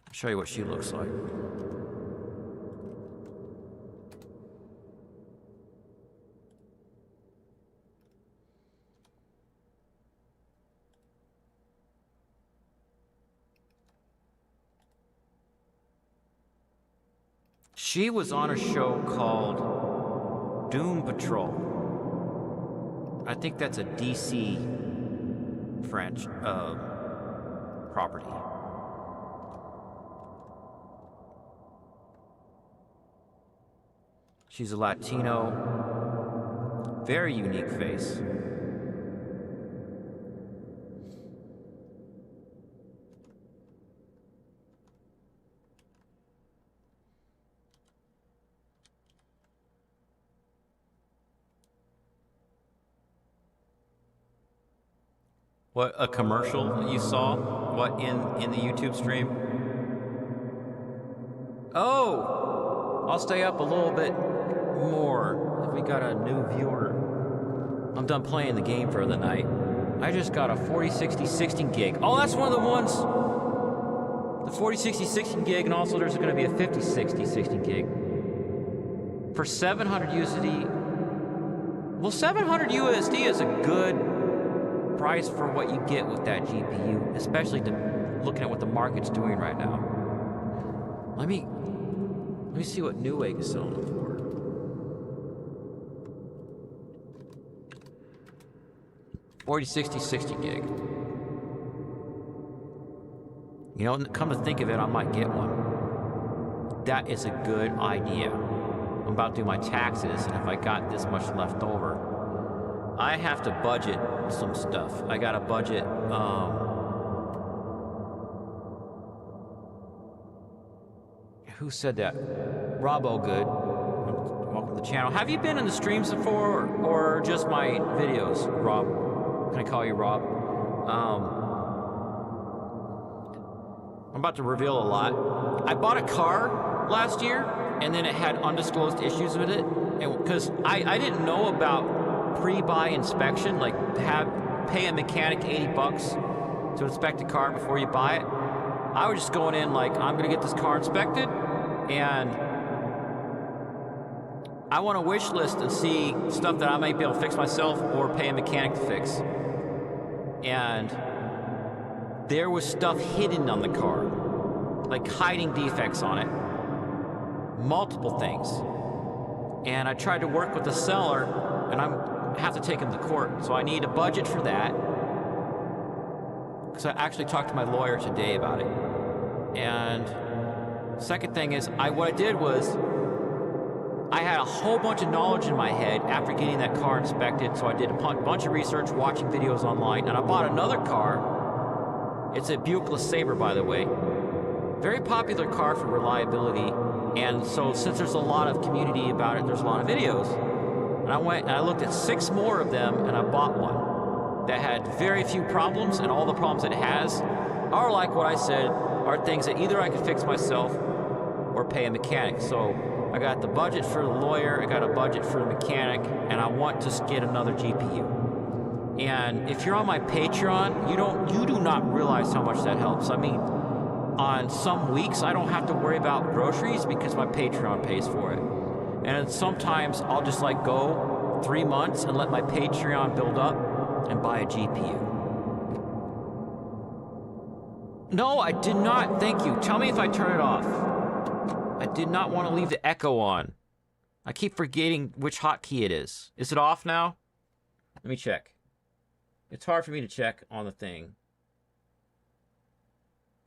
I'll show you what she looks like. She was on a show called Doom Patrol. I think that's a DC property. She's a Latino. Very unique face. What, a commercial you saw? What, in the YouTube stream? Oh! I'll stay up a little bit more if we got a new viewer. I'm done playing the game for the night. I just got a 4060 16 gig. Oh, that's one of the ones! The 4060 16 gig, and also there's gonna be a 5060 16 gig. For 700 USD. Well, 700 USD is a good price for what you get with that GPU, especially looking at what the market's doing right now. Let me see what Newegg is selling it for. $40, $60, 60 gig. You know, come to think of it, I might get one. That is a good idea. I'm about to do my taxes, and if I got this much left over, I have to budget some stuff. I got to budget, who said that? Rob O'Good. Welcome to the channel. Have you been in the streams before, or just my videos, Rob? Can I call you Rob? I'm about to reveal a lot. I bought a car last year, and then it had undisclosed issues with it, because I didn't know about pre-buy inspection, like pay a mechanic $80 to inspect a car before you buy it. I was just going in like, I'm gonna get this car inspected, and I want a wish list and see stuff that I might be able to fix myself or pay a mechanic to fix. And there was stuff hidden on the car, like hiding defects on it, multiple things. And I tried to work with the seller, and I have to take him to court, so I need a budget for that. Because I actually talked to my lawyer today about it. And second thing is, what I did was, I had a whole bunch of knowledge in my head after getting that car inspected, so I did a bunch of research, watching videos online, and I bought another car. It's a Buick LeSabre, by the way. Very popular car for reliability, and so since there's a lot of community about it, there's a lot of videos. And I went and I looked at 6 more of them, and I bought one that had very few problems, and all the problems it has are like what I said, are things that either I could fix myself or pay a mechanic. So I got the budget for the lawyer, I got a budget for the mechanic, and I want to get another GPU. And if you're on my Patreon, you do not realize how much that helps. I mean, on some weeks I don't have to worry about groceries because my Patreon pays for it. And sometimes I'll just like go 3 months and let my Patreon build up and buy a GPU. No, I did not. Thank you. Tell me if I turn it off. I did not want to leave the echo on. I keep forgetting which hotkey it is. Is it off now? Let me check. It's hard for me to check on the thing.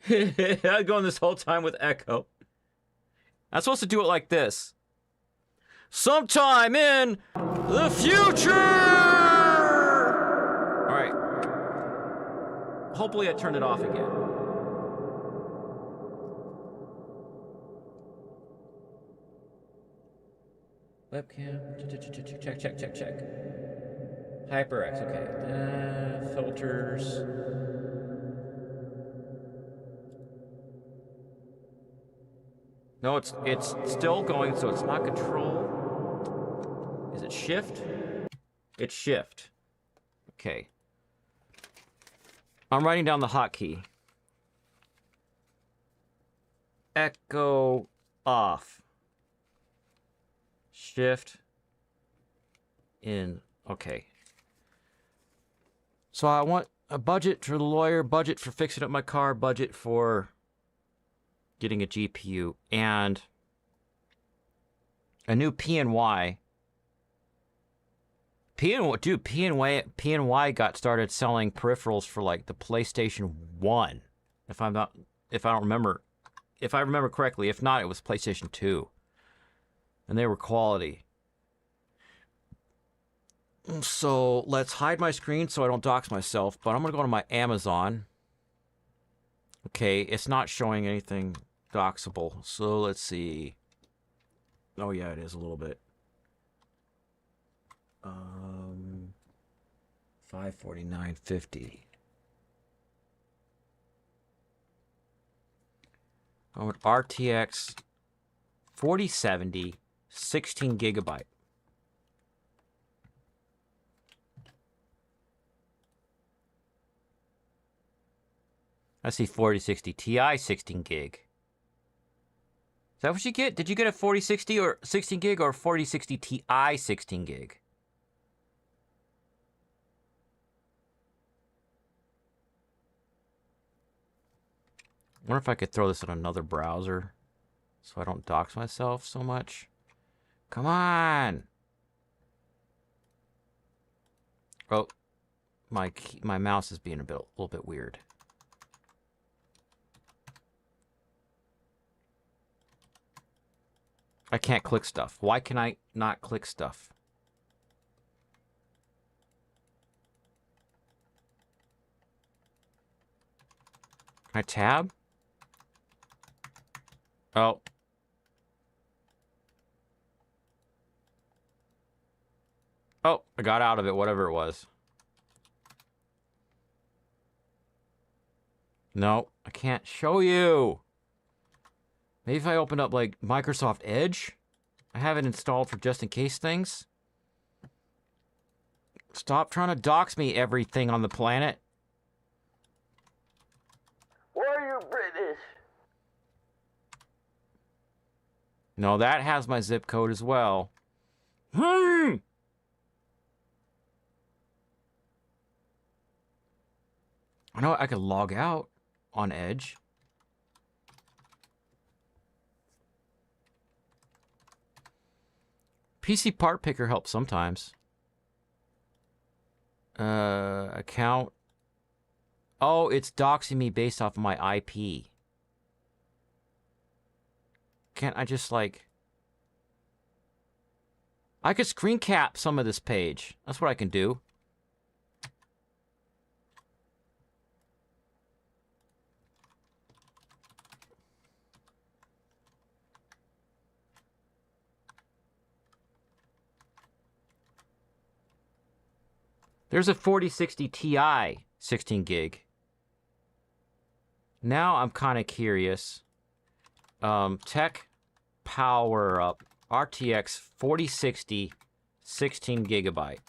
I'm going this whole time with echo. I'm supposed to do it like this. Sometime in the future! Alright. Hopefully I turned it off again. Webcam. Check. HyperX, okay. Filters. No, it's still going, so it's not control. Is it shift? It's shift. Okay. I'm writing down the hotkey. Echo off. Shift in. Okay. So I want a budget for the lawyer, budget for fixing up my car, budget for getting a GPU, and a new PNY. PNY got started selling peripherals for like the PlayStation 1. If I remember correctly. If not, it was PlayStation 2. and they were quality. So let's hide my screen so I don't dox myself, but I'm going to go to my Amazon. Okay, it's not showing anything doxable, so let's see. Oh yeah, it is a little bit. 549.50. Oh, an RTX 4070, 16 gigabyte. I see 4060 Ti 16 gig. Is that what you get? Did you get a 4060 or 16 gig or 4060 Ti 16 gig? I wonder if I could throw this in another browser so I don't dox myself so much. Come on! Oh, my mouse is being a little bit weird. I can't click stuff. Why can I not click stuff? Can I tab? Oh. Oh, I got out of it, whatever it was. No, I can't show you. Maybe if I open up, like, Microsoft Edge? I have it installed for just in case things. Stop trying to dox me, everything on the planet. Were you British? No, that has my zip code as well. I know I could log out on Edge. PC Part Picker helps sometimes. Account. Oh, it's doxing me based off of my IP. Can't I just, like... I could screen cap some of this page. That's what I can do. There's a 4060 Ti 16 gig. Now I'm kind of curious. Tech Power Up RTX 4060 16 gigabyte.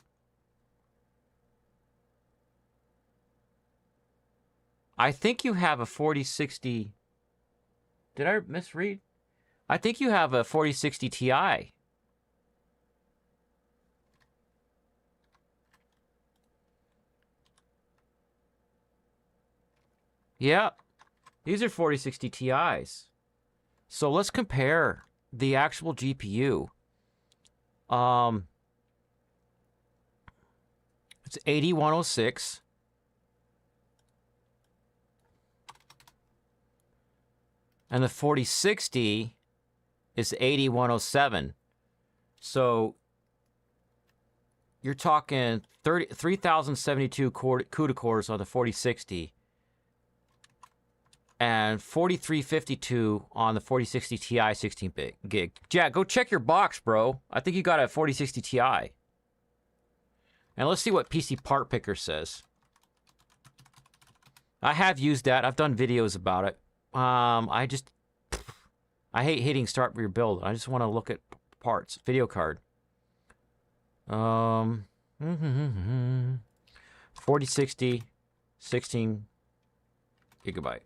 I think you have a 4060. Did I misread? I think you have a 4060 Ti. Yeah, these are 4060 Ti's. So let's compare the actual GPU. It's 8106. And the 4060 is 8107. So you're talking 3,072 CUDA cores on the 4060. And 4352 on the 4060 Ti 16 gig. Jack, go check your box, bro. I think you got a 4060 Ti. And let's see what PC Part Picker says. I have used that. I've done videos about it. I hate hitting start rebuild. I just want to look at parts. Video card. 4060 16 gigabyte.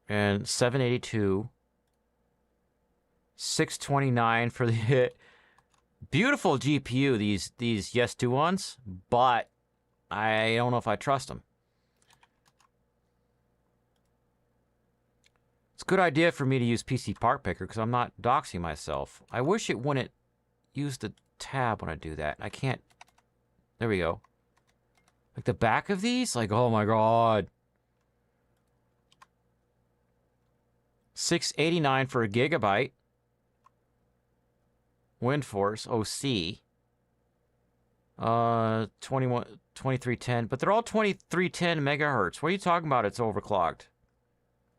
And 782, 629 for the hit. Beautiful GPU, these Yes 2 ones, but I don't know if I trust them. It's a good idea for me to use PC Part Picker because I'm not doxing myself. I wish it wouldn't use the tab when I do that. I can't. There we go. Like the back of these? Like, oh my god. $689 for a gigabyte. WindForce OC. 2310, but they're all 2310 megahertz. What are you talking about? It's overclocked.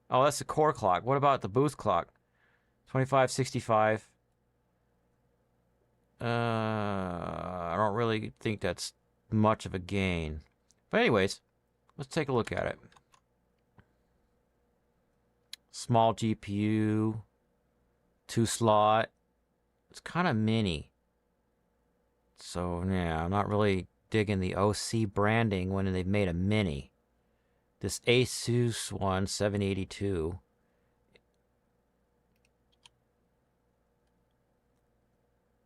Oh, that's the core clock. What about the boost clock? 2565. I don't really think that's much of a gain. But anyways, let's take a look at it. Small GPU, 2-slot. It's kind of mini. So, yeah, I'm not really digging the OC branding when they've made a mini. This ASUS one, 782.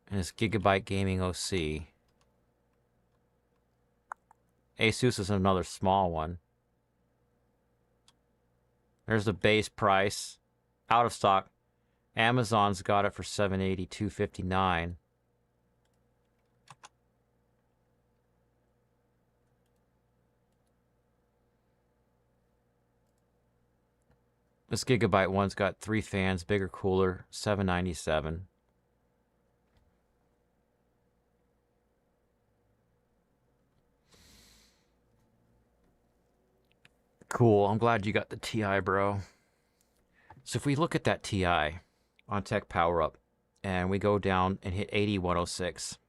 And this Gigabyte Gaming OC. ASUS is another small one. There's the base price. Out of stock. Amazon's got it for $782.59. This Gigabyte one's got 3 fans, bigger cooler, $797. Cool. I'm glad you got the TI, bro. So if we look at that TI on Tech Power Up and we go down and hit 8106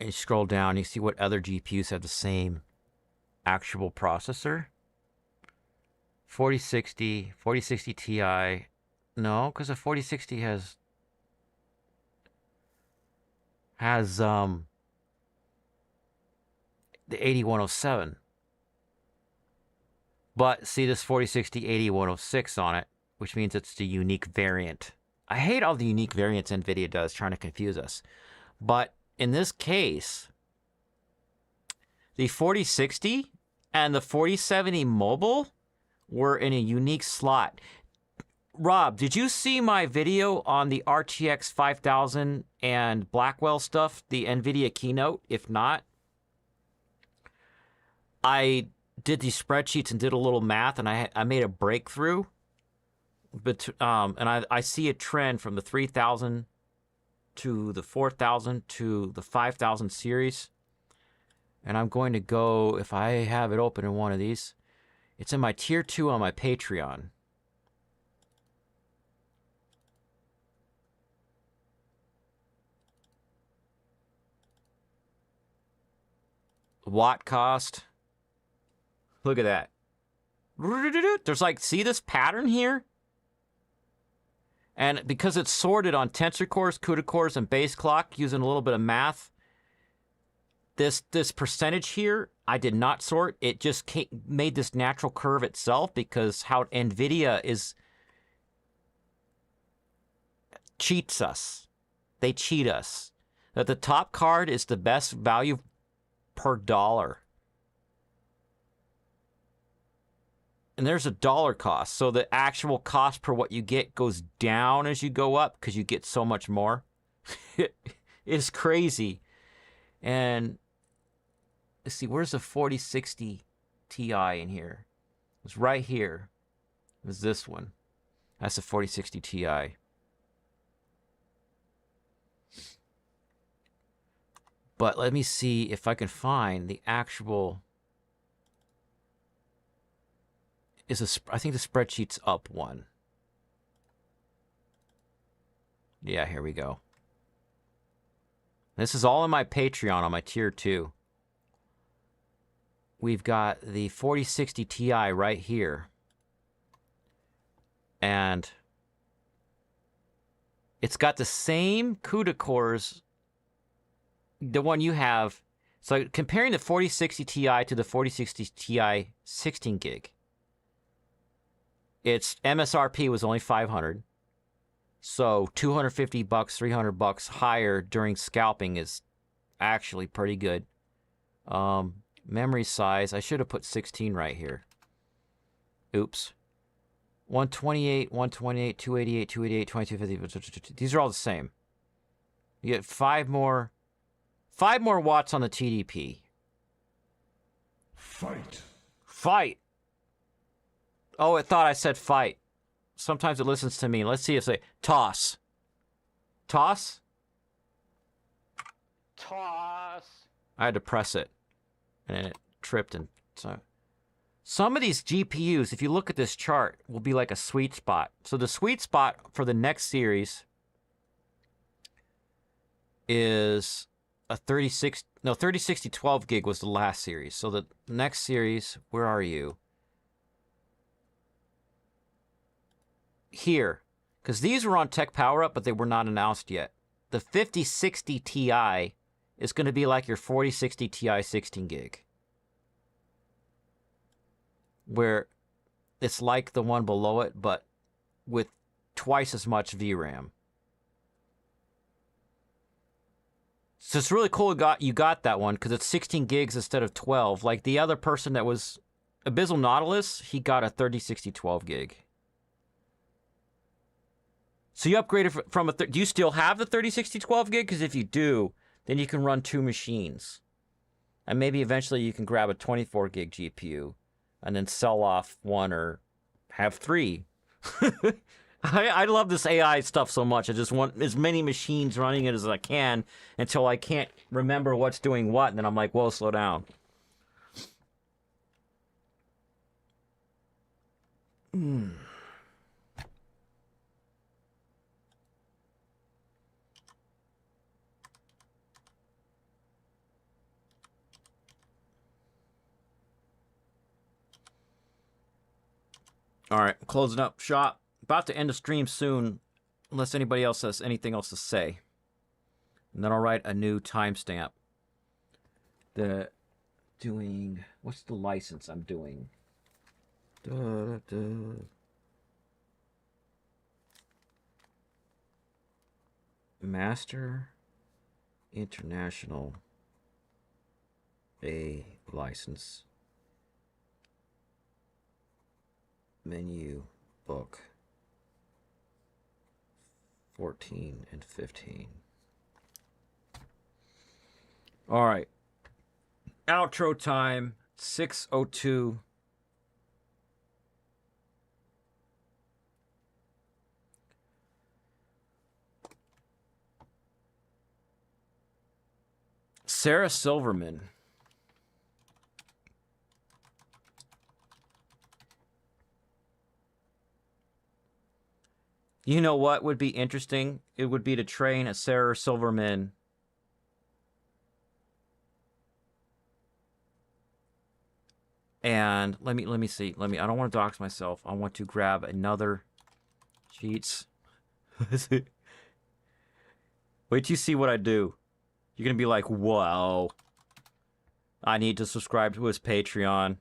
and you scroll down, you see what other GPUs have the same actual processor. 4060 Ti. No, because the 4060 has the 8107. But see this 4060 8106 on it, which means it's the unique variant. I hate all the unique variants NVIDIA does, trying to confuse us. But in this case, the 4060 and the 4070 mobile were in a unique slot. Rob, did you see my video on the RTX 5000 and Blackwell stuff, the NVIDIA keynote? If not, I did these spreadsheets and did a little math, and I made a breakthrough. But and I see a trend from the 3000 to the 4000 to the 5000 series. And I'm going to go, if I have it open in one of these, it's in my tier 2 on my Patreon. Watt cost. Look at that. There's like, see this pattern here? And because it's sorted on tensor cores, CUDA cores, and base clock using a little bit of math, this percentage here, I did not sort. It just made this natural curve itself because how NVIDIA cheats us. They cheat us. That the top card is the best value per dollar. And there's a dollar cost. So the actual cost per what you get goes down as you go up because you get so much more. It's crazy. And let's see, where's the 4060 Ti in here? It's right here. It was this one. That's the 4060 Ti. But let me see if I can find the actual... I think the spreadsheet's up one. Yeah, here we go. This is all in my Patreon on my tier 2. We've got the 4060 Ti right here. And it's got the same CUDA cores, the one you have. So comparing the 4060 Ti to the 4060 Ti 16 gig. Its MSRP was only $500. So $250, $300 higher during scalping is actually pretty good. Memory size, I should have put 16 right here. Oops. 128, 288, 288, 2250. These are all the same. You get 5 more watts on the TDP. Fight. Fight. Oh, it thought I said fight. Sometimes it listens to me. Let's see if it say toss. Toss? Toss. I had to press it. And it tripped. And so some of these GPUs, if you look at this chart, will be like a sweet spot. So the sweet spot for the next series is a 3060 12 gig was the last series. So the next series, where are you? Here. Because these were on Tech Power Up, but they were not announced yet. The 5060 Ti is going to be like your 4060 Ti 16 gig. Where it's like the one below it, but with twice as much VRAM. So it's really cool you got that one because it's 16 gigs instead of 12. Like the other person that was Abyssal Nautilus, he got a 3060 12 gig. So you upgraded from a... Do you still have the 3060 12 gig? Because if you do, then you can run 2 machines. And maybe eventually you can grab a 24 gig GPU and then sell off one or have 3. I love this AI stuff so much. I just want as many machines running it as I can until I can't remember what's doing what. And then I'm like, whoa, slow down. All right, closing up shop. About to end the stream soon, unless anybody else has anything else to say. And then I'll write a new timestamp. What's the license I'm doing? Master International A license. Menu book 14 and 15. All right. Outro time 6:02. Sarah Silverman. You know what would be interesting? It would be to train a Sarah Silverman and let me see. I don't want to dox myself. I want to grab another cheats. Wait till you see what I do. You're gonna be like, whoa. I need to subscribe to his Patreon.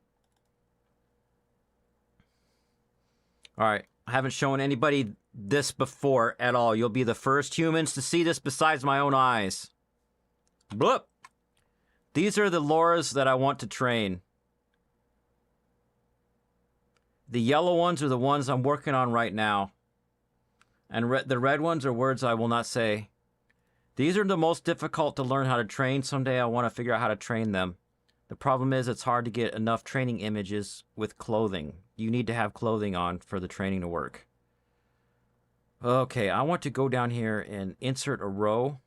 Alright. I haven't shown anybody this before at all. You'll be the first humans to see this besides my own eyes. Bloop. These are the Lauras that I want to train. The yellow ones are the ones I'm working on right now. And the red ones are words I will not say. These are the most difficult to learn how to train. Someday I want to figure out how to train them. The problem is it's hard to get enough training images with clothing. You need to have clothing on for the training to work. Okay, I want to go down here and insert a row.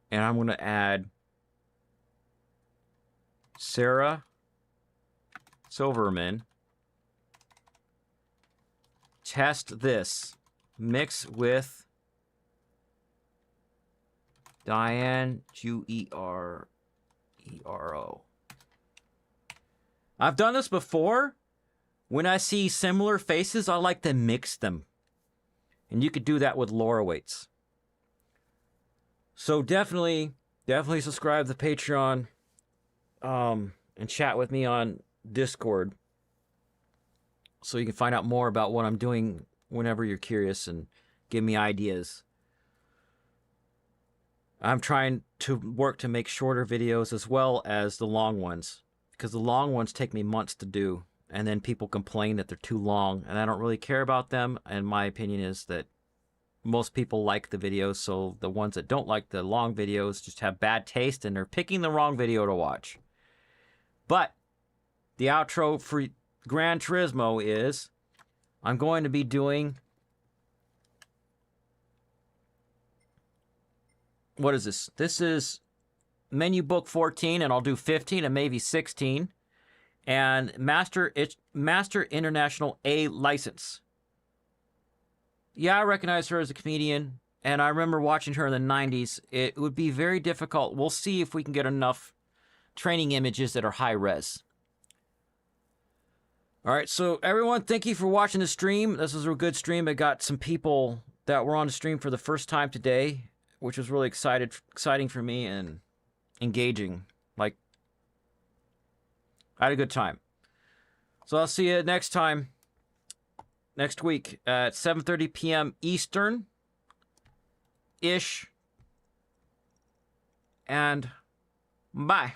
And I'm going to add Sarah Silverman. Test this. Mix with Diane Guerrero. I've done this before. When I see similar faces, I like to mix them. And you could do that with Laura weights. So definitely subscribe to Patreon. And chat with me on Discord. So you can find out more about what I'm doing whenever you're curious and give me ideas. I'm trying to work to make shorter videos as well as the long ones. Because the long ones take me months to do. And then people complain that they're too long. And I don't really care about them. And my opinion is that most people like the videos. So the ones that don't like the long videos just have bad taste. And they're picking the wrong video to watch. But the outro for Gran Turismo is I'm going to be doing... What is this? This is menu book 14, and I'll do 15 and maybe 16. And Master International A license. Yeah, I recognize her as a comedian, and I remember watching her in the 90s. It would be very difficult. We'll see if we can get enough training images that are high res. All right, so everyone, thank you for watching the stream. This was a good stream. I got some people that were on the stream for the first time today, which was really exciting for me and engaging. Like, I had a good time. So I'll see you next time, next week at 7:30 p.m. Eastern-ish. And bye.